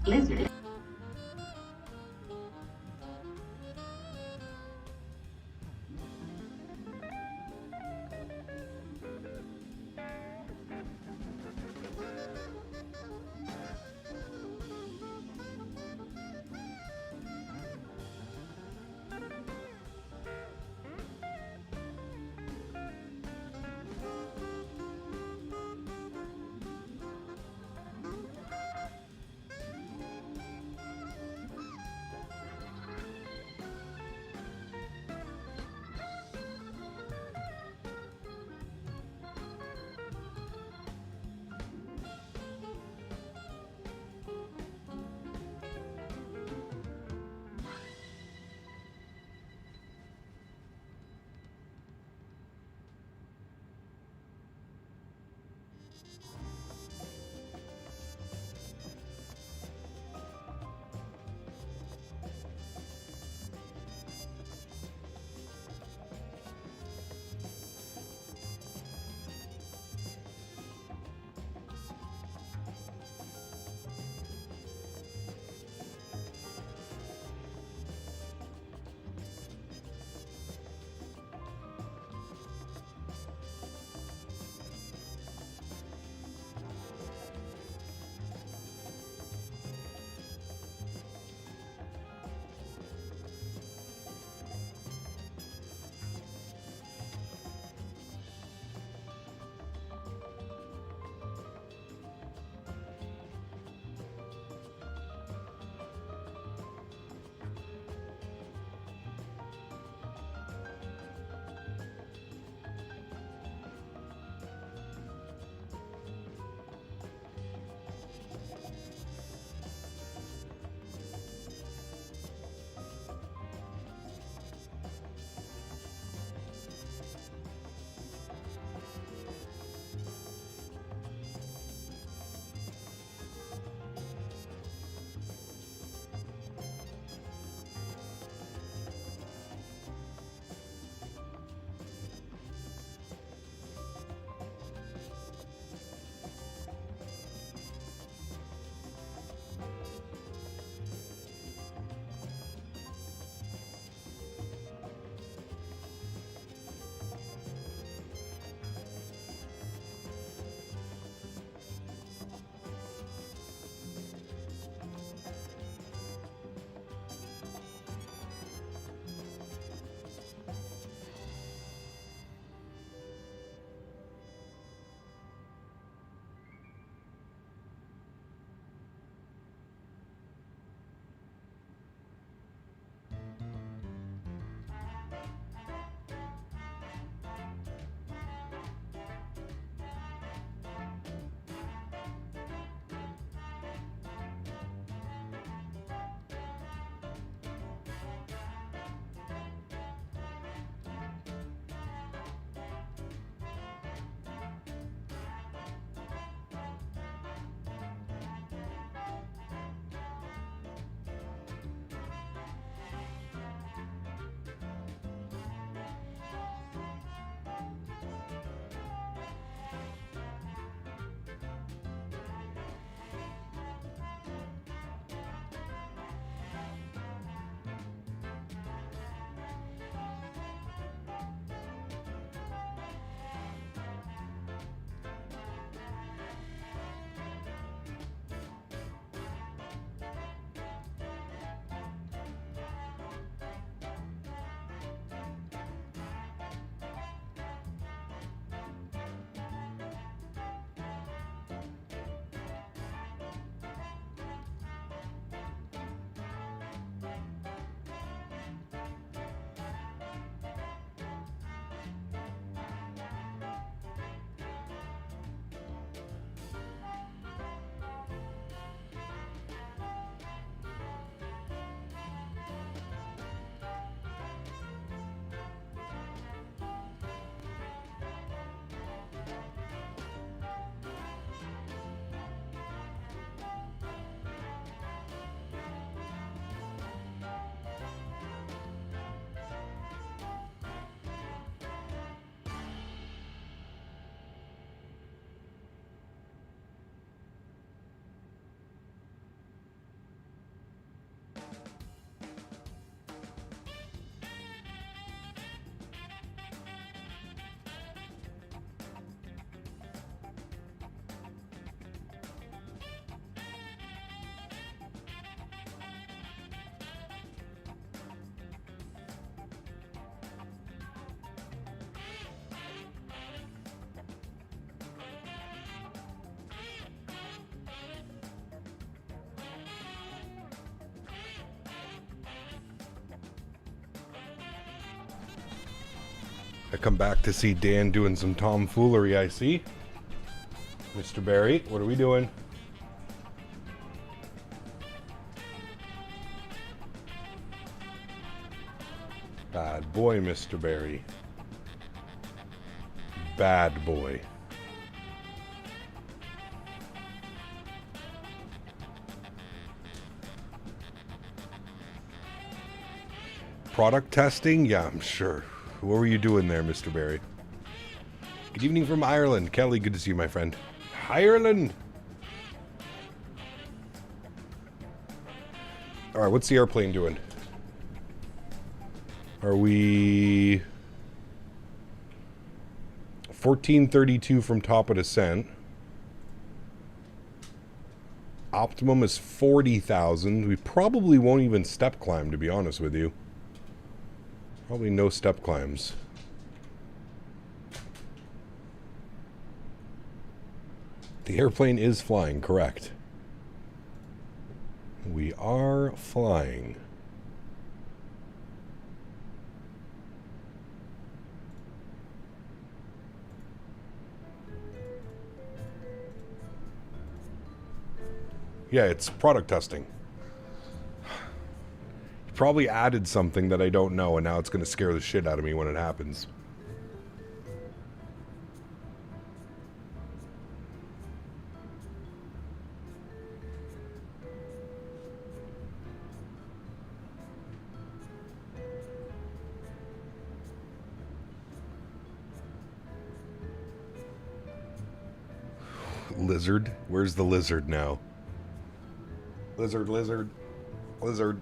Lizard. I come back to see Dan doing some tomfoolery, I see. Mr. Barry, what are we doing? Bad boy, Mr. Barry. Bad boy. Product testing? Yeah, I'm sure. What were you doing there, Mr. Barry? Good evening from Ireland. Kelly, good to see you, my friend. Ireland! Alright, what's the airplane doing? Are we 1432 from top of descent? Optimum is 40,000. We probably won't even step climb, to be honest with you. Probably no step climbs. The airplane is flying, correct. We are flying. Yeah, it's product testing. You probably added something that I don't know, and now it's going to scare the shit out of me when it happens. Lizard? Where's the lizard now? Lizard, lizard, lizard.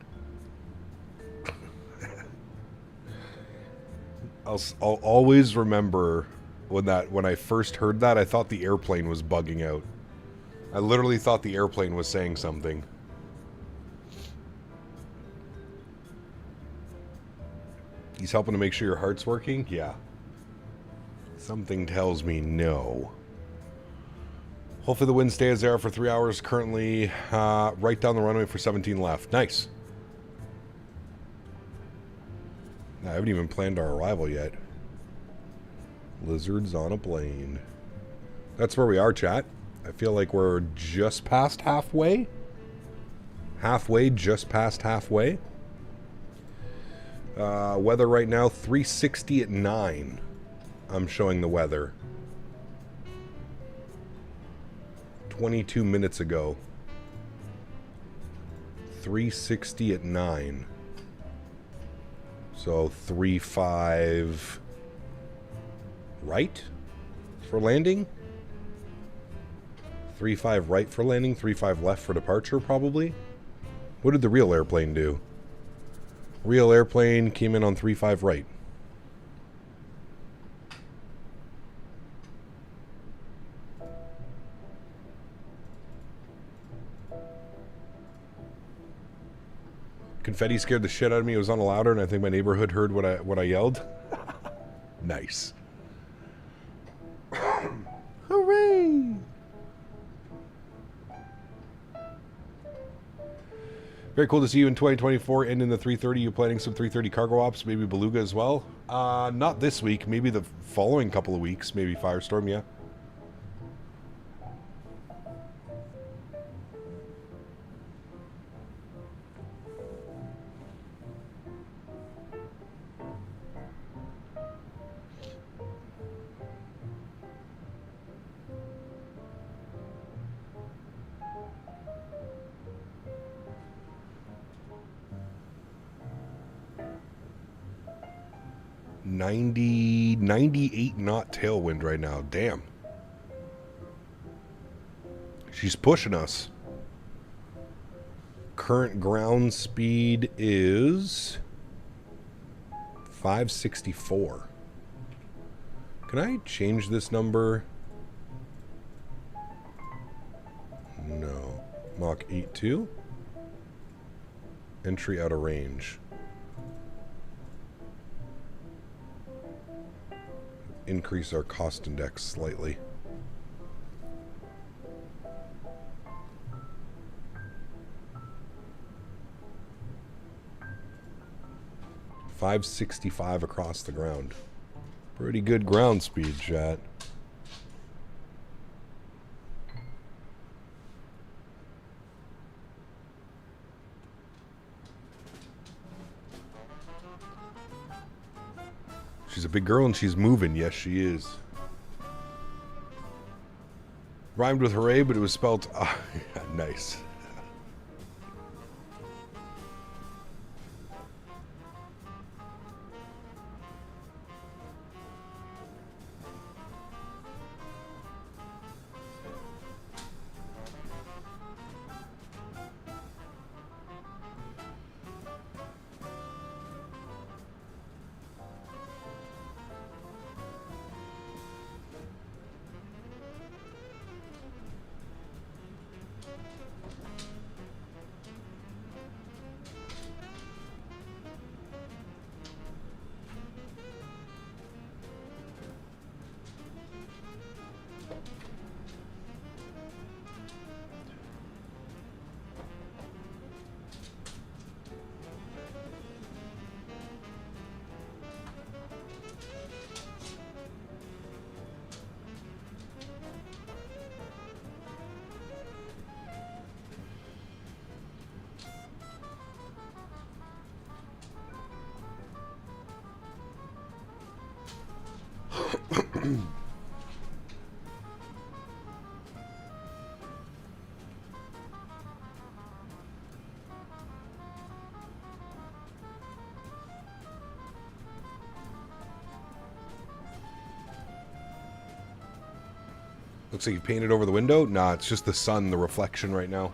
I'll always remember when I first heard that, I thought the airplane was bugging out. I literally thought the airplane was saying something. He's helping to make sure your heart's working? Yeah. Something tells me no. Hopefully the wind stays there for 3 hours. Currently right down the runway for 17 left. Nice. I haven't even planned our arrival yet. Lizards on a plane. That's where we are, chat. I feel like we're just past halfway. Just past halfway. Weather right now, 360 at 9. I'm showing the weather. 22 minutes ago. 360 at 9. So 3-5 right for landing. 3-5 right for landing. 3-5 left for departure, probably. What did the real airplane do? Real airplane came in on 3-5 right. Confetti scared the shit out of me. It was on a louder, and I think my neighborhood heard what I yelled. Nice. Hooray! Very cool to see you in 2024 and in the 330. You planning some 330 cargo ops, maybe Beluga as well? Not this week. Maybe the following couple of weeks. Maybe Firestorm, yeah. $98 knot tailwind right now. Damn. She's pushing us. Current ground speed is 564. Can I change this number? No. Mach 82. Entry out of range. Increase our cost index slightly. $565 across the ground. Pretty good ground speed, chat. She's a big girl and she's moving. Yes, she is. Rhymed with hooray, but it was spelled... nice. Looks like you painted over the window? Nah, it's just the sun, the reflection right now.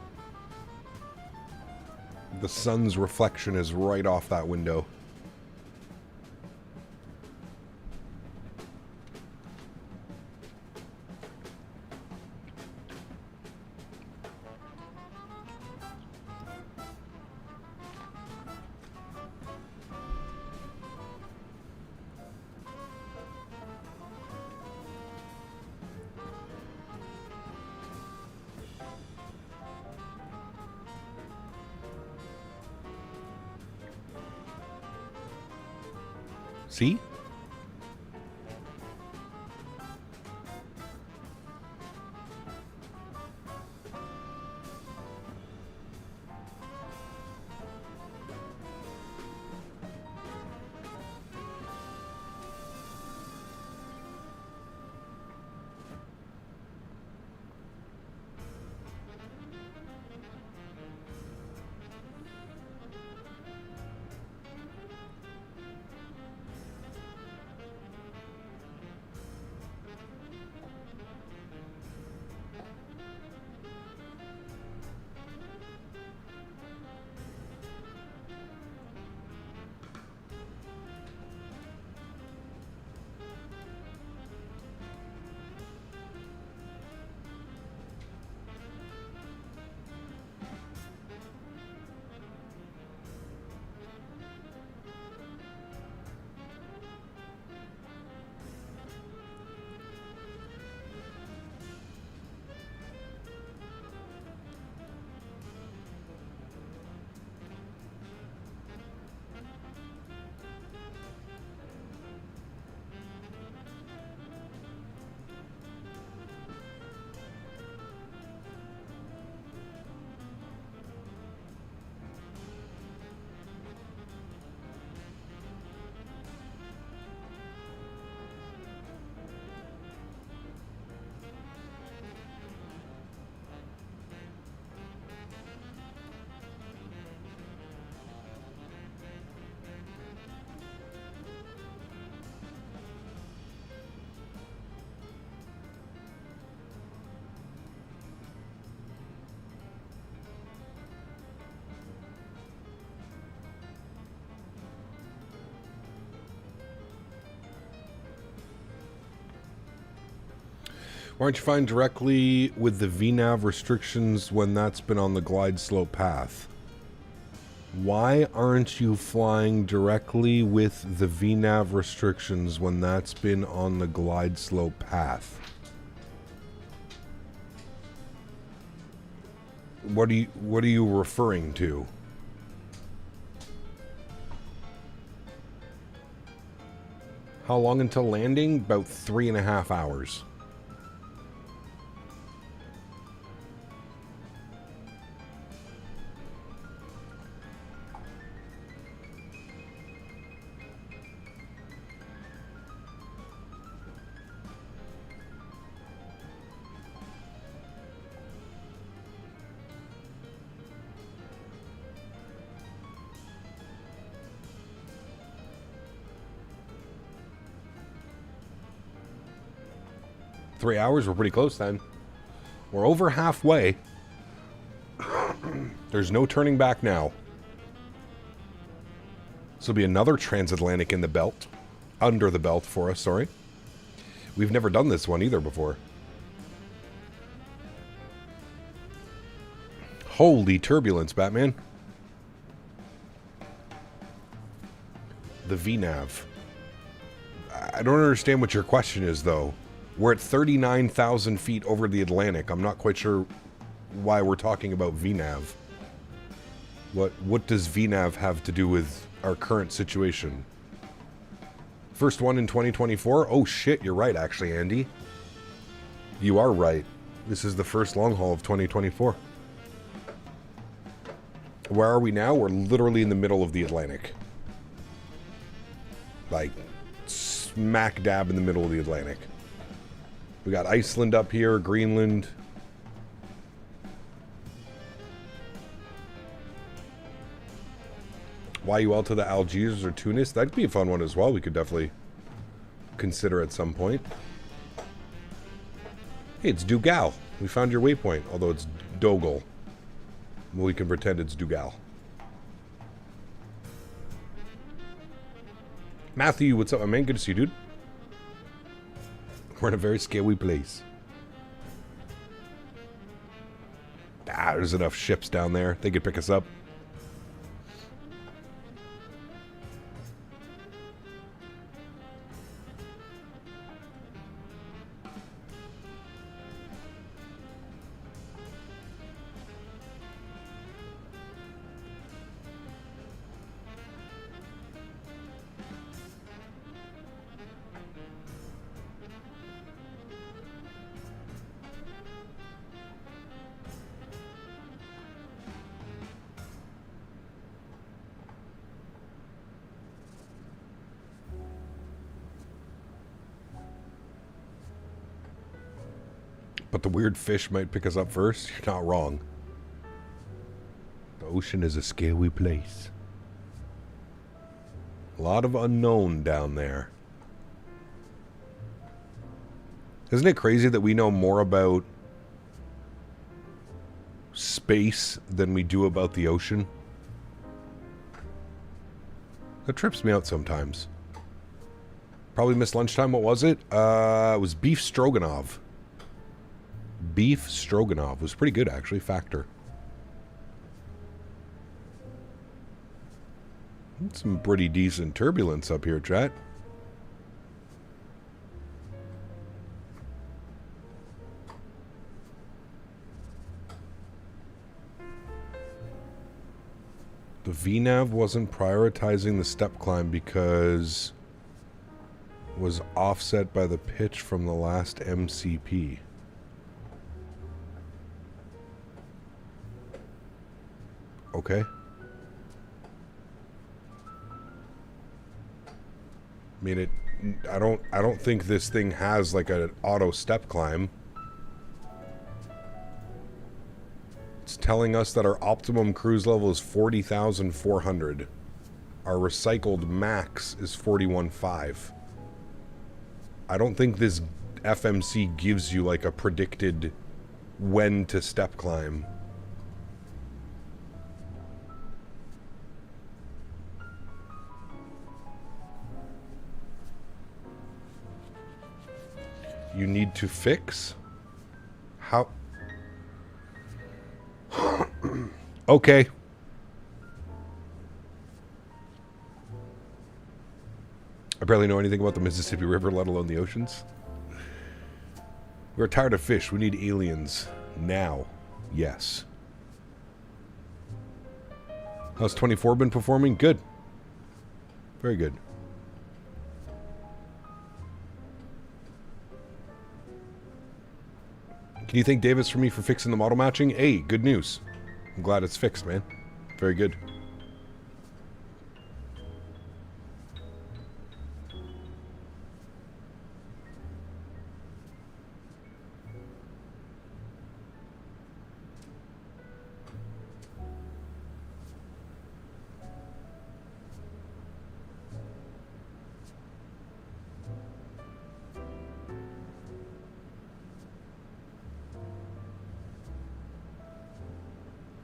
The sun's reflection is right off that window. See? Why aren't you flying directly with the VNAV restrictions when that's been on the glide slope path? Why aren't you flying directly with the VNAV restrictions when that's been on the glide slope path? What are you referring to? How long until landing? About 3.5 hours. Three hours, we're pretty close then. We're over halfway. There's no turning back now. This will be another transatlantic in the belt. Under the belt for us, sorry. We've never done this one either before. Holy turbulence, Batman. The VNAV. I don't understand what your question is, though. We're at 39,000 feet over the Atlantic. I'm not quite sure why we're talking about VNAV. What does VNAV have to do with our current situation? First one in 2024? Oh shit, you're right actually, Andy. You are right. This is the first long haul of 2024. Where are we now? We're literally in the middle of the Atlantic. Like, smack dab in the middle of the Atlantic. We got Iceland up here, Greenland. YUL to the Algiers or Tunis. That'd be a fun one as well. We could definitely consider at some point. Hey, it's Dougal. We found your waypoint, although it's Dogal. Well, we can pretend it's Dougal. Matthew, what's up, my man? Good to see you, dude. We're in a very scary place. Ah, there's enough ships down there. They could pick us up. But the weird fish might pick us up first. You're not wrong. The ocean is a scary place. A lot of unknown down there. Isn't it crazy that we know more about space than we do about the ocean? That trips me out sometimes. Probably missed lunchtime. What was it? It was beef stroganoff. Beef stroganoff was pretty good, actually. Factor. Some pretty decent turbulence up here, chat. The VNAV wasn't prioritizing the step climb because it was offset by the pitch from the last MCP. Okay. I mean, I don't think this thing has like an auto step climb. It's telling us that our optimum cruise level is 40,400. Our recycled max is 41.5. I don't think this FMC gives you like a predicted when to step climb. You need to fix? How? Okay. I barely know anything about the Mississippi River, let alone the oceans. We're tired of fish. We need aliens. Now. Yes. How's 24 been performing? Good. Very good. Can you thank Davis for me for fixing the model matching? Hey, good news. I'm glad it's fixed, man. Very good.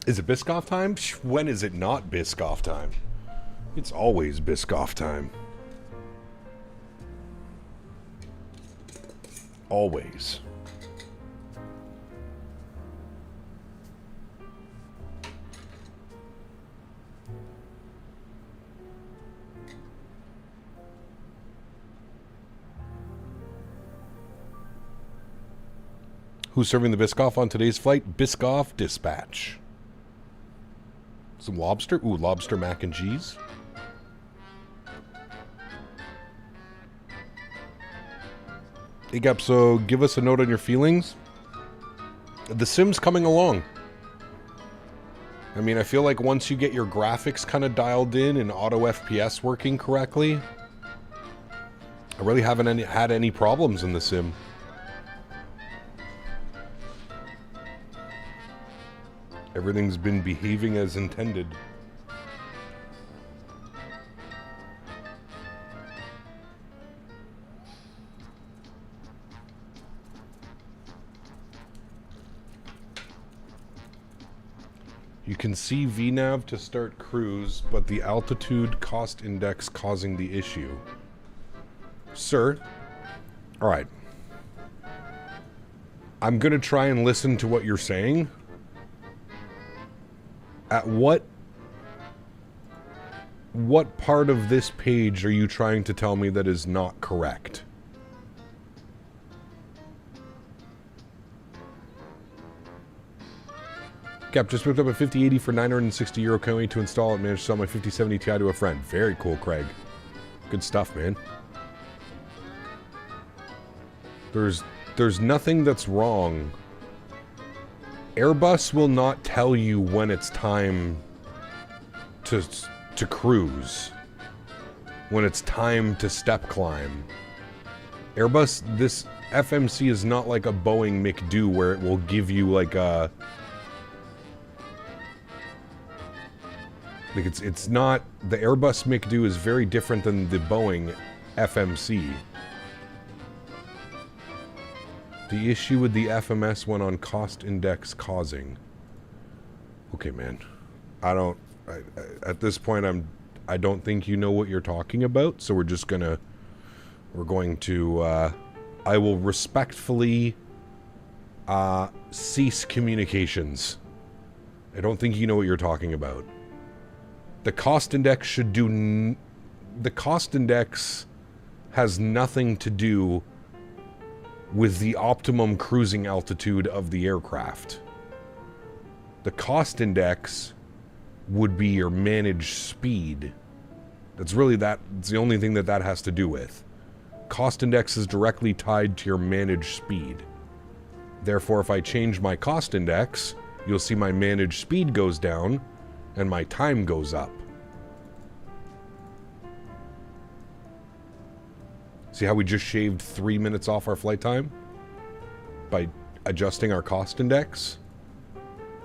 Is it Biscoff time? When is it not Biscoff time? It's always Biscoff time. Always. Who's serving the Biscoff on today's flight? Biscoff Dispatch. Some lobster? Ooh, lobster mac and cheese. Hey, Gap, so give us a note on your feelings. The sim's coming along. I mean, I feel like once you get your graphics kind of dialed in and auto FPS working correctly, I really haven't had any problems in the sim. Everything's been behaving as intended. You can see VNAV to start cruise, but the altitude cost index causing the issue. Sir, alright. I'm gonna try and listen to what you're saying. At what part of this page are you trying to tell me that is not correct? Cap, just picked up a 5080 for €960. Can't wait to install it. Managed to sell my 5070 Ti to a friend. Very cool, Craig. Good stuff, man. There's nothing that's wrong. Airbus will not tell you when it's time to cruise. When it's time to step climb. Airbus, this FMC is not like a Boeing McDo where it will give you like a... Like it's not... The Airbus McDo is very different than the Boeing FMC. The issue with the FMS went on cost index causing. Okay, man. At this point, I don't think you know what you're talking about, so we're going to, I will respectfully, cease communications. I don't think you know what you're talking about. The cost index should do, the cost index has nothing to do with the optimum cruising altitude of the aircraft. The cost index would be your managed speed. That's really it's the only thing that has to do with. Cost index is directly tied to your managed speed. Therefore, if I change my cost index, you'll see my managed speed goes down and my time goes up. See how we just shaved 3 minutes off our flight time? By adjusting our cost index?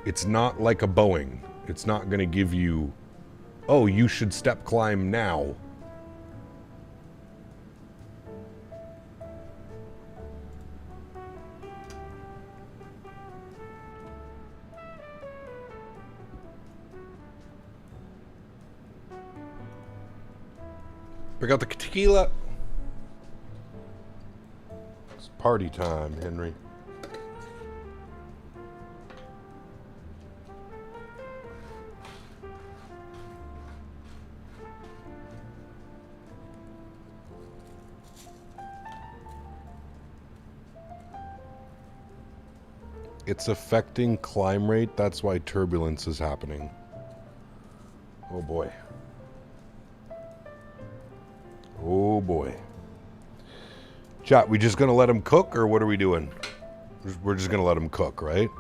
It's not like a Boeing. It's not going to give you, oh, you should step climb now. Pick out the tequila. It's party time, Henry. It's affecting climb rate. That's why turbulence is happening. Oh boy. Oh boy. Chat, we just gonna let him cook, or what are we doing? We're just going to let them cook, right?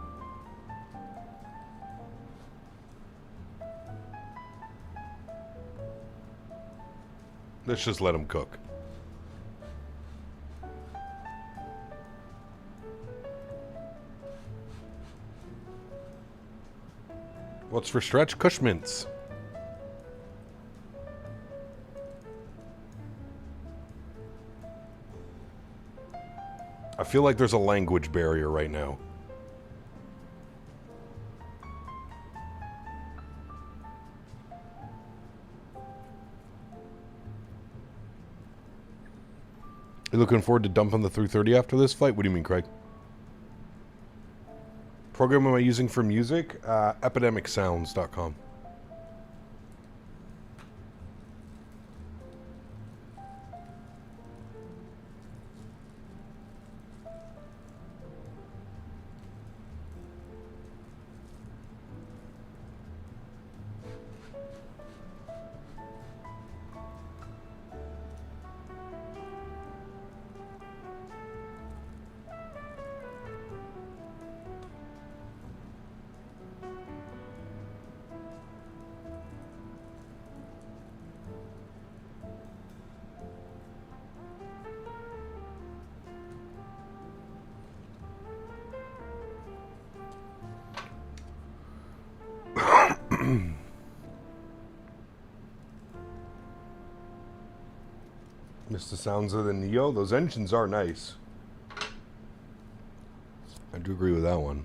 Let's just let them cook. What's for stretch? Cushmints. I feel like there's a language barrier right now. You looking forward to dumping the 330 after this flight? What do you mean, Craig? Program am I using for music? Epidemicsounds.com. Missed the sounds of the Neo. Those engines are nice. I do agree with that one.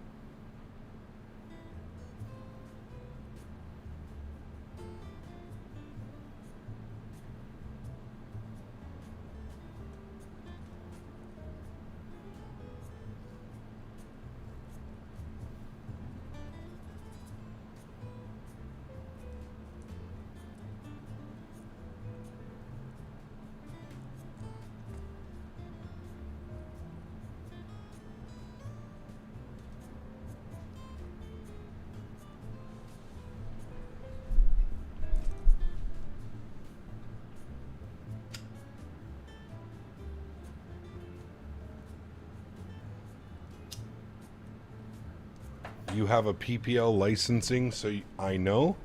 You have a PPL licensing, so I know.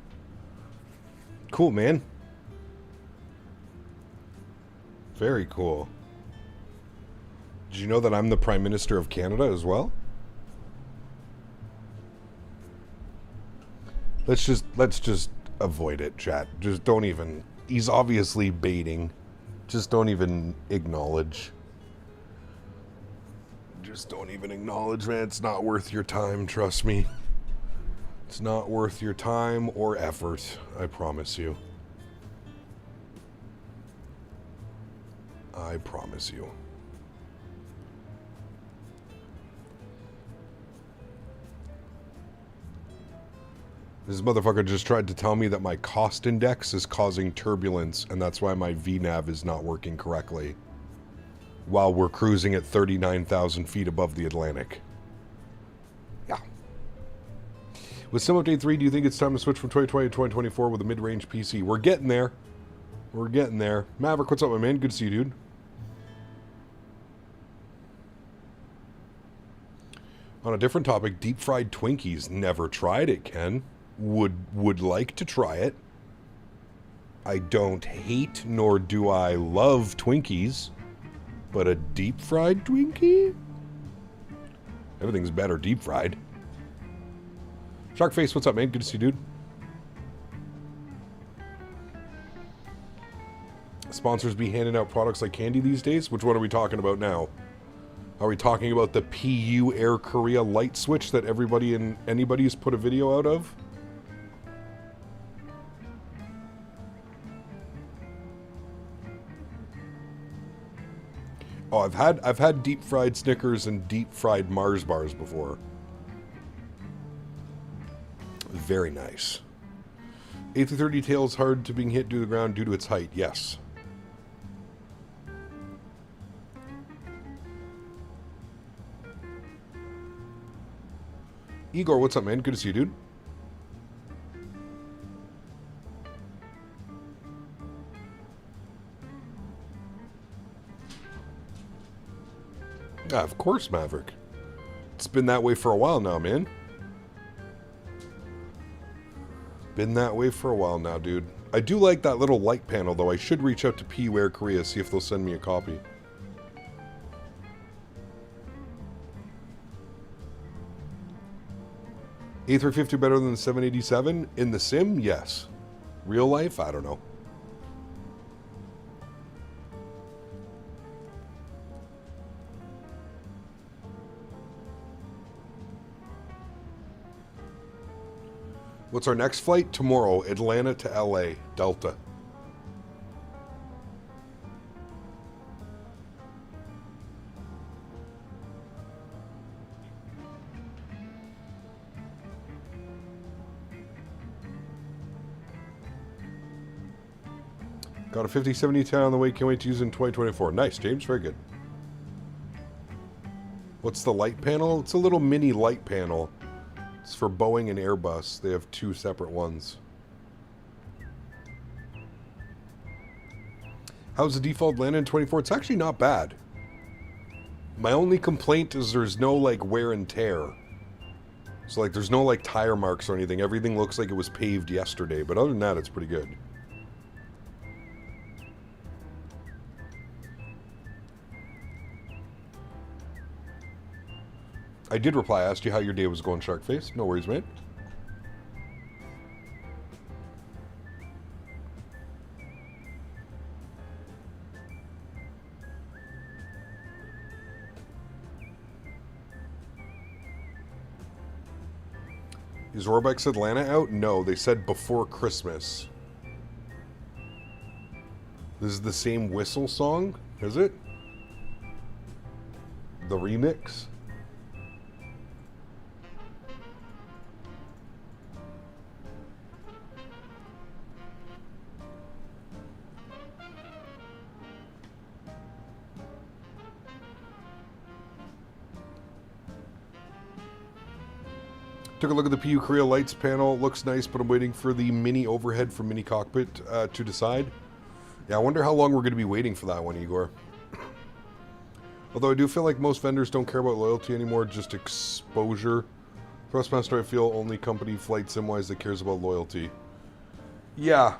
Cool, man. Very cool. Did you know that I'm the Prime Minister of Canada as well? Let's just avoid it, chat. Just don't even. He's obviously baiting. Just don't even acknowledge. Just don't even acknowledge, man. It's not worth your time, trust me. It's not worth your time or effort, I promise you. I promise you. This motherfucker just tried to tell me that my cost index is causing turbulence, and that's why my VNav is not working correctly. While we're cruising at 39,000 feet above the Atlantic. Yeah. With Sim Update 3, do you think it's time to switch from 2020 to 2024 with a mid-range PC? We're getting there. We're getting there. Maverick, what's up, my man? Good to see you, dude. On a different topic, deep-fried Twinkies. Never tried it, Ken. Would like to try it. I don't hate nor do I love Twinkies. But a deep-fried Twinkie? Everything's better deep-fried. Sharkface, what's up, man? Good to see you, dude. Sponsors be handing out products like candy these days? Which one are we talking about now? Are we talking about the PU Air Korea light switch that everybody and anybody's put a video out of? Oh, I've had deep fried Snickers and deep fried Mars bars before. Very nice. A330 tail is hard to being hit to the ground due to its height. Yes. Igor, what's up, man? Good to see you, dude. Of course, Maverick. It's been that way for a while now, man. Been that way for a while now, dude. I do like that little light panel, though. I should reach out to PU Air Korea, see if they'll send me a copy. A350 better than the 787? In the sim, yes. Real life, I don't know. What's our next flight? Tomorrow, Atlanta to LA, Delta. Got a 5070 10 on the way, can't wait to use it in 2024. Nice, James, very good. What's the light panel? It's a little mini light panel. It's for Boeing and Airbus. They have two separate ones. How's the default land in 24? It's actually not bad. My only complaint is there's no, like, wear and tear. So, like, there's no, like, tire marks or anything. Everything looks like it was paved yesterday. But other than that, it's pretty good. I did reply. I asked you how your day was going, Sharkface. No worries, mate. Is Orbex Atlanta out? No, they said before Christmas. This is the same whistle song, is it? The remix? Took a look at the PU Korea lights panel. Looks nice, but I'm waiting for the mini overhead from Mini Cockpit to decide. Yeah, I wonder how long we're going to be waiting for that one, Igor. Although I do feel like most vendors don't care about loyalty anymore, just exposure. Thrustmaster, I feel, only company flight sim-wise that cares about loyalty. Yeah.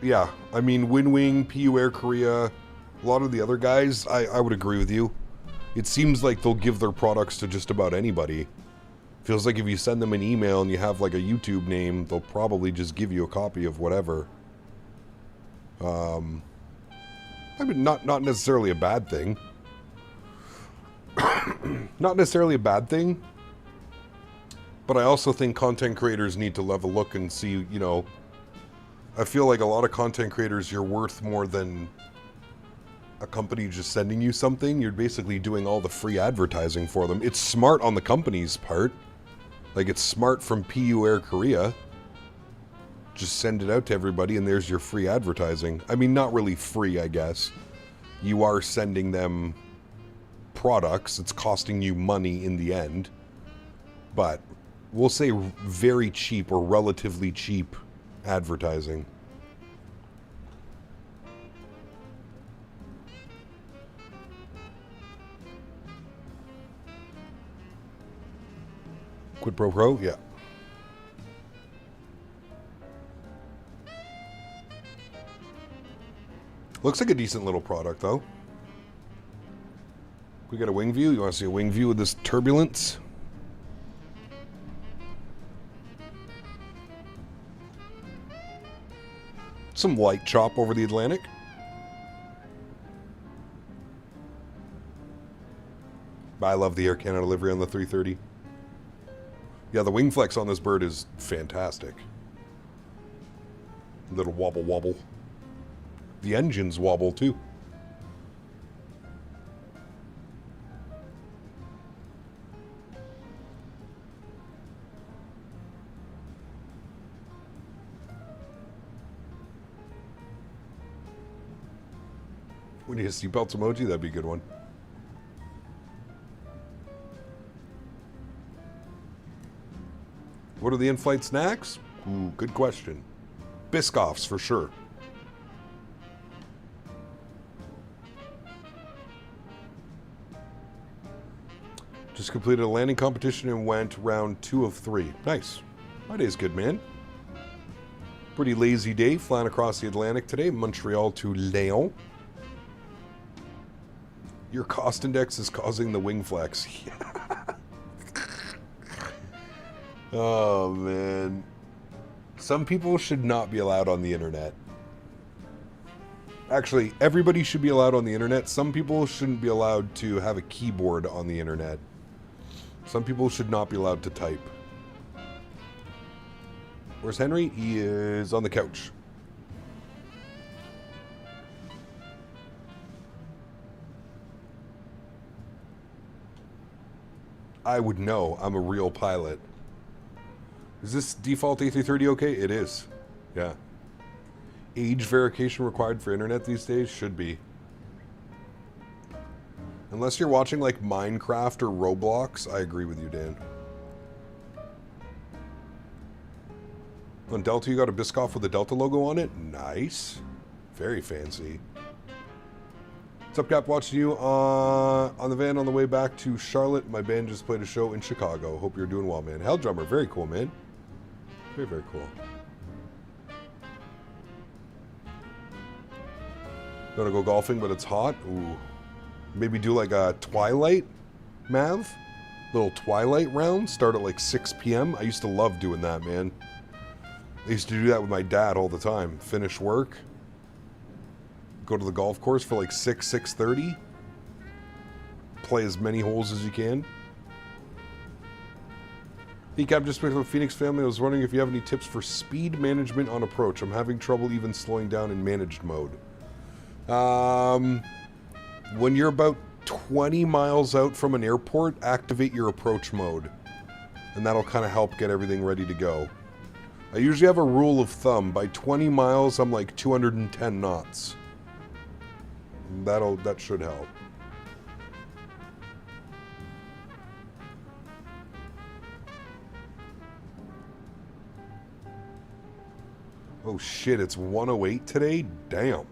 Yeah. I mean, Winwing, PU Air Korea, a lot of the other guys, I would agree with you. It seems like they'll give their products to just about anybody. Feels like if you send them an email and you have like a YouTube name, they'll probably just give you a copy of whatever. I mean, not necessarily a bad thing. Not necessarily a bad thing. But I also think content creators need to have a look and see, you know, I feel like a lot of content creators, you're worth more than a company just sending you something. You're basically doing all the free advertising for them. It's smart on the company's part. Like, it's smart from PU Air Korea. Just send it out to everybody and there's your free advertising. I mean, not really free, I guess. You are sending them products. It's costing you money in the end. But we'll say very cheap or relatively cheap advertising. Quid Pro Pro? Yeah. Looks like a decent little product, though. We got a wing view. You want to see a wing view of this turbulence? Some light chop over the Atlantic. I love the Air Canada livery on the 330. Yeah, the wing flex on this bird is fantastic. Little wobble wobble. The engines wobble too. We need a seatbelt emoji, that'd be a good one. What are the in-flight snacks? Ooh, good question. Biscoffs, for sure. Just completed a landing competition and went round 2 of 3. Nice. My day's good, man. Pretty lazy day flying across the Atlantic today. Montreal to Lyon. Your cost index is causing the wing flex. Oh, man. Some people should not be allowed on the internet. Actually, everybody should be allowed on the internet. Some people shouldn't be allowed to have a keyboard on the internet. Some people should not be allowed to type. Where's Henry? He is on the couch. I would know. I'm a real pilot. Is this default A330 okay? It is. Yeah. Age verification required for internet these days? Should be. Unless you're watching like Minecraft or Roblox, I agree with you, Dan. On Delta, you got a Biscoff with a Delta logo on it? Nice. Very fancy. What's up, Cap? Watching you on the van on the way back to Charlotte. My band just played a show in Chicago. Hope you're doing well, man. Hell Drummer. Very cool, man. Very, very cool. Gonna go golfing, but it's hot. Ooh. Maybe do like a twilight, Mav? Little twilight round. Start at like 6 p.m. I used to love doing that, man. I used to do that with my dad all the time. Finish work. Go to the golf course for like 6:30. Play as many holes as you can. Hey, Cap, just with the Phoenix family. I was wondering if you have any tips for speed management on approach. I'm having trouble even slowing down in managed mode. When you're about 20 miles out from an airport, activate your approach mode. And that'll kind of help get everything ready to go. I usually have a rule of thumb. By 20 miles, I'm like 210 knots. That should help. Oh shit, it's 108 today? Damn.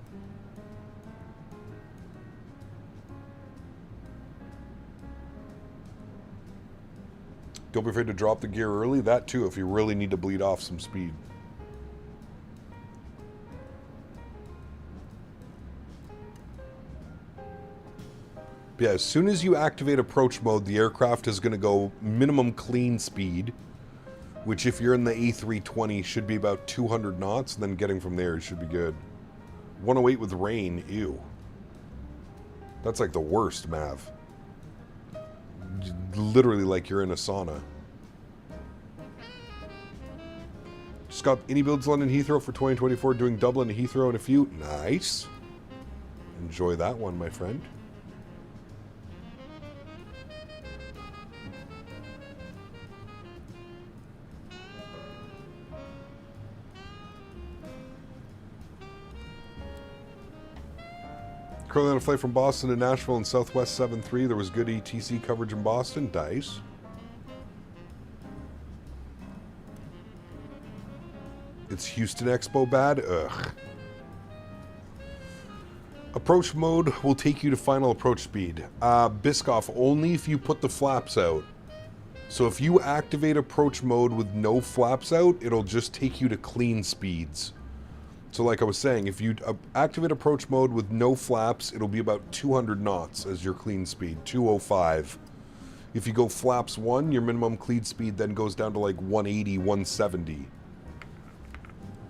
Don't be afraid to drop the gear early. That too, if you really need to bleed off some speed. Yeah, as soon as you activate approach mode, the aircraft is going to go minimum clean speed, which if you're in the A320 should be about 200 knots, and then getting from there should be good. 108 with rain, ew. That's like the worst, Mav. Literally like you're in a sauna. Just got iniBuilds London Heathrow for 2024, doing Dublin and Heathrow in a few. Nice. Enjoy that one, my friend. Currently on a flight from Boston to Nashville in Southwest 73. There was good ETC coverage in Boston. Dice. It's Houston Expo bad? Ugh. Approach mode will take you to final approach speed. Biscoff, only if you put the flaps out. So if you activate approach mode with no flaps out, it'll just take you to clean speeds. So like I was saying, if you activate approach mode with no flaps, it'll be about 200 knots as your clean speed, 205. If you go flaps 1, your minimum clean speed then goes down to like 180, 170.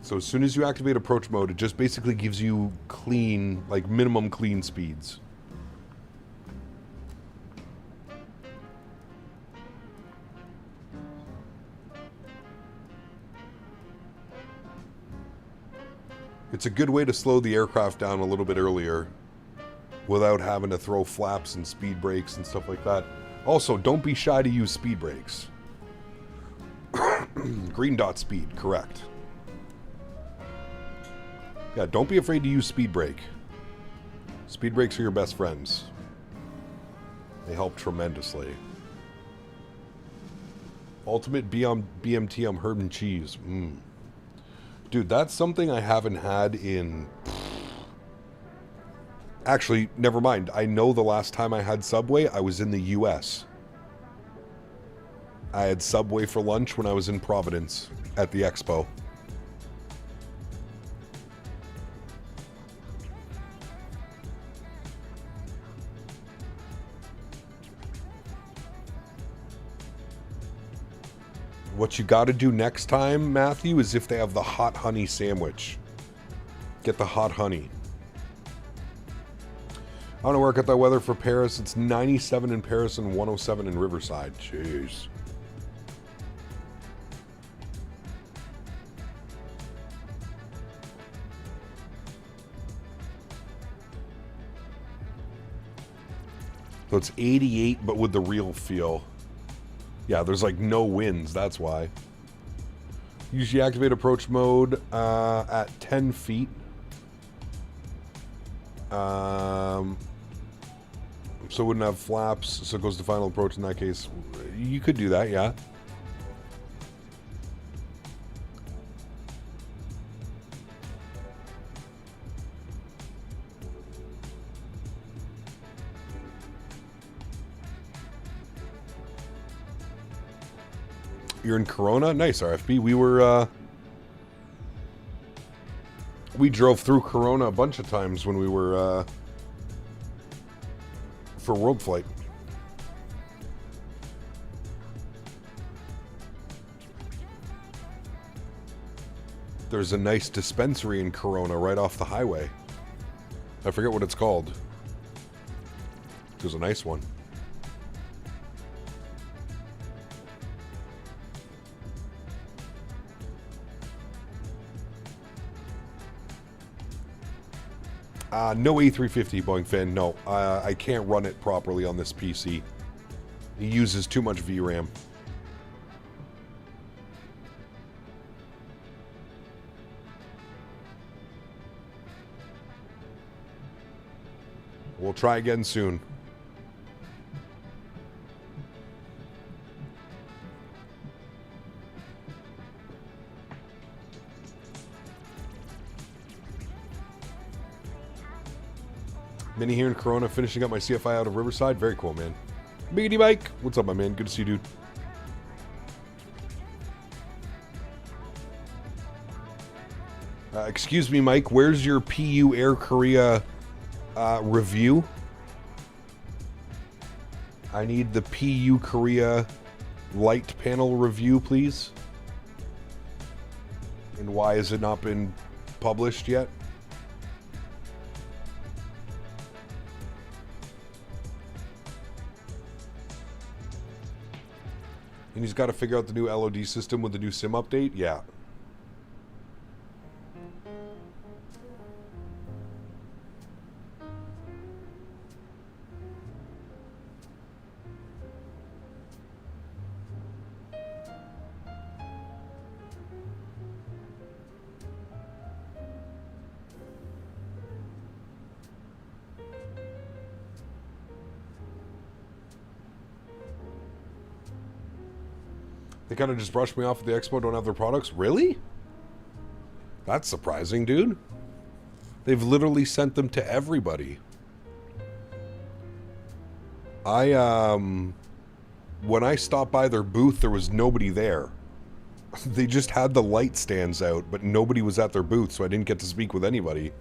So as soon as you activate approach mode, it just basically gives you clean, like minimum clean speeds. It's a good way to slow the aircraft down a little bit earlier without having to throw flaps and speed brakes and stuff like that. Also, don't be shy to use speed brakes. Green dot speed, correct. Yeah, don't be afraid to use speed brake. Speed brakes are your best friends. They help tremendously. Ultimate BMT on herb and cheese. Dude, that's something I haven't had in... Actually, never mind. I know the last time I had Subway, I was in the US. I had Subway for lunch when I was in Providence at the expo. What you got to do next time, Matthew, is if they have the hot honey sandwich. Get the hot honey. I want to work at the weather for Paris. It's 97 in Paris and 107 in Riverside. Jeez. So it's 88, but with the real feel. Yeah, there's like no winds, that's why. Usually activate approach mode at 10 feet. So it wouldn't have flaps, so it goes to final approach in that case. You could do that, yeah. You're in Corona? Nice, RFB. We drove through Corona a bunch of times when we were for World Flight. There's a nice dispensary in Corona right off the highway. I forget what it's called. There's a nice one. No A350, Boeing fan. No, I can't run it properly on this PC. It uses too much VRAM. We'll try again soon. Minnie here in Corona, finishing up my CFI out of Riverside. Very cool, man. Biggity Mike, what's up, my man? Good to see you, dude. Excuse me, Mike. Where's your PU Air Korea review? I need the PU Korea light panel review, please. And why has it not been published yet? And he's got to figure out the new LOD system with the new SIM update? Yeah. They kind of just brushed me off at the expo, don't have their products. Really? That's surprising, dude. They've literally sent them to everybody. When I stopped by their booth, there was nobody there. They just had the light stands out, but nobody was at their booth, so I didn't get to speak with anybody.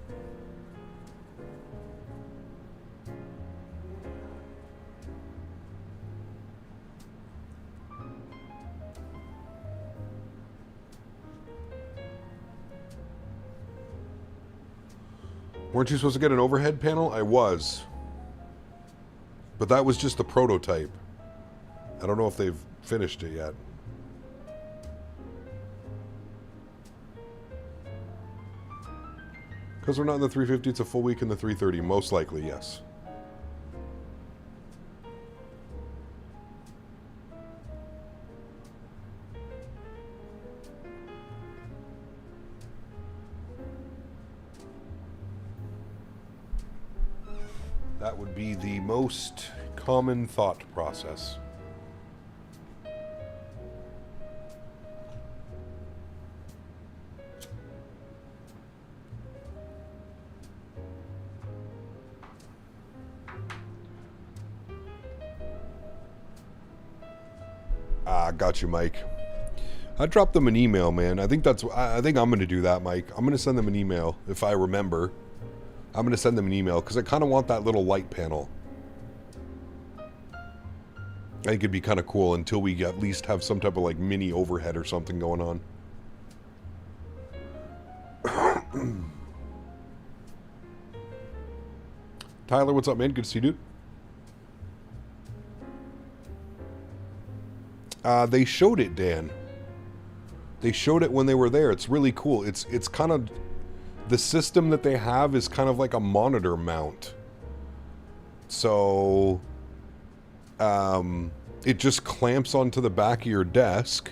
Weren't you supposed to get an overhead panel? I was. But that was just the prototype. I don't know if they've finished it yet. Because we're not in the 350, it's a full week in the 330. Most likely, yes. That would be the most common thought process. Ah, got you, Mike. I dropped them an email, man. I think I'm going to do that, Mike. I'm going to send them an email if I remember. I'm going to send them an email because I kind of want that little light panel. I think it'd be kind of cool until we at least have some type of like mini overhead or something going on. Tyler, what's up, man? Good to see you, dude. They showed it, Dan. They showed it when they were there. It's really cool. It's kind of... The system that they have is kind of like a monitor mount. So... it just clamps onto the back of your desk.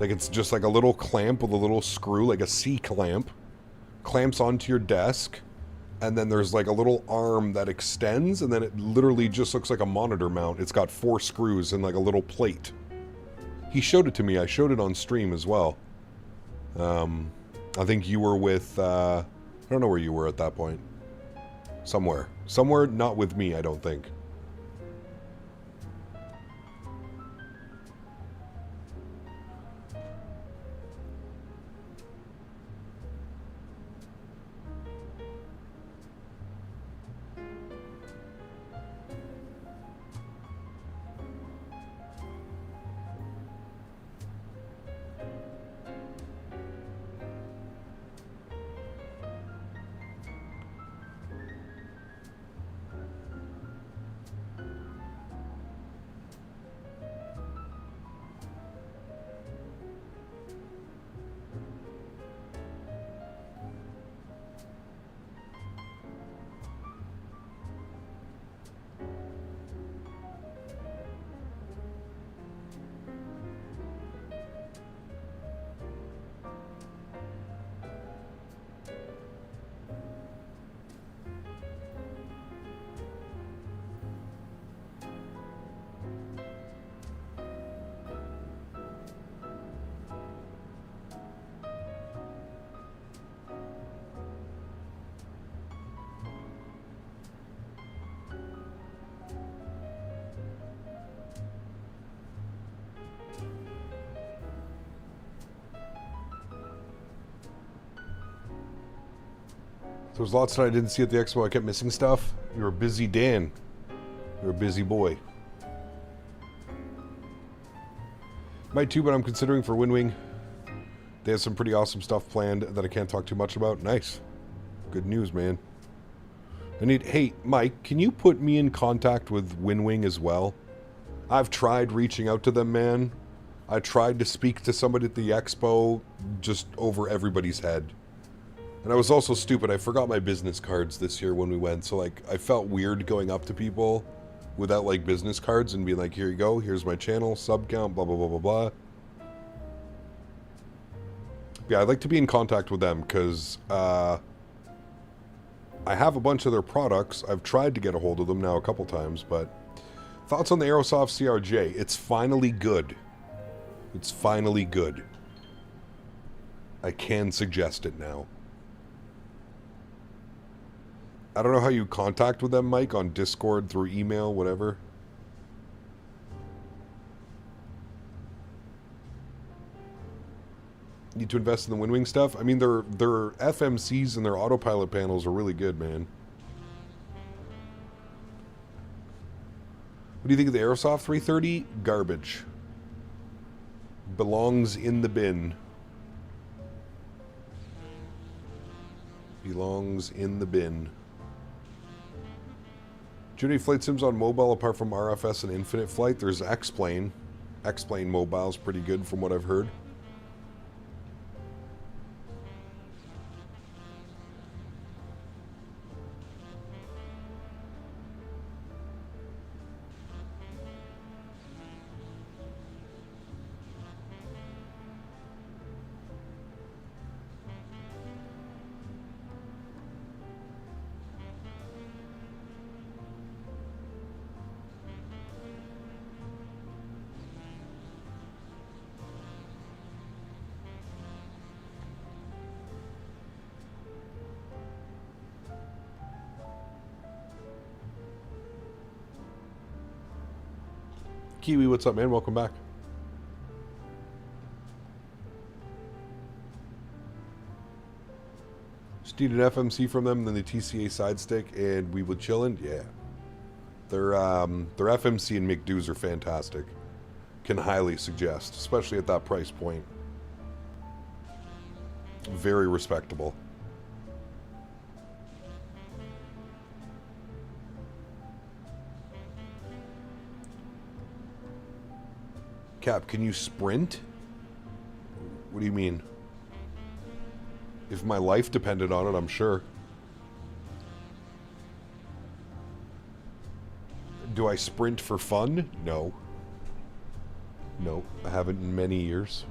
Like it's just like a little clamp with a little screw, like a C-clamp. Clamps onto your desk. And then there's like a little arm that extends, and then it literally just looks like a monitor mount. It's got 4 screws and like a little plate. He showed it to me. I showed it on stream as well. I think you were with... I don't know where you were at that point. Somewhere. Somewhere not with me, I don't think. There was lots that I didn't see at the expo. I kept missing stuff. You were busy, Dan. You're a busy boy. Might too, but I'm considering for Windwing. They have some pretty awesome stuff planned that I can't talk too much about. Nice. Good news, man. Hey, Mike, can you put me in contact with Windwing as well? I've tried reaching out to them, man. I tried to speak to somebody at the expo, just over everybody's head. And I was also stupid. I forgot my business cards this year when we went. So, like, I felt weird going up to people without, like, business cards and being like, here you go. Here's my channel, sub count, blah, blah, blah, blah, blah. Yeah, I'd like to be in contact with them because I have a bunch of their products. I've tried to get a hold of them now a couple times, but thoughts on the Aerosoft CRJ? It's finally good. It's finally good. I can suggest it now. I don't know how you contact with them, Mike, on Discord, through email, whatever. Need to invest in the Windwing stuff? I mean, their FMCs and their autopilot panels are really good, man. What do you think of the Aerosoft 330? Garbage. Belongs in the bin. Belongs in the bin. Do you have any flight sims on mobile apart from RFS and Infinite Flight? There's X-Plane. X-Plane mobile's pretty good from what I've heard. Kiwi, what's up, man? Welcome back. Just need an FMC from them, and then the TCA side stick, and we would chillin'. Yeah. Their FMC and McDo's are fantastic. Can highly suggest, especially at that price point. Very respectable. Cap, can you sprint? What do you mean? If my life depended on it, I'm sure. Do I sprint for fun? No. No, I haven't in many years.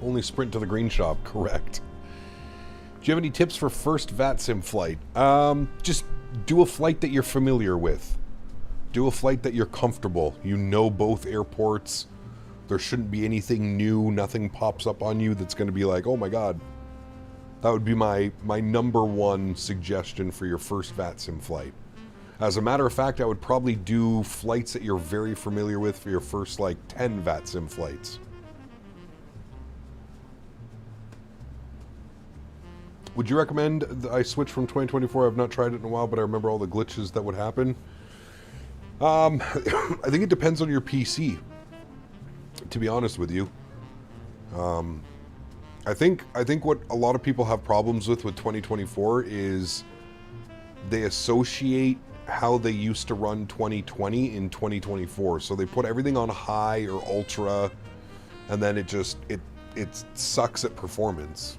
Only sprint to the green shop, correct. Do you have any tips for first VATSIM flight? Just do a flight that you're familiar with. Do a flight that you're comfortable. You know both airports. There shouldn't be anything new. Nothing pops up on you that's going to be like, oh my god. That would be my number one suggestion for your first VATSIM flight. As a matter of fact, I would probably do flights that you're very familiar with for your first, like, 10 VATSIM flights. Would you recommend that I switch from 2024? I've not tried it in a while, but I remember all the glitches that would happen. I think it depends on your PC, to be honest with you. I think what a lot of people have problems with 2024 is they associate how they used to run 2020 in 2024. So they put everything on high or ultra, and then it sucks at performance.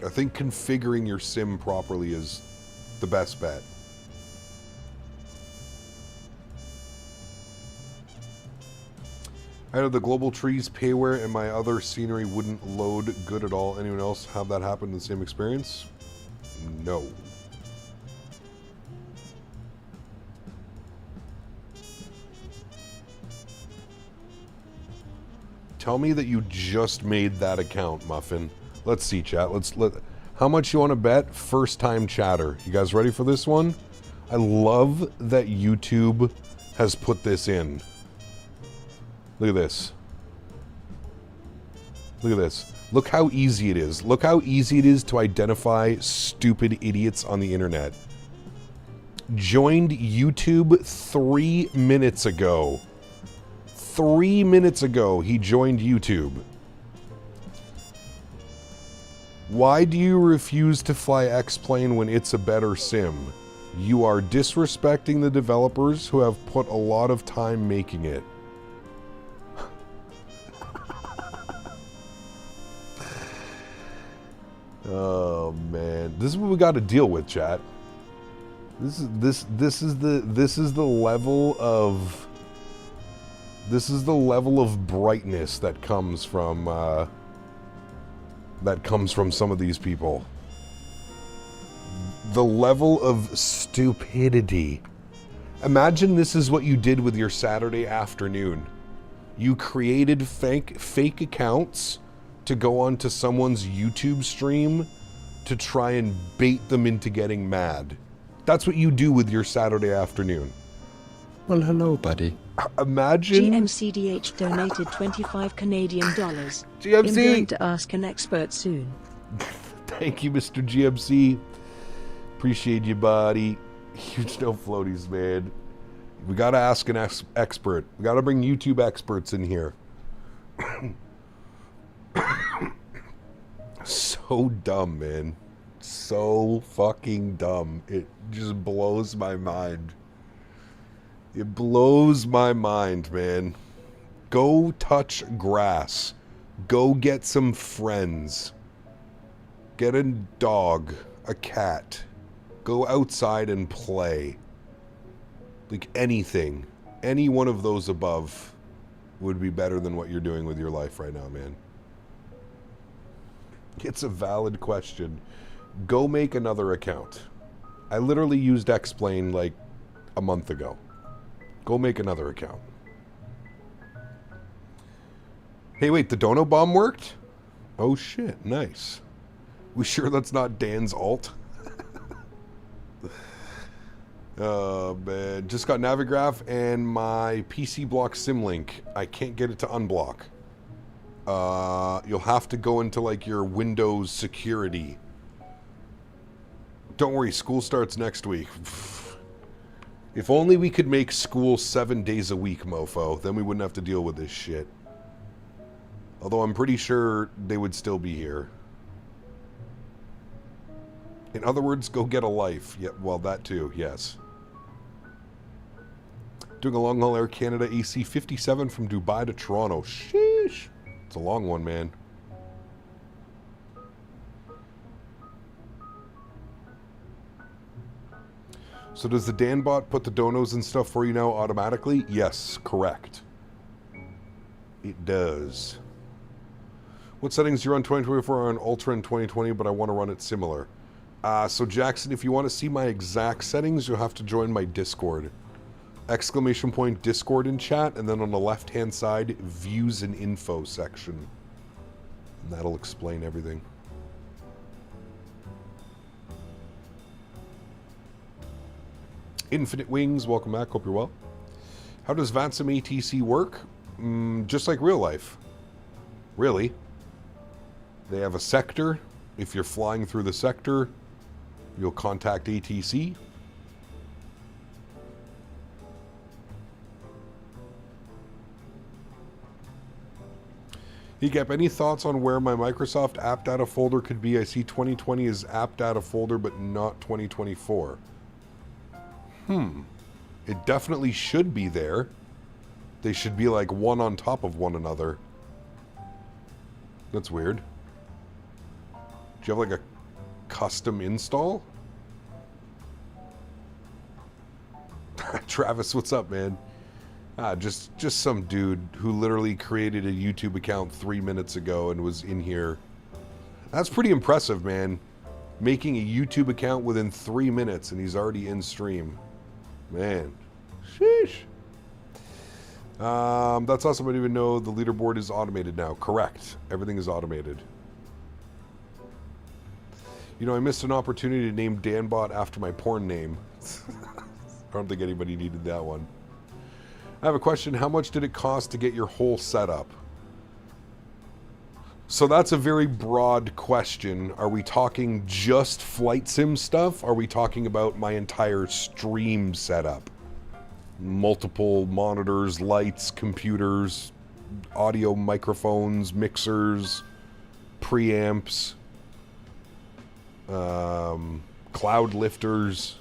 I think configuring your sim properly is the best bet. I had the global trees payware and my other scenery wouldn't load good at all. Anyone else have that happen in the same experience? No. Tell me that you just made that account, Muffin. Let's see, chat. How much you want to bet? First time chatter. You guys ready for this one? I love that YouTube has put this in. Look at this. Look at this. Look how easy it is. Look how easy it is to identify stupid idiots on the internet. Joined YouTube 3 minutes ago. 3 minutes ago, he joined YouTube. Why do you refuse to fly X-Plane when it's a better sim? You are disrespecting the developers who have put a lot of time making it. Oh man, this is what we got to deal with, chat. This is the level of brightness that comes from some of these people. The level of stupidity. Imagine this is what you did with your Saturday afternoon. You created fake accounts to go onto someone's YouTube stream to try and bait them into getting mad. That's what you do with your Saturday afternoon. Well, hello, buddy. Imagine... GMCDH donated 25 Canadian dollars. GMC! I'm going to ask an expert soon. Thank you, Mr. GMC. Appreciate you, buddy. Huge no floaties, man. We gotta ask an expert. We gotta bring YouTube experts in here. So dumb, man. So fucking dumb. It just blows my mind. It blows my mind, man. Go touch grass. Go get some friends. Get a dog, a cat. Go outside and play. Like anything. Any one of those above would be better than what you're doing with your life right now, man. It's a valid question. Go make another account. I literally used Explain like a month ago. Go make another account. Hey, wait, the Dono Bomb worked? Oh shit, nice. We sure that's not Dan's alt? Oh man, just got Navigraph and my PC block Symlink. I can't get it to unblock. You'll have to go into like your Windows security. Don't worry, school starts next week. If only we could make school 7 days a week, mofo. Then we wouldn't have to deal with this shit. Although I'm pretty sure they would still be here. In other words, go get a life. Yeah, well, that too, yes. Doing a long-haul Air Canada AC 57 from Dubai to Toronto. Sheesh. It's a long one, man. So does the Danbot put the donos and stuff for you now automatically? Yes, correct. It does. What settings you're on 2024 are on Ultra in 2020, but I want to run it similar. So Jackson, if you want to see my exact settings, you'll have to join my Discord. Exclamation point Discord in chat, and then on the left-hand side, views and info section. And that'll explain everything. Infinite Wings, welcome back, hope you're well. How does Vansum ATC work? Just like real life. Really. They have a sector. If you're flying through the sector, you'll contact ATC. Hegap, any thoughts on where my Microsoft app data folder could be? I see 2020 as app data folder, but not 2024. It definitely should be there. They should be like one on top of one another. That's weird. Do you have like a custom install? Travis, what's up, man? Just some dude who literally created a YouTube account 3 minutes ago and was in here. That's pretty impressive, man. Making a YouTube account within 3 minutes and he's already in stream. Man. Sheesh. That's awesome. I didn't even know the leaderboard is automated now. Correct. Everything is automated. You know, I missed an opportunity to name Danbot after my porn name. I don't think anybody needed that one. I have a question. How much did it cost to get your whole setup? So that's a very broad question. Are we talking just flight sim stuff? Are we talking about my entire stream setup? Multiple monitors, lights, computers, audio microphones, mixers, preamps, cloud lifters.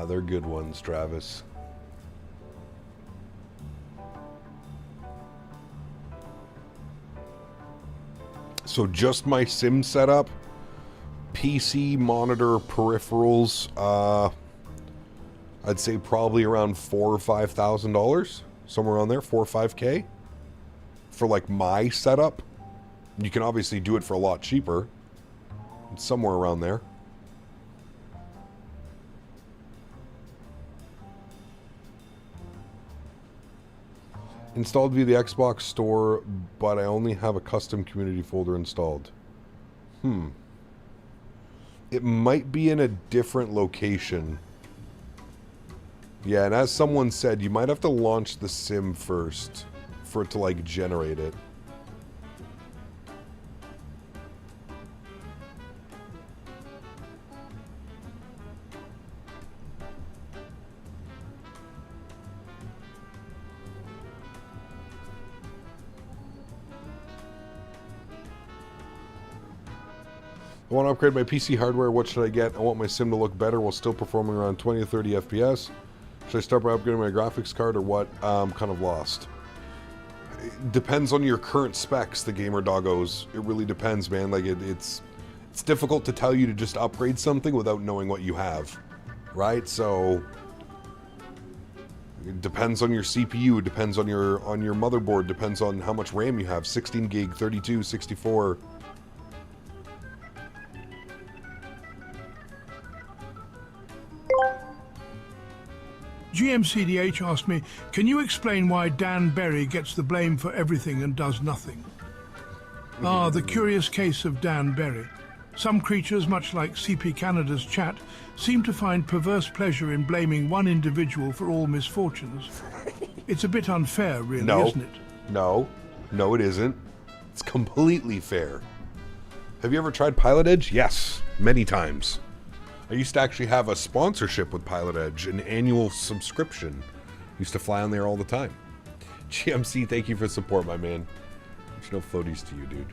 They're good ones, Travis. So just my sim setup, PC, monitor, peripherals, I'd say probably around $4,000 or $5,000, somewhere around there, 4 or 5K for like my setup. You can obviously do it for a lot cheaper. It's somewhere around there. Installed via the Xbox store, but I only have a custom community folder installed. It might be in a different location. Yeah, and as someone said, you might have to launch the sim first for it to like generate it. I want to upgrade my PC hardware. What should I get? I want my sim to look better while still performing around 20 to 30 FPS. Should I start by upgrading my graphics card or what? I'm kind of lost. It depends on your current specs, the gamer doggos. It really depends, man. Like, it's difficult to tell you to just upgrade something without knowing what you have, right? So it depends on your CPU, it depends on your motherboard, depends on how much RAM you have, 16 gig, 32, 64. GMCDH asked me, can you explain why Dan Berry gets the blame for everything and does nothing? Ah, the curious case of Dan Berry. Some creatures, much like CP Canada's chat, seem to find perverse pleasure in blaming one individual for all misfortunes. It's a bit unfair, really, isn't it? No, it isn't. It's completely fair. Have you ever tried Pilot Edge? Yes, many times. I used to actually have a sponsorship with Pilot Edge, an annual subscription. Used to fly on there all the time. GMC, thank you for the support, my man. There's no floaties to you, dude.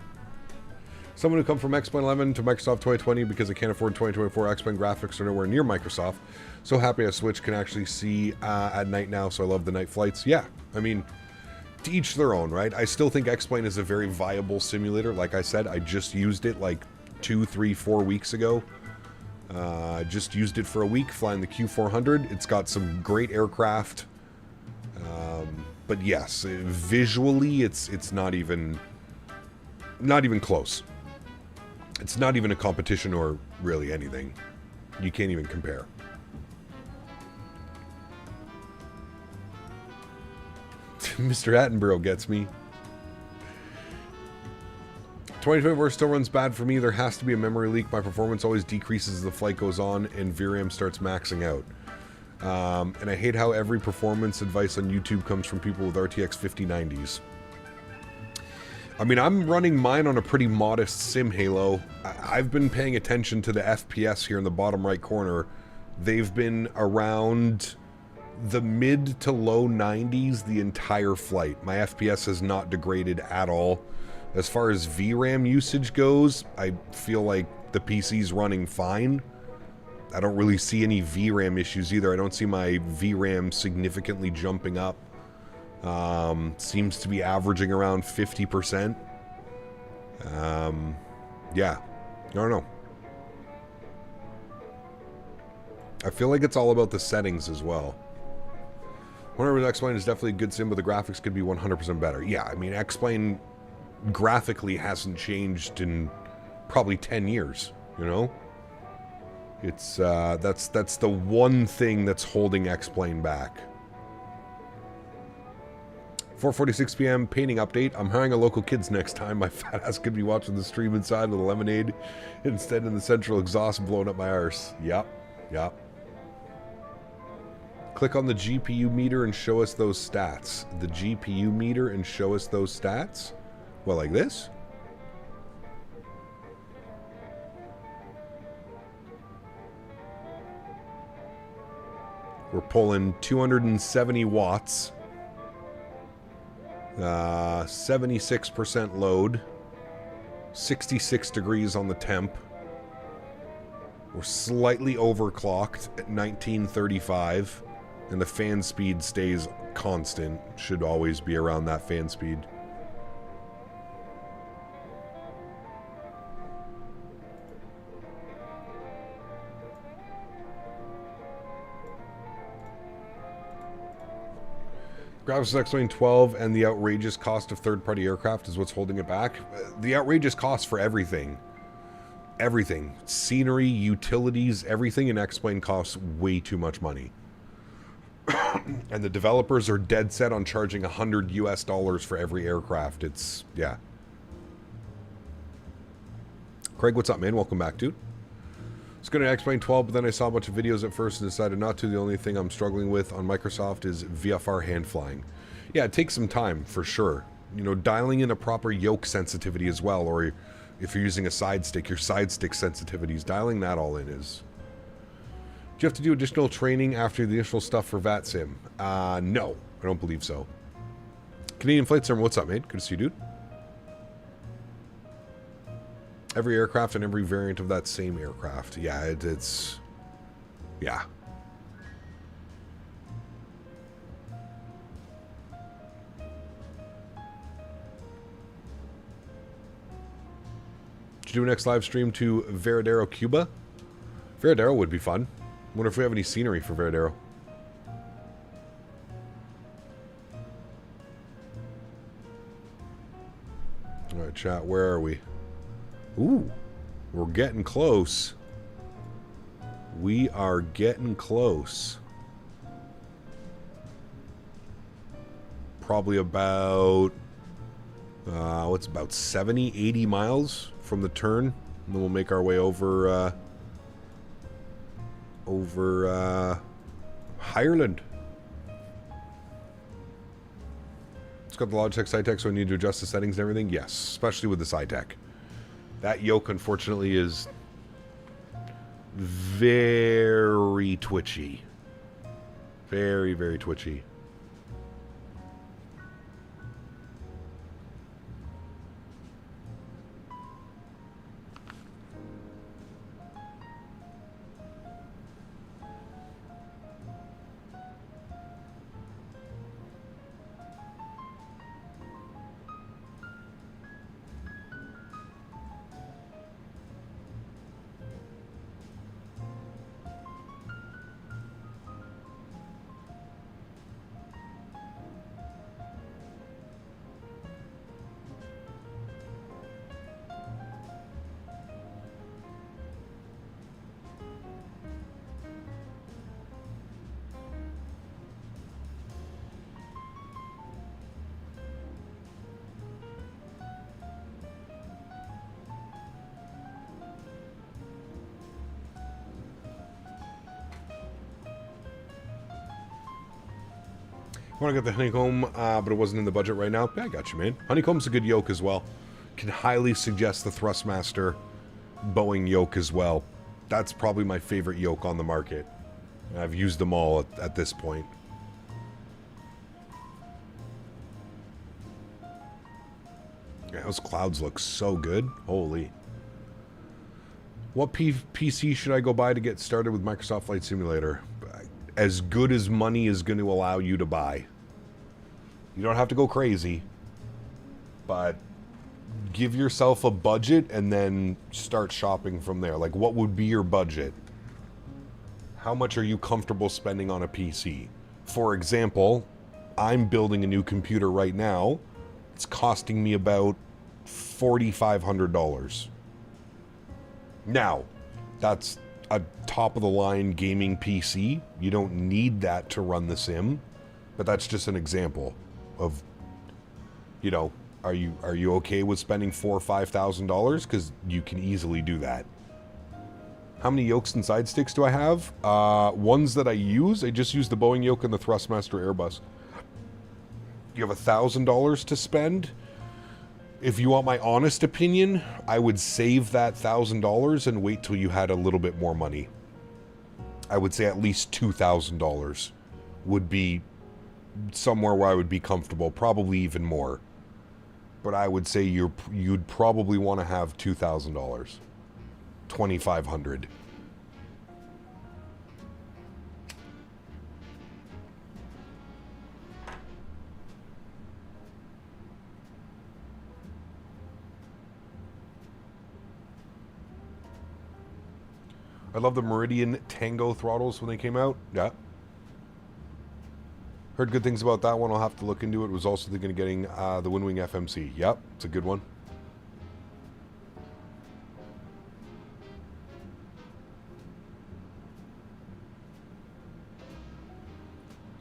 Someone who come from X-Plane 11 to Microsoft 2020 because they can't afford 2024 X-Plane graphics are nowhere near Microsoft. So happy I Switch can actually see at night now, so I love the night flights. Yeah, I mean, to each their own, right? I still think X-Plane is a very viable simulator. Like I said, I just used it like 2, 3, 4 weeks ago. I just used it for a week flying the Q400. It's got some great aircraft. But yes, visually it's not even close. It's not even a competition or really anything. You can't even compare. Mr. Attenborough gets me. 2024 still runs bad for me. There has to be a memory leak. My performance always decreases as the flight goes on and VRAM starts maxing out. And I hate how every performance advice on YouTube comes from people with RTX 5090s. I mean, I'm running mine on a pretty modest sim halo. I've been paying attention to the FPS here in the bottom right corner. They've been around the mid to low 90s the entire flight. My FPS has not degraded at all. As far as VRAM usage goes, I feel like the PC's running fine. I don't really see any VRAM issues either. I don't see my VRAM significantly jumping up. Seems to be averaging around 50%. Yeah, I don't know. I feel like it's all about the settings as well. Honorary X-Plane is definitely a good sim, but the graphics could be 100% better. Yeah, I mean, X-Plane graphically hasn't changed in probably 10 years, you know? It's, that's the one thing that's holding X-Plane back. 4:46 p.m. painting update. I'm hiring a local kids next time. My fat ass could be watching the stream inside with a lemonade instead in the central exhaust blowing up my arse. Yep. Click on the GPU meter and show us those stats. The GPU meter and show us those stats? Well, like this? We're pulling 270 watts. 76% load, 66 degrees on the temp. We're slightly overclocked at 1935, and the fan speed stays constant. Should always be around that fan speed. Graphics X-Plane 12 and the outrageous cost of third-party aircraft is what's holding it back. The outrageous cost for everything. Everything. Scenery, utilities, everything in X-Plane costs way too much money. And the developers are dead set on charging $100 US for every aircraft. It's, yeah. Craig, what's up, man? Welcome back, dude. I was going to X-Plane 12, but then I saw a bunch of videos at first and decided not to. The only thing I'm struggling with on Microsoft is VFR hand flying. Yeah, it takes some time, for sure. You know, dialing in a proper yoke sensitivity as well, or if you're using a side stick, your side stick sensitivities, dialing that all in is... Do you have to do additional training after the initial stuff for VATSIM? No, I don't believe so. Canadian Flight Server, what's up, mate? Good to see you, dude. Every aircraft and every variant of that same aircraft. Yeah, it's... Yeah. Should do a next live stream to Veradero, Cuba? Veradero would be fun. Wonder if we have any scenery for Veradero. Alright, chat, where are we? Ooh, we're getting close. We are getting close. Probably about... what's about 70, 80 miles from the turn. And then we'll make our way over... Ireland. It's got the Logitech SciTech, so I need to adjust the settings and everything. Yes, especially with the SciTech. That yoke, unfortunately, is very twitchy. Very, very twitchy. I want to get the honeycomb, but it wasn't in the budget right now. Yeah, I got you, man. Honeycomb's a good yoke as well. Can highly suggest the Thrustmaster Boeing yoke as well. That's probably my favorite yoke on the market. I've used them all at this point. Yeah, those clouds look so good. Holy. What PC should I go buy to get started with Microsoft Flight Simulator? As good as money is going to allow you to buy. You don't have to go crazy, but give yourself a budget and then start shopping from there. Like, what would be your budget? How much are you comfortable spending on a PC? For example, I'm building a new computer right now. It's costing me about $4,500. Now, that's a top-of-the-line gaming PC. You don't need that to run the sim, but that's just an example of, you know, are you okay with spending $4,000 or $5,000? Because you can easily do that. How many yokes and side sticks do I have? Ones that I just use the Boeing yoke and the Thrustmaster Airbus. You have $1,000 to spend. If you want my honest opinion, I would save that $1,000 and wait till you had a little bit more money. I would say at least $2,000 would be somewhere where I would be comfortable, probably even more. But I would say you'd probably want to have $2,000, $2,500. I love the Meridian Tango throttles when they came out. Yeah. Heard good things about that one. I'll have to look into it. Was also thinking of getting the Windwing FMC. Yep, it's a good one.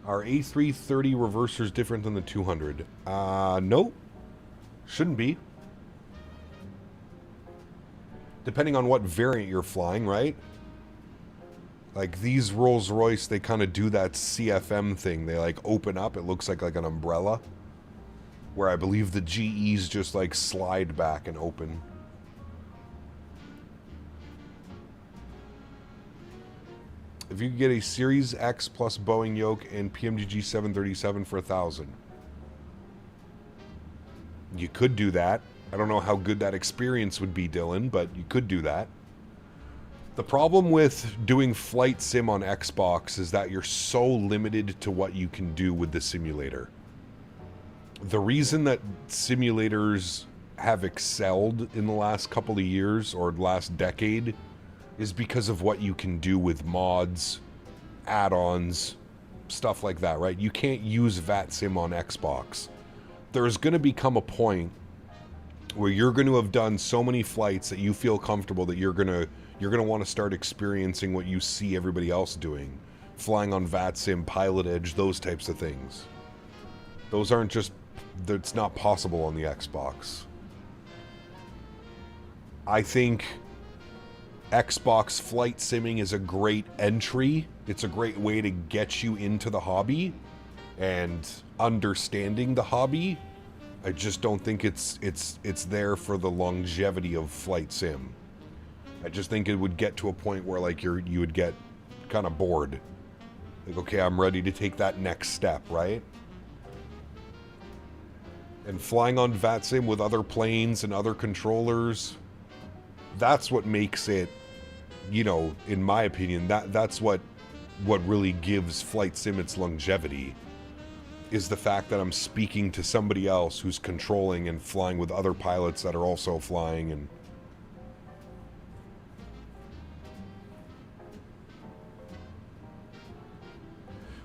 Are A330 reversers different than the 200? Nope. Shouldn't be. Depending on what variant you're flying, right? Like these Rolls-Royce, they kind of do that CFM thing. They like open up. It looks like an umbrella. Where I believe the GEs just like slide back and open. If you could get a Series X plus Boeing yoke and PMDG 737 for $1,000. You could do that. I don't know how good that experience would be, Dylan, but you could do that. The problem with doing flight sim on Xbox is that you're so limited to what you can do with the simulator. The reason that simulators have excelled in the last couple of years or last decade is because of what you can do with mods, add-ons, stuff like that, right? You can't use VATSIM on Xbox. There's going to become a point where you're going to have done so many flights that you feel comfortable that you're going to want to start experiencing what you see everybody else doing. Flying on VATSIM, Pilot Edge, those types of things. Those aren't just... It's not possible on the Xbox. I think Xbox flight simming is a great entry. It's a great way to get you into the hobby and understanding the hobby. I just don't think it's there for the longevity of flight sim. I just think it would get to a point where like you would get kind of bored. Like, okay, I'm ready to take that next step, right? And flying on VATSIM with other planes and other controllers, that's what makes it, you know, in my opinion, that's what really gives flight sim its longevity, is the fact that I'm speaking to somebody else who's controlling and flying with other pilots that are also flying. And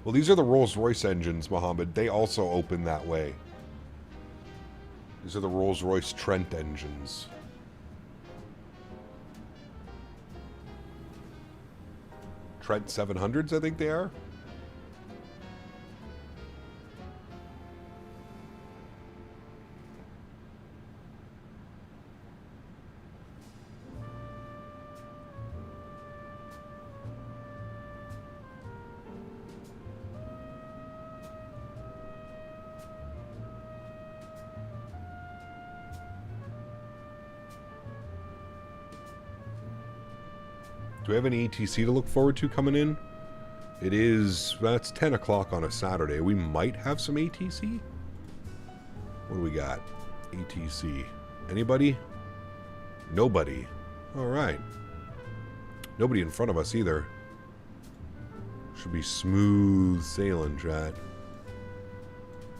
well, these are the Rolls-Royce engines, Mohammed. They also open that way. These are the Rolls-Royce Trent engines. Trent 700s, I think they are. Do we have any ATC to look forward to coming in? It is, that's 10 o'clock on a Saturday. We might have some ATC. What do we got? ATC. Anybody? Nobody. All right. Nobody in front of us either. Should be smooth sailing, chat.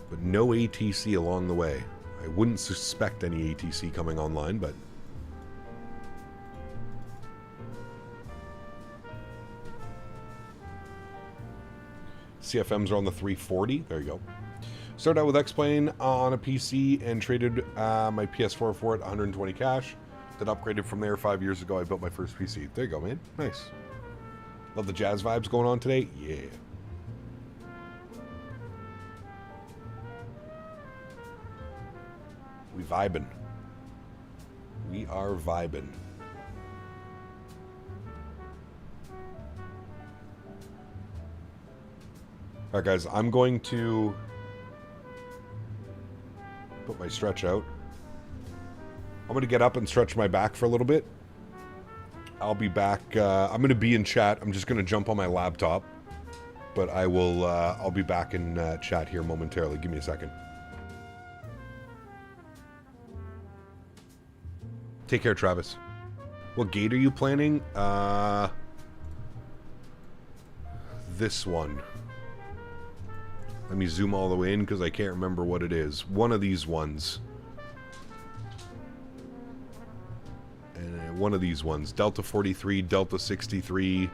But no ATC along the way. I wouldn't suspect any ATC coming online, but... CFMs are on the 340. There you go. Started out with X-Plane on a PC and traded my PS4 for it, 120 cash. Then upgraded from there 5 years ago. I built my first PC. There you go, man. Nice. Love the jazz vibes going on today. Yeah. We vibing. We are vibing. Alright guys, I'm going to put my stretch out. I'm going to get up and stretch my back for a little bit. I'll be back. I'm going to be in chat. I'm just going to jump on my laptop. But I will, I'll be back in chat here momentarily. Give me a second. Take care, Travis. What gate are you planning? This one. Let me zoom all the way in because I can't remember what it is. One of these ones. And one of these ones. Delta 43, Delta 63,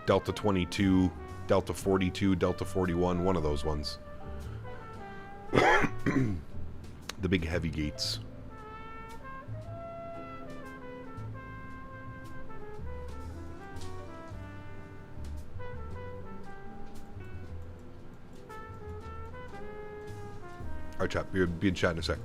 Delta 22, Delta 42, Delta 41. One of those ones. The big heavy gates. Alright, chat. Be in chat in a sec.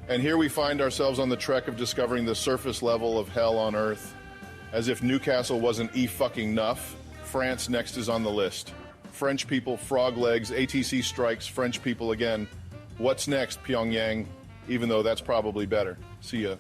And here we find ourselves on the trek of discovering the surface level of hell on Earth. As if Newcastle wasn't e-fucking-nuff, France next is on the list. French people, frog legs, ATC strikes, French people again. What's next, Pyongyang? Even though that's probably better. See ya.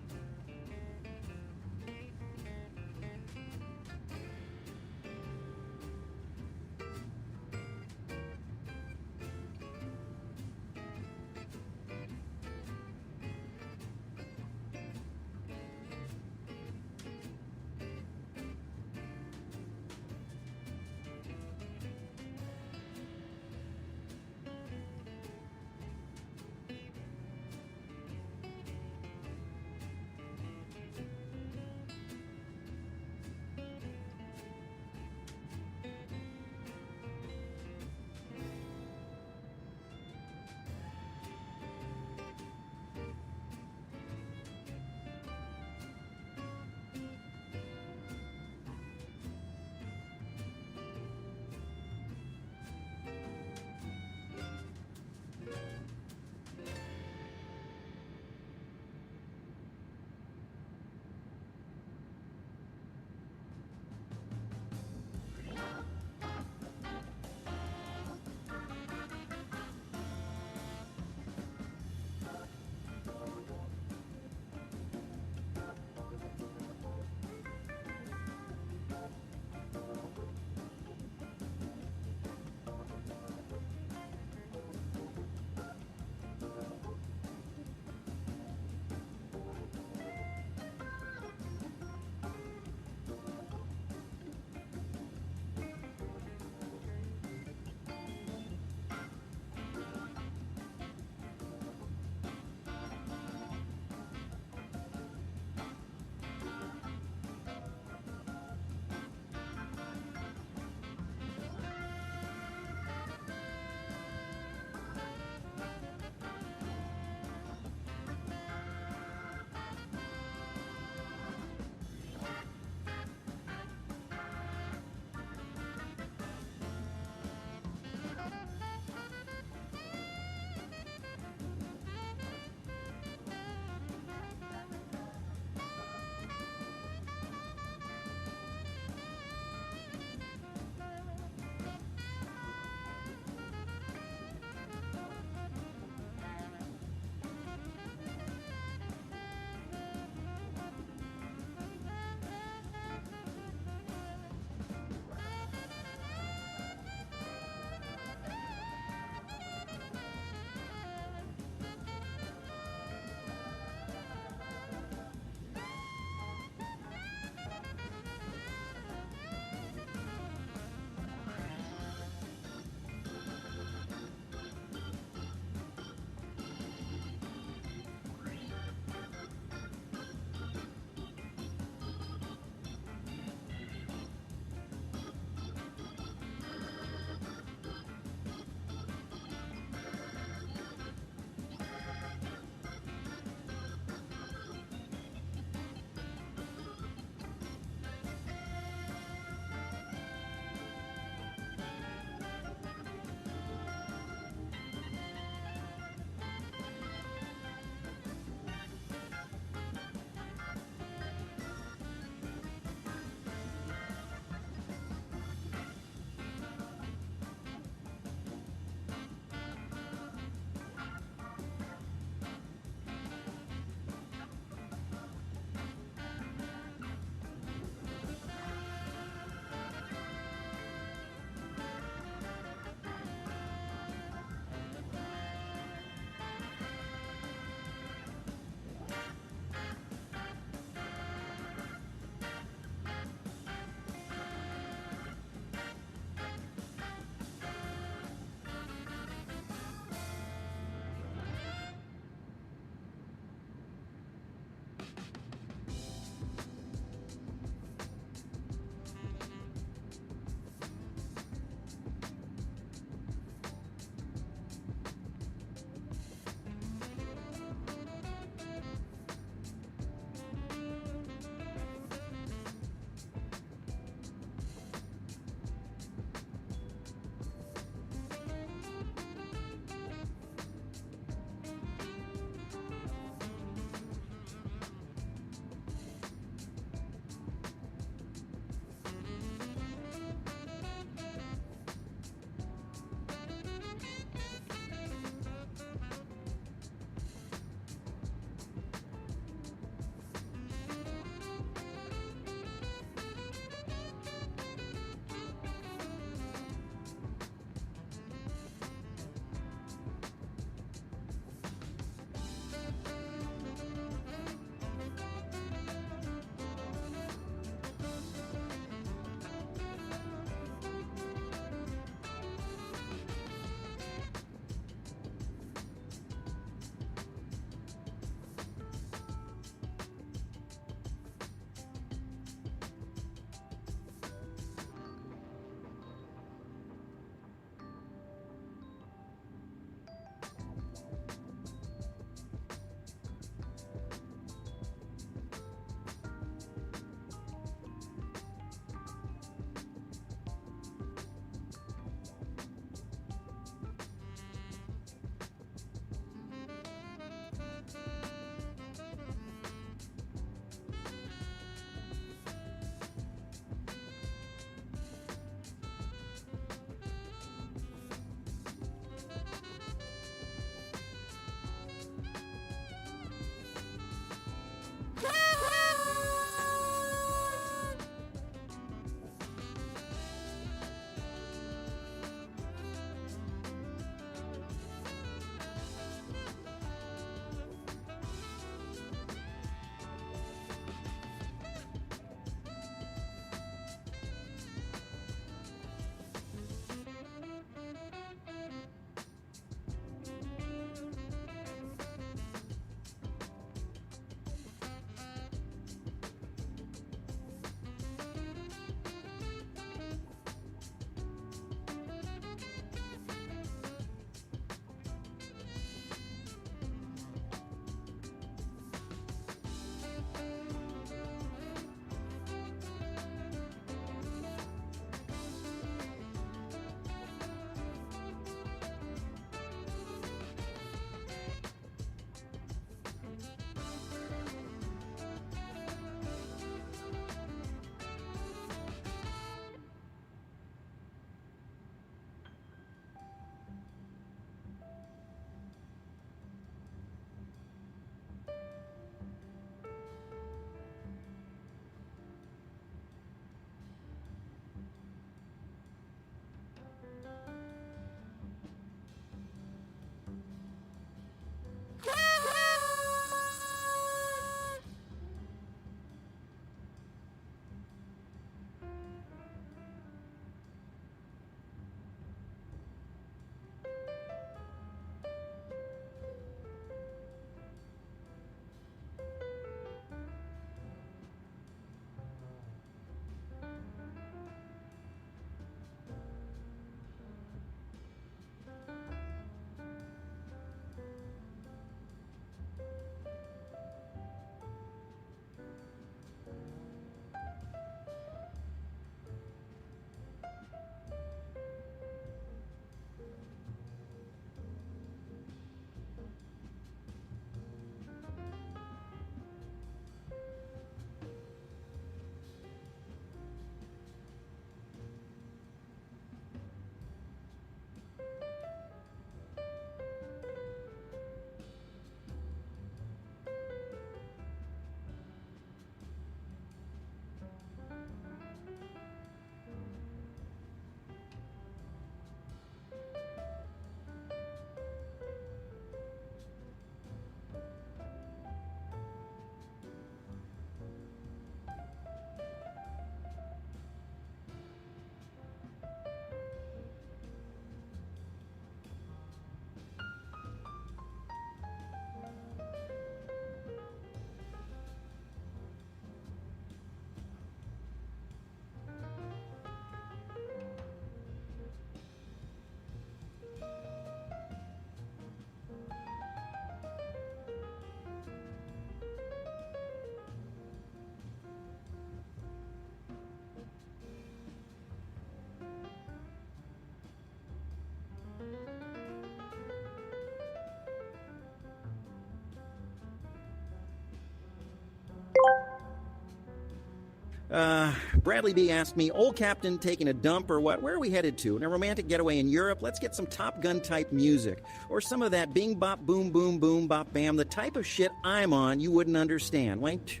Bradley B asked me, old captain taking a dump or what? Where are we headed to? A romantic getaway in Europe? Let's get some Top Gun type music. Or some of that bing bop boom boom boom bop bam, the type of shit I'm on you wouldn't understand. Wait.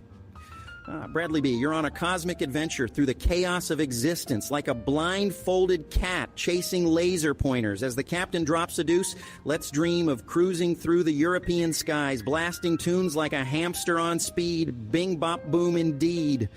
Bradley B, you're on a cosmic adventure through the chaos of existence, like a blindfolded cat chasing laser pointers. As the captain drops a deuce, let's dream of cruising through the European skies, blasting tunes like a hamster on speed. Bing bop boom indeed.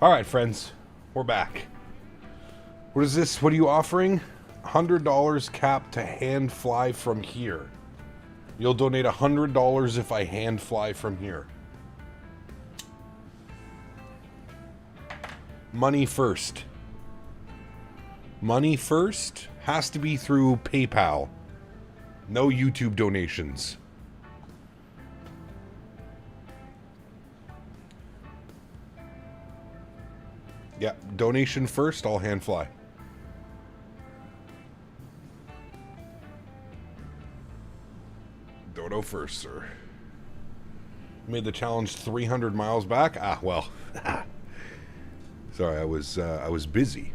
All right, friends, we're back. What is this? What are you offering? $100 cap to hand fly from here. You'll donate $100 if I hand fly from here. Money first. Money first has to be through PayPal. No YouTube donations. Yeah, donation first, I'll hand fly. Dodo first, sir. Made the challenge 300 miles back. Ah, well. Sorry, I was busy.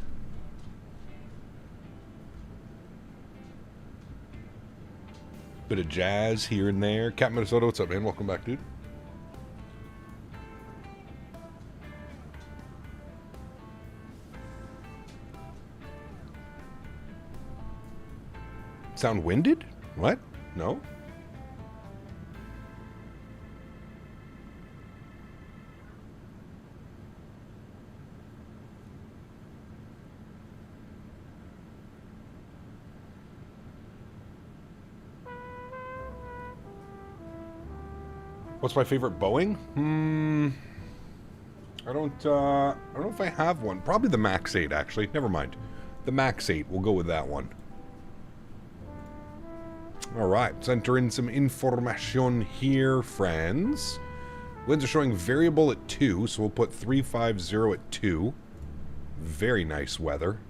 Bit of jazz here and there. Cat Minnesota, what's up, man? Welcome back, dude. Sound winded? What? No? What's my favorite Boeing? I don't know if I have one. Probably the Max 8, actually. Never mind. The Max 8. We'll go with that one. Alright, let's enter in some information here, friends. Winds are showing variable at 2, so we'll put 350 at 2. Very nice weather.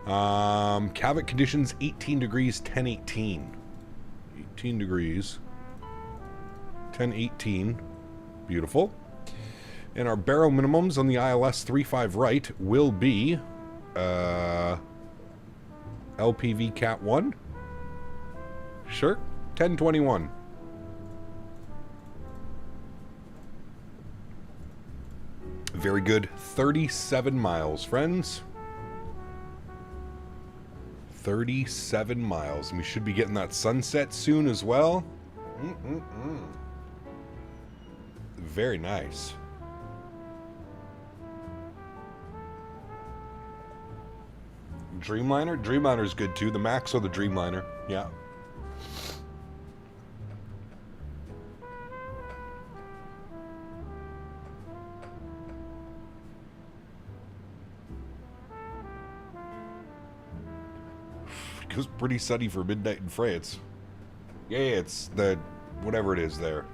Cavite conditions, 18 degrees, 1018. 18 degrees. 1018. Beautiful. And our barrel minimums on the ILS 35 right will be LPV Cat 1. Sure. 1021. Very good. 37 miles, friends. 37 miles. And we should be getting that sunset soon as well. Very nice. Dreamliner? Dreamliner's good too. The Max or the Dreamliner. Yeah. It was pretty sunny for midnight in France. Yeah, it's the whatever it is there.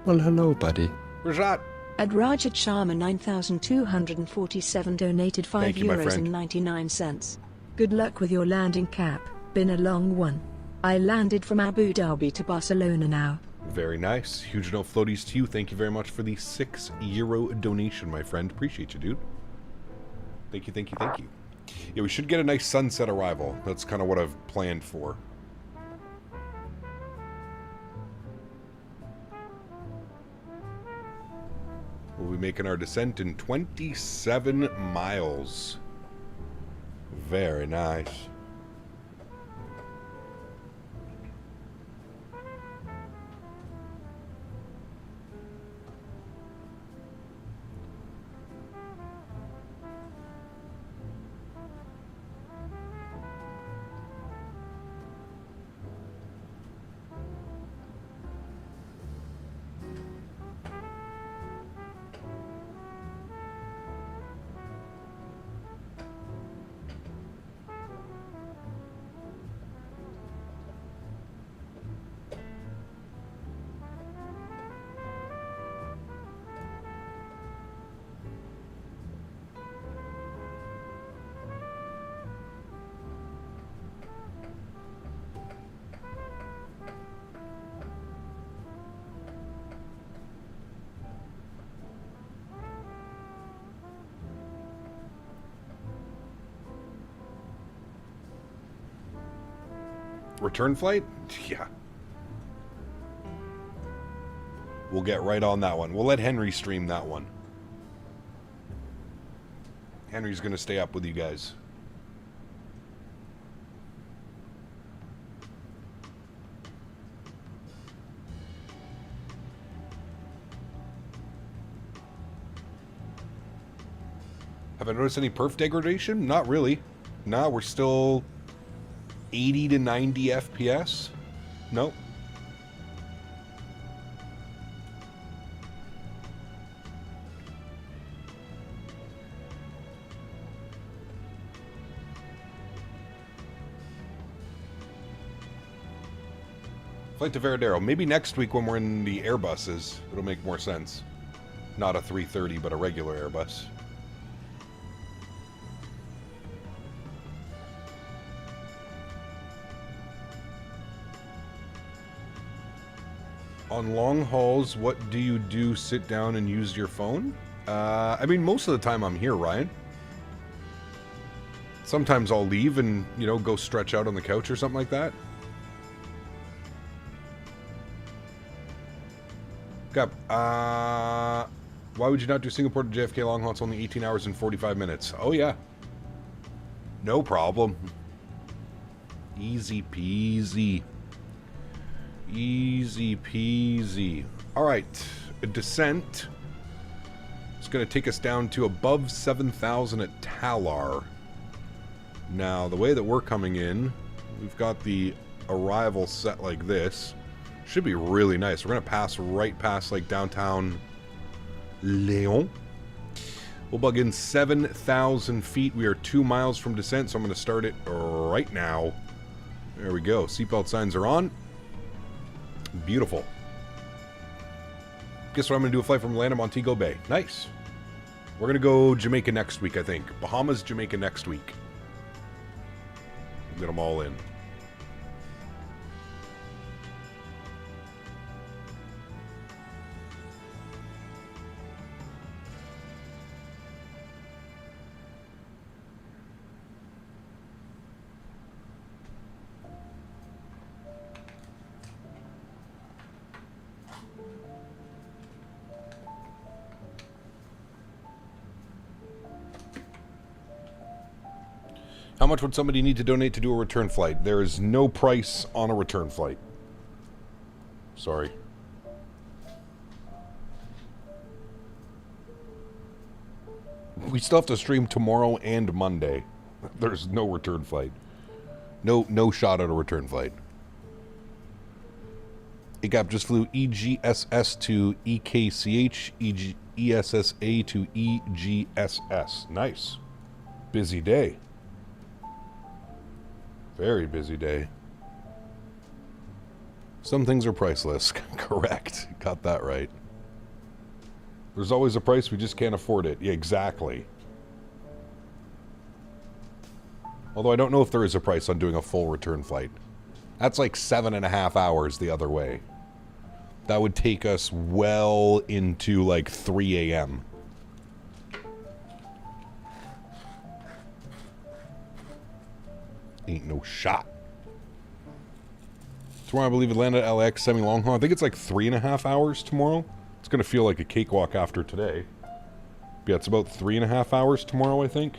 Well, hello, buddy. Rajat. Adrajat Sharma 9247 donated €5.99. Good luck with your landing, Cap. Been a long one. I landed from Abu Dhabi to Barcelona now. Very nice. Huge no floaties to you. Thank you very much for the €6 donation, my friend. Appreciate you, dude. Thank you, thank you, thank you. Yeah, we should get a nice sunset arrival. That's kind of what I've planned for. We'll be making our descent in 27 miles. Very nice. Return flight? Yeah. We'll get right on that one. We'll let Henry stream that one. Henry's going to stay up with you guys. Have I noticed any perf degradation? Not really. No, we're still 80 to 90 FPS. Nope. Flight to Veradero. Maybe next week when we're in the Airbuses, it'll make more sense. Not a 330, but a regular Airbus. On long hauls, what do you do? Sit down and use your phone? I mean, most of the time I'm here, Ryan. Sometimes I'll leave and, you know, go stretch out on the couch or something like that. Why would you not do Singapore to JFK long haul? It's only 18 hours and 45 minutes. Oh, yeah. No problem. Easy peasy. Easy peasy. All right. A descent. It's going to take us down to above 7,000 at Talar. Now, the way that we're coming in, we've got the arrival set like this. Should be really nice. We're going to pass right past like downtown Lyon. We'll bug in 7,000 feet. We are 2 miles from descent, so I'm going to start it right now. There we go. Seatbelt signs are on. Beautiful. Guess what I'm going to do? A flight from Atlanta, Montego Bay. Nice. We're going to go Jamaica next week, I think. Bahamas, Jamaica next week. We'll get them all in. How much would somebody need to donate to do a return flight? There is no price on a return flight. Sorry. We still have to stream tomorrow and Monday. There's no return flight. No shot at a return flight. ACAP just flew EGSS to EKCH, ESSA to EGSS. Nice. Busy day. Very busy day. Some things are priceless. Correct. Got that right. There's always a price, we just can't afford it. Yeah, exactly. Although I don't know if there is a price on doing a full return flight. That's like 7.5 hours the other way. That would take us well into like 3 a.m. Ain't no shot. Tomorrow, I believe Atlanta to LAX semi-long haul. I think it's like 3.5 hours tomorrow. It's going to feel like a cakewalk after today. Yeah, it's about 3.5 hours tomorrow, I think.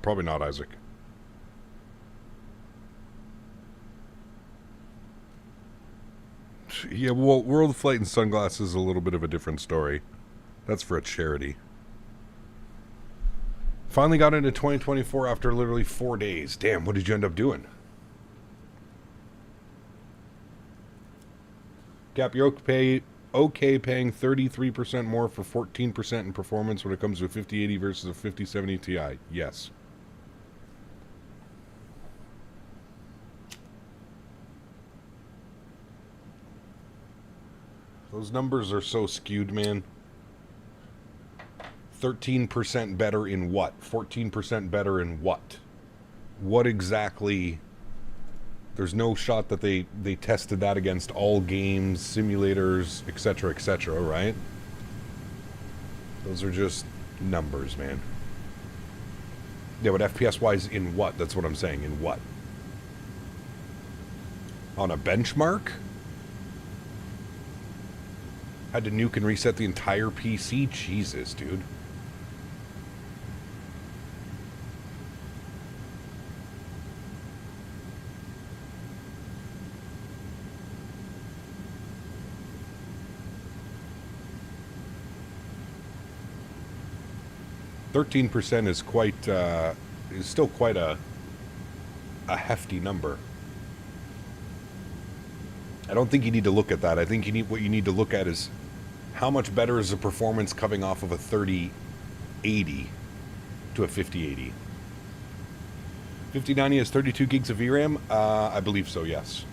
Probably not, Isaac. Yeah, well, World Flight and Sunglasses is a little bit of a different story. That's for a charity. Finally got into 2024 after literally 4 days. Damn, what did you end up doing? Cap, you're okay paying 33% more for 14% in performance when it comes to a 5080 versus a 5070 Ti. Yes. Those numbers are so skewed, man. 13% better in what? 14% better in what? What exactly? There's no shot that they tested that against all games, simulators, etc., right? Those are just numbers, man. Yeah, but FPS-wise, in what? That's what I'm saying. In what? On a benchmark? Had to nuke and reset the entire PC? Jesus, dude. %13% is quite, is still quite a hefty number. I don't think you need to look at that. I think what you need to look at is how much better is the performance coming off of a 3080 to a 5080. 5090 has 32 gigs of VRAM? I believe so, yes.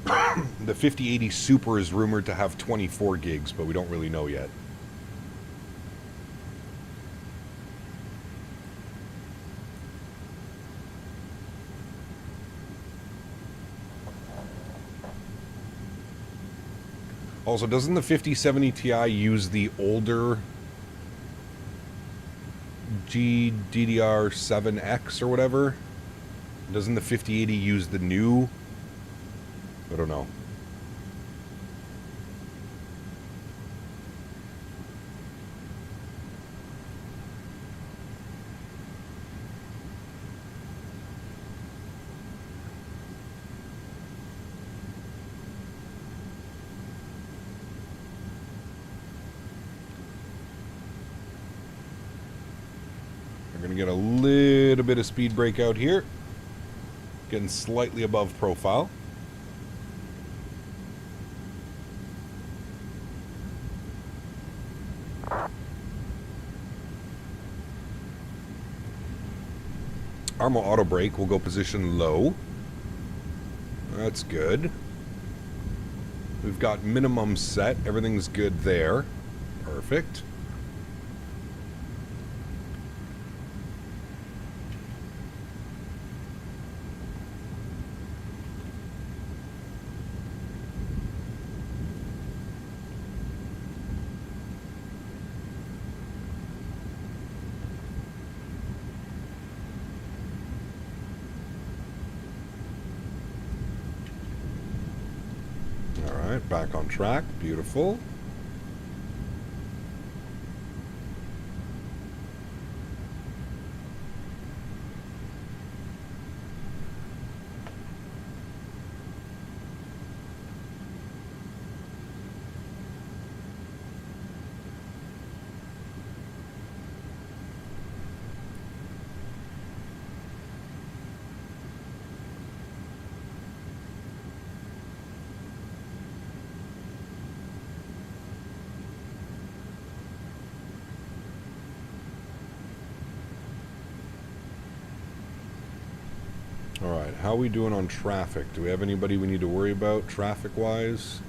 The 5080 Super is rumored to have 24 gigs, but we don't really know yet. Also, doesn't the 5070 Ti use the older GDDR7X or whatever? Doesn't the 5080 use the new? I don't know. Gonna get a little bit of speed breakout here. Getting slightly above profile. Armo auto brake will go position low. That's good. We've got minimum set. Everything's good there. Perfect. Back on track. Beautiful. Alright, how are we doing on traffic? Do we have anybody we need to worry about traffic-wise?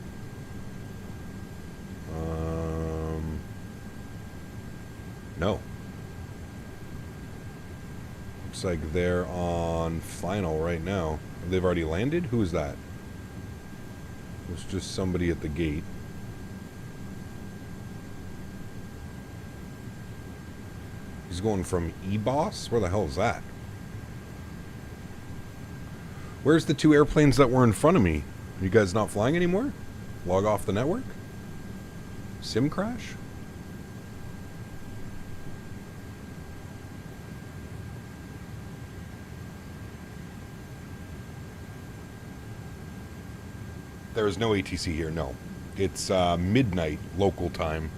No. Looks like they're on final right now. They've already landed? Who is that? It's just somebody at the gate. He's going from E-Boss? Where the hell is that? Where's the two airplanes that were in front of me? Are you guys not flying anymore? Log off the network? Sim crash? There is no ATC here, no. It's midnight local time.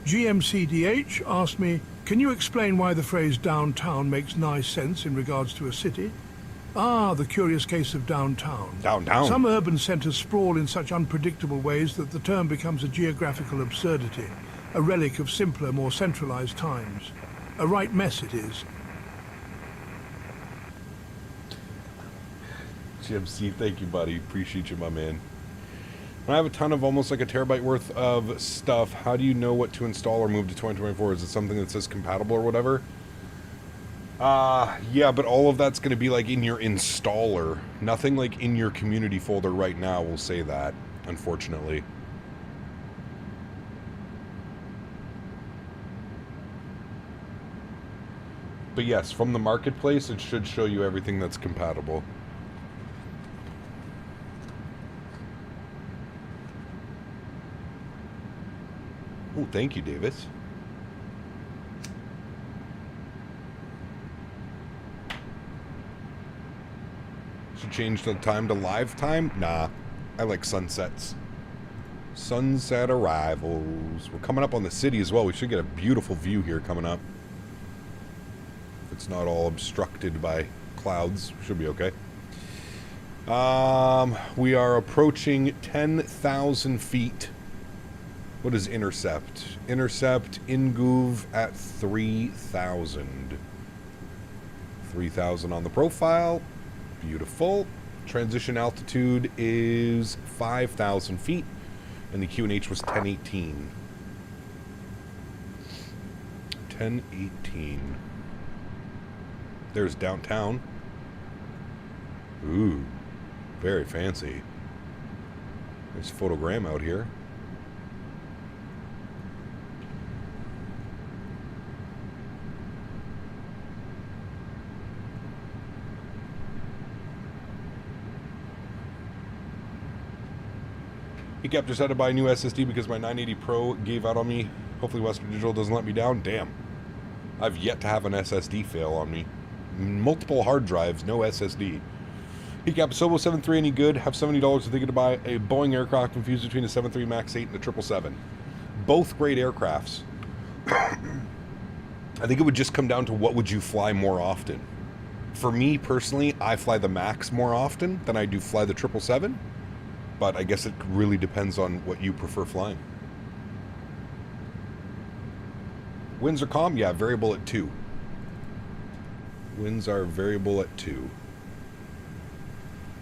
GMCDH asked me, can you explain why the phrase downtown makes nice sense in regards to a city? Ah, the curious case of downtown. Downtown. Some urban centres sprawl in such unpredictable ways that the term becomes a geographical absurdity, a relic of simpler, more centralised times. A right mess it is. GMC, thank you, buddy. Appreciate you, my man. When I have a ton of almost like a terabyte worth of stuff, how do you know what to install or move to 2024? Is it something that says compatible or whatever? Yeah, but all of that's going to be like in your installer. Nothing like in your community folder right now will say that, unfortunately. But yes, from the marketplace, it should show you everything that's compatible. Oh, thank you, Davis. Should change the time to live time? Nah, I like sunsets. Sunset arrivals. We're coming up on the city as well. We should get a beautiful view here coming up. If it's not all obstructed by clouds, should be okay. We are approaching 10,000 feet. What is intercept? Intercept Inguv at 3,000. 3,000 on the profile. Beautiful. Transition altitude is 5,000 feet. And the QNH was 1018. 1018. There's downtown. Ooh. Very fancy. There's a photogram out here. He kept just had to buy a new SSD because my 980 Pro gave out on me. Hopefully Western Digital doesn't let me down. Damn. I've yet to have an SSD fail on me. Multiple hard drives, no SSD. He capped Sobo 73 any good. Have $70 thinking to buy a Boeing aircraft confused between the 73 MAX 8 and the 777. Both great aircrafts. I think it would just come down to what would you fly more often. For me personally, I fly the MAX more often than I do fly the 777. But I guess it really depends on what you prefer flying. Winds are calm? Yeah, variable at 2. Winds are variable at 2.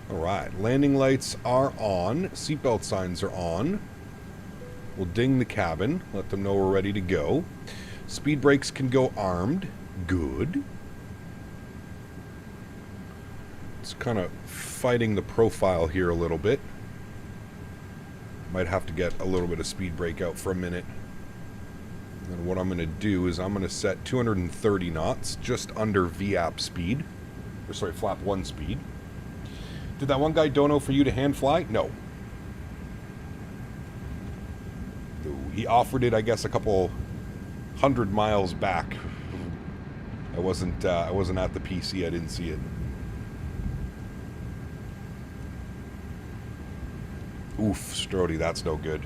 Alright, landing lights are on. Seatbelt signs are on. We'll ding the cabin. Let them know we're ready to go. Speed brakes can go armed. Good. It's kind of fighting the profile here a little bit. Might have to get a little bit of speed brake out for a minute. And then what I'm going to do is I'm going to set 230 knots, just under VAP speed. Or sorry, flap 1 speed. Did that one guy dono for you to hand fly? No. He offered it, I guess, a couple 100 miles back. I wasn't at the PC. I didn't see it. Oof, Strody, that's no good.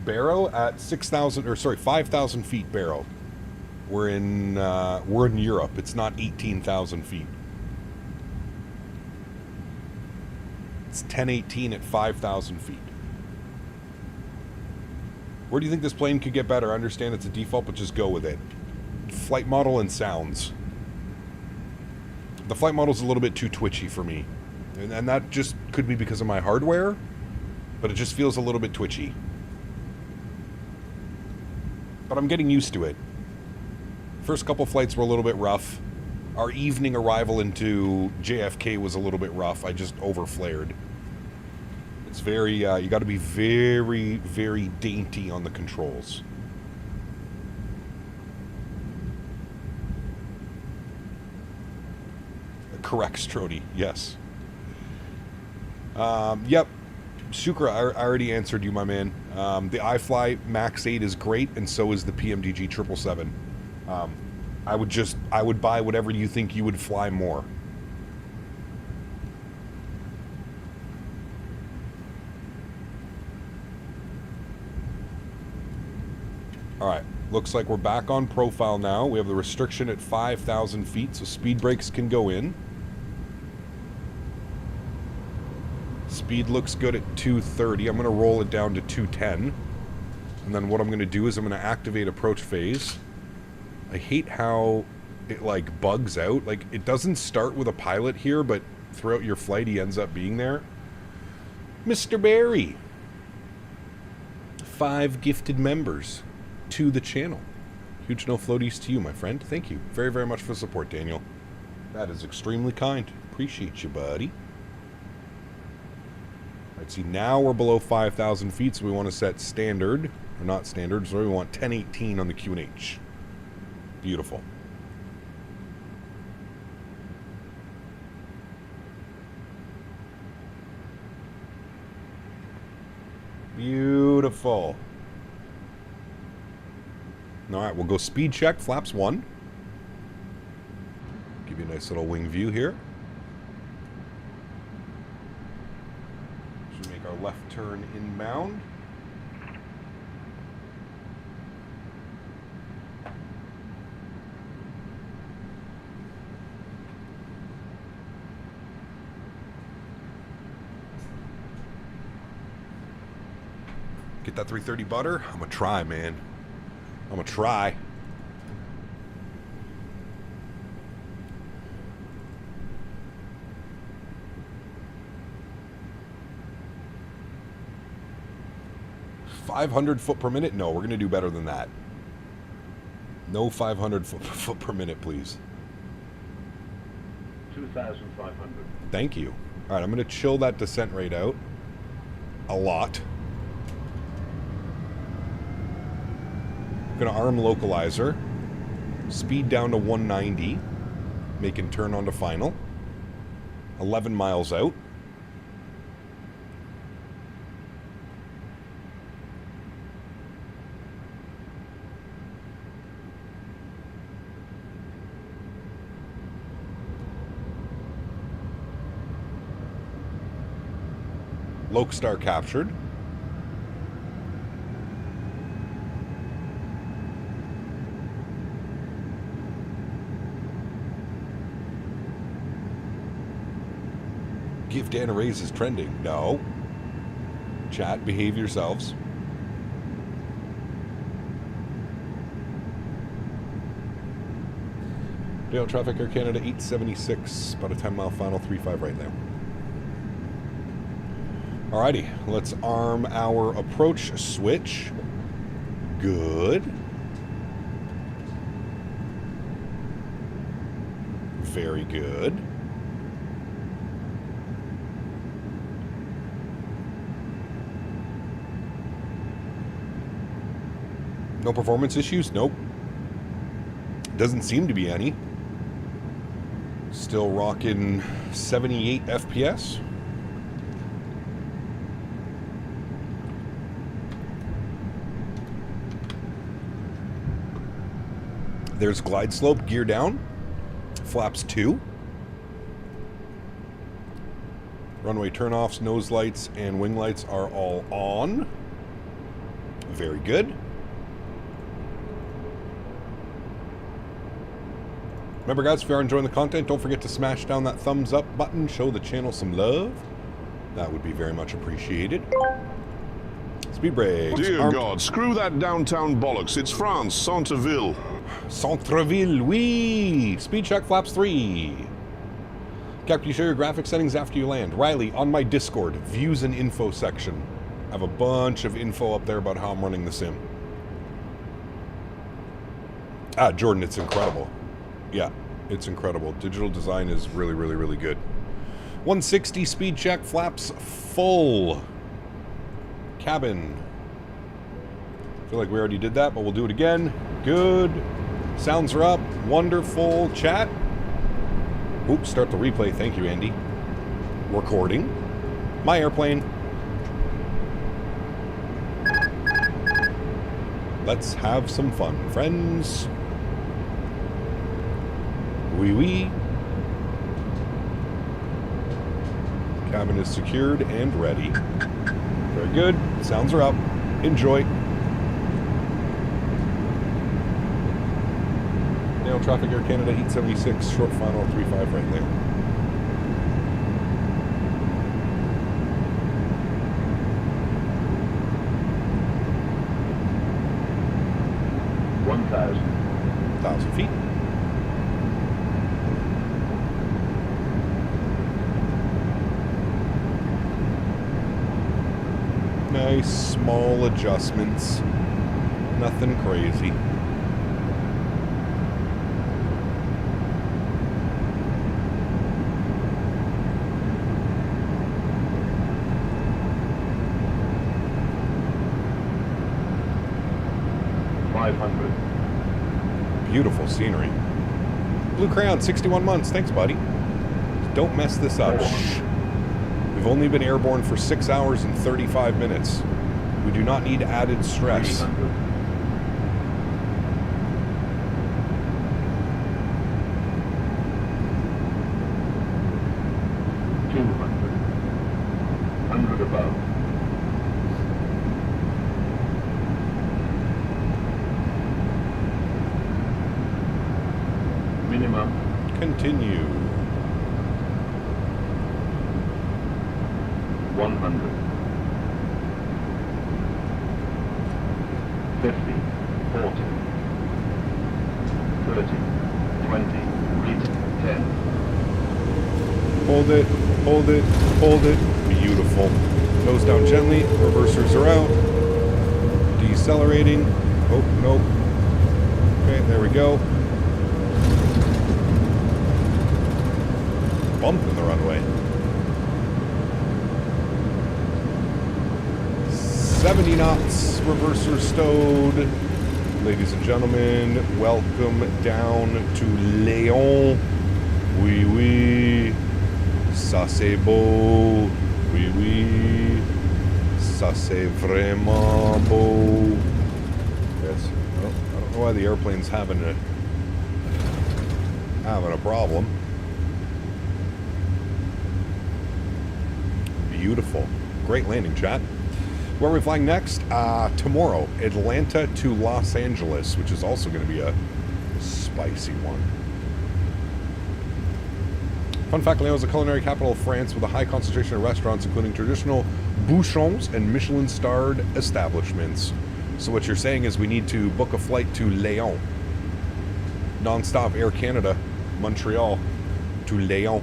Barrow at 5,000 feet. Barrow. We're in Europe. It's not 18,000 feet. It's 1018 at 5,000 feet. Where do you think this plane could get better? I understand it's a default, but just go with it. Flight model and sounds. The flight model's a little bit too twitchy for me. And that just could be because of my hardware, but it just feels a little bit twitchy. But I'm getting used to it. First couple flights were a little bit rough. Our evening arrival into JFK was a little bit rough. I just overflared. It's very, you got to be very, very dainty on the controls. Correct, Strody, yes. Yep. Sukra, I already answered you, my man. The iFly Max 8 is great, and so is the PMDG 777. I would buy whatever you think you would fly more. Alright, looks like we're back on profile now. We have the restriction at 5,000 feet, so speed brakes can go in. Speed looks good at 230. I'm going to roll it down to 210. And then what I'm going to do is I'm going to activate approach phase. I hate how it, like, bugs out. Like, it doesn't start with a pilot here, but throughout your flight he ends up being there. Mr. Barry. 5 gifted members to the channel. Huge no floaties to you, my friend. Thank you very, very much for the support, Daniel. That is extremely kind. Appreciate you, buddy. Alright, see, now we're below 5,000 feet, so we want to set standard. Or not standard, so we want 1018 on the QNH. Beautiful. Beautiful. Alright, we'll go speed check, flaps 1. Give you a nice little wing view here. Should make our left turn inbound. Get that 330 butter? I'm gonna try, man. I'm gonna try. $500 foot per minute? No, we're gonna do better than that. No 500 foot per minute, please. 2,500. Thank you. All right, I'm gonna chill that descent rate out a lot. I'm going to arm localizer, speed down to 190, making turn onto final, 11 miles out. Lokestar captured. Give Dan a raise is trending. No. Chat, behave yourselves. Dale traffic Air Canada 876, about a 10-mile final, 3.5 right now. Alrighty, let's arm our approach switch. Good. Very good. No performance issues? Nope. Doesn't seem to be any. Still rocking 78 FPS. There's glide slope, gear down. Flaps 2. Runway turnoffs, nose lights, and wing lights are all on. Very good. Remember, guys, if you are enjoying the content, don't forget to smash down that thumbs up button. Show the channel some love. That would be very much appreciated. Speed brakes. Dear God, screw that downtown bollocks. It's France, Centreville. Centreville, oui. Speed check, flaps 3. Captain, you share your graphic settings after you land. Riley, on my Discord, views and info section. I have a bunch of info up there about how I'm running the sim. Ah, Jordan, it's incredible. Yeah, it's incredible. Digital design is really, really, really good. 160 speed check, flaps full. Cabin. I feel like we already did that, but we'll do it again. Good. Sounds are up. Wonderful. Chat. Oops, start the replay. Thank you, Andy. Recording. My airplane. Let's have some fun, friends. Wee wee. Cabin is secured and ready. Very good. Sounds are up. Enjoy. Ground traffic Air Canada 876, short final 35 right there. Thousand feet. Nice small adjustments. Nothing crazy. Beautiful scenery. Blue Crayon, 61 months. Thanks, buddy. Don't mess this up. Shh. We've only been airborne for 6 hours and 35 minutes. We do not need added stress. 100 above. Minimum. Continue. 100. 50. 40. 30. 20. Read 10. Hold it, hold it, hold it. Beautiful. Nose down gently. Reversers are out. Decelerating. Oh, nope. Okay, there we go. Bump in the runway. 70 knots. Reverser stowed. Ladies and gentlemen, welcome down to Lyon. Oui, oui. Ça c'est beau. Oui, oui. Ça c'est vraiment beau. Yes. Well, I don't know why the airplane's having a problem. Beautiful. Great landing, chat. Where are we flying next? Tomorrow, Atlanta to Los Angeles, which is also going to be a spicy one. Fun fact, Lyon is the culinary capital of France with a high concentration of restaurants, including traditional bouchons and Michelin-starred establishments. So what you're saying is we need to book a flight to Lyon. Non-stop Air Canada, Montreal to Lyon.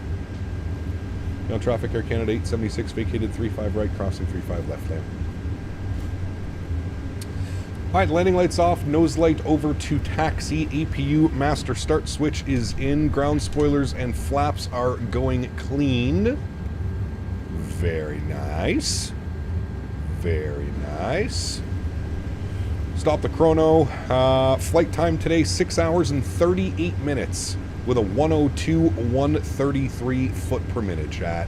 Lyon traffic, Air Canada 876, vacated 35 right, crossing 35 left there. Alright, landing lights off, nose light over to taxi, APU master start switch is in, ground spoilers and flaps are going clean. Very nice. Very nice. Stop the chrono. Flight time today, 6 hours and 38 minutes with a 102.133 foot per minute, chat.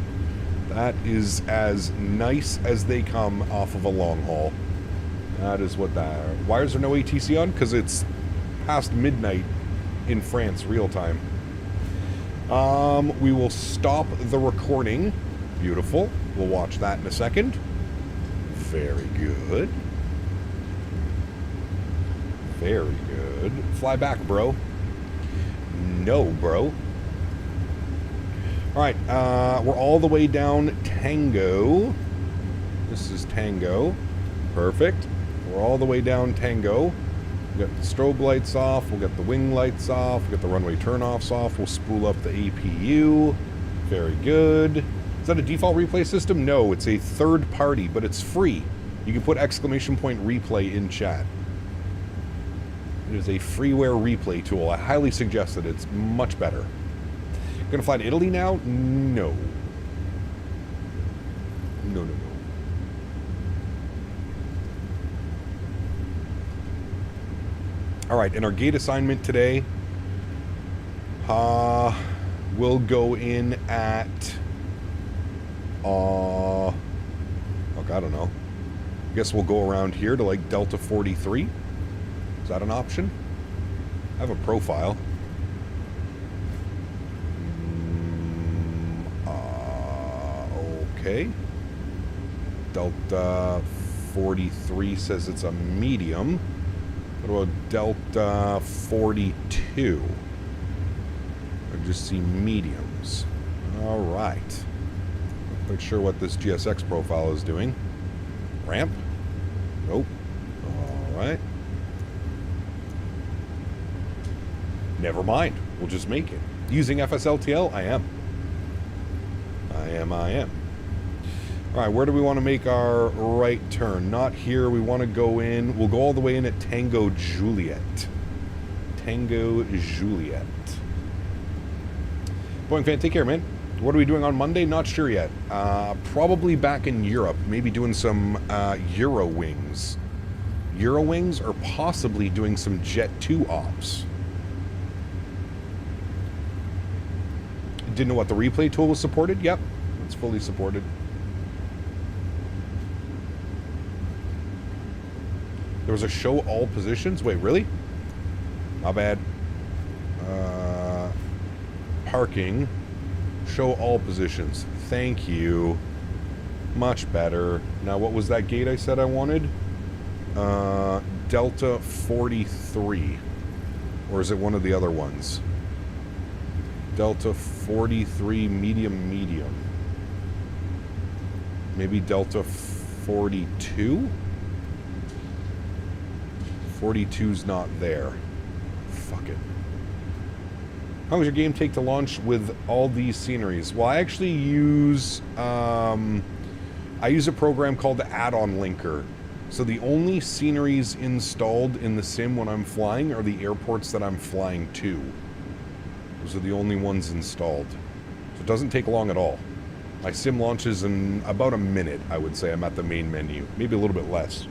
That is as nice as they come off of a long haul. That is what that... Why is there no ATC on? Because it's past midnight in France, real time. We will stop the recording. Beautiful. We'll watch that in a second. Very good. Very good. Fly back, bro. No, bro. Alright, we're all the way down Tango. This is Tango. Perfect. We're all the way down Tango. We'll get the strobe lights off. We'll get the wing lights off. We'll get the runway turnoffs off. We'll spool up the APU. Very good. Is that a default replay system? No, it's a third party, but it's free. You can put exclamation point replay in chat. It is a freeware replay tool. I highly suggest it. It's much better. Gonna fly to Italy now? No. No, no, no. Alright, and our gate assignment today, we'll go in at, I don't know. I guess we'll go around here to like Delta 43. Is that an option? I have a profile. Okay. Delta 43 says it's a medium. What about Delta 42? just see mediums. All right. Not quite sure what this GSX profile is doing. Ramp? Nope. All right. Never mind. We'll just make it. Using FSLTL? I am. I am. All right, where do we want to make our right turn? Not here. We want to go in. We'll go all the way in at Tango Juliet. Tango Juliet. Boeing fan, take care, man. What are we doing on Monday? Not sure yet. Probably back in Europe. Maybe doing some Eurowings. Eurowings, or possibly doing some Jet 2 ops. Didn't know what the replay tool was supported? Yep, it's fully supported. There was a show all positions? Wait, really? Not bad. Parking. Show all positions. Thank you. Much better. Now, what was that gate I said I wanted? Delta 43. Or is it one of the other ones? Delta 43 medium. Maybe Delta 42? 42's not there. Fuck it. How long does your game take to launch with all these sceneries? Well, I actually use I use a program called the Add-on Linker. So the only sceneries installed in the sim when I'm flying are the airports that I'm flying to. Those are the only ones installed. So it doesn't take long at all. My sim launches in about a minute, I would say. I'm at the main menu. Maybe a little bit less.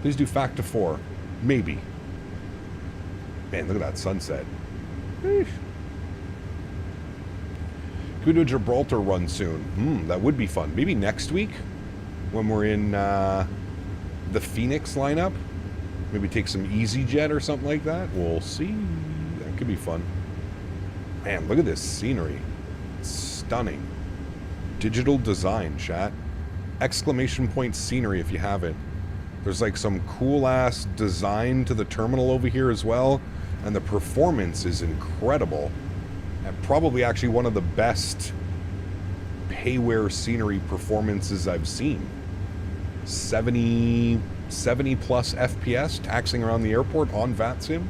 Please do Factor 4. Maybe. Man, look at that sunset. Eesh. Could we do a Gibraltar run soon? That would be fun. Maybe next week when we're in the Phoenix lineup. Maybe take some EasyJet or something like that. We'll see. That could be fun. Man, look at this scenery. It's stunning. Digital design, chat. Exclamation point scenery if you have it. There's like some cool ass design to the terminal over here as well. And the performance is incredible. And probably actually one of the best payware scenery performances I've seen. 70 plus FPS taxing around the airport on VATSIM.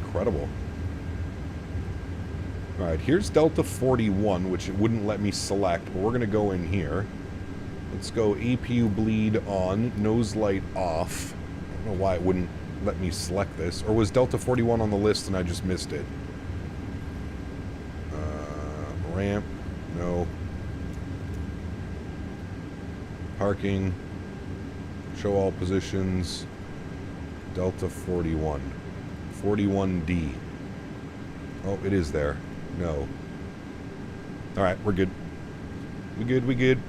Incredible. Alright, here's Delta 41, which it wouldn't let me select, but we're going to go in here. Let's go APU bleed on, nose light off. I don't know why it wouldn't let me select this. Or was Delta 41 on the list and I just missed it? Ramp. No. Parking. Show all positions. Delta 41. 41D. Oh, it is there. No. Alright, we're good. We good.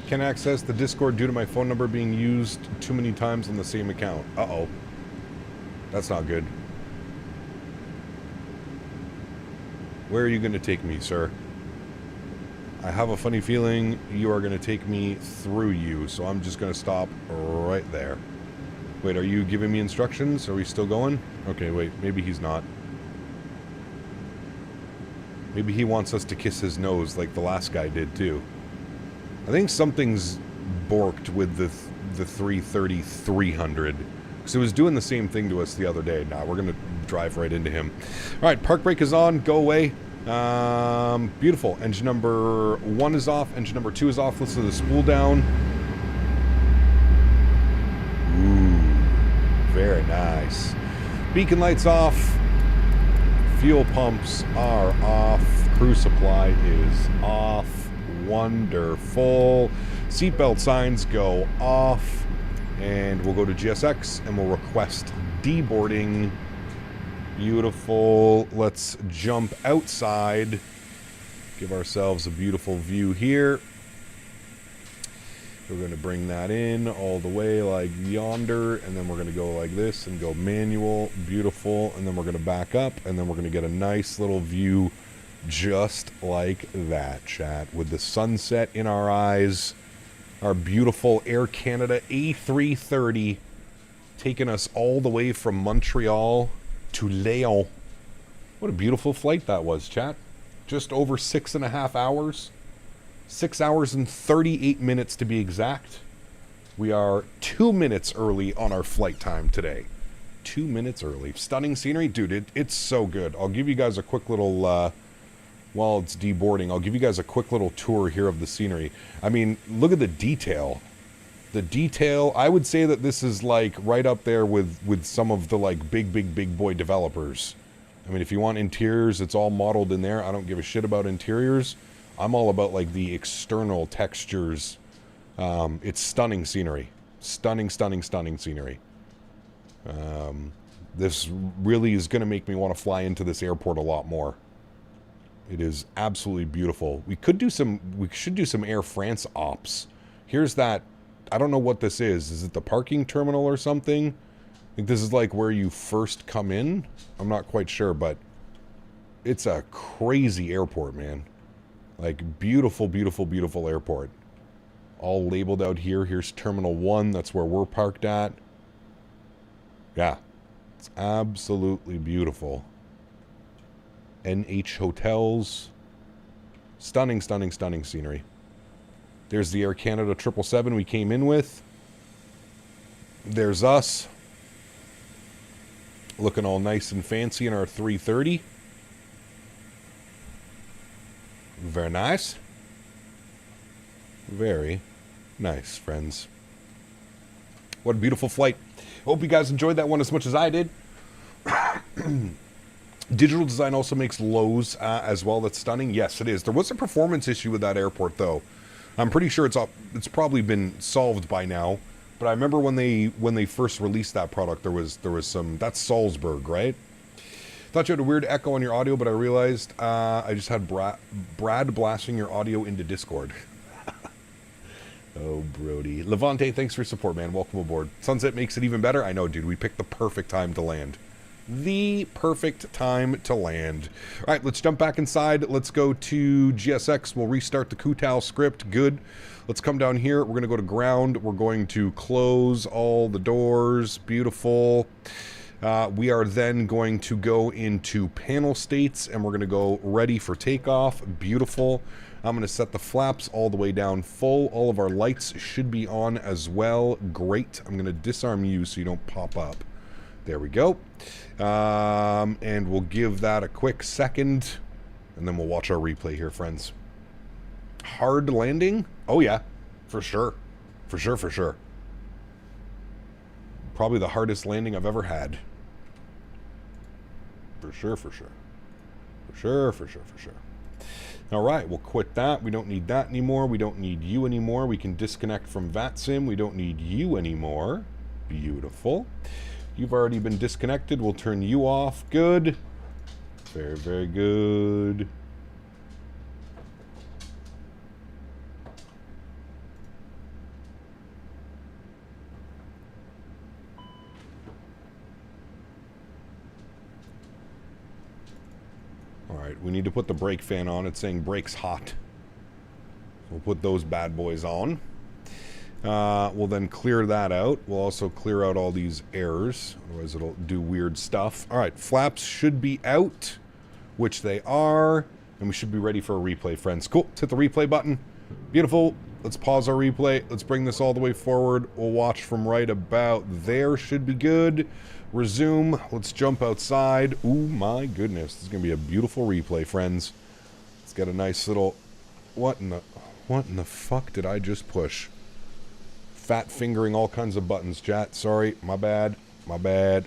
Can't access the Discord due to my phone number being used too many times on the same account. Uh-oh. That's not good. Where are you going to take me, sir? I have a funny feeling you are going to take me through you, so I'm just going to stop right there. Wait, are you giving me instructions? Are we still going? Okay, wait, maybe he's not. Maybe he wants us to kiss his nose like the last guy did, too. I think something's borked with the 330-300. Because it was doing the same thing to us the other day. Nah, we're going to drive right into him. Alright, park brake is on. Go away. Beautiful. Engine number 1 is off. Engine number 2 is off. Let's do the spool down. Ooh. Very nice. Beacon lights off. Fuel pumps are off. Crew supply is off. Wonderful. Seatbelt signs go off. And we'll go to GSX and we'll request deboarding. Beautiful. Let's jump outside. Give ourselves a beautiful view here. We're going to bring that in all the way like yonder, and then we're going to go like this and go manual, beautiful, and then we're going to back up, and then we're going to get a nice little view just like that, chat, with the sunset in our eyes. Our beautiful Air Canada A330 taking us all the way from Montreal to Lyon. What a beautiful flight that was, chat. Just over 6.5 hours. 6 hours and 38 minutes to be exact. We are 2 minutes early on our flight time today. 2 minutes early. Stunning scenery. Dude, it's so good. I'll give you guys a quick little, while it's deboarding, I'll give you guys a quick little tour here of the scenery. I mean, look at the detail. The detail, I would say that this is like right up there with some of the like big boy developers. I mean, if you want interiors, it's all modeled in there. I don't give a shit about interiors. I'm all about like the external textures. It's stunning scenery. Stunning scenery. This really is going to make me want to fly into this airport a lot more. It is absolutely beautiful. We should do some Air France ops. Here's that. I don't know what this is. Is it the parking terminal or something? I think this is like where you first come in. I'm not quite sure, but it's a crazy airport, man. Like, beautiful airport. All labeled out here. Here's Terminal 1. That's where we're parked at. Yeah. It's absolutely beautiful. NH Hotels. Stunning scenery. There's the Air Canada 777 we came in with. There's us. Looking all nice and fancy in our 330. Very nice. Very nice, friends. What a beautiful flight. Hope you guys enjoyed that one as much as I did. Digital design also makes lows as well. That's stunning. Yes, it is. There was a performance issue with that airport, though. I'm pretty sure it's probably been solved by now. But I remember when they first released that product, there was some. That's Salzburg, right? Thought you had a weird echo on your audio, but I realized I just had Brad blasting your audio into Discord. Oh, Brody. Levante, thanks for your support, man. Welcome aboard. Sunset makes it even better. I know, dude. We picked the perfect time to land. The perfect time to land. All right, let's jump back inside. Let's go to GSX. We'll restart the Kutao script. Good. Let's come down here. We're going to go to ground. We're going to close all the doors. Beautiful. We are then going to go into panel states, and we're going to go ready for takeoff. Beautiful. I'm going to set the flaps all the way down full. All of our lights should be on as well. Great. I'm going to disarm you so you don't pop up. There we go. And we'll give that a quick second, and then we'll watch our replay here, friends. Hard landing? Oh, yeah. For sure. For sure. Probably the hardest landing I've ever had. For sure. All right, we'll quit that. We don't need that anymore. We don't need you anymore. We can disconnect from VATSIM. We don't need you anymore. Beautiful. You've already been disconnected. We'll turn you off. Good. Very good. Alright, we need to put the brake fan on. It's saying brakes hot. We'll put those bad boys on. We'll then clear that out. We'll also clear out all these errors. Otherwise it'll do weird stuff. Alright, flaps should be out, which they are. And we should be ready for a replay, friends. Cool. Let's hit the replay button. Beautiful. Let's pause our replay. Let's bring this all the way forward. We'll watch from right about there. Should be good. Resume. Let's jump outside. Ooh, my goodness. This is going to be a beautiful replay, friends. Let's get a nice little... What in the fuck did I just push? Fat fingering all kinds of buttons, chat. Sorry. My bad. My bad.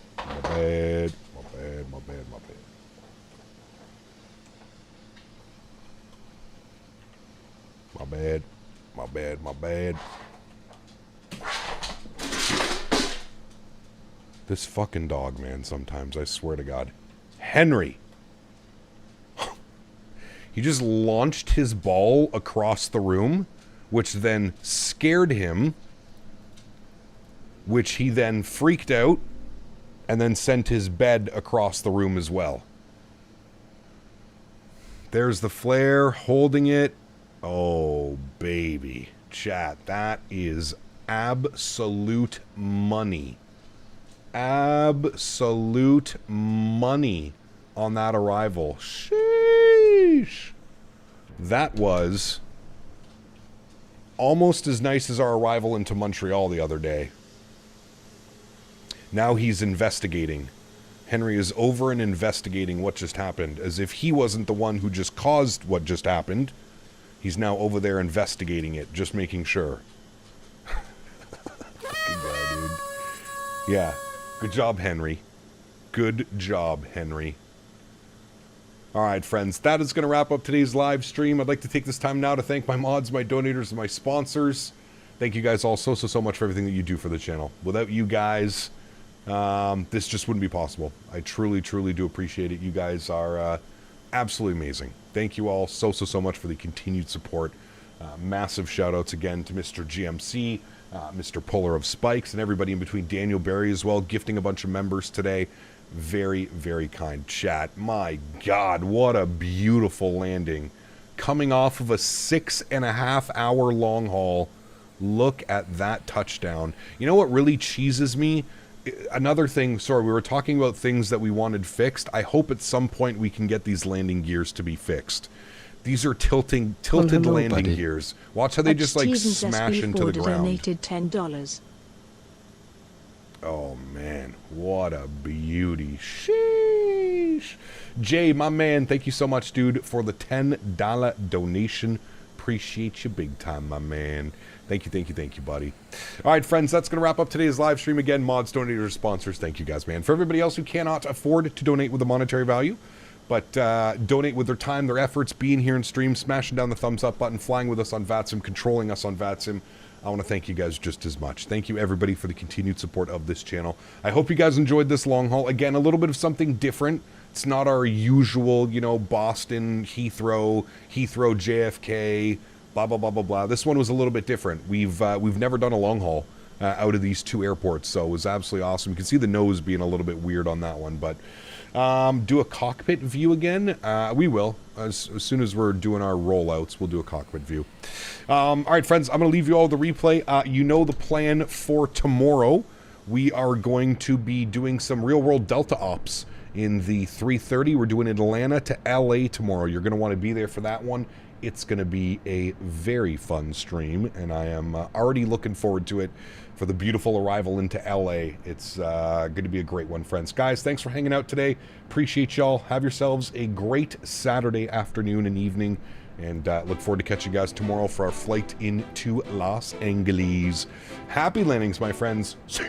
This fucking dog, man, sometimes, I swear to God. Henry! He just launched his ball across the room which then scared him, which he then freaked out and then sent his bed across the room as well. There's the flare holding it. Oh, baby. Chat, that is absolute money. Absolute money on that arrival. Sheesh. That was almost as nice as our arrival into Montreal the other day. Now he's investigating. Henry is over and investigating what just happened, as if he wasn't the one who just caused what just happened. He's now over there investigating it, just making sure. Fucking guy, dude. Yeah. Good job, Henry. Good job, Henry. Alright, friends. That is going to wrap up today's live stream. I'd like to take this time now to thank my mods, my donators, and my sponsors. Thank you guys all so much for everything that you do for the channel. Without you guys, this just wouldn't be possible. I truly do appreciate it. You guys are absolutely amazing. Thank you all so much for the continued support. Massive shout outs again to Mr. GMC, Mr. Puller of Spikes, and everybody in between. Daniel Barry as well, gifting a bunch of members today. Very kind chat. My God, what a beautiful landing. Coming off of a 6.5 hour long haul. Look at that touchdown. You know what really cheeses me? Another thing, sorry, we were talking about things that we wanted fixed. I hope at some point we can get these landing gears to be fixed. These are tilted landing gears. Watch how they just like smash into the ground. Donated $10. Oh man, what a beauty. Sheesh. Jay, my man, thank you so much, dude, for the $10 donation. Appreciate you big time, my man. Thank you, buddy. All right, friends, that's going to wrap up today's live stream. Again, mods, donators, sponsors, thank you guys, man. For everybody else who cannot afford to donate with a monetary value, but donate with their time, their efforts, being here in stream, smashing down the thumbs up button, flying with us on VATSIM, controlling us on VATSIM, I want to thank you guys just as much. Thank you, everybody, for the continued support of this channel. I hope you guys enjoyed this long haul. Again, a little bit of something different. It's not our usual, you know, Boston, Heathrow, JFK, blah, blah, blah, blah, blah. This one was a little bit different. We've never done a long haul out of these two airports, so it was absolutely awesome. You can see the nose being a little bit weird on that one, but do a cockpit view again. We will. As soon as we're doing our rollouts, we'll do a cockpit view. All right, friends, I'm going to leave you all the replay. You know the plan for tomorrow. We are going to be doing some real-world Delta ops in the 330. We're doing Atlanta to LA tomorrow. You're going to want to be there for that one. It's going to be a very fun stream, and I am already looking forward to it for the beautiful arrival into LA. It's going to be a great one, friends. Guys, thanks for hanging out today. Appreciate y'all. Have yourselves a great Saturday afternoon and evening, and look forward to catching you guys tomorrow for our flight into Los Angeles. Happy landings, my friends. See